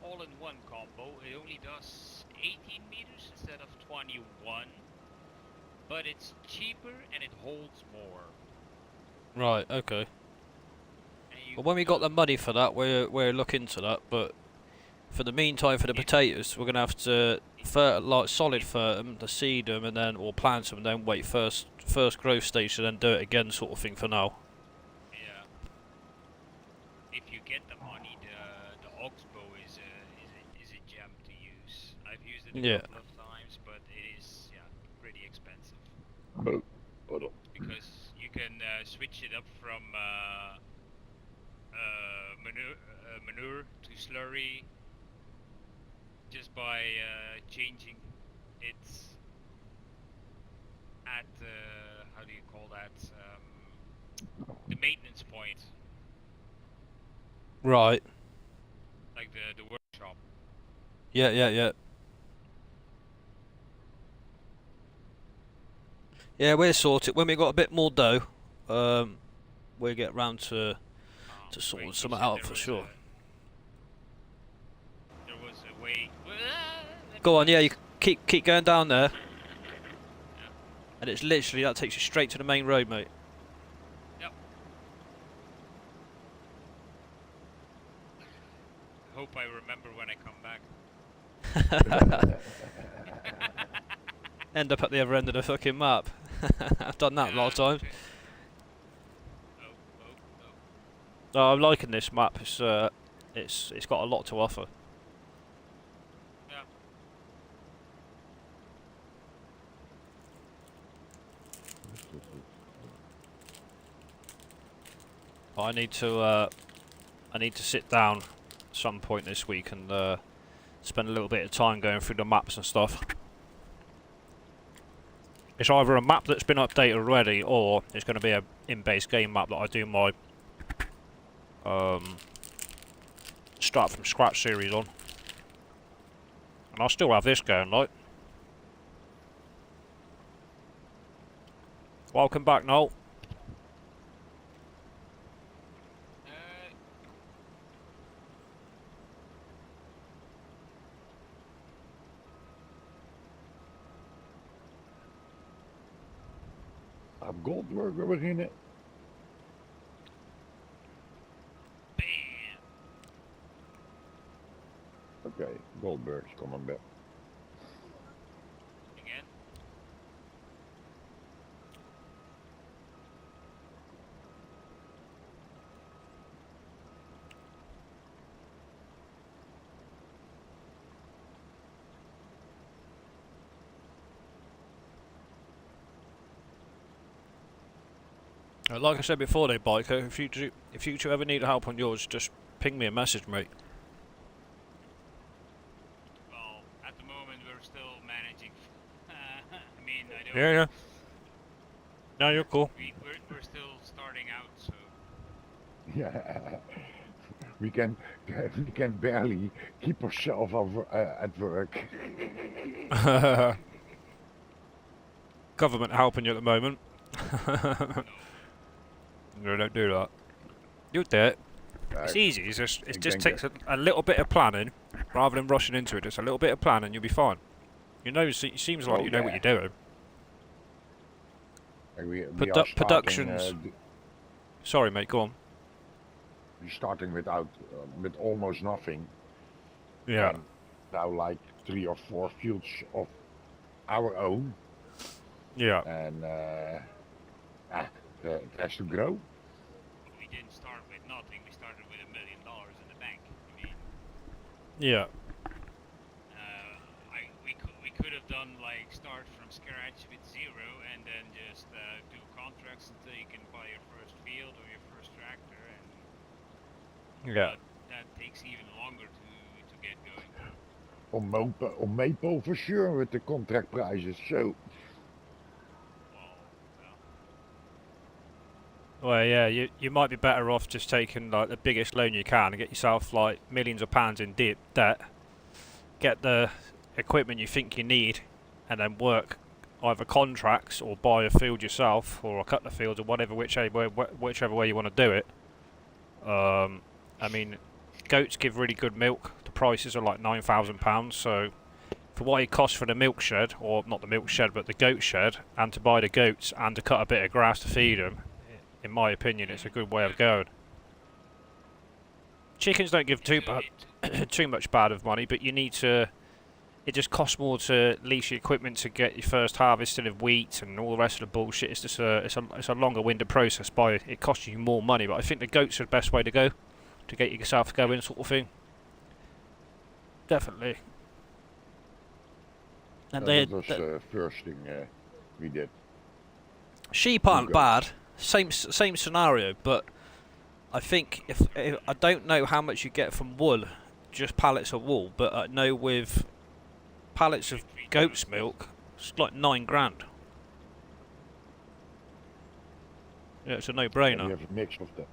all-in-one combo. It only does 18 meters instead of 21, but it's cheaper and it holds more. Right. Okay. And you Well, when we got the money for that, we're looking into that. But for the meantime, for the potatoes, we're gonna have to solid them, to seed them, and then or plant them, and then wait first growth stage, and then do it again, sort of thing. For now. Yeah. If you get the money, the oxbow is a gem to use. I've used it a couple of times, but it is pretty expensive. Because you can switch it up from manure to slurry just by changing it at how do you call that? The maintenance point. Right. Like the workshop. Yeah. Yeah, we'll sort it when we got a bit more dough. We'll get round to sorting something out for sure. There was a way. Go on, yeah, you keep going down there. Yeah. And it's literally, that takes you straight to the main road, mate. Yep. Hope I remember when I come back. End up at the other end of the fucking map. I've done that a lot of times. Oh, I'm liking this map. It's got a lot to offer. Yeah. I need to sit down at some point this week and spend a little bit of time going through the maps and stuff. It's either a map that's been updated already, or it's going to be a in-base game map that I do my start from scratch series on. And I'll still have this going, like. Welcome back, Noel. Op Goldburger beginnen. Bam. Okay, Goldberg's coming back. Again? Like I said before, though, Biker, if you ever need help on yours, just ping me a message, mate. Well, at the moment we're still managing. I mean, I don't. Yeah. No, you're cool. We're still starting out, so. Yeah, we can barely keep ourselves at work. Government helping you at the moment. No, don't do that. You'll do it. It's easy. It just takes a little bit of planning, rather than rushing into it. Just a little bit of planning, you'll be fine. You know, it seems like you know what you're doing. Productions. Sorry, mate. Go on. We're starting with almost nothing. Yeah. And now, like 3 or 4 fields of our own. Yeah. And it has to grow. We didn't start with nothing. We started with $1 million in the bank. I mean. Yeah. We could have done scratch with zero, and then just do contracts until you can buy your first field or your first tractor, and Yeah. that takes even longer to get going. On maypole for sure with the contract prices. So Well, yeah, you might be better off just taking like the biggest loan you can and get yourself like millions of pounds in debt, get the equipment you think you need, and then work either contracts or buy a field yourself or a couple of fields or whatever, whichever way you want to do it. I mean, goats give really good milk. The prices are like £9,000, so for what it costs for the milk shed, or not the milk shed, but the goat shed, and to buy the goats and to cut a bit of grass to feed them, in my opinion, it's a good way of going. Chickens don't give too much bad of money, but you need to. It just costs more to lease your equipment to get your first harvesting of wheat and all the rest of the bullshit. It's just it's a longer-winded process. It costs you more money, but I think the goats are the best way to go to get yourself going, sort of thing. Definitely. And that was the first thing we did. Sheep aren't bad. Same scenario, but I think if I don't know how much you get from wool, just pallets of wool, but I know with pallets of goat's milk, it's like £9,000. Yeah, it's a no-brainer. We have a mix of that.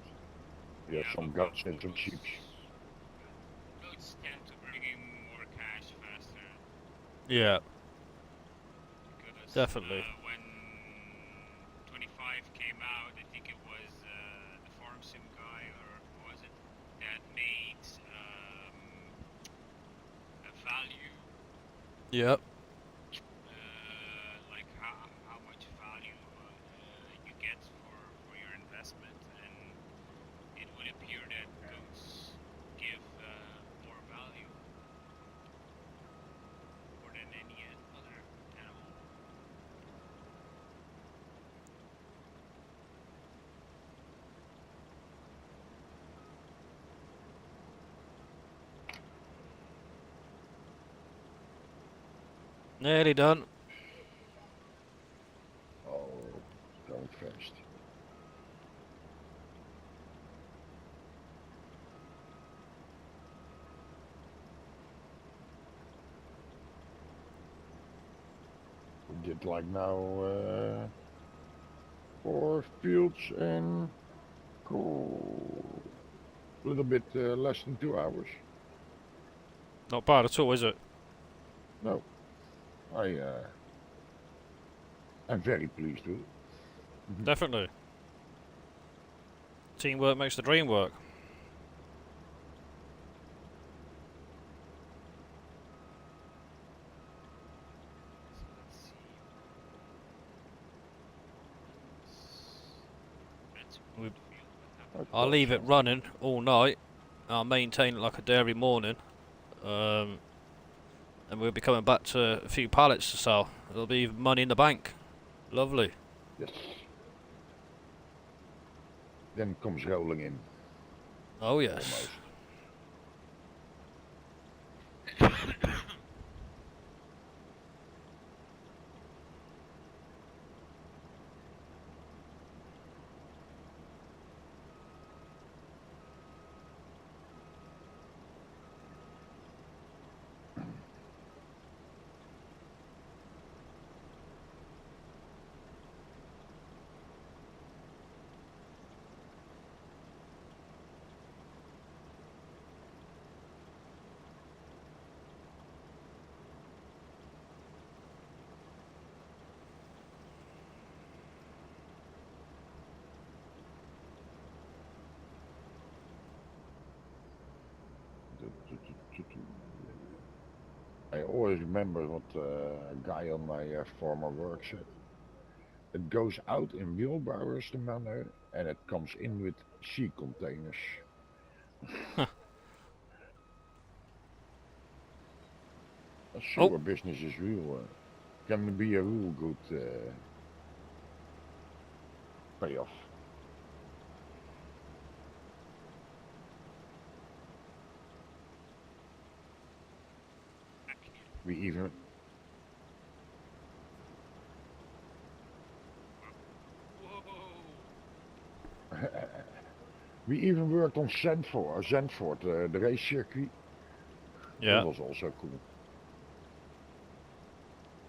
We have some goats and some sheep. Goats tend to bring in more cash faster. Yeah. Because, Definitely. When 25 came out, I think it was the farm sim guy, or who was it, that made a value, Yep. like how much value you get for your investment, and it would appear that goats give more value more than any other animal. Nearly done. Oh, going fast. We did like now 4 fields in a little bit less than 2 hours. Not bad at all, is it? No, I'm very pleased with it. Definitely. Teamwork makes the dream work. Let's see. That's a good field. I'll leave it running all night. I'll maintain it like a day every morning. And we'll be coming back to a few pallets to sell. There'll be money in the bank. Lovely. Yes. Then comes rolling in. Oh yes. Almost. I always remember what a guy on my former work said. It goes out in wheelbarrows, the manor, and it comes in with sea containers. A sewer business is real. Can be a real good payoff. We even We even worked on Zandvoort, the race circuit. Yeah. That was also cool.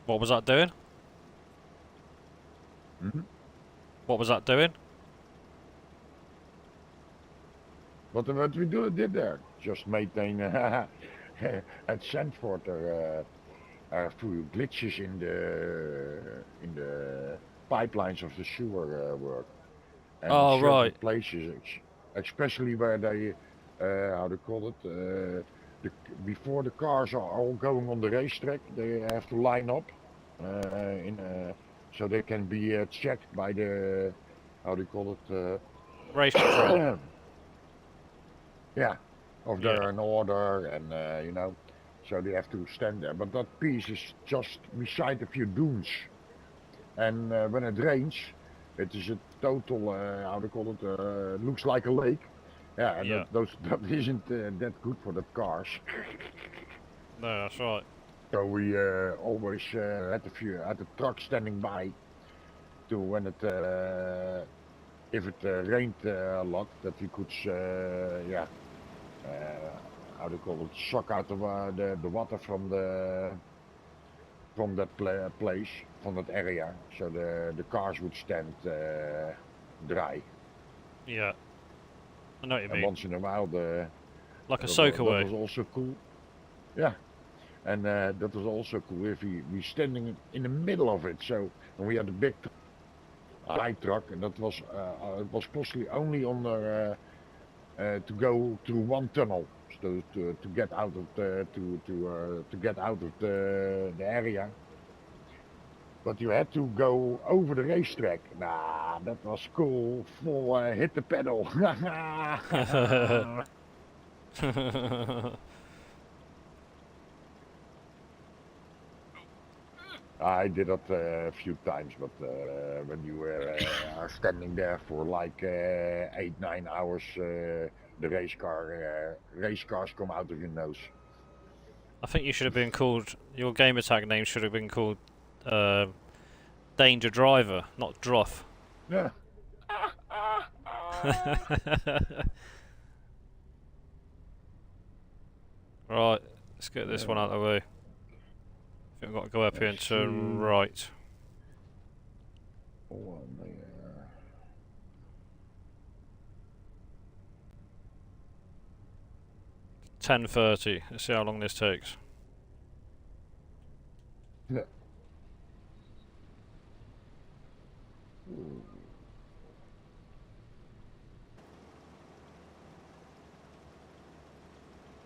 What was that doing? Hmm? What was that doing? What we did there? Just maintain at Zandvoort there are a few glitches in the pipelines of the sewer work, and in Oh, certain right. places, especially where they how they call it, before the cars are all going on the racetrack, they have to line up in so they can be checked by the how do you call it. Race control. Yeah, of Yeah. they're in order and so they have to stand there. But that piece is just beside a few dunes, and when it rains, it is a total how do you call it? Looks like a lake. Yeah, and Yeah. that isn't that good for the cars. No, that's right. So we always had a truck standing by to when it if it rained a lot that we could how do you call it, suck out the water from that place, from that area, so the cars would stand dry. Yeah. I know what you And mean. once in a while, Like a that soakaway. was also cool. Yeah, and that was also cool if we standing in the middle of it. So and we had a big high truck, and that was it was possibly only on the to go through one tunnel, so to get out of to get out of the area. But you had to go over the racetrack. Nah, that was cool. Full hit the pedal. I did that a few times, but when you are standing there for like 8, 9 hours, the race cars come out of your nose. I think you should have been called. Your gamer tag name should have been called Danger Driver, not Druff. Yeah. Right, let's get this one out of the way. I think we've got to go up here and turn right. Oh, 10:30. Let's see how long this takes. yeah.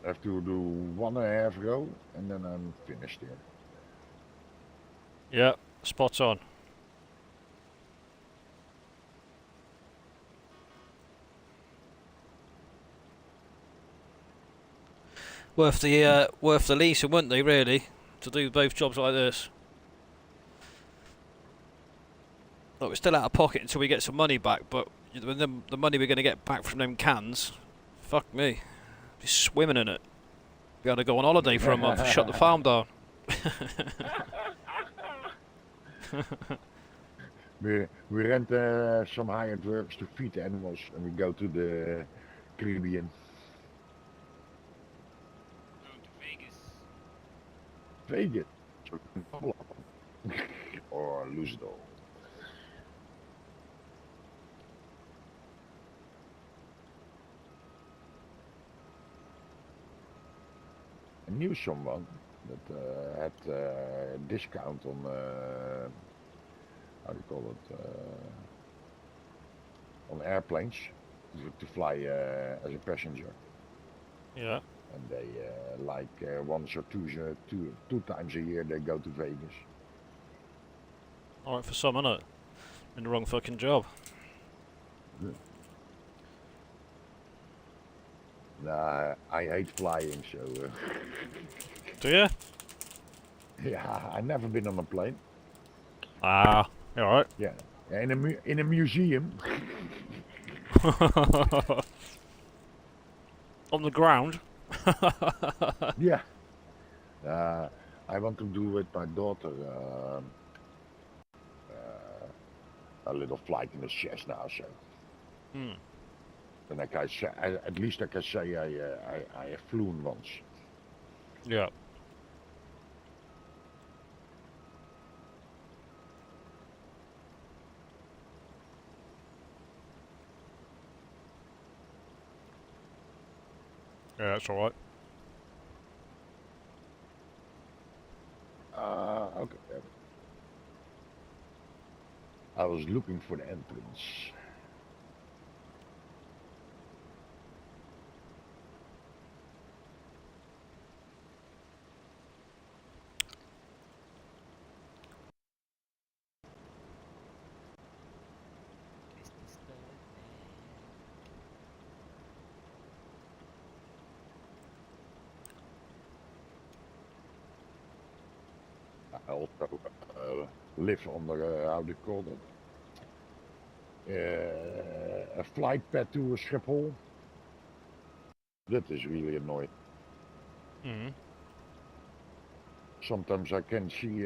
I have to do 1.5 row and then I'm finished here. Yeah, spot on. Worth the lease, wouldn't they? Really, to do both jobs like this. Look, we're still out of pocket until we get some money back, but the money we're going to get back from them cans, fuck me, be swimming in it. We had to go on holiday for a month, shut the farm down. we rent some hired workers to feed the animals and we go to the Caribbean. Going to Vegas. Vegas. Or lose it all. I knew someone that had a discount on how do you call it on airplanes to fly as a passenger. Yeah. And they like once or two times a year they go to Vegas. Alright for some, innit? In the wrong fucking job. Yeah. Nah, I hate flying, so. Do you? Yeah, I've never been on a plane. Ah, you alright? Yeah, in a museum. On the ground? Yeah. I want to do with my daughter a little flight in the Cessna, so. Hmm. Then I can say, at least I can say I have flown once. Yeah. Yeah, that's alright. Okay. I was looking for the entrance. I also live under, how do you call it? A flight pad to Schiphol. That is really annoying. Hmm. Sometimes I can see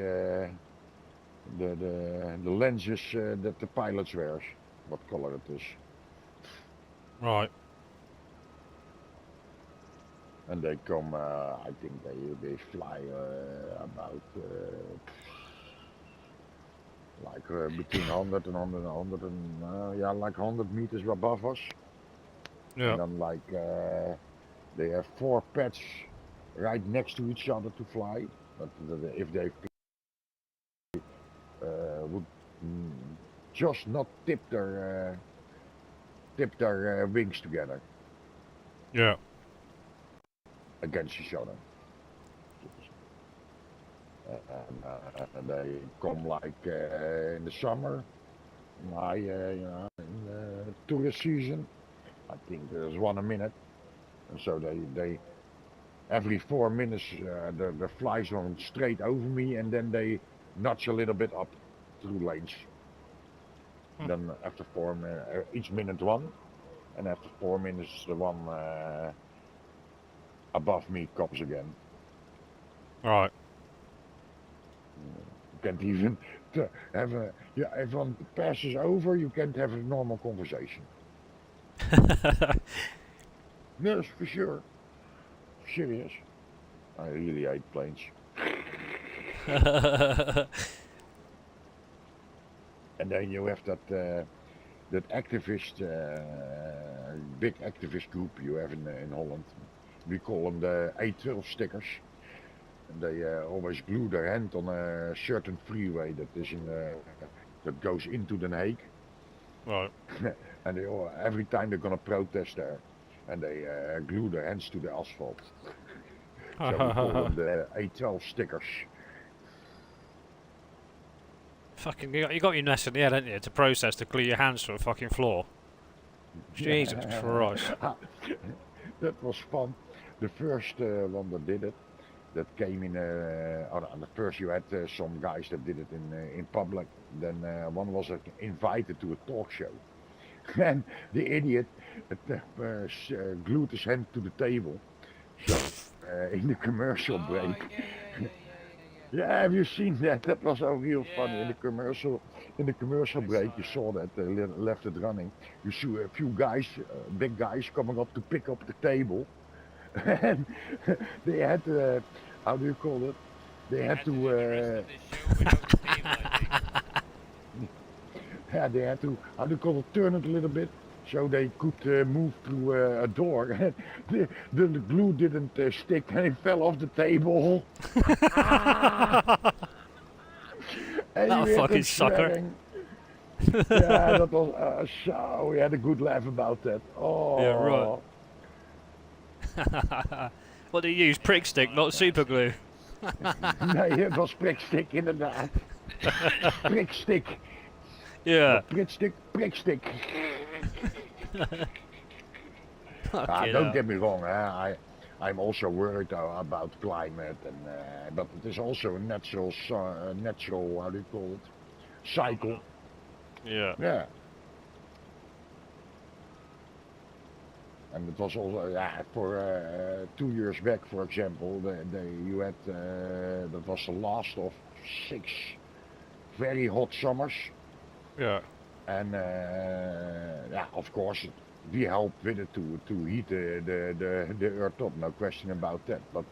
the lenses that the pilots wears, what color it is. Right. And they come, I think they fly about between 100 and 100 and 100 and yeah, like 100 meters above us. Yeah. And then like they have 4 pads right next to each other to fly. But if they would just not tip their wings together Yeah. against each other. And they come like in the summer, in tourist season. I think there's one a minute, and so they every 4 minutes the flies on straight over me, and then they notch a little bit up through lanes. Then after each minute one, and after 4 minutes the one above me comes again. Right. You can't even have if one passes over, you can't have a normal conversation. Yes, for sure. Serious. I really hate planes. And then you have that activist, big activist group you have in Holland. We call them the A12 stickers. And they always glue their hand on a certain freeway that is that goes into Den Haag. Right. And they every time they're gonna protest there, and they glue their hands to the asphalt. So we call them the A12 stickers. Fucking, you got your nest in the head, haven't you, to process to glue your hands to a fucking floor. Jesus Christ. That was fun. The first one that did it, that came in. The first you had some guys that did it in public. Then one was invited to a talk show, and the idiot glued his hand to the table. So in the commercial break. Yeah, have you seen that? That was so real funny in the commercial. In the commercial break, you saw that they left it running. You saw a few guys, big guys, coming up to pick up the table, and they had how do you call it? They had to. Yeah, they had to. How do you call it? Turn it a little bit so they could move through a door. The glue didn't stick and it fell off the table. And That you fucking sucker. Yeah, that was so. We had a good laugh about that. Oh. Yeah, right. What do you use? Prick stick, not super glue. Nee, het was prikstick inderdaad. Prikstick. Yeah. Prickstick. Don't get me wrong, I'm also worried about climate, but it is also a natural, how do you call it, cycle. Yeah. Yeah. And it was also, for 2 years back, for example, you had, that was the last of 6 very hot summers. Yeah. And yeah, of course, we help with it to heat the earth up. No question about that. But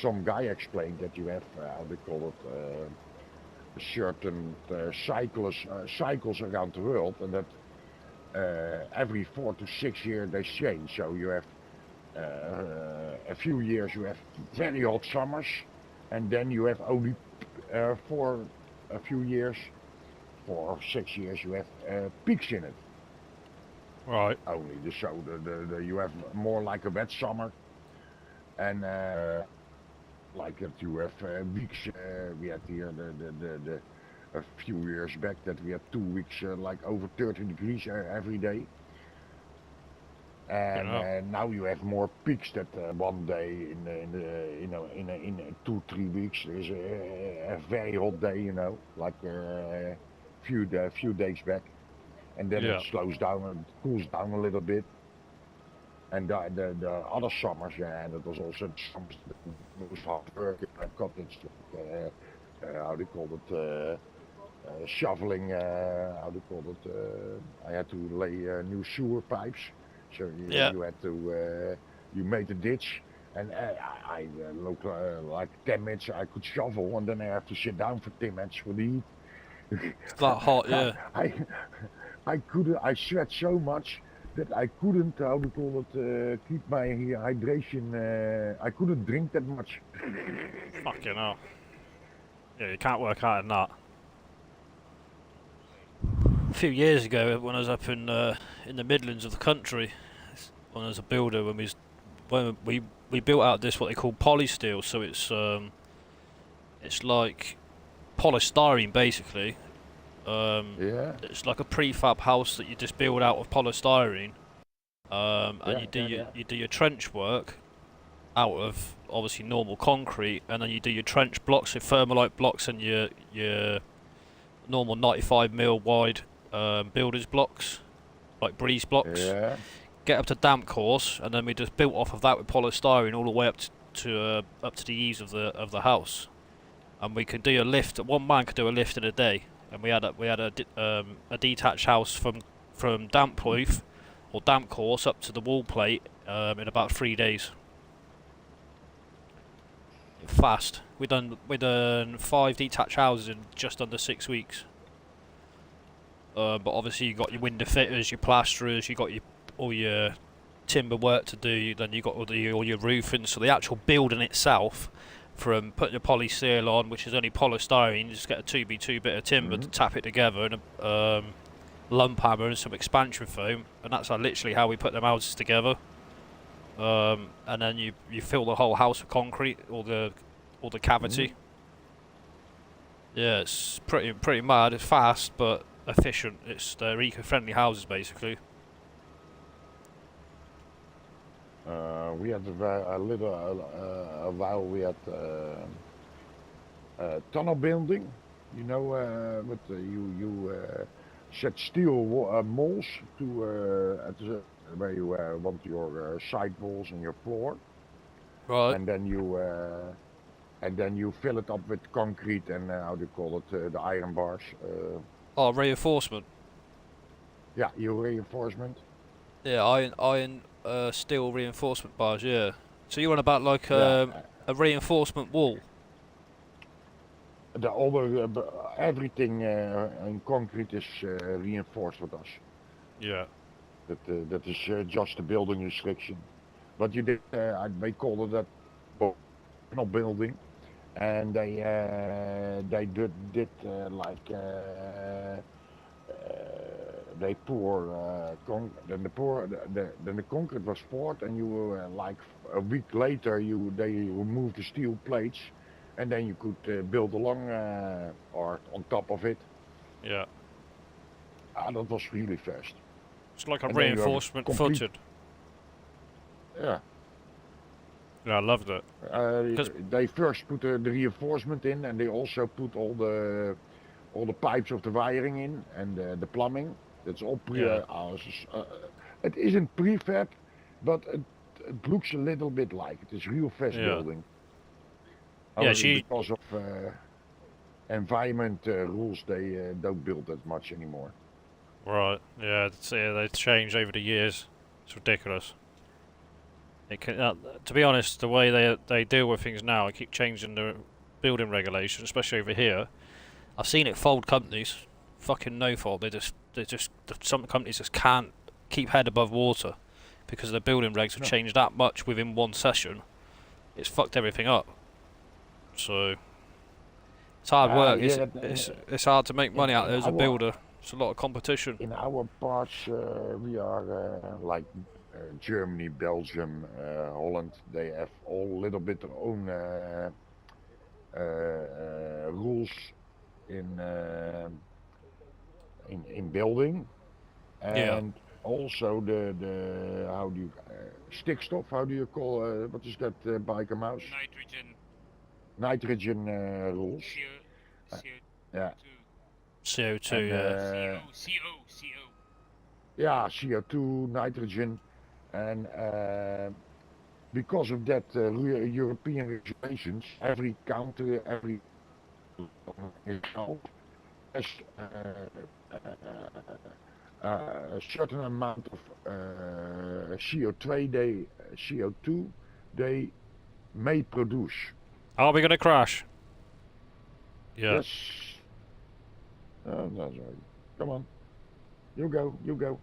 some guy explained that you have how they call it certain cycles around the world, and that every 4 to 6 years they change. So you have a few years you have very hot summers, and then you have only for a few years, 4 or 6 years, you have peaks in it. Right. Only you have more like a wet summer, and like that you have weeks. We had here a few years back that we had 2 weeks like over 30 degrees every day. You And know. now you have more peaks that one day in 2 3 weeks there's a very hot day, like few days back, and then it Yeah. slows down and cools down a little bit. And the other summers, yeah, and it was also the summers that most hard work in my cottage, how do you call it, shoveling, how do you call it, I had to lay new sewer pipes, so Yeah. you had to, you made a ditch, and I look like 10 minutes I could shovel, and then I have to sit down for 10 minutes for the heat. It's that hot, I, yeah. I, I sweat so much that I couldn't, how do you call it, keep my hydration. I couldn't drink that much. Fucking hell. Yeah, you can't work out in that. A few years ago, when I was up in the Midlands of the country, when I was a builder, when we built out this what they call polysteel, so it's like polystyrene basically. Yeah, It's like a prefab house that you just build out of polystyrene, and yeah, you do yeah, your yeah. you do your trench work out of obviously normal concrete, and then you do your trench blocks, your thermalite blocks, and your normal 95 mm wide builders blocks, like breeze blocks. Yeah. Get up to damp course, and then we just built off of that with polystyrene all the way up to the eaves of the house, and we could do a lift. One man could do a lift in a day, and we had a detached house from damp proof or damp course up to the wall plate in about 3 days. Fast. We done 5 detached houses in just under 6 weeks. But obviously you got your window fitters, your plasterers, you got all your timber work to do. Then you got all your roofing. So the actual building itself, from putting the poly seal on, which is only polystyrene, you just get a 2x2 bit of timber to tap it together, and a lump hammer and some expansion foam, and that's literally how we put them houses together. And then you fill the whole house with concrete, all the cavity. Yeah, it's pretty mad. It's fast but efficient. They're eco-friendly houses basically. We had a while we had tunnel building, with you set steel moles where you want your side walls and your floor, Right. and then you fill it up with concrete and how do you call it, the iron bars. Oh, reinforcement. Yeah, your reinforcement. Yeah, iron steel reinforcement bars. Yeah. So you're on about like Yeah, a reinforcement wall. everything in concrete is reinforced with us. Yeah. That is just a building restriction. But you did, they call it that tunnel building, and they did they pour then the concrete was poured, and you like a week later they removed the steel plates, and then you could build along or on top of it. Yeah. That was really fast. It's like a And then you have a reinforcement complete, footed. yeah. Yeah, I loved it. Because They first put the reinforcement in, and they also put all the pipes of the wiring in, and the plumbing. That's all yeah. it isn't prefab, but it looks a little bit like it. It's real fast Yeah. building. Yeah, However, because of environment rules, they don't build that much anymore. Right. Yeah. They've changed over the years. It's ridiculous. To be honest, the way they deal with things now, they keep changing the building regulations, especially over here. I've seen it fold companies. Fucking no fault. Some companies just can't keep head above water because the building regs have No. changed that much within one session. It's fucked everything up. So it's hard work. Yeah, It's hard to make money out there as a our builder. It's a lot of competition. in our parts we are like Germany, Belgium, Holland. They have all little bit their own rules in, uh, in building, Yeah. and also the how do you stikstof? How do you call what is that biker mouse? Nitrogen, Nitrogen rules. CO, CO2, Yeah, CO2. and Yeah. CO. yeah, CO2, nitrogen, and because of that European regulations, every country, every itself has a certain amount of CO2 they may produce. Are we gonna crash? Yeah. Yes. Oh, that's right. Come on. You go.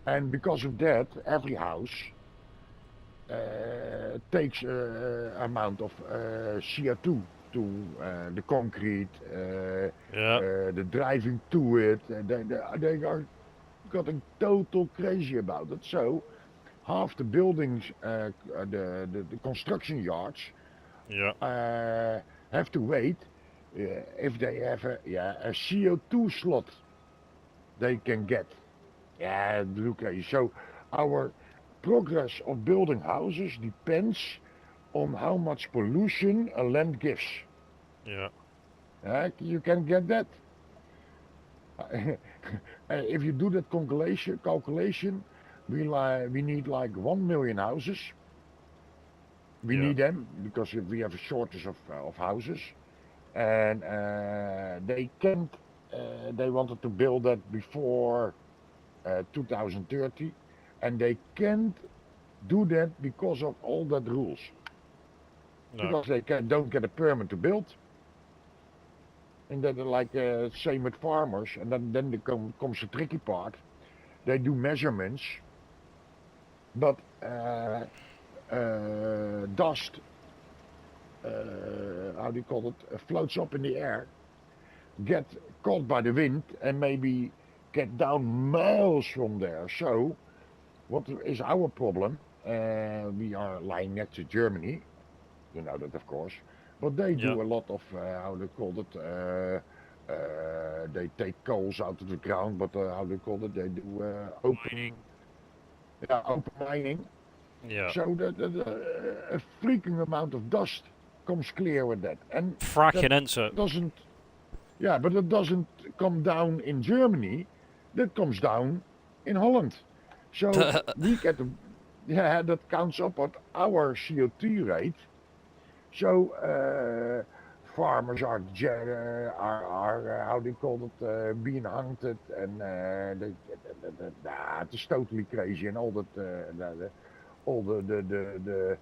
And because of that, every house takes amount of CO2 to the concrete, Yeah. the driving to it. They are getting total crazy about it. So half the buildings, the construction yards, Yeah. have to wait if they have a CO2 slot they can get. Yeah, okay. So our progress of building houses depends on how much pollution a land gives. Yeah. You can get that. If you do that calculation, we need like 1 million houses. We Yeah. need them because we have a shortage of houses, and they can't. They wanted to build that before 2030, and they can't do that because of all that rules. No. Because they don't get a permit to build. And then like same with farmers, and then comes the tricky part. They do measurements, but dust, how do you call it, floats up in the air, get caught by the wind, and maybe get down miles from there. So, what is our problem? We are lying next to Germany, you know that of course, but they Yeah. do a lot of how they call it. They take coals out of the ground, but how they call it? They do Mining. open mining. Yeah. So a freaking amount of dust comes clear with that, and Fracking that enter. doesn't. Yeah, but it doesn't come down in Germany. That comes down in Holland. So we get that counts up at our CO2 rate. So farmers are how do you call it, being hunted, and it's totally crazy, and all that all the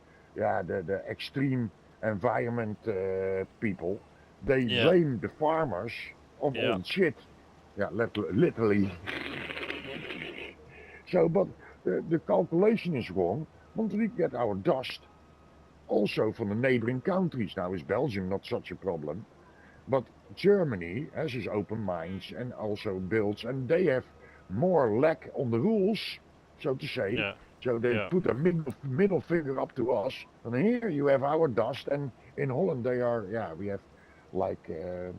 extreme environment people, they Yeah. blame the farmers of Yeah. all the shit. Yeah, literally. So, but the calculation is wrong, want we get our dust also from the neighboring countries. Now is Belgium not such a problem, but Germany has its open mines and also builds, and they have more lack on the rules, so to say. Yeah. So they Yeah. put a middle finger up to us, and here you have our dust, and in Holland they are, we have like the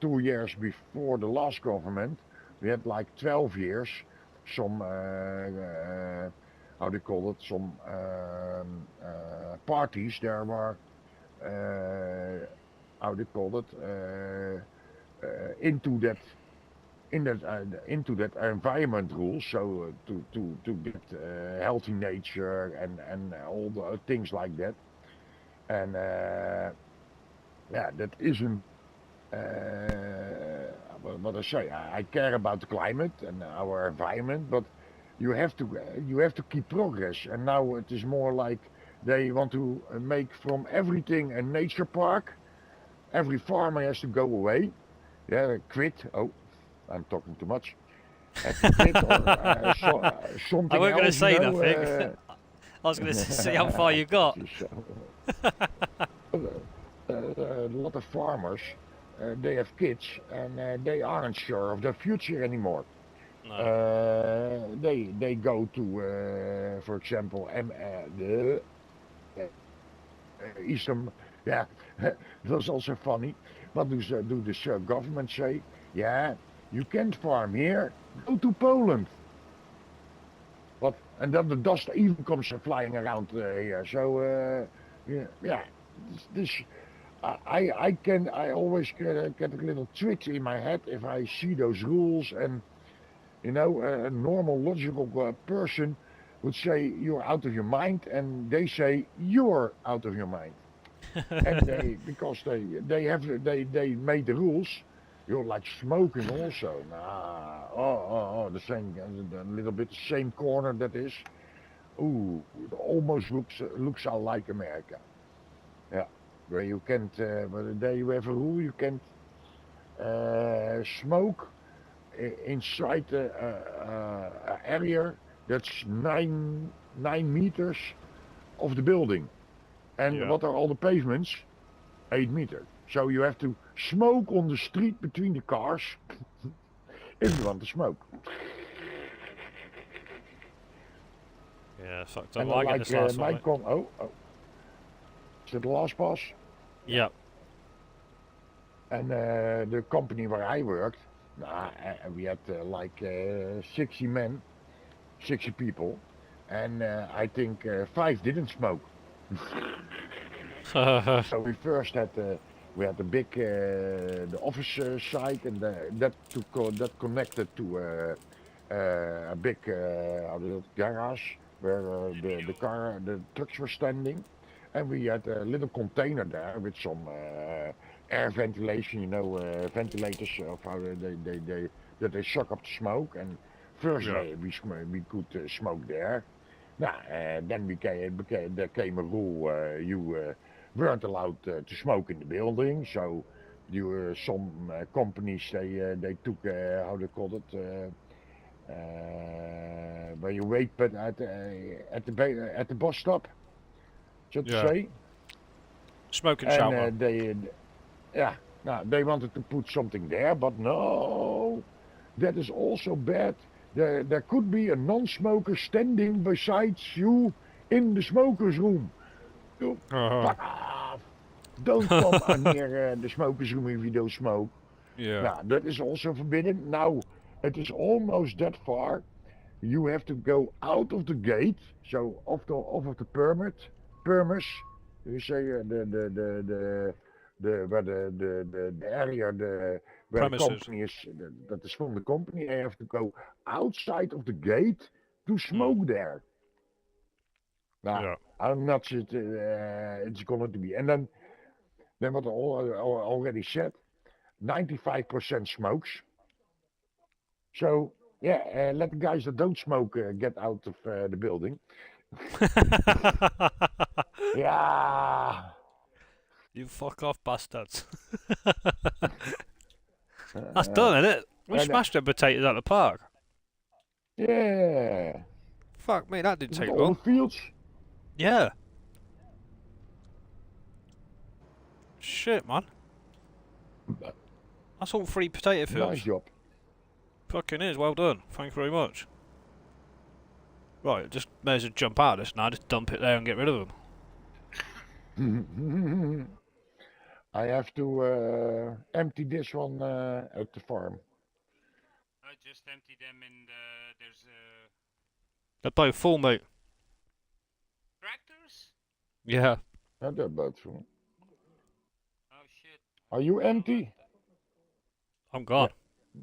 2 years before the last government, we had like 12 years, some, how do you call it, some parties, there were, how do you call it, into that into that environment rules, so to get healthy nature and all the things like that, and that isn't what I say, I care about the climate and our environment, but you have to keep progress. And now it is more like they want to make from everything a nature park. Every farmer has to go away. Yeah, quit. Oh, I'm talking too much. Have to quit or I something wasn't going to else, you say know. nothing. I was going to see how far you got. A lot of farmers, they have kids and they aren't sure of their future anymore. No. They go to, for example, the Eastern. Yeah, that was also funny. What do the government say? Yeah, you can't farm here. Go to Poland. But and then the dust even comes flying around here. So yeah, this I always get a little twitch in my head if I see those rules and you know a normal logical person would say you're out of your mind and they say you're out of your mind and they because they made the rules. You're like smoking also. Nah, the same, a little bit the same corner that is. Ooh, it almost looks like America. Yeah, where you can't, but there you have a rule. You can't smoke inside the area that's nine meters of the building. And Yeah. what are all the pavements? 8 meters. So you have to smoke on the street between the cars if you want to smoke. Yeah, fucked up. And Well, I get like this last one. Mate. Is it the last boss? Yeah. And the company where I worked, we had like 60 men, 60 people, and I think 5 didn't smoke. So we first had we had the big the office site and that connected to a big garage where the trucks were standing, and we had a little container there with some air ventilation, you know, ventilators of how they suck up the smoke. And first we could smoke there. Now, then there came a rule, you weren't allowed to smoke in the building. So some companies, they took, how they call it, where you wait but at the bus stop, so to say. Smoking And shower. yeah, now they wanted to put something there, but no, that is also bad. There could be a non-smoker standing beside you in the smoker's room. You fuck off! Don't come near the smoker's room if you don't smoke. Yeah. Now, that is also forbidden. Now, it is almost that far. You have to go out of the gate, so off of the permits. You say where the area where the Premises. company is that is from the company. I have to go outside of the gate to smoke there. Now, Yeah. I'm not sure it's going to be. And then what I already said, 95% smokes. So yeah, let the guys that don't smoke get out of the building. Yeah. You fuck off, bastards. That's done, isn't it? We smashed them potatoes at the park. Yeah. Fuck me, that didn't take all long. the fields. Yeah. Shit, man. That's all 3 potato fields. Nice job. Fucking is, well done. Thank you very much. Right, just may as well jump out of this now, just dump it there and get rid of them. I have to empty this one at the farm. I just empty them in there's They're both full, mate. tractors? Yeah. They're both full. Oh shit. Are you empty? I'm gone. Yeah.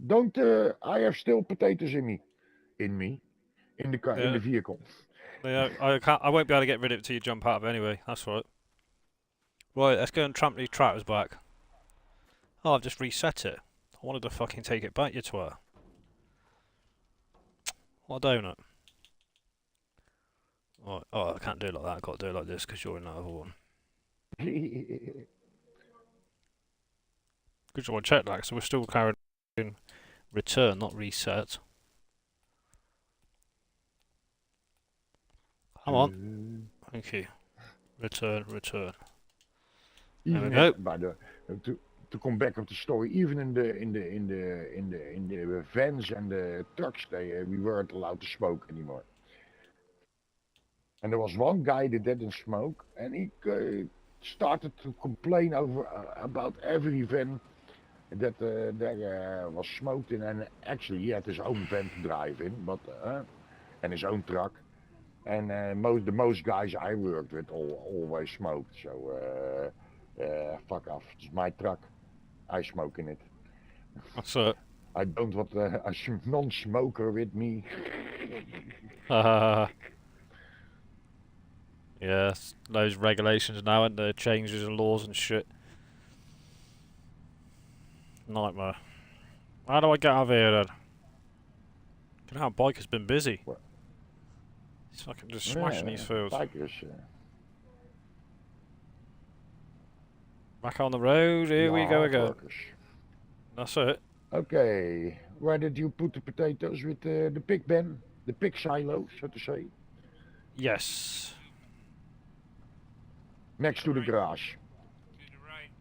Don't I have still potatoes in me. In the car, in the vehicle. Yeah, I won't be able to get rid of it till you jump out of it anyway. That's right. Right, let's go and tramp these tractors back. Oh, I've just reset it. I wanted to fucking take it back, you twat. What a donut. Oh, I can't do it like that. I've got to do it like this because you're in that other one. Good job I checked that, so we're still carrying return, not reset. Come on. Thank you. Return. There we Even go. by the to come back of the story, even in the vans and the trucks, we weren't allowed to smoke anymore. And there was one guy that didn't smoke, and he started to complain about every van that there was smoked in, and actually he had his own van to drive in, but and his own truck. And the most guys I worked with always smoked, so fuck off. It's my truck. I smoke in it. That's it. I don't want a non-smoker with me. Yes, those regulations now and the changes in laws and shit. Nightmare. How do I get out of here then? You know how bike has been busy. What? He's fucking just smashing these fields. Bikers. Back on the road, here we go again. Workers. That's it. Okay, where did you put the potatoes with the pig bin? The pig silo, so to say? Yes. Next to the garage. To the right.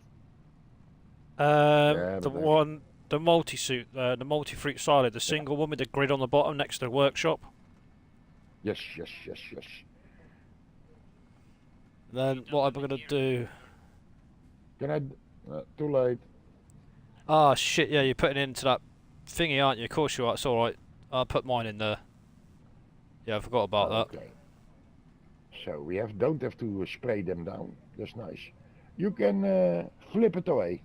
Yeah, The but one, the multi-suit, the multi-fruit salad, the single one with the grid on the bottom next to the workshop. Yes. Then what I'm gonna do? Can I? Too late. Ah, shit, yeah, you're putting it into that thingy, aren't you? Of course you are, it's alright. I'll put mine in there. Yeah, I forgot about that. Okay. So we don't have to spray them down. That's nice. You can flip it away.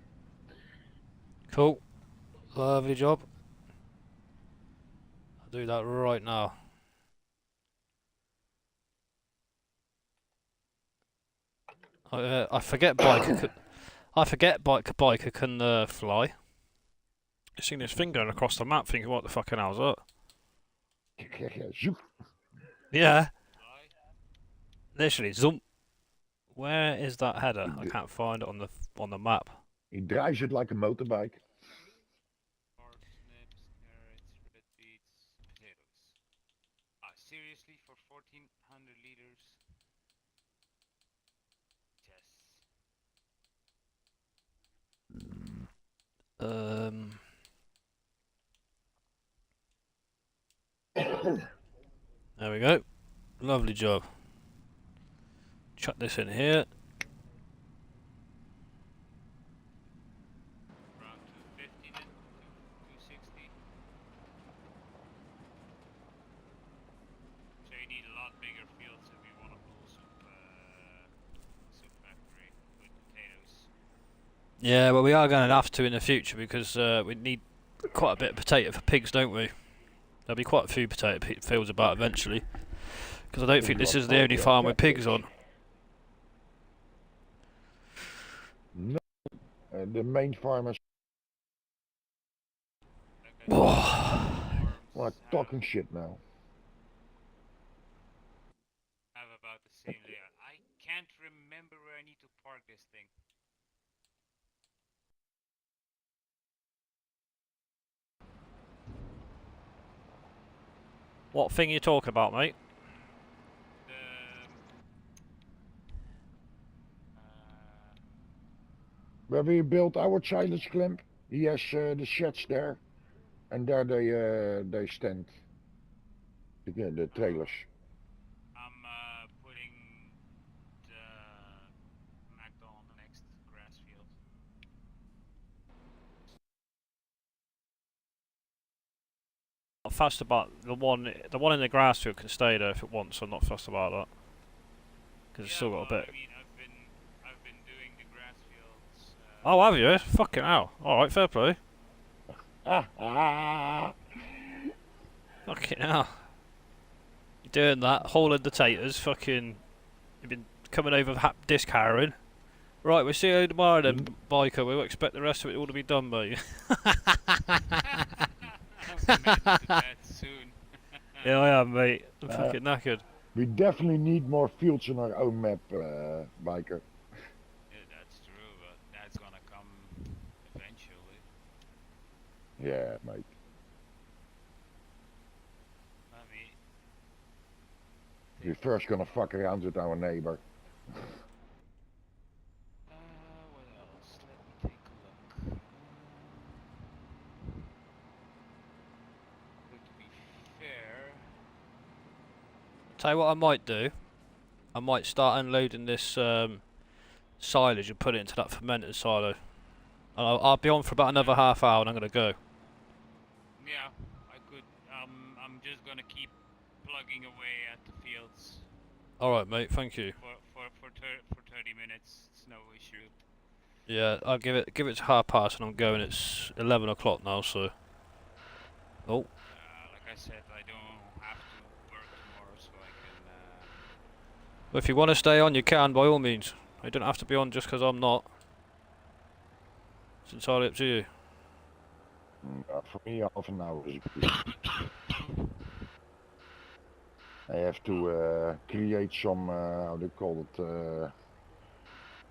Cool. Lovely job. I'll do that right now. I forget biker. I forget biker can fly. Just seen this thing going across the map, thinking, what the fucking hell's that? Zoop. Yeah, Fly. literally, zoom. Where is that header? I can't find it on the map. He drives it like a motorbike. Parsnips, carrots, red beets, potatoes. Seriously, for 1400 liters? Yes. There we go. Lovely job. Chuck this in here. Around 250 then? 260? So you need a lot bigger fields if you want to build soup factory with potatoes. Yeah, well, we are going to have to in the future because we need quite a bit of potato for pigs, don't we? There'll be quite a few potato fields about eventually. Because I don't think this is the only farm with pigs on. No, the main farmers are talking shit now. Have about the same layout. I can't remember where I need to park this thing. What thing are you talking about, mate? Where we built our silage clamp, he has the sheds there, and there they stand. The trailers. I'm putting the Magda on the next grass field. Not fussed about the one in the grass field can stay there if it wants. I'm not fussed about that because it's still got a bit. I mean, I've been doing the grass fields. Oh, have you? Fucking hell! All right, fair play. Fucking hell! You're doing that, hauling the taters. Fucking, you've been coming over disc harrowing. Right, we'll see you tomorrow then, biker. We'll expect the rest of it all to be done, mate. I'm headed to bed soon. Yeah, I am, mate. I'm fucking knackered. We definitely need more fields in our own map, biker. Yeah, that's true, but that's gonna come eventually. Yeah, mate. Let me. We're first gonna fuck around with our neighbor. What else? Let me take a look. But to be fair, Tell you what I might do. I might start unloading this silage and put it into that fermented silo. I'll be on for about another half hour and I'm gonna go. yeah, I could. I'm just gonna keep plugging away at the fields Alright, mate, thank you. for 30 minutes. It's no issue. Yeah, I'll give it to 1:30 and I'm going. It's 11 o'clock now, so. Oh, Like I said, I don't have to work tomorrow, so I can. well, if you want to stay on, you can by all means. You don't have to be on just because I'm not. It's entirely up to you. For me, half an hour is good. I have to create some, how they call it,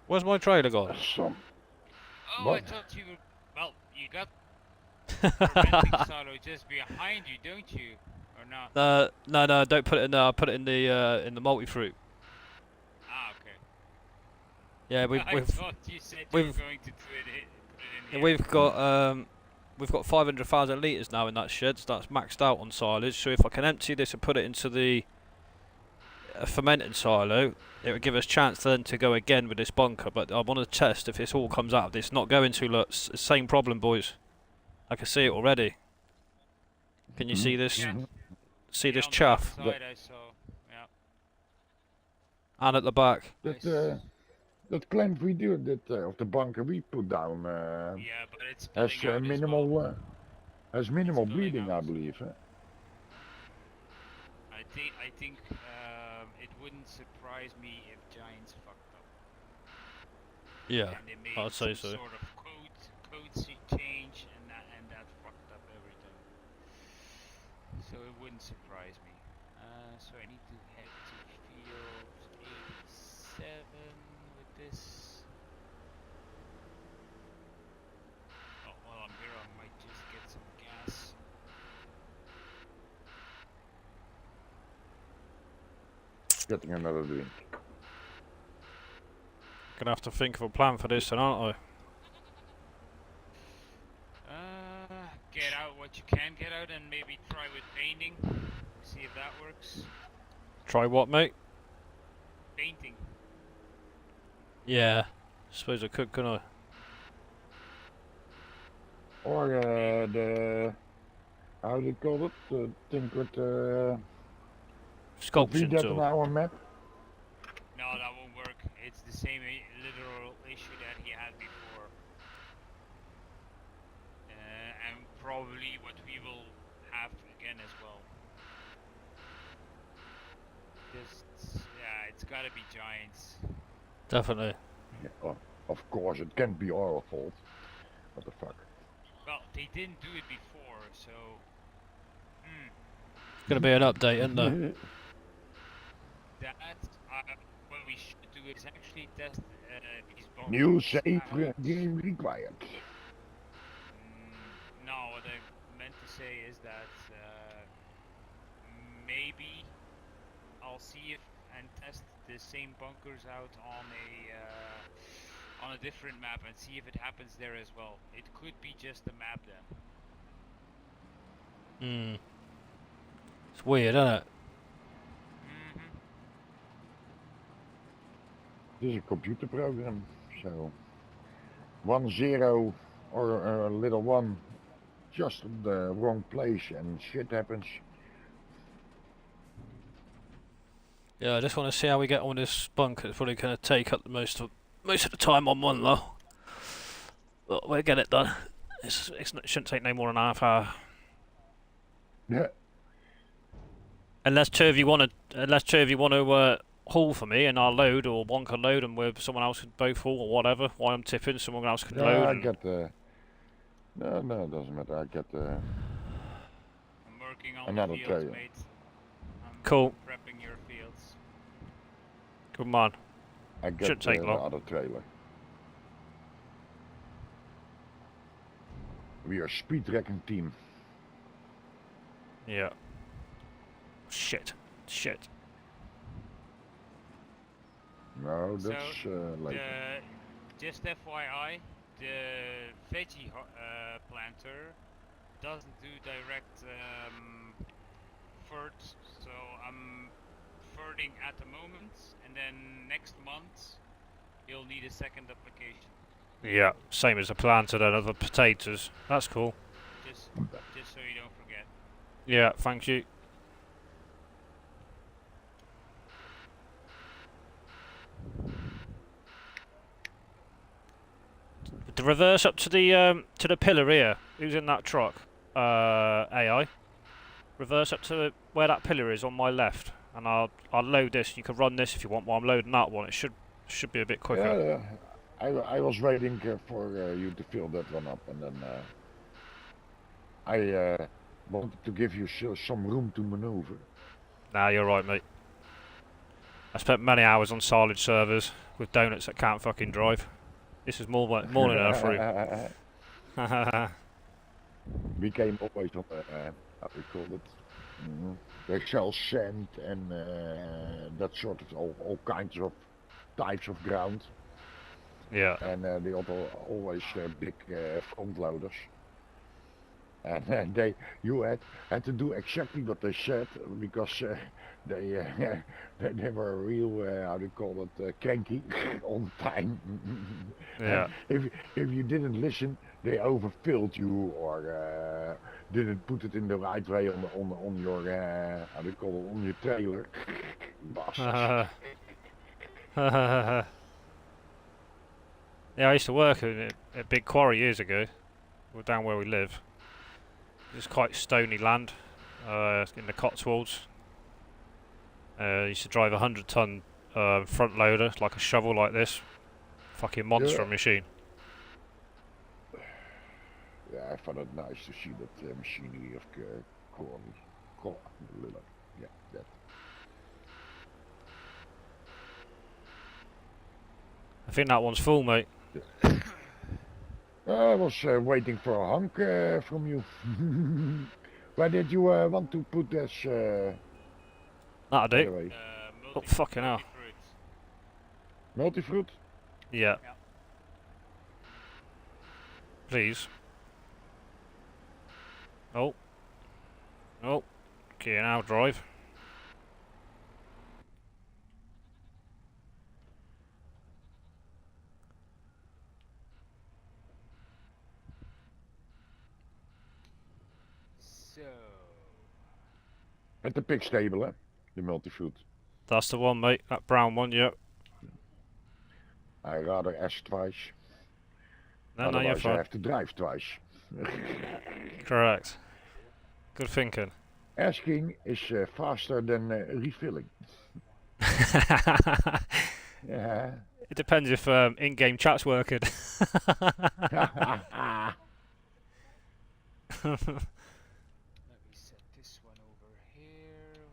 Where's my trailer gone? some. Oh, What? I thought you were. Well, you got fermenting silo just behind you, don't you? Or not? No, don't put it in there. I'll put it in the multi-fruit. Ah, okay. Yeah, I thought you said you were we've- going to put it in here. We've got 500,000 litres now in that shed, so that's maxed out on silage. So if I can empty this and put it into the fermented silo, it would give us chance then to go again with this bunker. But I want to test if this all comes out of this. Not going to, look, same problem, boys. I can see it already. Can you see this? Yeah. See this On the chaff? outside I saw. Yeah. And at the back. That plant we do, of the bunker we put down, Yeah, but it's has spilling out as minimal, well. has minimal spilling bleeding, out. I believe. I think it wouldn't surprise me if Giants fucked up. Yeah, And they made I'd say some so. sort of change and that fucked up everything. So it wouldn't surprise me. So I need to head to field 87 with this. Oh, while I'm here, I might just get some gas. Getting another drink. Gonna have to think of a plan for this, then, aren't I? Get out what you can get out and maybe try with painting. See if that works. Try what, mate? Painting. Yeah. Suppose I could, couldn't I? Or the, how do you call it? The thing with Sculpture that on tool. our map. No, that won't work. It's the same literal issue that he had before. And probably what we will have again as well. Just, yeah, it's gotta be Giants. Definitely. Yeah, of course, it can't be our fault. What the fuck? Well, they didn't do it before, so... It's gonna be an update, isn't there? That, what we should do is actually test these bunkers. New save out. game required. No, what I meant to say is that maybe I'll see if and test the same bunkers out on a different map and see if it happens there as well. It could be just the map then. It's weird, isn't it? This is a computer program, so 1-0 or a little 1 just in the wrong place and shit happens. Yeah, I just want to see how we get on this bunker. It's probably going to take up the most of the time on one though. But we'll get it done. It shouldn't take no more than half hour. Yeah. Unless two of you want to haul for me, and I'll load, or one can load, and with someone else can both haul, or whatever. While I'm tipping, someone else can Yeah, load. I And get the. No, it doesn't matter. I get the. I'm working on Another the fields, trailer. mate. I'm Cool. prepping your fields. Good man. I get Shouldn't take the long. other trailer. We are speed wrecking team. Yeah. Shit. No, So, that's later. Just FYI, the veggie planter doesn't do direct fert, so I'm ferting at the moment, and then next month you'll need a second application. Yeah. Same as the planter then of the potatoes. That's cool. Just so you don't forget. Yeah. Thank you. The reverse up to the pillar here. Who's in that truck? AI. Reverse up to where that pillar is on my left, and I'll load this. You can run this if you want while I'm loading that one. It should be a bit quicker. Yeah, I was waiting for you to fill that one up, and then I wanted to give you some room to maneuver. Nah, you're right, mate. I spent many hours on silage servers with donuts that can't fucking drive. This is more than enough room. We came always on how we call it. They sell sand and that sort of all kinds of types of ground. Yeah. And they always big front loaders. And you had to do exactly what they said, because they were real how do you call it, cranky all the time. Yeah. And if you didn't listen, they overfilled you, or didn't put it in the right way on your how do you call it, on your trailer. Yeah, I used to work at a big quarry years ago, down where we live. It's quite stony land, in the Cotswolds. I used to drive a 100-ton front loader, like a shovel like this. Fucking monster machine. Yeah, I found it nice to see that machinery of corn. Yeah, that. I think that one's full, mate. I was waiting for a hunk from you. Where did you want to put this? That'll do. Anyway, Oh, fucking hell. multi-fruit? Yeah. Please. Oh. Oh. Okay, now drive. So, At the pig stable, the multi-fruit. That's the one, mate. That brown one, yep. I rather ask twice. No, you're Otherwise I fine. have to drive twice. Correct. Good thinking. Asking is faster than refilling. Yeah. It depends if in-game chat's working. let me set this one over here.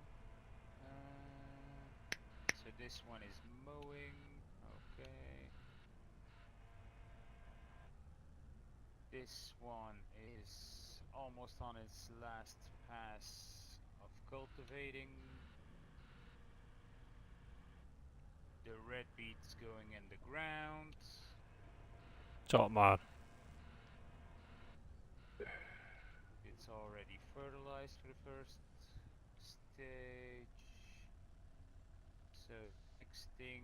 So this one is mowing. Okay. This one is almost on its last pass of cultivating. The red beet's going in the ground. Top man. It's already fertilized for the first stage. So next thing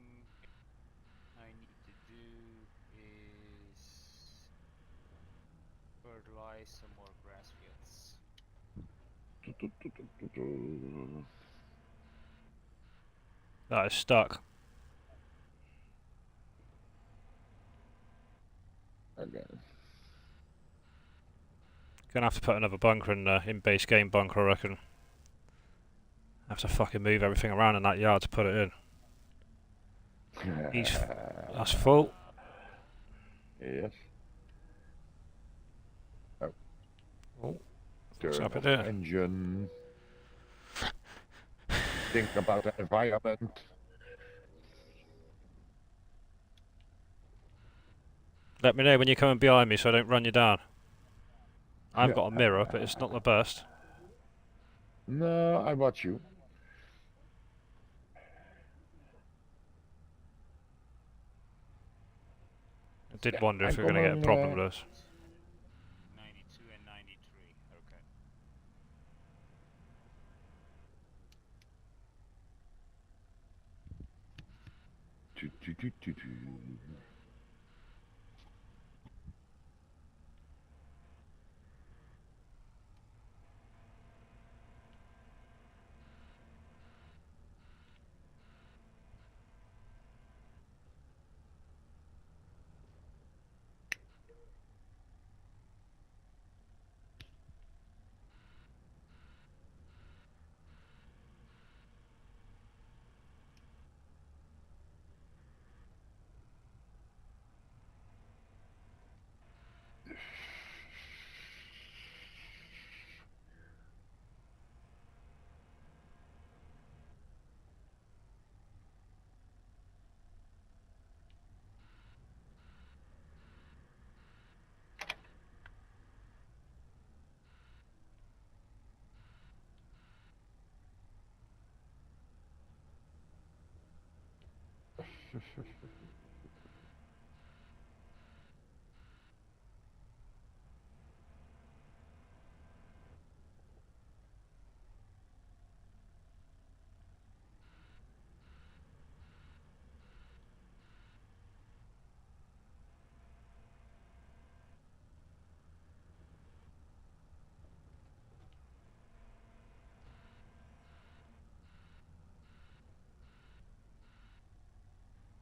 I need to do is fertilize some more grass fields. That is stuck. Again. Gonna have to put another bunker in base game bunker, I reckon. Have to fucking move everything around in that yard to put it in. That's full. Yes. Oh. Oh, Turn up off there. engine. Think about the environment. Let me know when you're coming behind me so I don't run you down. I've got a mirror, but it's not the best. No, I watch you. I did Yeah, wonder if I'm we were going to get a coming. problem with this. 92 and 93. Okay. Tu, tu, tu, tu, tu.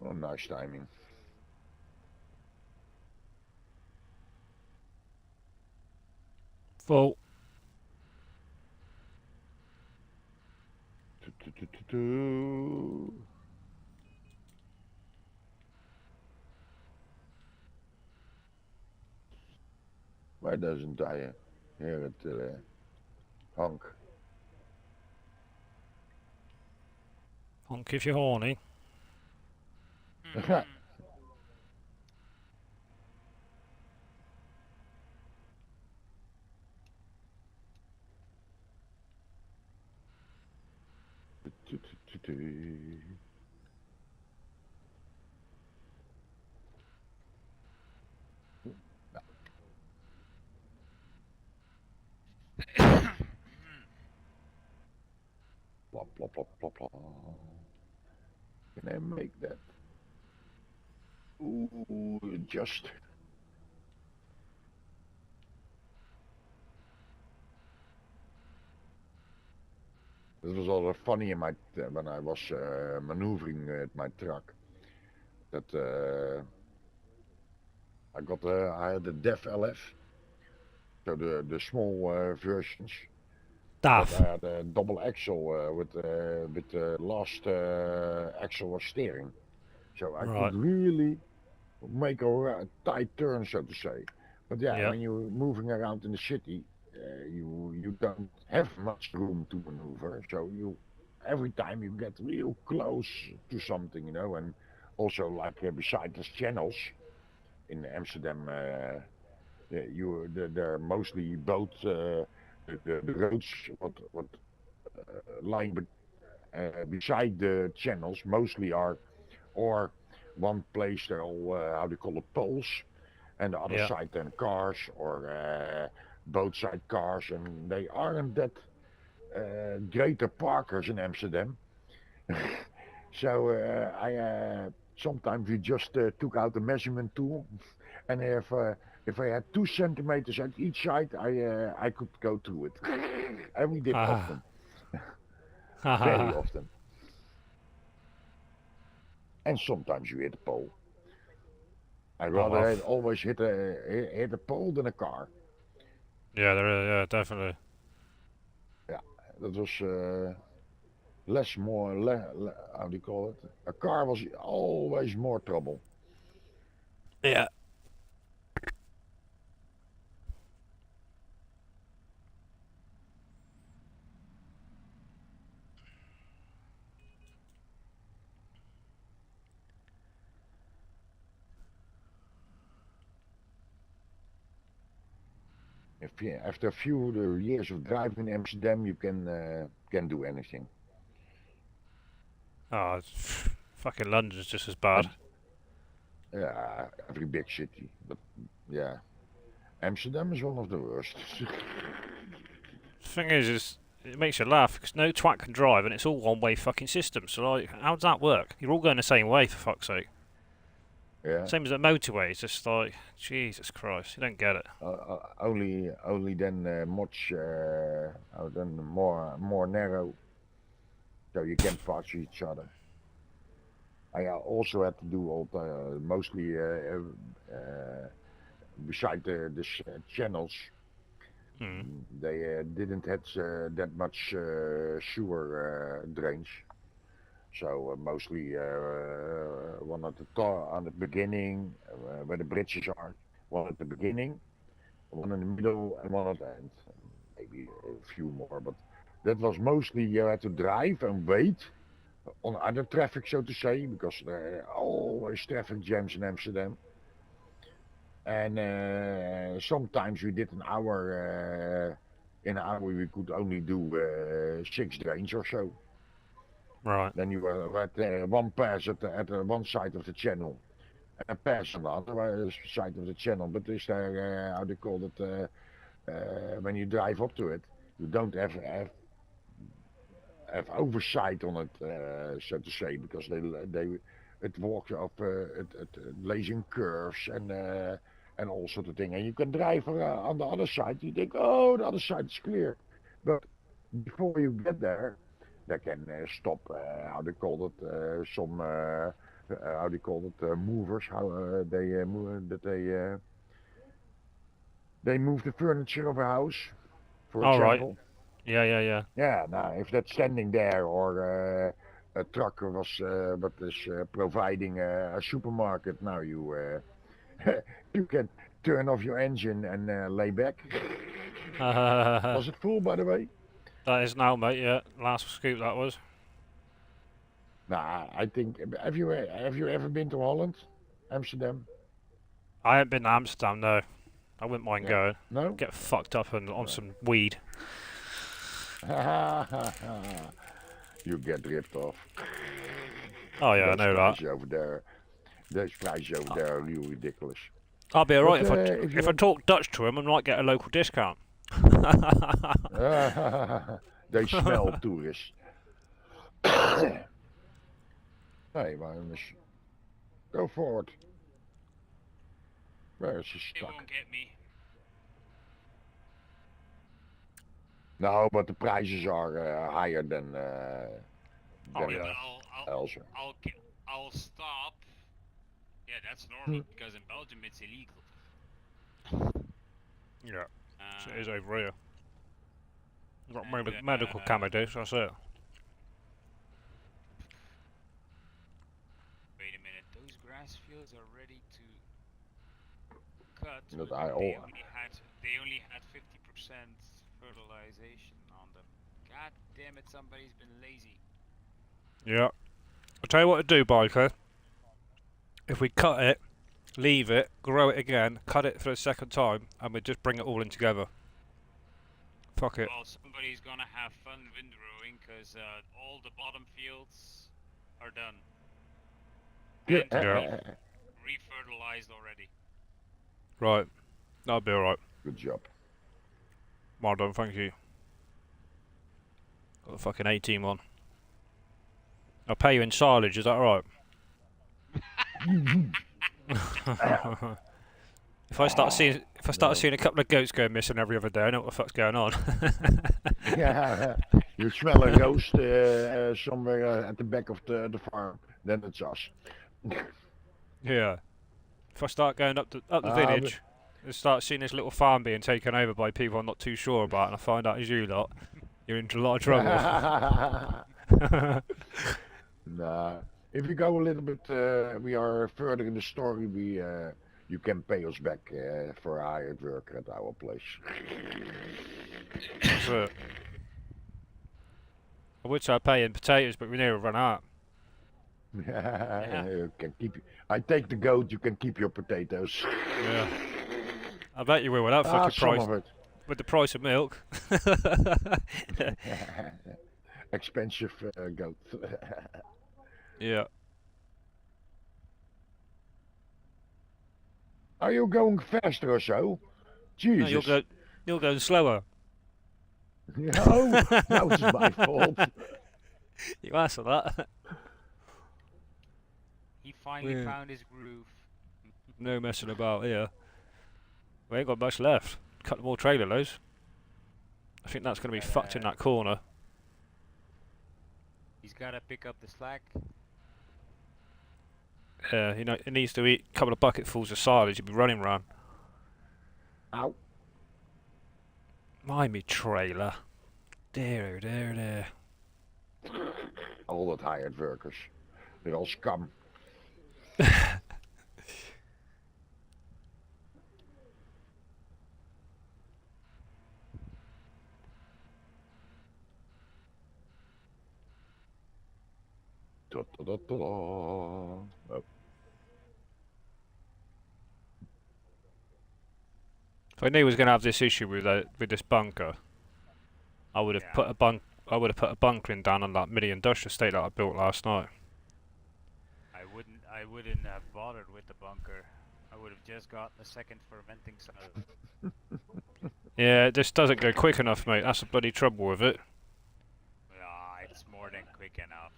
Oh, nice timing. Full. Tu, tu, tu, tu, tu. Why doesn't I hear it honk? Honk if you're horny. Tu, tu, tu, tu. Plop, plop, plop, plop, plop. Can I make that? Ooh, just. This was all funny in my when I was maneuvering my truck. That I had the DEF LF, so the small versions. But Daff. I had a double axle with the last axle was steering, so I Right. could really make a tight turn, so to say. But yeah, Yeah. when you're moving around in the city, you don't have much room to maneuver. So every time you get real close to something, and also like beside the channels in Amsterdam, they're mostly both the roads what lying beside the channels mostly are or one place they're all how do you call it poles and the other Yeah. side then cars or both side cars, and they aren't that greater parkers in Amsterdam. So I sometimes we just took out the measurement tool, and if I had 2 centimeters at each side, I could go through it. And we did often, very often, and sometimes you hit a pole. I'd Oh well. rather always hit a pole than a car. Yeah, there is. Yeah, definitely. Yeah, that was less more, how do you call it? A car was always more trouble. Yeah. After a few years of driving in Amsterdam, you can do anything. Oh, fucking London's just as bad. Yeah, every big city, but yeah, Amsterdam is one of the worst. The thing is it makes you laugh because no twat can drive and it's all one-way fucking system. So like, how does that work? You're all going the same way for fuck's sake. Yeah. Same as a motorway. It's just like Jesus Christ, you don't get it. Only then much then more narrow, so you can pass each other. I also had to do all mostly beside the channels. They didn't have that much sewer drains, so mostly one at the top on the beginning where the bridges are, one at the beginning, one in the middle, and one at the end. Maybe a few more, but that was mostly you had to drive and wait on other traffic, so to say, because there are always traffic jams in Amsterdam. And sometimes we did an hour. In an hour, we could only do 6 drains or so. Right. Then you were at one pass at one side of the channel, and a pass on the other side of the channel. But is there, how do you call it? When you drive up to it, you don't have oversight on it, so to say, because it walks up blazing curves and all sort of thing. And you can drive on the other side. You think, oh, the other side is clear, but before you get there, they can stop. How they call it? Some how do you call it? Movers. How they move that they move the furniture of a house, for example. Right. Yeah. Yeah, now if that's standing there or a truck was what is providing a supermarket, now you you can turn off your engine and lay back. Was it full, by the way? That is now, mate. Yeah, last scoop that was. Nah, I think. Have you ever been to Holland, Amsterdam? I haven't been to Amsterdam, no. I wouldn't mind going. No. Get fucked up and on some weed. You get ripped off. Oh yeah, I know that. Over there, those prices over there are really ridiculous. I'll be alright if I talk Dutch to him and might get a local discount. They smell tourists. Hey, man, go forward. Where is she stuck? They won't get me. No, but the prices are higher than yeah. elsewhere. I'll stop. Yeah, that's normal because in Belgium it's illegal. Yeah, so it is over here. I've got medical cannabis, that's it. Wait a minute, those grass fields are ready to cut. That They only had 50% fertilization on them. God damn it, somebody's been lazy. Yeah. I'll tell you what to do, biker. If we cut it, leave it, grow it again, cut it for a second time, and we just bring it all in together. Fuck it. Well, somebody's gonna have fun windrowing because all the bottom fields are done. Yeah. Refertilized already. Right. That'll be alright. Good job. Well done, thank you. Got the fucking 18 one. I'll pay you in silage, is that alright? If I start seeing a couple of goats going missing every other day, I know what the fuck's going on. Yeah, you smell a roast somewhere at the back of the farm, then it's us. Yeah. If I start going up the village and start seeing this little farm being taken over by people I'm not too sure about, and I find out it's you lot, you're into a lot of trouble. Nah. If you go a little bit, we are further in the story. You can pay us back for a hired worker at our place. That's it. I would say pay in potatoes, but we never run out. You can keep. I take the goat. You can keep your potatoes. Yeah. I bet you will with that Ah, fucking some price. of it. With the price of milk. Expensive goat. Yeah. Are you going faster or so? No, Jesus. you're going slower. No, now it's my fault. You asked for that. He finally Yeah. found his groove. No messing about here. We ain't got much left. Cut more trailer loads. I think that's going to be fucked in that corner. He's gotta pick up the slack. Yeah, you know, it needs to eat a couple of bucketfuls of silage. You'd be running round. Ow. Mind me trailer. There. All that hired workers. They're all scum. Oh. If I knew I was going to have this issue with this bunker, I would have put a bunker in down on that mini industrial estate that I built last night. I wouldn't have bothered with the bunker. I would have just gotten the second fermenting silo. Yeah, it just doesn't go quick enough, mate. That's the bloody trouble with it. Yeah, it's more than quick enough.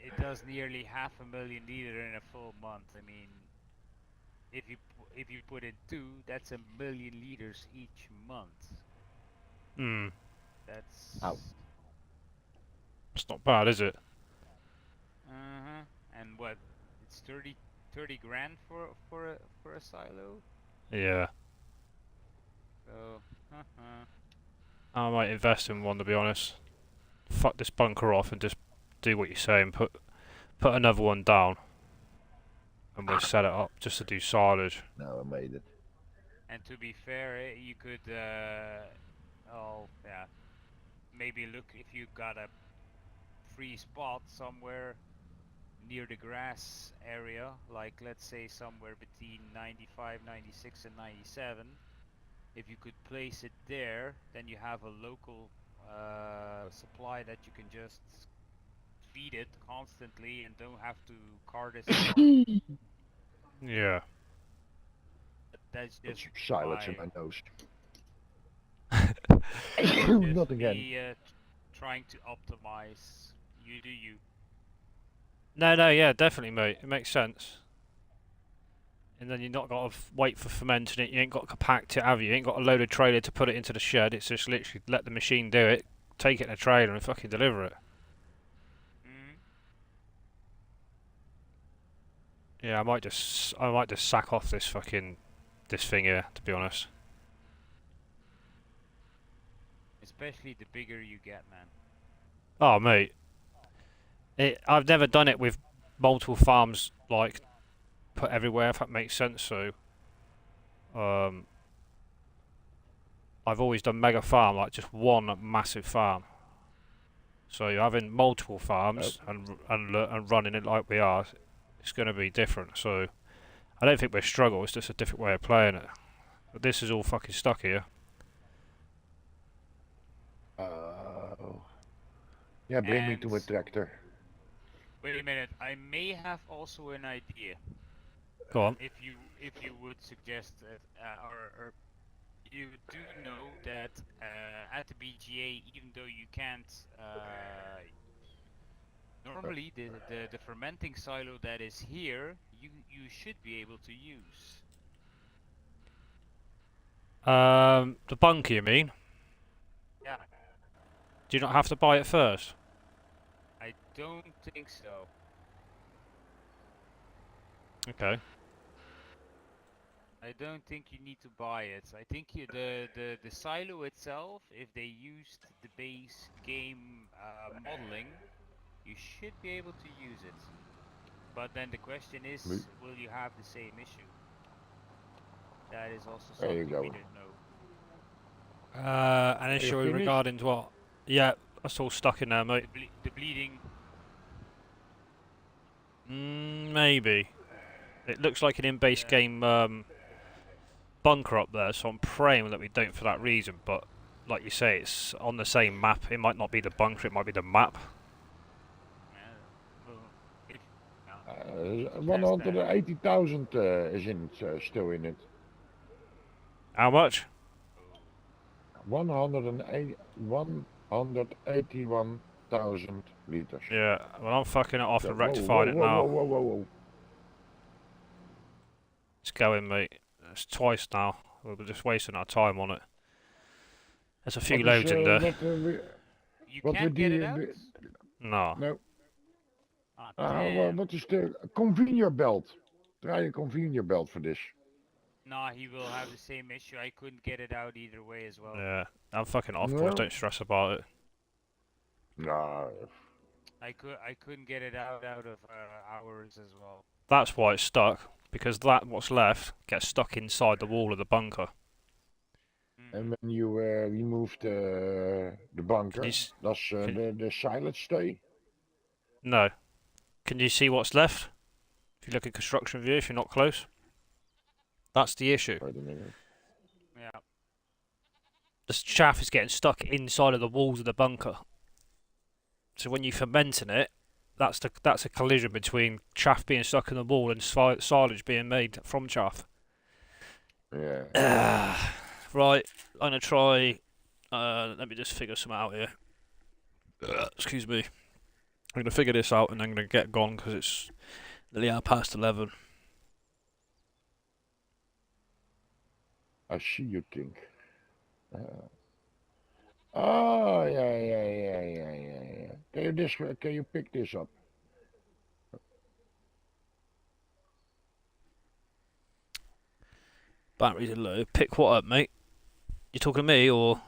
It does nearly 500,000 liter in a full month. I mean, if you put in 2, that's 1,000,000 liters each month. Hmm. That's. Ow. It's not bad, is it? And what? It's 30 grand for a silo. Yeah. So. I might invest in one, to be honest. Fuck this bunker off and just do what you say and put another one down. And we'll set it up just to do silage. No, I made it. And to be fair, you could. Maybe look if you got a free spot somewhere near the grass area, like let's say somewhere between 95, 96 and 97. If you could place it there, then you have a local supply that you can just feed it constantly and don't have to cart it anymore. Yeah. That's just Silence in my nose. just Not again. me, trying to optimize. You do you. No, yeah, definitely, mate. It makes sense. And then you've not got to wait for fermenting it. You ain't got to compact it, have you? You ain't got a load of trailer to put it into the shed. It's just literally let the machine do it, take it in a trailer and fucking deliver it. Yeah, I might just sack off this thing here, to be honest. Especially the bigger you get, man. Oh, mate. I've never done it with multiple farms, like, put everywhere, if that makes sense, so... I've always done mega farm, like just one massive farm. So you're having multiple farms and running it like we are, it's going to be different, so... I don't think we're struggle, it's just a different way of playing it. But this is all fucking stuck here. Yeah, bring me to a tractor. Wait a minute, I may have also an idea. Go on. If you would suggest that, or you do know that at the BGA, even though you can't, normally the fermenting silo that is here, you should be able to use. The bunker, you mean? Yeah. Do you not have to buy it first? I don't think so. Okay. I don't think you need to buy it. I think the silo itself, if they used the base game modeling, you should be able to use it. But then the question is, will you have the same issue? That is also There you something we go. don't know. An Are you issue finished? regarding what? Yeah, that's all stuck in there, mate. The bleeding. Maybe. It looks like an in-base game bunker up there, so I'm praying that we don't for that reason. But like you say, it's on the same map. It might not be the bunker, it might be the map. Well, if, test that. 180,000 is in it, still in it. How much? 181,000 liters. Yeah, well, I'm fucking it off So, and rectifying it now. whoa. It's going, mate. It's twice now. We're just wasting our time on it. There's a few loads in there. You What can't we get do- it out? No. No. Ah, Well, damn. what is the conveyor belt? Try a conveyor belt for this. Nah, he will have the same issue. I couldn't get it out either way as well. Yeah, I'm fucking off, boys. No. Don't stress about it. No. I couldn't get it out of ours as well. That's why it's stuck, because what's left gets stuck inside the wall of the bunker. And when you remove the bunker, s- does the silage stay? No. Can you see what's left? If you look at construction view, if you're not close. That's the issue. Wait a minute. Yeah. The chaff is getting stuck inside of the walls of the bunker. So when you're fermenting it, that's a collision between chaff being stuck in the wall and silage being made from chaff. Yeah. Right, I'm gonna try. Let me just figure some out here. Excuse me. I'm gonna figure this out and I'm gonna get gone because it's nearly 11:30. I see you think. Oh, yeah. Can you pick this up? Batteries are low. Pick what up, mate? You talking to me or?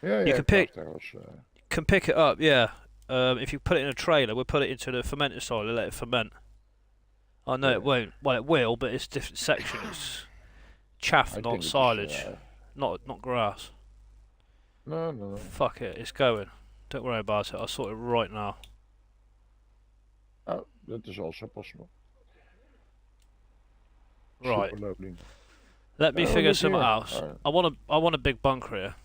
Yeah, You can pick- Klaus, Can pick it up, yeah. If you put it in a trailer, we'll put it into the fermenter silo, let it ferment. I know Yeah. it won't. Well, it will, but it's different section. It's chaff, I think not it is, silage, not grass. No. Fuck it, it's going. Don't worry about it. I'll sort it right now. Oh, that is also possible. Right. Super loading. Let me Oh, figure look something here. else. Alright. I want a big bunker here.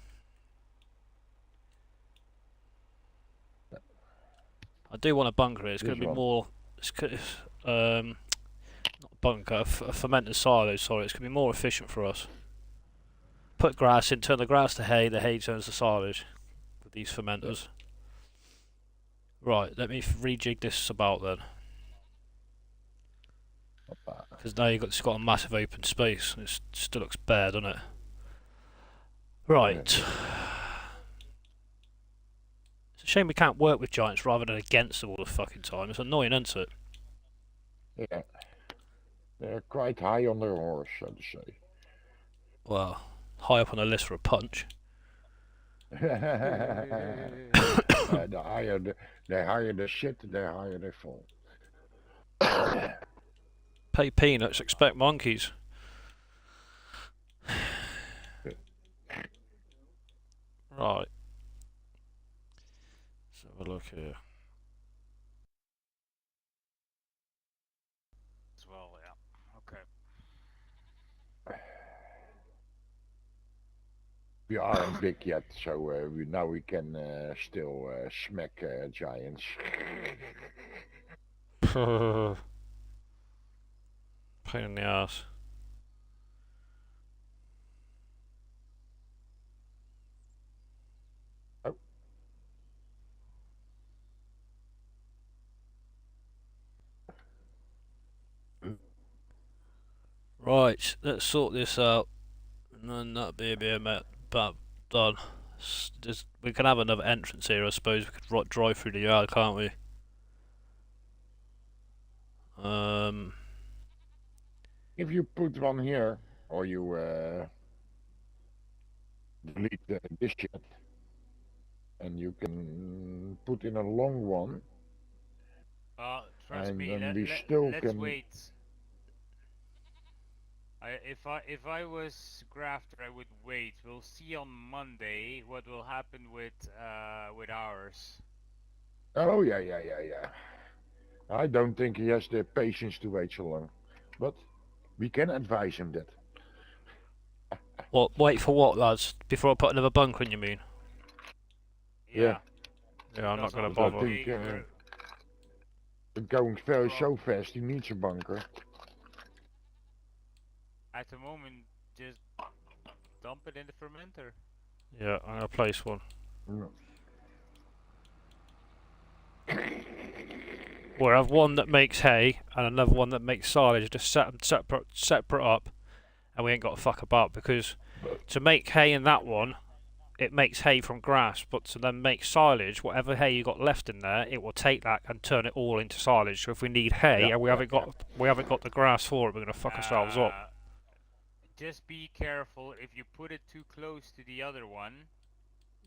I do want a bunker here. It's going to This be one. more. Not a bunker, a fermented silo. Sorry, it's going to be more efficient for us. Put grass in, turn the grass to hay. The hay turns to silage with these fermenters. Right, let me rejig this about then, because now it's got a massive open space. And it still looks bare, doesn't it? Right. It's a shame we can't work with giants rather than against them all the fucking time. It's annoying, isn't it? Yeah. They're quite high on their horse, so to say. Well, high up on the list for a punch. The higher the shit, the higher they fall. Pay peanuts, expect monkeys. Right. Let's have a look here. As well, yeah. Okay. We aren't big yet, so we can still smack giants. Pain in the ass. Oh. Right, let's sort this out, and then that'll be about done. We can have another entrance here, I suppose. We could drive through the yard, can't we? if you put one here, or you delete this shit, and you can put in a long one, Trust and me. then we still Let's can. wait. If I was grafter, I would wait. We'll see on Monday what will happen with ours. Oh yeah. I don't think he has the patience to wait so long, but we can advise him that. What? Wait for what, lads? Before I put another bunker in, you mean? Yeah. Yeah, I'm not Because going to But I bother. think going very so fast, he needs a bunker. at the moment, just dump it in the fermenter. Yeah, I'm going to place one. Mm. We'll have one that makes hay and another one that makes silage. Just set them separate up, and we ain't got to fuck about, because to make hay in that one, it makes hay from grass, but to then make silage, whatever hay you got left in there, it will take that and turn it all into silage. So if we need hay and we haven't got the grass for it, we're gonna fuck ourselves up. Just be careful if you put it too close to the other one.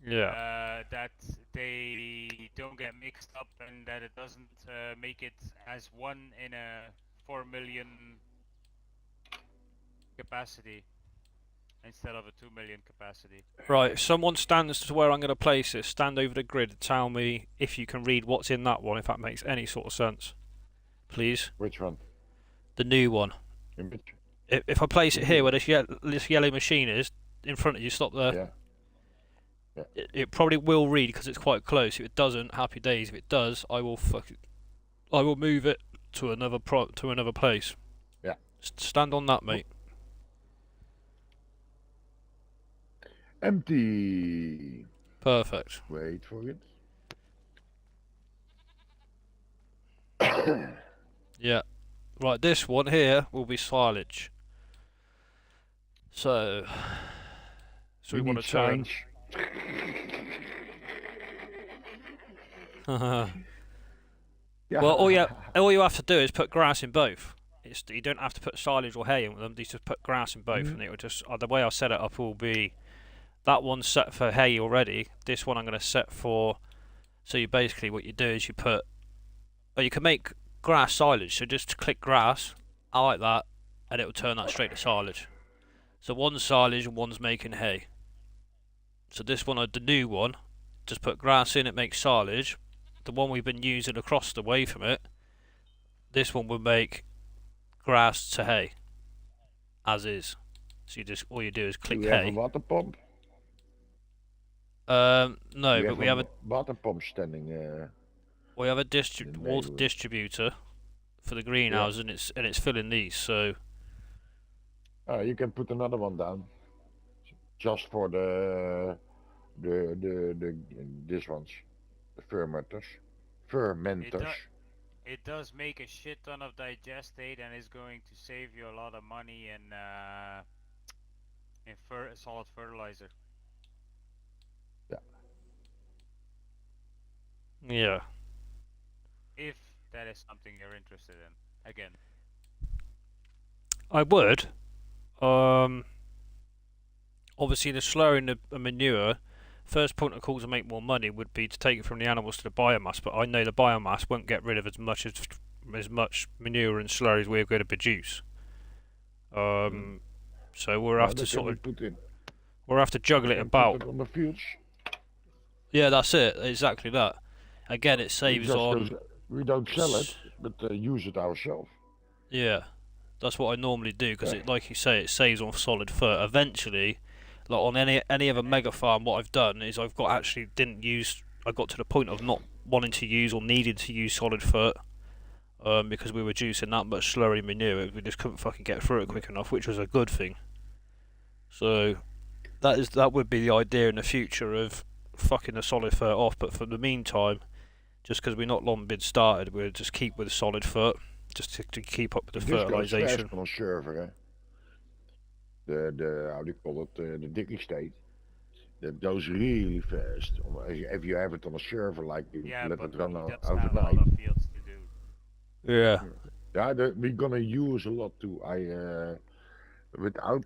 Yeah. That they don't get mixed up and that it doesn't make it as one in a 4 million capacity instead of a 2 million capacity. Right, if someone stands to where I'm going to place it, stand over the grid and tell me if you can read what's in that one, if that makes any sort of sense. Please. Which one? The new one. If I place it here where this yellow machine is, in front of you, stop there. Yeah. It probably will read because it's quite close. If it doesn't, happy days. If it does, I will move it to another place. Yeah. Stand on that, mate. Empty. Perfect. Wait for it. Yeah. Right, this one here will be silage. So we want to turn. Yeah. Well, all you have to do is put grass in both. You don't have to put silage or hay in them. You just put grass in both, and it will just. The way I set it up will be that one's set for hay already. This one I'm going to set for. So you basically what you do is you put. Or you can make grass silage. So just click grass. I like that, and it will turn that straight to silage. So one's silage and one's making hay. So this one, the new one, just put grass in. It makes silage. The one we've been using across the way from it, this one will make grass to hay, as is. So all you do is click Do we hay. have a water pump? No, but we have a water pump standing. We have a water distributor for the greenhouse, and it's filling these. So you can put another one down, just for the this ones, the fermenters. It does make a shit ton of digestate and is going to save you a lot of money in solid fertilizer. Yeah. If that is something you're interested in, again. I would. Obviously, the slurry and the manure. First point of call to make more money would be to take it from the animals to the biomass, but I know the biomass won't get rid of as much manure and slurry as we're going to produce. So we'll have to we'll have to juggle it about. Put it on the fields. Yeah, that's it. Exactly that. Again, it saves on. We don't sell it, but use it ourselves. Yeah, that's what I normally do because, like you say, it saves on solid fert. Eventually, like on any other mega farm, what I've done is I got to the point of not wanting to use or needing to use solid fert because we were juicing that much slurry manure. We just couldn't fucking get through it quick enough, which was a good thing. So that would be the idea in the future of fucking the solid fert off. But for the meantime, just because we're not long been started, we'll just keep with solid fert, just to keep up with the fertilisation. On a server, the how do you call it, the dicky state, that goes really fast. If you have it on a server, like you let it run overnight. A lot of fields to do. Yeah, Yeah, we're gonna use a lot too. Without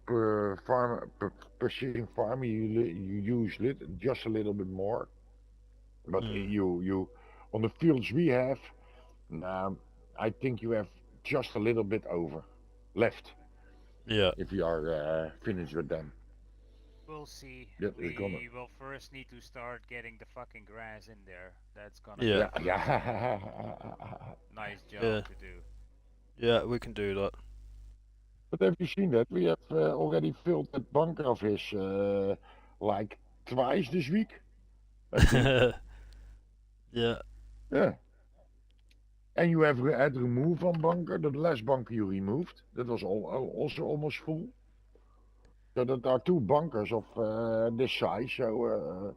precision farming, you use just a little bit more. But you on the fields we have, um, I think you have just a little bit over left Yeah. if you are finished with them. We'll see. That is gonna. We will first need to start getting the fucking grass in there. That's gonna Yeah. be Yeah, a yeah. nice job Yeah. to do. Yeah, we can do that. But have you seen that? We have already filled that bunker of his like twice this week, I think. Yeah. Yeah. And you have had removed one bunker, the last bunker you removed, that was also almost full. So that are two bunkers of this size. So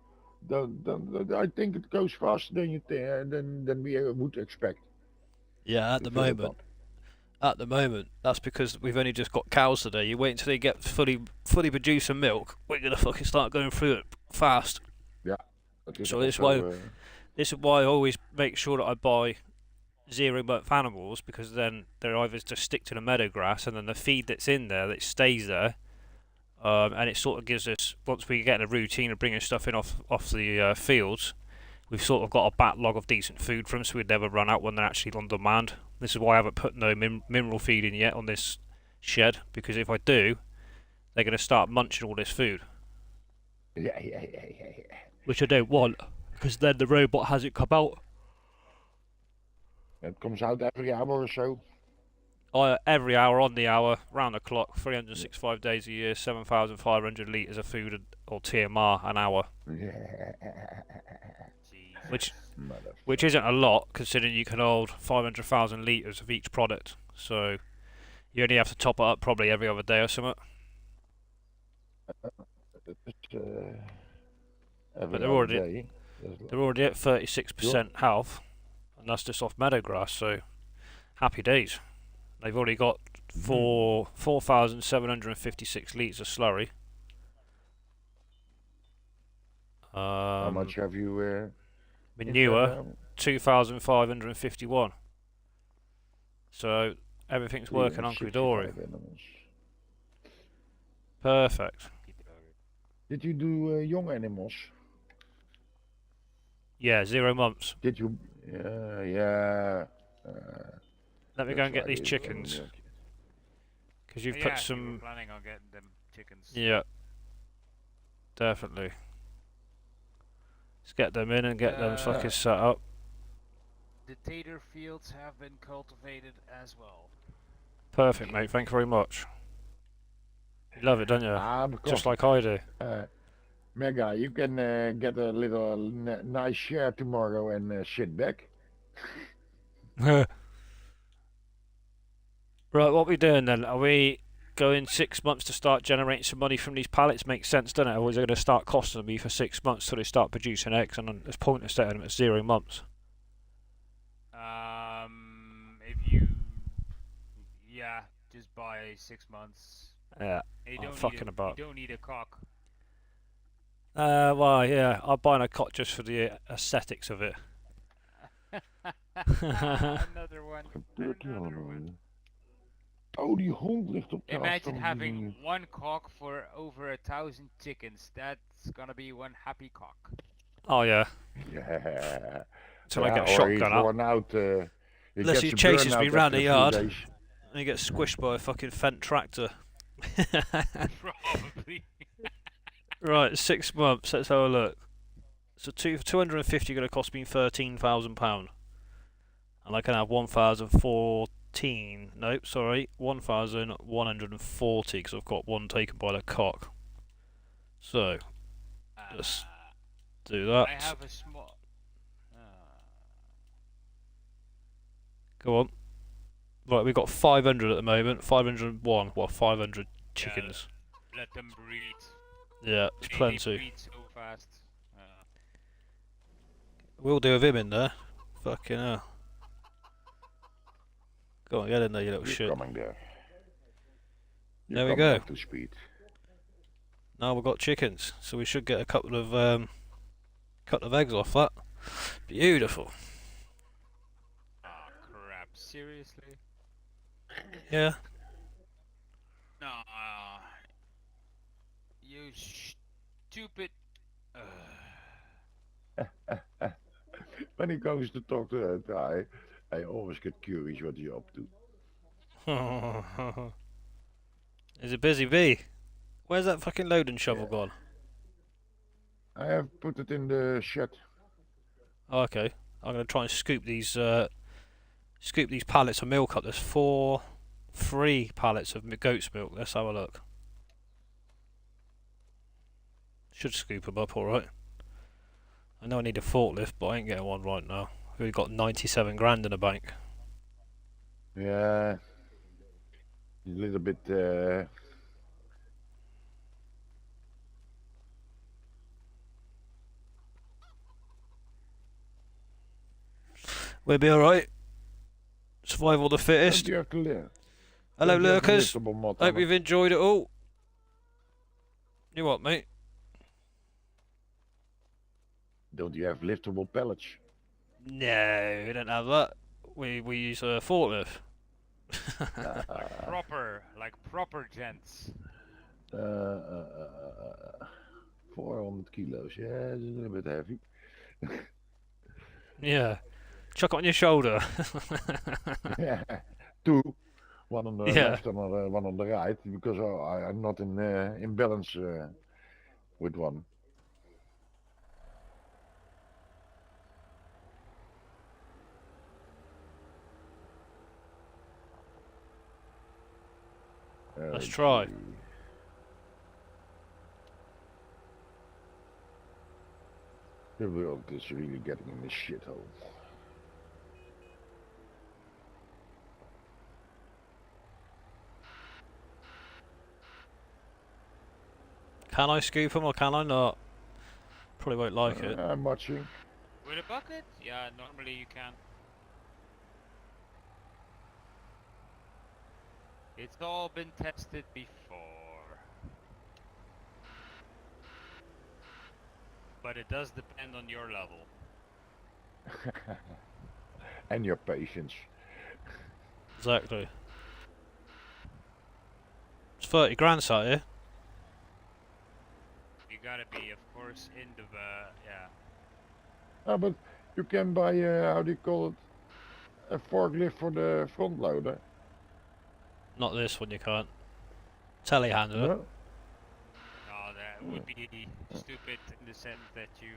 I think it goes faster than than we would expect. Yeah, To fill it up. at the moment, that's because we've only just got cows today. You wait until they get fully producing milk, we're gonna fucking start going through it fast. Yeah. That is So this also, is why I always make sure that I buy 0-month animals, because then they're either just stick to the meadow grass, and then the feed that's in there that stays there, and it sort of gives us, once we get in a routine of bringing stuff in off the fields, we've sort of got a backlog of decent food for them, so we'd never run out when they're actually on demand. This is why I haven't put no mineral feed in yet on this shed, because if I do, they're going to start munching all this food, yeah. which I don't want, because then the robot hasn't come out. It comes out every hour or so. Every hour, on the hour, round the clock, 365 days a year, 7,500 litres of food, or TMR, an hour. Jesus. Which isn't a lot, considering you can hold 500,000 litres of each product. So you only have to top it up probably every other day or something. Every they're other already- day. They're already at 36% health, and that's just off meadow grass, so happy days. They've already got 4,756 litres of slurry. How much have you? Manure, 2,551. So everything's working hunky-dory. Perfect. Did you do young animals? Yeah, 0 months. Did you? Yeah. Let me go and get these chickens, because you've Yeah, put we were some. planning on getting them chickens. Yeah, definitely. Let's get them in and get them fucking set up. The tater fields have been cultivated as well. Perfect, mate. Thank you very much. You love it, don't you? Just like I do. Mega, you can get a little nice share tomorrow and sit back. Right, what are we doing then? Are we going 6 months to start generating some money from these pallets? Makes sense, doesn't it? Or is it going to start costing me for 6 months till they start producing eggs, and then it's pointless setting them at 0 months? If you, just buy 6 months. Yeah, You I'm don't fucking about. You don't need a cock. Well, yeah, I'm buying a cot just for the aesthetics of it. Another one. Another one. Oh, die hond ligt op de Imagine afstand. having one cock for over 1,000 chickens. That's gonna be one happy cock. Oh yeah, Yeah. till I get a or he's shotgun up. worn out. Unless he gets a chases me burnout round after the a few yard. days. And he gets squished by a fucking Fendt tractor. Probably. Right, 6 months. Let's have a look. So 250 going to cost me £13,000, and I can have 1,014. Nope, sorry, 1,140 because I've got one taken by the cock. So let's do that. I have a small. Go on. Right, we've got 500 at the moment. 501. Well, 500 chickens. Let them breed. Yeah, it's They plenty. breed so fast. We'll do with him in there. Fucking hell. Go on, get in there, you little You're shit. coming there. There we You're go. coming up to speed. Now we've got chickens, so we should get a couple of eggs off that. Beautiful. Oh crap! Seriously? Yeah. No, you stupid. When he goes to talk to that guy, I always get curious what he's up to. Is it busy, B? Where's that fucking loading shovel Yeah. gone? I have put it in the shed. Oh, okay. I'm gonna try and scoop these pallets of milk up. There's 3 pallets of goat's milk. Let's have a look. Should scoop them up all right. I know I need a forklift, but I ain't getting one right now. We've got 97 grand in the bank. Yeah. He's a little bit. We'll be all right. Survival of the Don't fittest. you have to live? Hello, Don't you have a lurkers. liftable mod Hope on it? you've enjoyed it all. You what, mate? Don't you have liftable pellets? No, we don't have that. We use a forklift. Like proper gents. 400 kilos. Yeah, it's a little bit heavy. Yeah. Chuck it on your shoulder. Yeah, 2. One on the Yeah. left and one on the right, because I'm not in balance with one. Let's try. Gee. The world is really getting in this shithole. Can I scoop them or can I not? Probably won't like it. I'm watching. With a bucket? Yeah, normally you can. It's all been tested before. But it does depend on your level. And your patience. Exactly. It's 30 grand sat here. You gotta be, of course, in the, yeah. Ah, but you can buy, how do you call it? A forklift for the front loader. Not this one, you can't. Telehandler. No? No, that would be stupid in the sense that you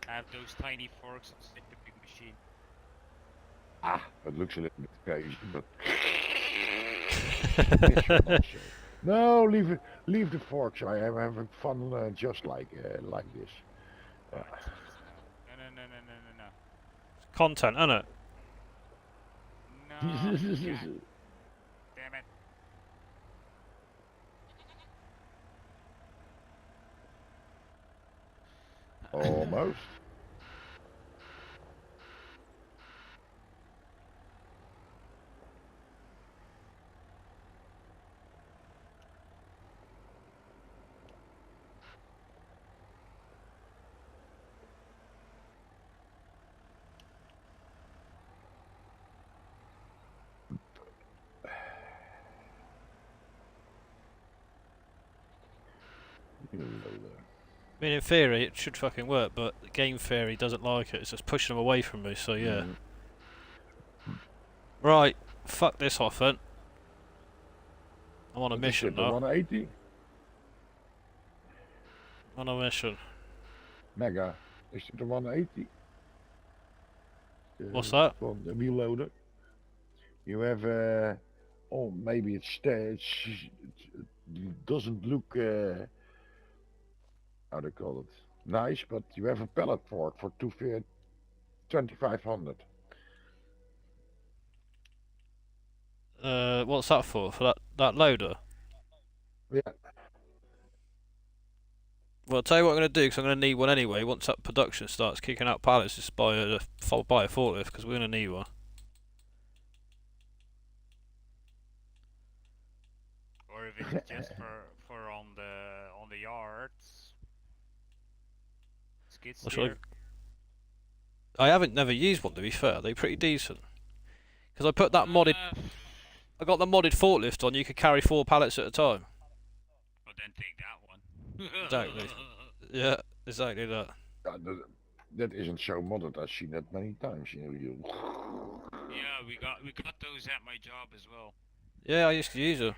have those tiny forks in the big machine. Ah, it looks a little bit crazy, but it should not so. No, leave the forks. I am having fun just like this. Oh, jeez, no. Content, isn't it? No, God damn it. Almost. I mean, in theory, it should fucking work, but game theory doesn't like it. It's just pushing them away from me, so yeah. Right, fuck this off then. I'm on a mission now. 180 On a mission. mega. Is it a 180? What's that? From the wheel loader. You have oh, maybe it doesn't look how do you call it, nice, but you have a pellet fork for 2,500. What's that for? For that loader? Yeah. Well, I'll tell you what I'm going to do, because I'm going to need one anyway. Once that production starts kicking out pallets, just buy a forklift, because we're going to need one. Or if it's just for on the yards. Skid What should I- steer. I haven't never used one, to be fair. They're pretty decent. Because I put that modded... I got the modded forklift on. You could carry 4 pallets at a time. Well, then take that one. Exactly. Yeah, exactly that. That isn't so modded. I've seen that many times. You. Yeah, we got those at my job as well. Yeah, I used to use them.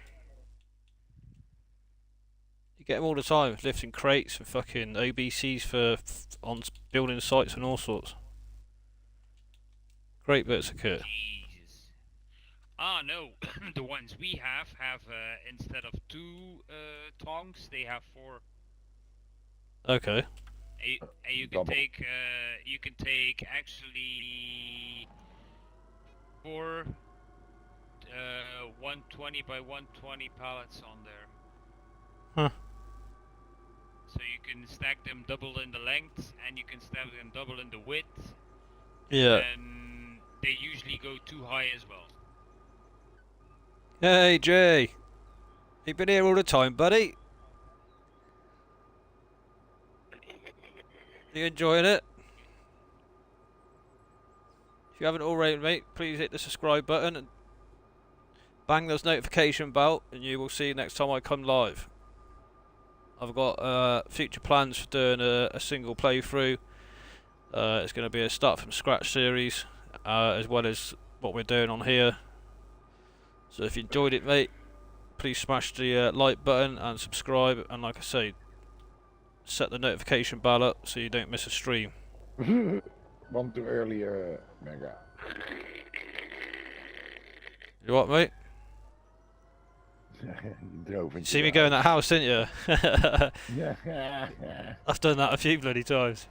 You get them all the time, lifting crates and fucking OBCs for on building sites and all sorts. Great bits of kit. Jesus. Ah, no. The ones we have instead of 2 tongs, they have 4. Okay. And you can Double. take actually 4 120 by 120 pallets on there. Huh. So you can stack them double in the length, and you can stack them double in the width. Yeah. And they usually go too high as well. Hey Jay, you been here all the time, buddy? You enjoying it? If you haven't already, mate, please hit the subscribe button and bang those notification bell, and you will see next time I come live. I've got future plans for doing a single playthrough. It's going to be a start from scratch series, as well as what we're doing on here. So if you enjoyed it, mate, please smash the like button and subscribe, and like I say, set the notification bell up so you don't miss a stream. One too early, Mega. You what, mate? You drove into See the me go in that house. house, didn't you? Yeah. I've done that a few bloody times.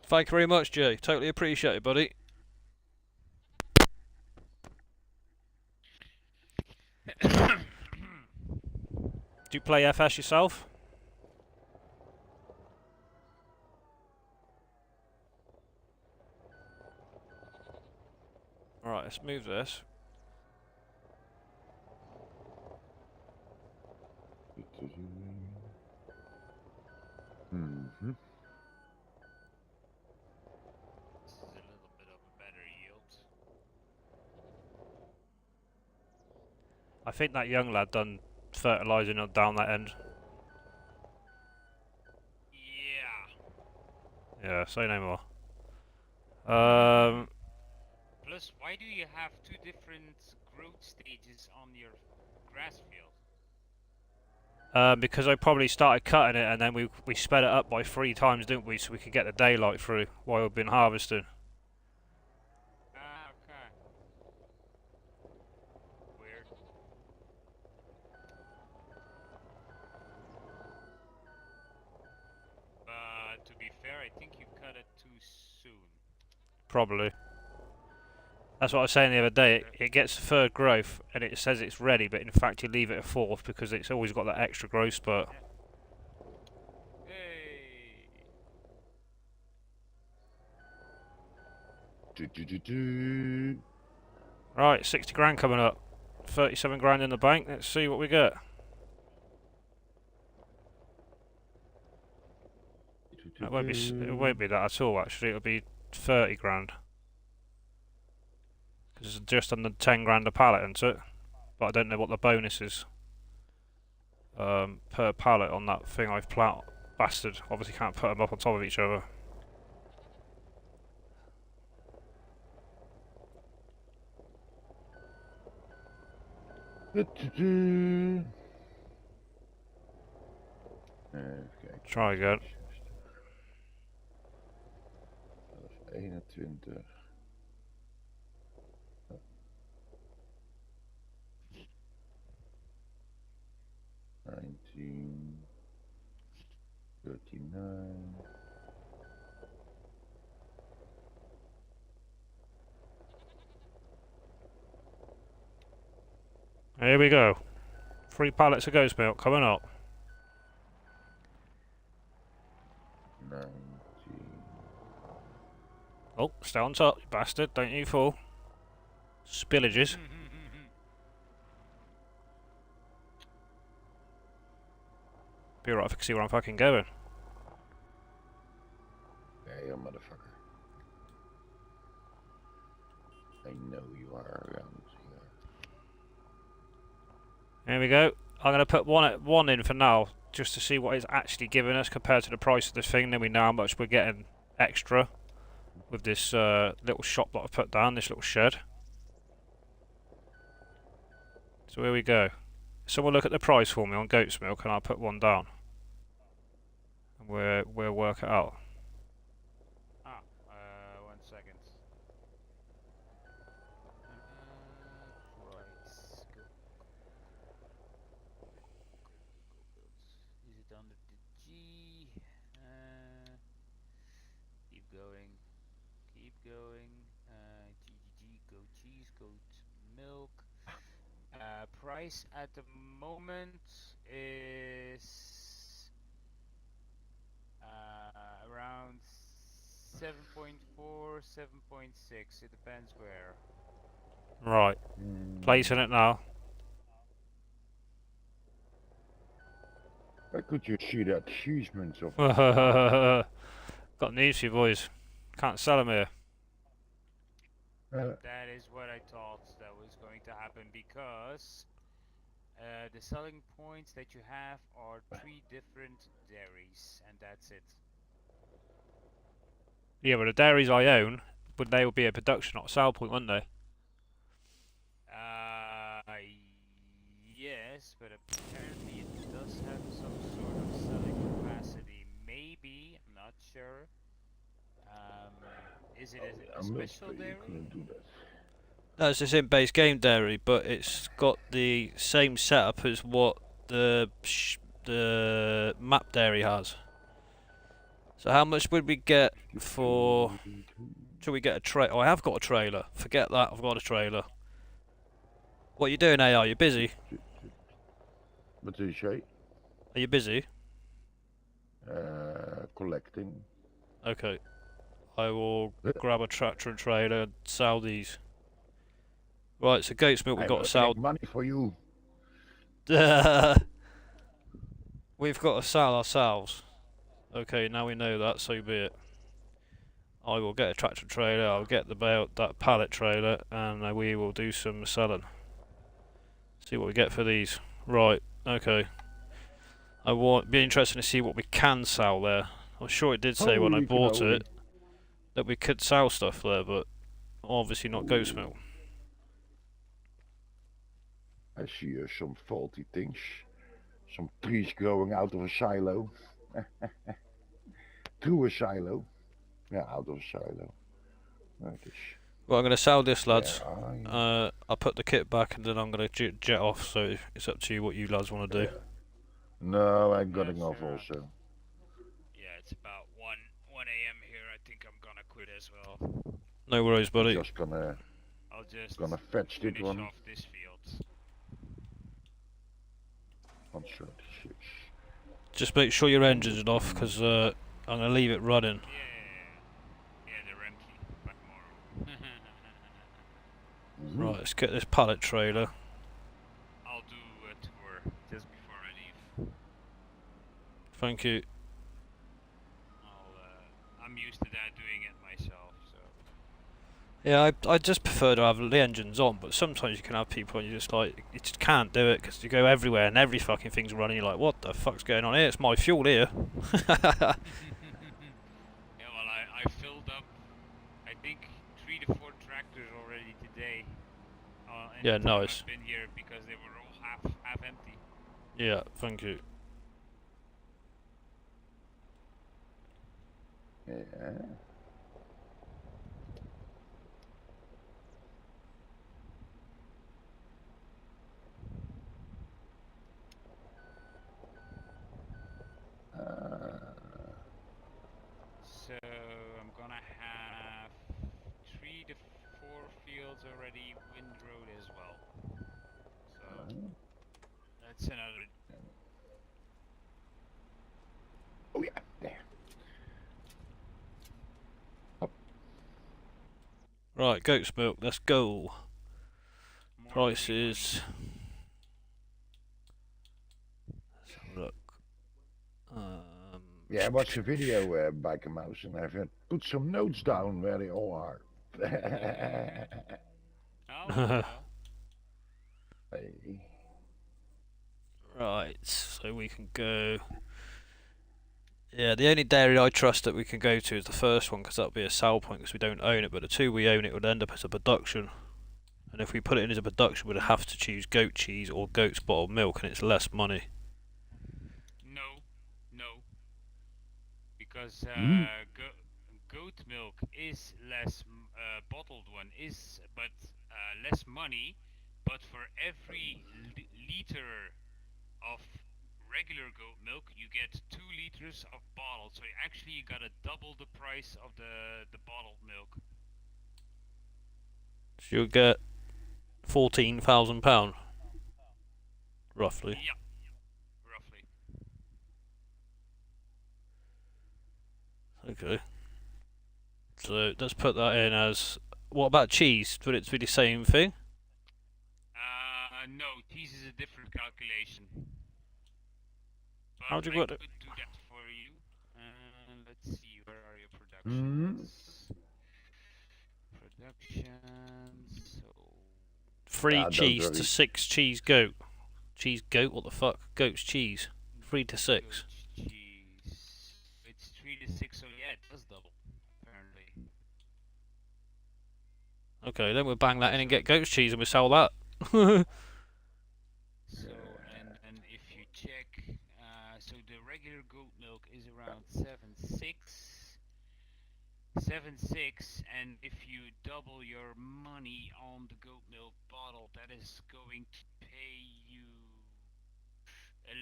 Thank you very much, Jay. Totally appreciate it, buddy. Do you play FS yourself? Alright, let's move this. Mm-hmm. This is a little bit of a better yield. I think that young lad done fertilising down that end. Yeah. Yeah, say no more. Plus, why do you have 2 different growth stages on your grass field? Because I probably started cutting it and then we sped it up by 3 times, didn't we? So we could get the daylight through while we've been harvesting. Ah, okay. Weird. But to be fair, I think you cut it too soon. Probably. That's what I was saying the other day. It gets the 3rd growth and it says it's ready, but in fact you leave it a 4th because it's always got that extra growth spurt. Hey. Right, 60 grand coming up. 37 grand in the bank. Let's see what we get. It won't be that at all, actually. It'll be 30 grand. Because it's just under 10 grand a pallet, isn't it? But I don't know what the bonus is per pallet on that thing I've ploughed. Bastard. Obviously can't put them up on top of each other. Okay. Try again. 21. 19. 39. Here we go. 3 pallets of goat's milk coming up. 19. Oh, stay on top, you bastard. Don't you fall. Spillages. Be alright if I can see where I'm fucking going. Yeah, you motherfucker. There we go. I'm going to put one in for now, just to see what it's actually giving us compared to the price of this thing. Then we know how much we're getting extra with this little shop that I've put down, this little shed. So here we go. Someone look at the price for me on goat's milk, and I'll put one down. And we'll work it out. Ah, 1 second. Price. Go. Is it under the G? Keep going. Keep going. GGG. Goat cheese. Goat milk. Price at the moment is around 7.4, 7.6. It depends where. Right. Placing it now. Where could you see the achievements of Got news for you boys. Can't sell them here. That is what I thought that was going to happen because the selling points that you have are 3 different dairies, and that's it. Yeah, but the dairies I own, but they will be a production, not a sale point, wouldn't they? Yes, but apparently it does have some sort of selling capacity. Maybe, I'm not sure. Is it a special dairy? Couldn't do that. No, it's just in base game dairy, but it's got the same setup as what the map dairy has. So how much would we get for? Should we get a trailer? Oh, I have got a trailer. Forget that. I've got a trailer. What are you doing, AR? You busy? What do you say? Are you busy? Collecting. Okay. I will grab a tractor and trailer and sell these. Right, so goat's milk we've got to sell. Money for you. We've got to sell ourselves. Okay, now we know that, so be it. I will get a tractor trailer, I'll get that pallet trailer, and we will do some selling. See what we get for these. Right, okay. Be interested to see what we can sell there. I'm sure it did say when I bought it that we could sell stuff there, but obviously not goat's milk. I see some faulty things. Some trees growing out of a silo. Through a silo. Yeah, out of a silo. That is. Well, I'm going to sell this, lads. I'll put the kit back and then I'm going to jet off, so it's up to you what you lads want to do. No, I'm getting off also. Yeah, it's about 1 a.m. here. I think I'm gonna quit as well. No worries, buddy. Just gonna fetch this one. Off this field. 136. Just make sure your engine's off, because I'm going to leave it running. Yeah, they're empty by tomorrow. Right, let's get this pallet trailer. I'll do a tour just before I leave. Thank you. I'm used to that, doing it myself, so. Yeah, I just prefer to have the engines on, but sometimes you can have people and you just can't do it because you go everywhere and every fucking thing's running. You're like, what the fuck's going on here? It's my fuel here. Yeah, well, I filled up, I think, 3 to 4 tractors already today. Yeah, nice. I've been here because they were all half empty. Yeah, thank you. Yeah. So I'm gonna have 3 to 4 fields already windrowed as well. So that's another. Oh yeah, there. Up. Right, goat's milk, let's go. Prices. Let's have a look. Yeah, I watched a video Biker Mouse, and I've put some notes down where they all are. Oh, Hey. Right, so we can go. Yeah, the only dairy I trust that we can go to is the first one because that'll be a sell point because we don't own it. But the two we own, it would end up as a production. And if we put it in as a production, we'd have to choose goat cheese or goat's bottled milk, and it's less money. No, no, because goat milk is less, bottled one is, but less money. But for every liter of regular goat milk, you get 2 liters of bottled. So actually, you gotta double the price of the bottled milk. So you'll get £14,000, roughly. Yeah, roughly. Okay. So let's put that in as. What about cheese? Would it be the same thing? No, cheese is a different calculation. But How do you I work it? could do that for you. Let's see, where are your productions? Productions. So 3 don't cheese to worry. 6 cheese goat. Cheese goat? What the fuck? Goat's cheese. 3 to 6. goat cheese. It's 3 to 6, so yeah, it does double. Apparently. Okay, then we'll bang that in and get goat's cheese and we sell that. So and if you check, so the regular goat milk is around 7.6, and if you double your money on the goat milk bottle, that is going to pay you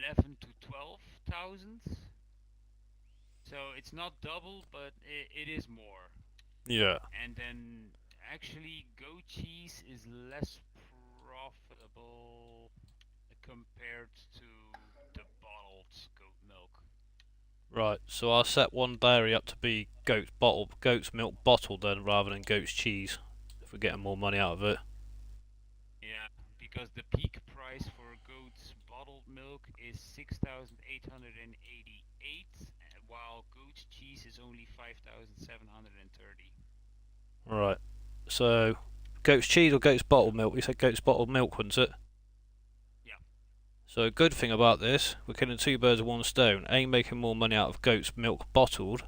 11 to 12,000. So it's not double, but it is more. Yeah. And then actually, goat cheese is less profitable compared to the bottled goat milk. Right, so I'll set one dairy up to be goat's milk bottled then rather than goat's cheese. If we're getting more money out of it. Yeah, because the peak price for goat's bottled milk is 6,888, while goat's cheese is only 5,730. Right. So goat's cheese or goat's bottled milk? You said goat's bottled milk, wasn't it? Yeah. So a good thing about this, we're killing 2 birds with 1 stone. A, making more money out of goat's milk bottled,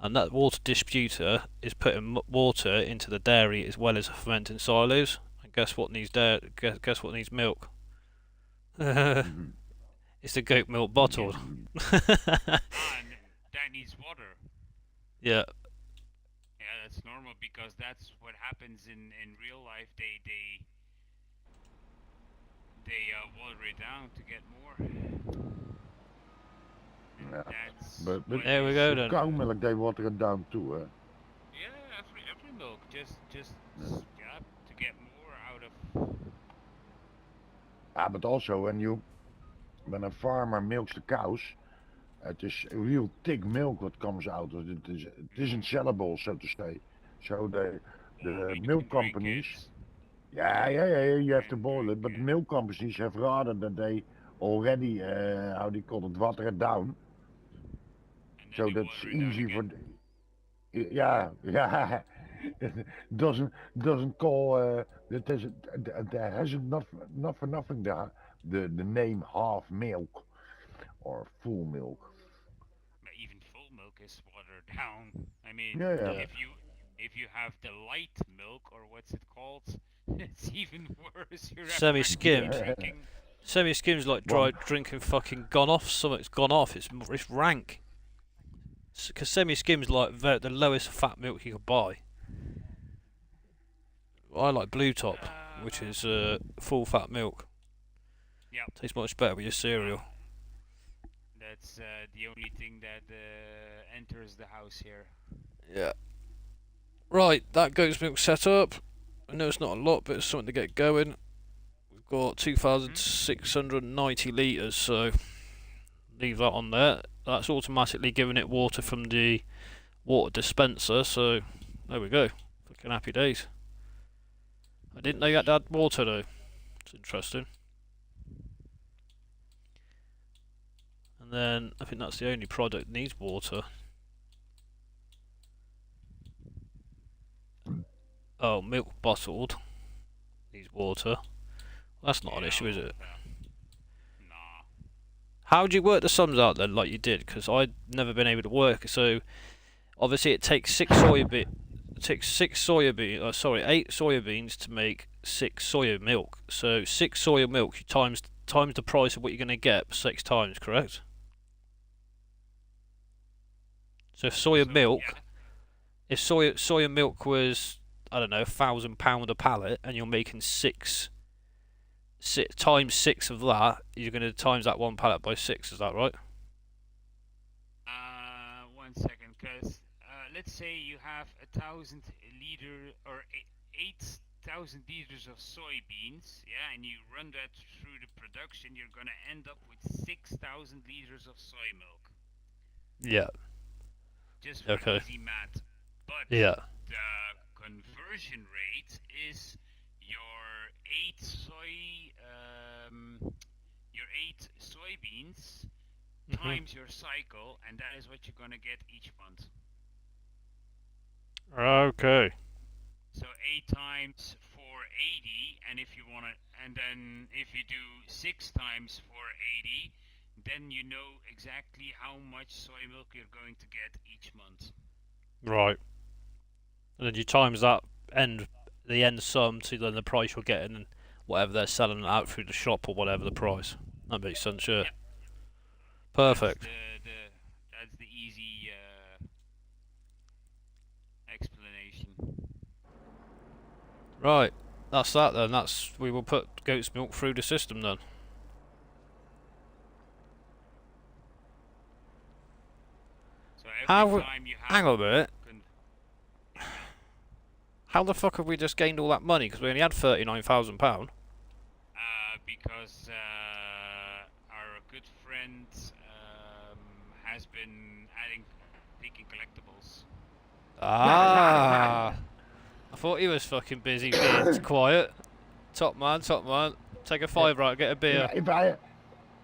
and that water distributor is putting water into the dairy as well as the fermenting silos. And guess what needs guess what needs milk? It's the goat milk bottled. And that needs water. Yeah. Yeah, that's normal because that's what happens in real life. They water it down to get more. And Yeah. that's But what There we is- go then. cow milk, they water it down too, hè? Yeah, every milk, just Yeah. yeah, to get more out of. But also when a farmer milks the cows, it is real thick milk what comes out. It isn't sellable, so to say. So the You milk can drink companies, it. yeah, you have to boil it, but the milk companies have rather that they already, how do you call it, water it down. And then So they that's water it down easy for, again. yeah, yeah. doesn't call, there hasn't not for nothing the name half milk or full milk. But even full milk is watered down. I mean, Yeah, yeah. Yeah. if you have the light milk, or what's it called, it's even worse. You're Semi-skimmed. drinking. Semi-skim's like drinking fucking gone off. Something's gone off. It's rank. Because semi-skim's like the lowest fat milk you can buy. I like Blue Top, which is full fat milk. Yeah. Tastes much better with your cereal. That's the only thing that enters the house here. Yeah. Right, that goat's milk set up. I know it's not a lot, but it's something to get going. We've got 2,690 litres, so leave that on there. That's automatically giving it water from the water dispenser, so there we go. Fucking happy days. I didn't know you had to add water though. It's interesting. And then I think that's the only product that needs water. Oh, milk bottled needs water. That's not an issue, is it? Nah. How do you work the sums out then, like you did? Because I'd never been able to work. So obviously it takes eight soybeans to make 6 soya milk. So 6 soya milk, you times the price of what you're going to get 6 times, correct? So if soya milk, yeah. if soya milk was, I don't know, £1,000 a pallet, and you're making times 6 of that, you're going to times that one pallet by 6. Is that right? 1 second, because let's say you have 1,000 liter or 8,000 liters of soybeans, yeah, and you run that through the production, you're gonna end up with 6,000 liters of soy milk. Yeah. Just for easy math. But Yeah. the conversion rate is your 8 soybeans times your cycle, and that is what you're gonna get each month. Okay. So 8 times 480, and if you want to, and then if you do 6 times 480, then you know exactly how much soy milk you're going to get each month. Right. And then you times that the end sum to then the price you're getting and whatever they're selling it out through the shop or whatever the price. That makes sense, yeah. Yep. Perfect. That's the easy explanation. Right. That's that then. We will put goat's milk through the system then. So every time you have hang on a minute. How the fuck have we just gained all that money? Because we only had £39,000. Because our good friend has been taking collectibles. Ah. I thought he was fucking busy being quiet. Top man. Take a fiver out, get a beer.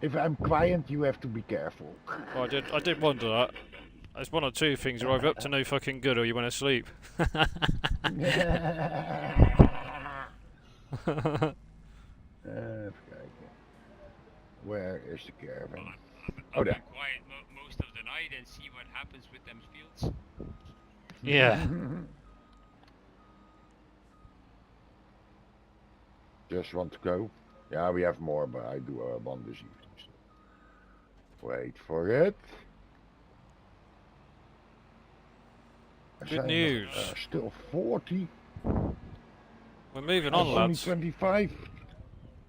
If I'm quiet, you have to be careful. Oh, I did wonder that. There's one or two things. You're either up to no fucking good or you want to sleep. Even kijken. Where is the caravan? I'll there. be quiet most of the night and see what happens with them fields. Yeah. Just want to go. Yeah, we have more, but I do one this evening. So. Wait for it. Good news. Still 40. We're moving on, only lads. 25.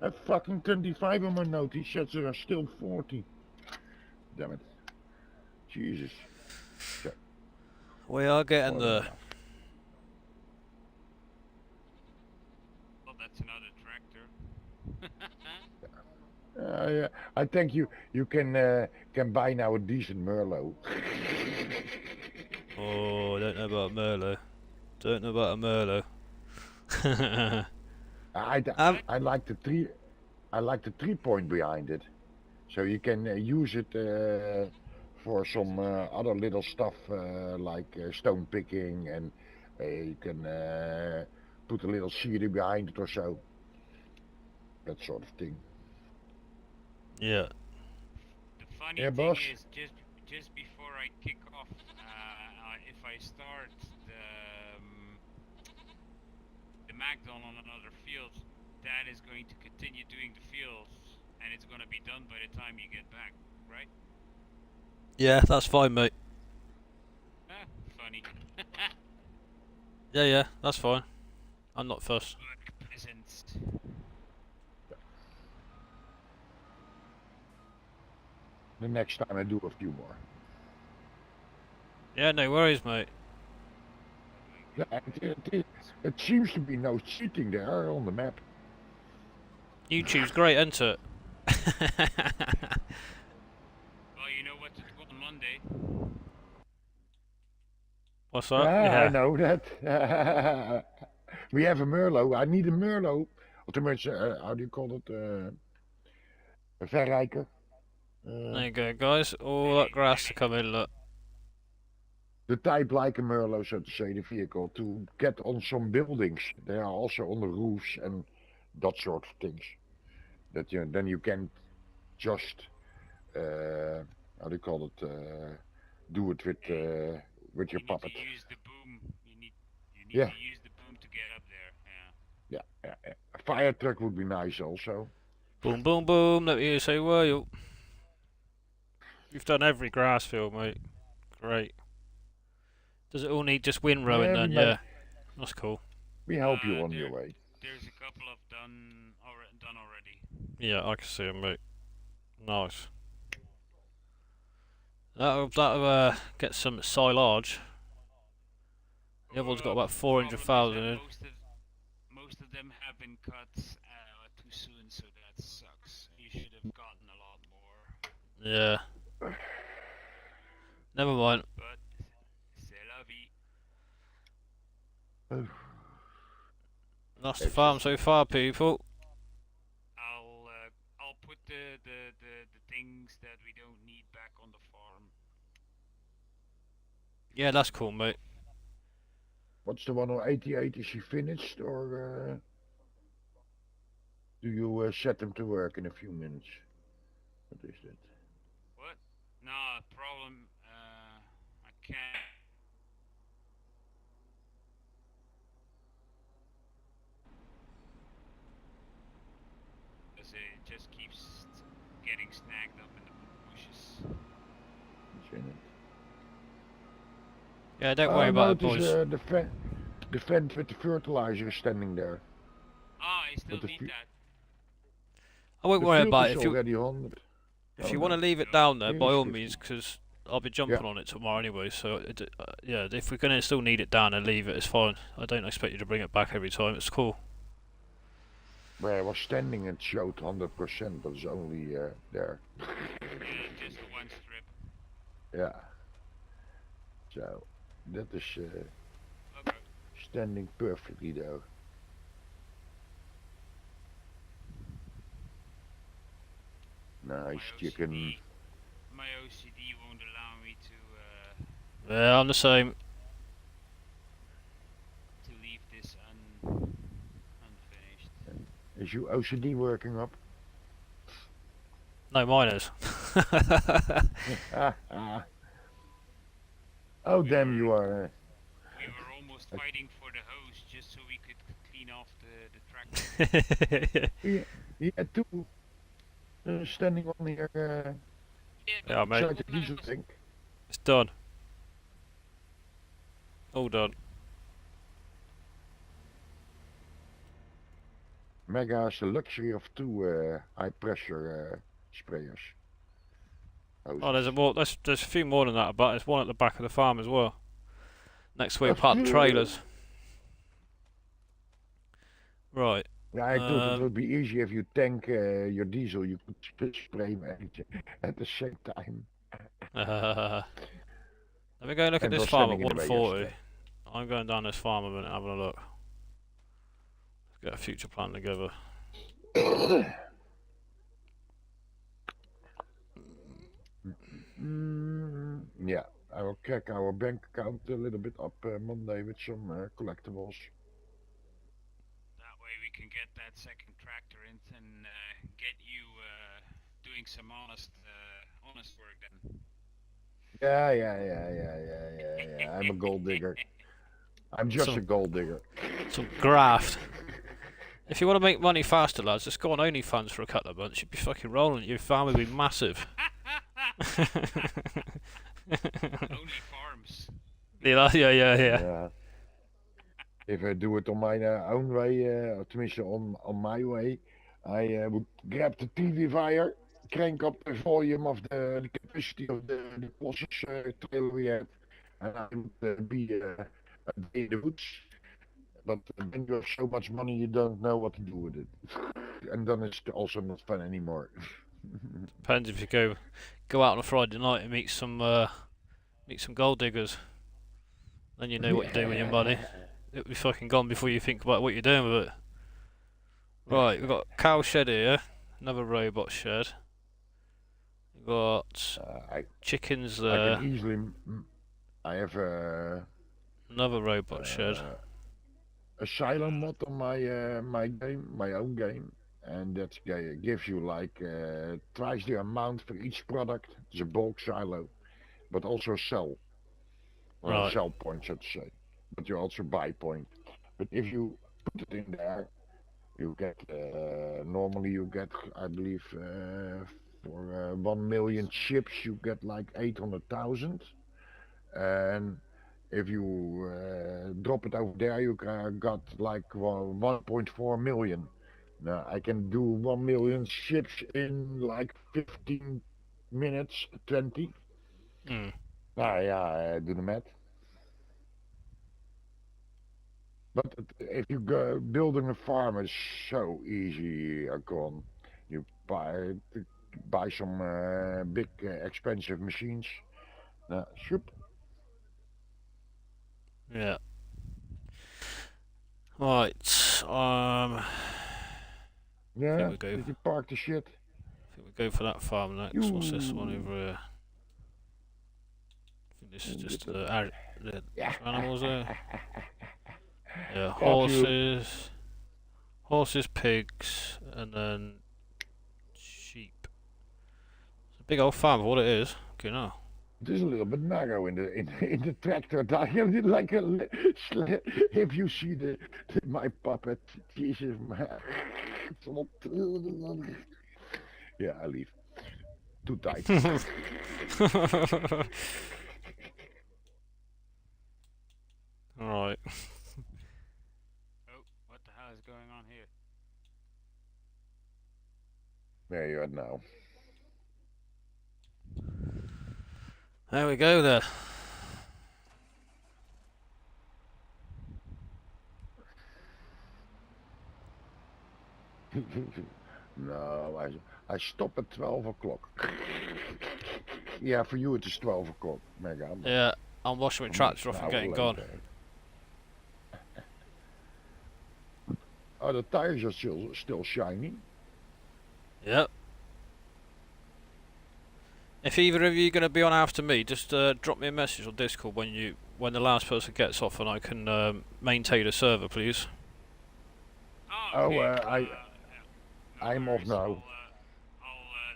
I have fucking 25 on my note. He said there are still 40. Damn it. Jesus. Okay. We are getting there. Well, that's another tractor. Yeah, I think you can buy now a decent Merlot. Oh, I don't know about Merlot. Don't know about a Merlot. I like the three. I like the 3-point behind it, so you can use it for some other little stuff like stone picking, and you can put a little CD behind it or so. That sort of thing. Yeah. The funny Yeah, thing boss. is, just before I kick off, if I start the Magdon on another field, that is going to continue doing the field, and it's going to be done by the time you get back, right? Yeah, that's fine, mate. Funny. Yeah, that's fine. I'm not fussed. Work peasants. The next time I do a few more. Yeah, no worries, mate. Yeah, it seems to be no cheating there on the map. YouTube's great, isn't it? Well, you know what to do on Monday. What's that? Yeah, I know that. We have a Merlot. I need a Merlot. Or tenminste, how do you call it? A verrijker. There you go, guys. All that grass to come in, look. The type like a Merlot, so to say, the vehicle, to get on some buildings. They are also on the roofs and that sort of things. That then you can just how do you call it? Do it with your You need puppet. to use the boom. You need Yeah. to use the boom to get up there. Yeah. Yeah. A fire truck would be nice also. Boom, boom, boom. Let me hear you say, well, you've done every grass field, mate. Great. Does it all need just windrowing then? Yeah. That's cool. We help you on your way. There's a couple of done already. Yeah, I can see them, mate. Nice. That'll get some silage. The other one's got about 400,000 in. Most of them have been cut too soon, so that sucks. You should have gotten a lot more. Yeah. Never mind. But c'est la vie. That's the farm so far, people. I'll put the things that we don't need back on the farm. Yeah, that's cool, mate. What's the one on 88? Is she finished or do you set them to work in a few minutes? What is that? What? No problem. I can't. Because it just keeps getting snagged up in the bushes. What's in it? Yeah, don't worry about it, boys. The vent with the fertilizer is standing there. Ah, I still But the need fu- that. I won't The worry field about is it. If you already on. want to leave it down there, Yeah, by all it's means, 50. because I'll be jumping on it tomorrow anyway. So yeah, if we're gonna still need it down and leave it, it's fine. I don't expect you to bring it back every time. It's cool. Where I was standing, it showed 100%, but it's only there. Yeah, just the one strip. Yeah. So that is Okay. standing perfectly though. Nice chicken. My OCD won't allow me to Yeah, I'm the same. leave this unfinished. Is your OCD working up? No, mine is. Oh damn, you are. We were almost fighting for the hose just so we could clean off the tractor. Yeah, two standing on here Yeah, mate. beside the diesel tank. It's done. All done. Mega has the luxury of two high pressure sprayers. Oh, there's a few more than that, but there's one at the back of the farm as well. Next to where you That's park the good. trailers. Right. Yeah, I thought it would be easy if you tank your diesel, you could spray at the same time. Let me go look at And this was farm at standing in the way 140. yesterday. I'm going down this farm a minute and having a look. Let's get a future plan together. Yeah, I will check our bank account a little bit up Monday with some collectibles. That way we can get that second tractor in and get you doing some honest work then. Yeah. I'm a gold digger. I'm just a gold digger. Some graft. If you want to make money faster, lads, just go on OnlyFans for a couple of months. You'd be fucking rolling. Your farm would be massive. Only farms. Yeah. If I do it on my own way, or tenminste on my way, I would grab the TV wire, crank up the volume of the capacity of the closest trailer we have, and I would be a day in the woods. But then you have so much money you don't know what to do with it, and then it's also not fun anymore. Depends if you go out on a Friday night and meet some gold diggers. Then you know what you're doing with your money. It'll be fucking gone before you think about what you're doing with it. Right, we've got a cow shed here, another robot shed. We've got chickens there. I can easily. I have Another robot shed. a silo mod on my my own game, and that gives you like twice the amount for each product. It's a bulk silo, but also sell or a Right. sell point, so to say. But you also buy point. But if you put it in there, you get normally you get, I believe, for 1 million chips you get like 800,000, and if you drop it over there, you got like 1.4 million. Now I can do 1 million chips in like 15 minutes, 20. Hmm. Ah, yeah, do the math. But if you go building a farm is so easy, Akon. You buy some big expensive machines. Shoop. Yeah. Right. I think Yeah, we go. did you park the shit? I think we go for that farm next. What's this one You. over here? I think this is Get just that. the Yeah. animals there. Yeah, F you. horses, pigs, and then sheep. It's a big old farm for what it is. Okay, now. There's a little bit narrow in the tractor. Like if you see my puppet, Jesus, it's not. Yeah, I leave. Too tight. Alright. Oh, what the hell is going on here? There you are now. There we go then. No, I stop at 12 o'clock. Yeah, for you it is 12 o'clock, Mega. Yeah, I'm washing my For me it's tractor an off and hour getting gone. later. Oh, the tires are still shiny. Yep. If either of you are going to be on after me, just drop me a message on Discord when the last person gets off, and I can maintain the server, please. Oh, Oh, okay. yeah, No I'm off worries. now. I'll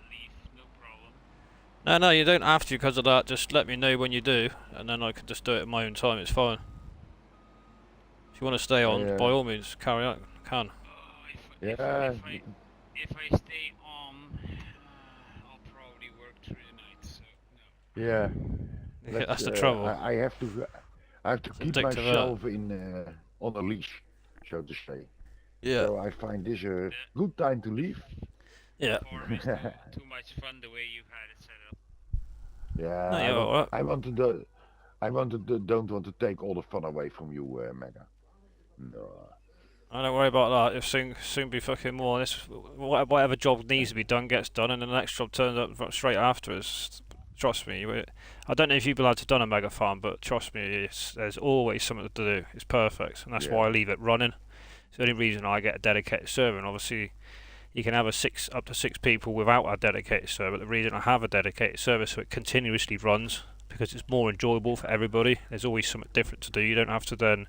leave. No problem. No, you don't have to because of that. Just let me know when you do, and then I can just do it at my own time. It's fine. If you want to stay on, by all means, carry on. Can. Yeah. If I stay on, I'll probably work through the night. So no. Yeah. Yeah, that's the trouble. I have to. I have to It's keep addictive. myself on a leash, so to say. Yeah. So I find this a good time to leave. Yeah. Farm is too much fun the way you've had it set up. Yeah, No, you're alright. don't want to take all the fun away from you, Mega. No. I don't worry about that. It'll soon be fucking more. This whatever job needs to be done gets done, and then the next job turns up straight after us. Trust me. I don't know if you've been allowed to done a mega farm, but trust me, there's always something to do. It's perfect, and that's why I leave it running. It's the only reason I get a dedicated server. And obviously, you can have up to 6 people without a dedicated server. But the reason I have a dedicated server so it continuously runs because it's more enjoyable for everybody. There's always something different to do. You don't have to then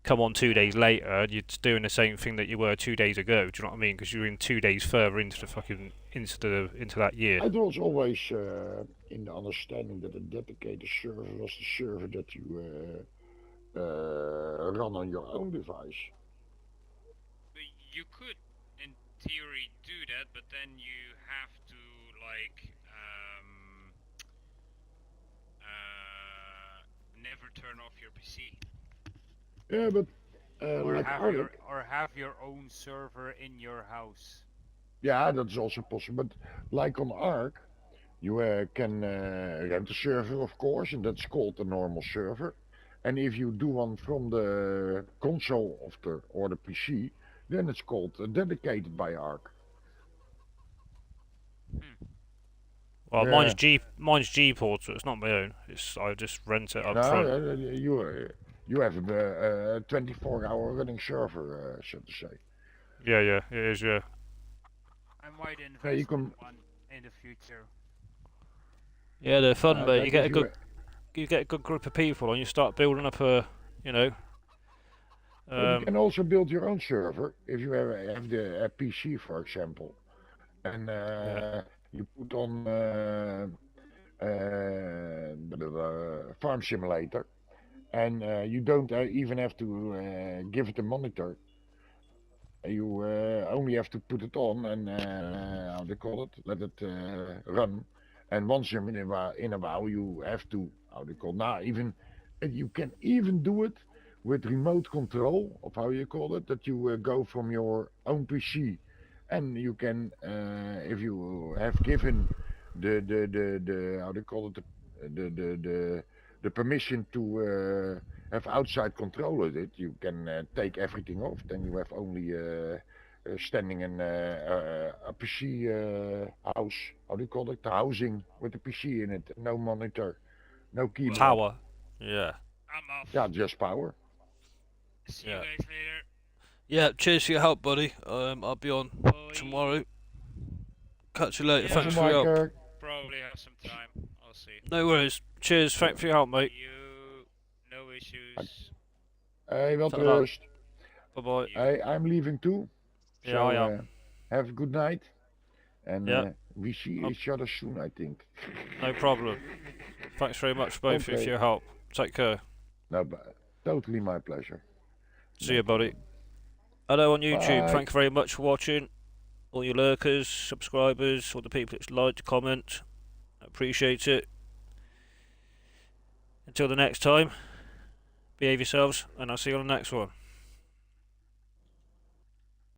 come on 2 days later and you're doing the same thing that you were 2 days ago. Do you know what I mean? Because you're in 2 days further into the fucking into that year. I was always in the understanding that a dedicated server was the server that you run on your own device. But you could, in theory, do that, but then you have to like never turn off your PC. Yeah, but Or like have your own server in your house. Yeah, that's also possible. But like on Arc, you can rent a server, of course, and that's called a normal server. And if you do one from the console or the PC, then it's called dedicated by Arc. Well, Yeah. mine's G-port, so it's not my own. I just rent it up front. You have a 24-hour running server, so to say. Yeah, it is. Yeah. I might invest in one in the future. Yeah, they're fun, but you get a good group of people, and you start building up a But you can also build your own server if you have a PC, for example, and you put on Farm Simulator, and you don't even have to give it a monitor. You only have to put it on and how they call it, let it run. And once in a while, you have to how they call even you can even do it with remote control of how you call it. That you go from your own PC, and you can if you have given the how they call it the permission to have outside control of it, you can take everything off. Then you have only standing in a PC house. How do you call it? The housing with a PC in it. No monitor, no keyboard. Power. Yeah. I'm off. Yeah, just power. See you guys later. Yeah, cheers for your help, buddy. I'll be on Bye. tomorrow. Catch you later. Yeah. Thanks for your help. Probably have some time. I'll see. No worries. Cheers. Thanks for your help, mate. No issues. Hey, wel Ta-ra. rust. Bye bye. Hey, I'm leaving too. Yeah, So, I am. have a good night. And Yeah. we see each other soon, I think. No problem. Thanks very much, both of you, Okay. for your help. Take care. No, but totally my pleasure. See you, buddy. Hello on YouTube. Bye. Thank you very much for watching. All your lurkers, subscribers, all the people that like, comment. I appreciate it. Until the next time, behave yourselves, and I'll see you on the next one.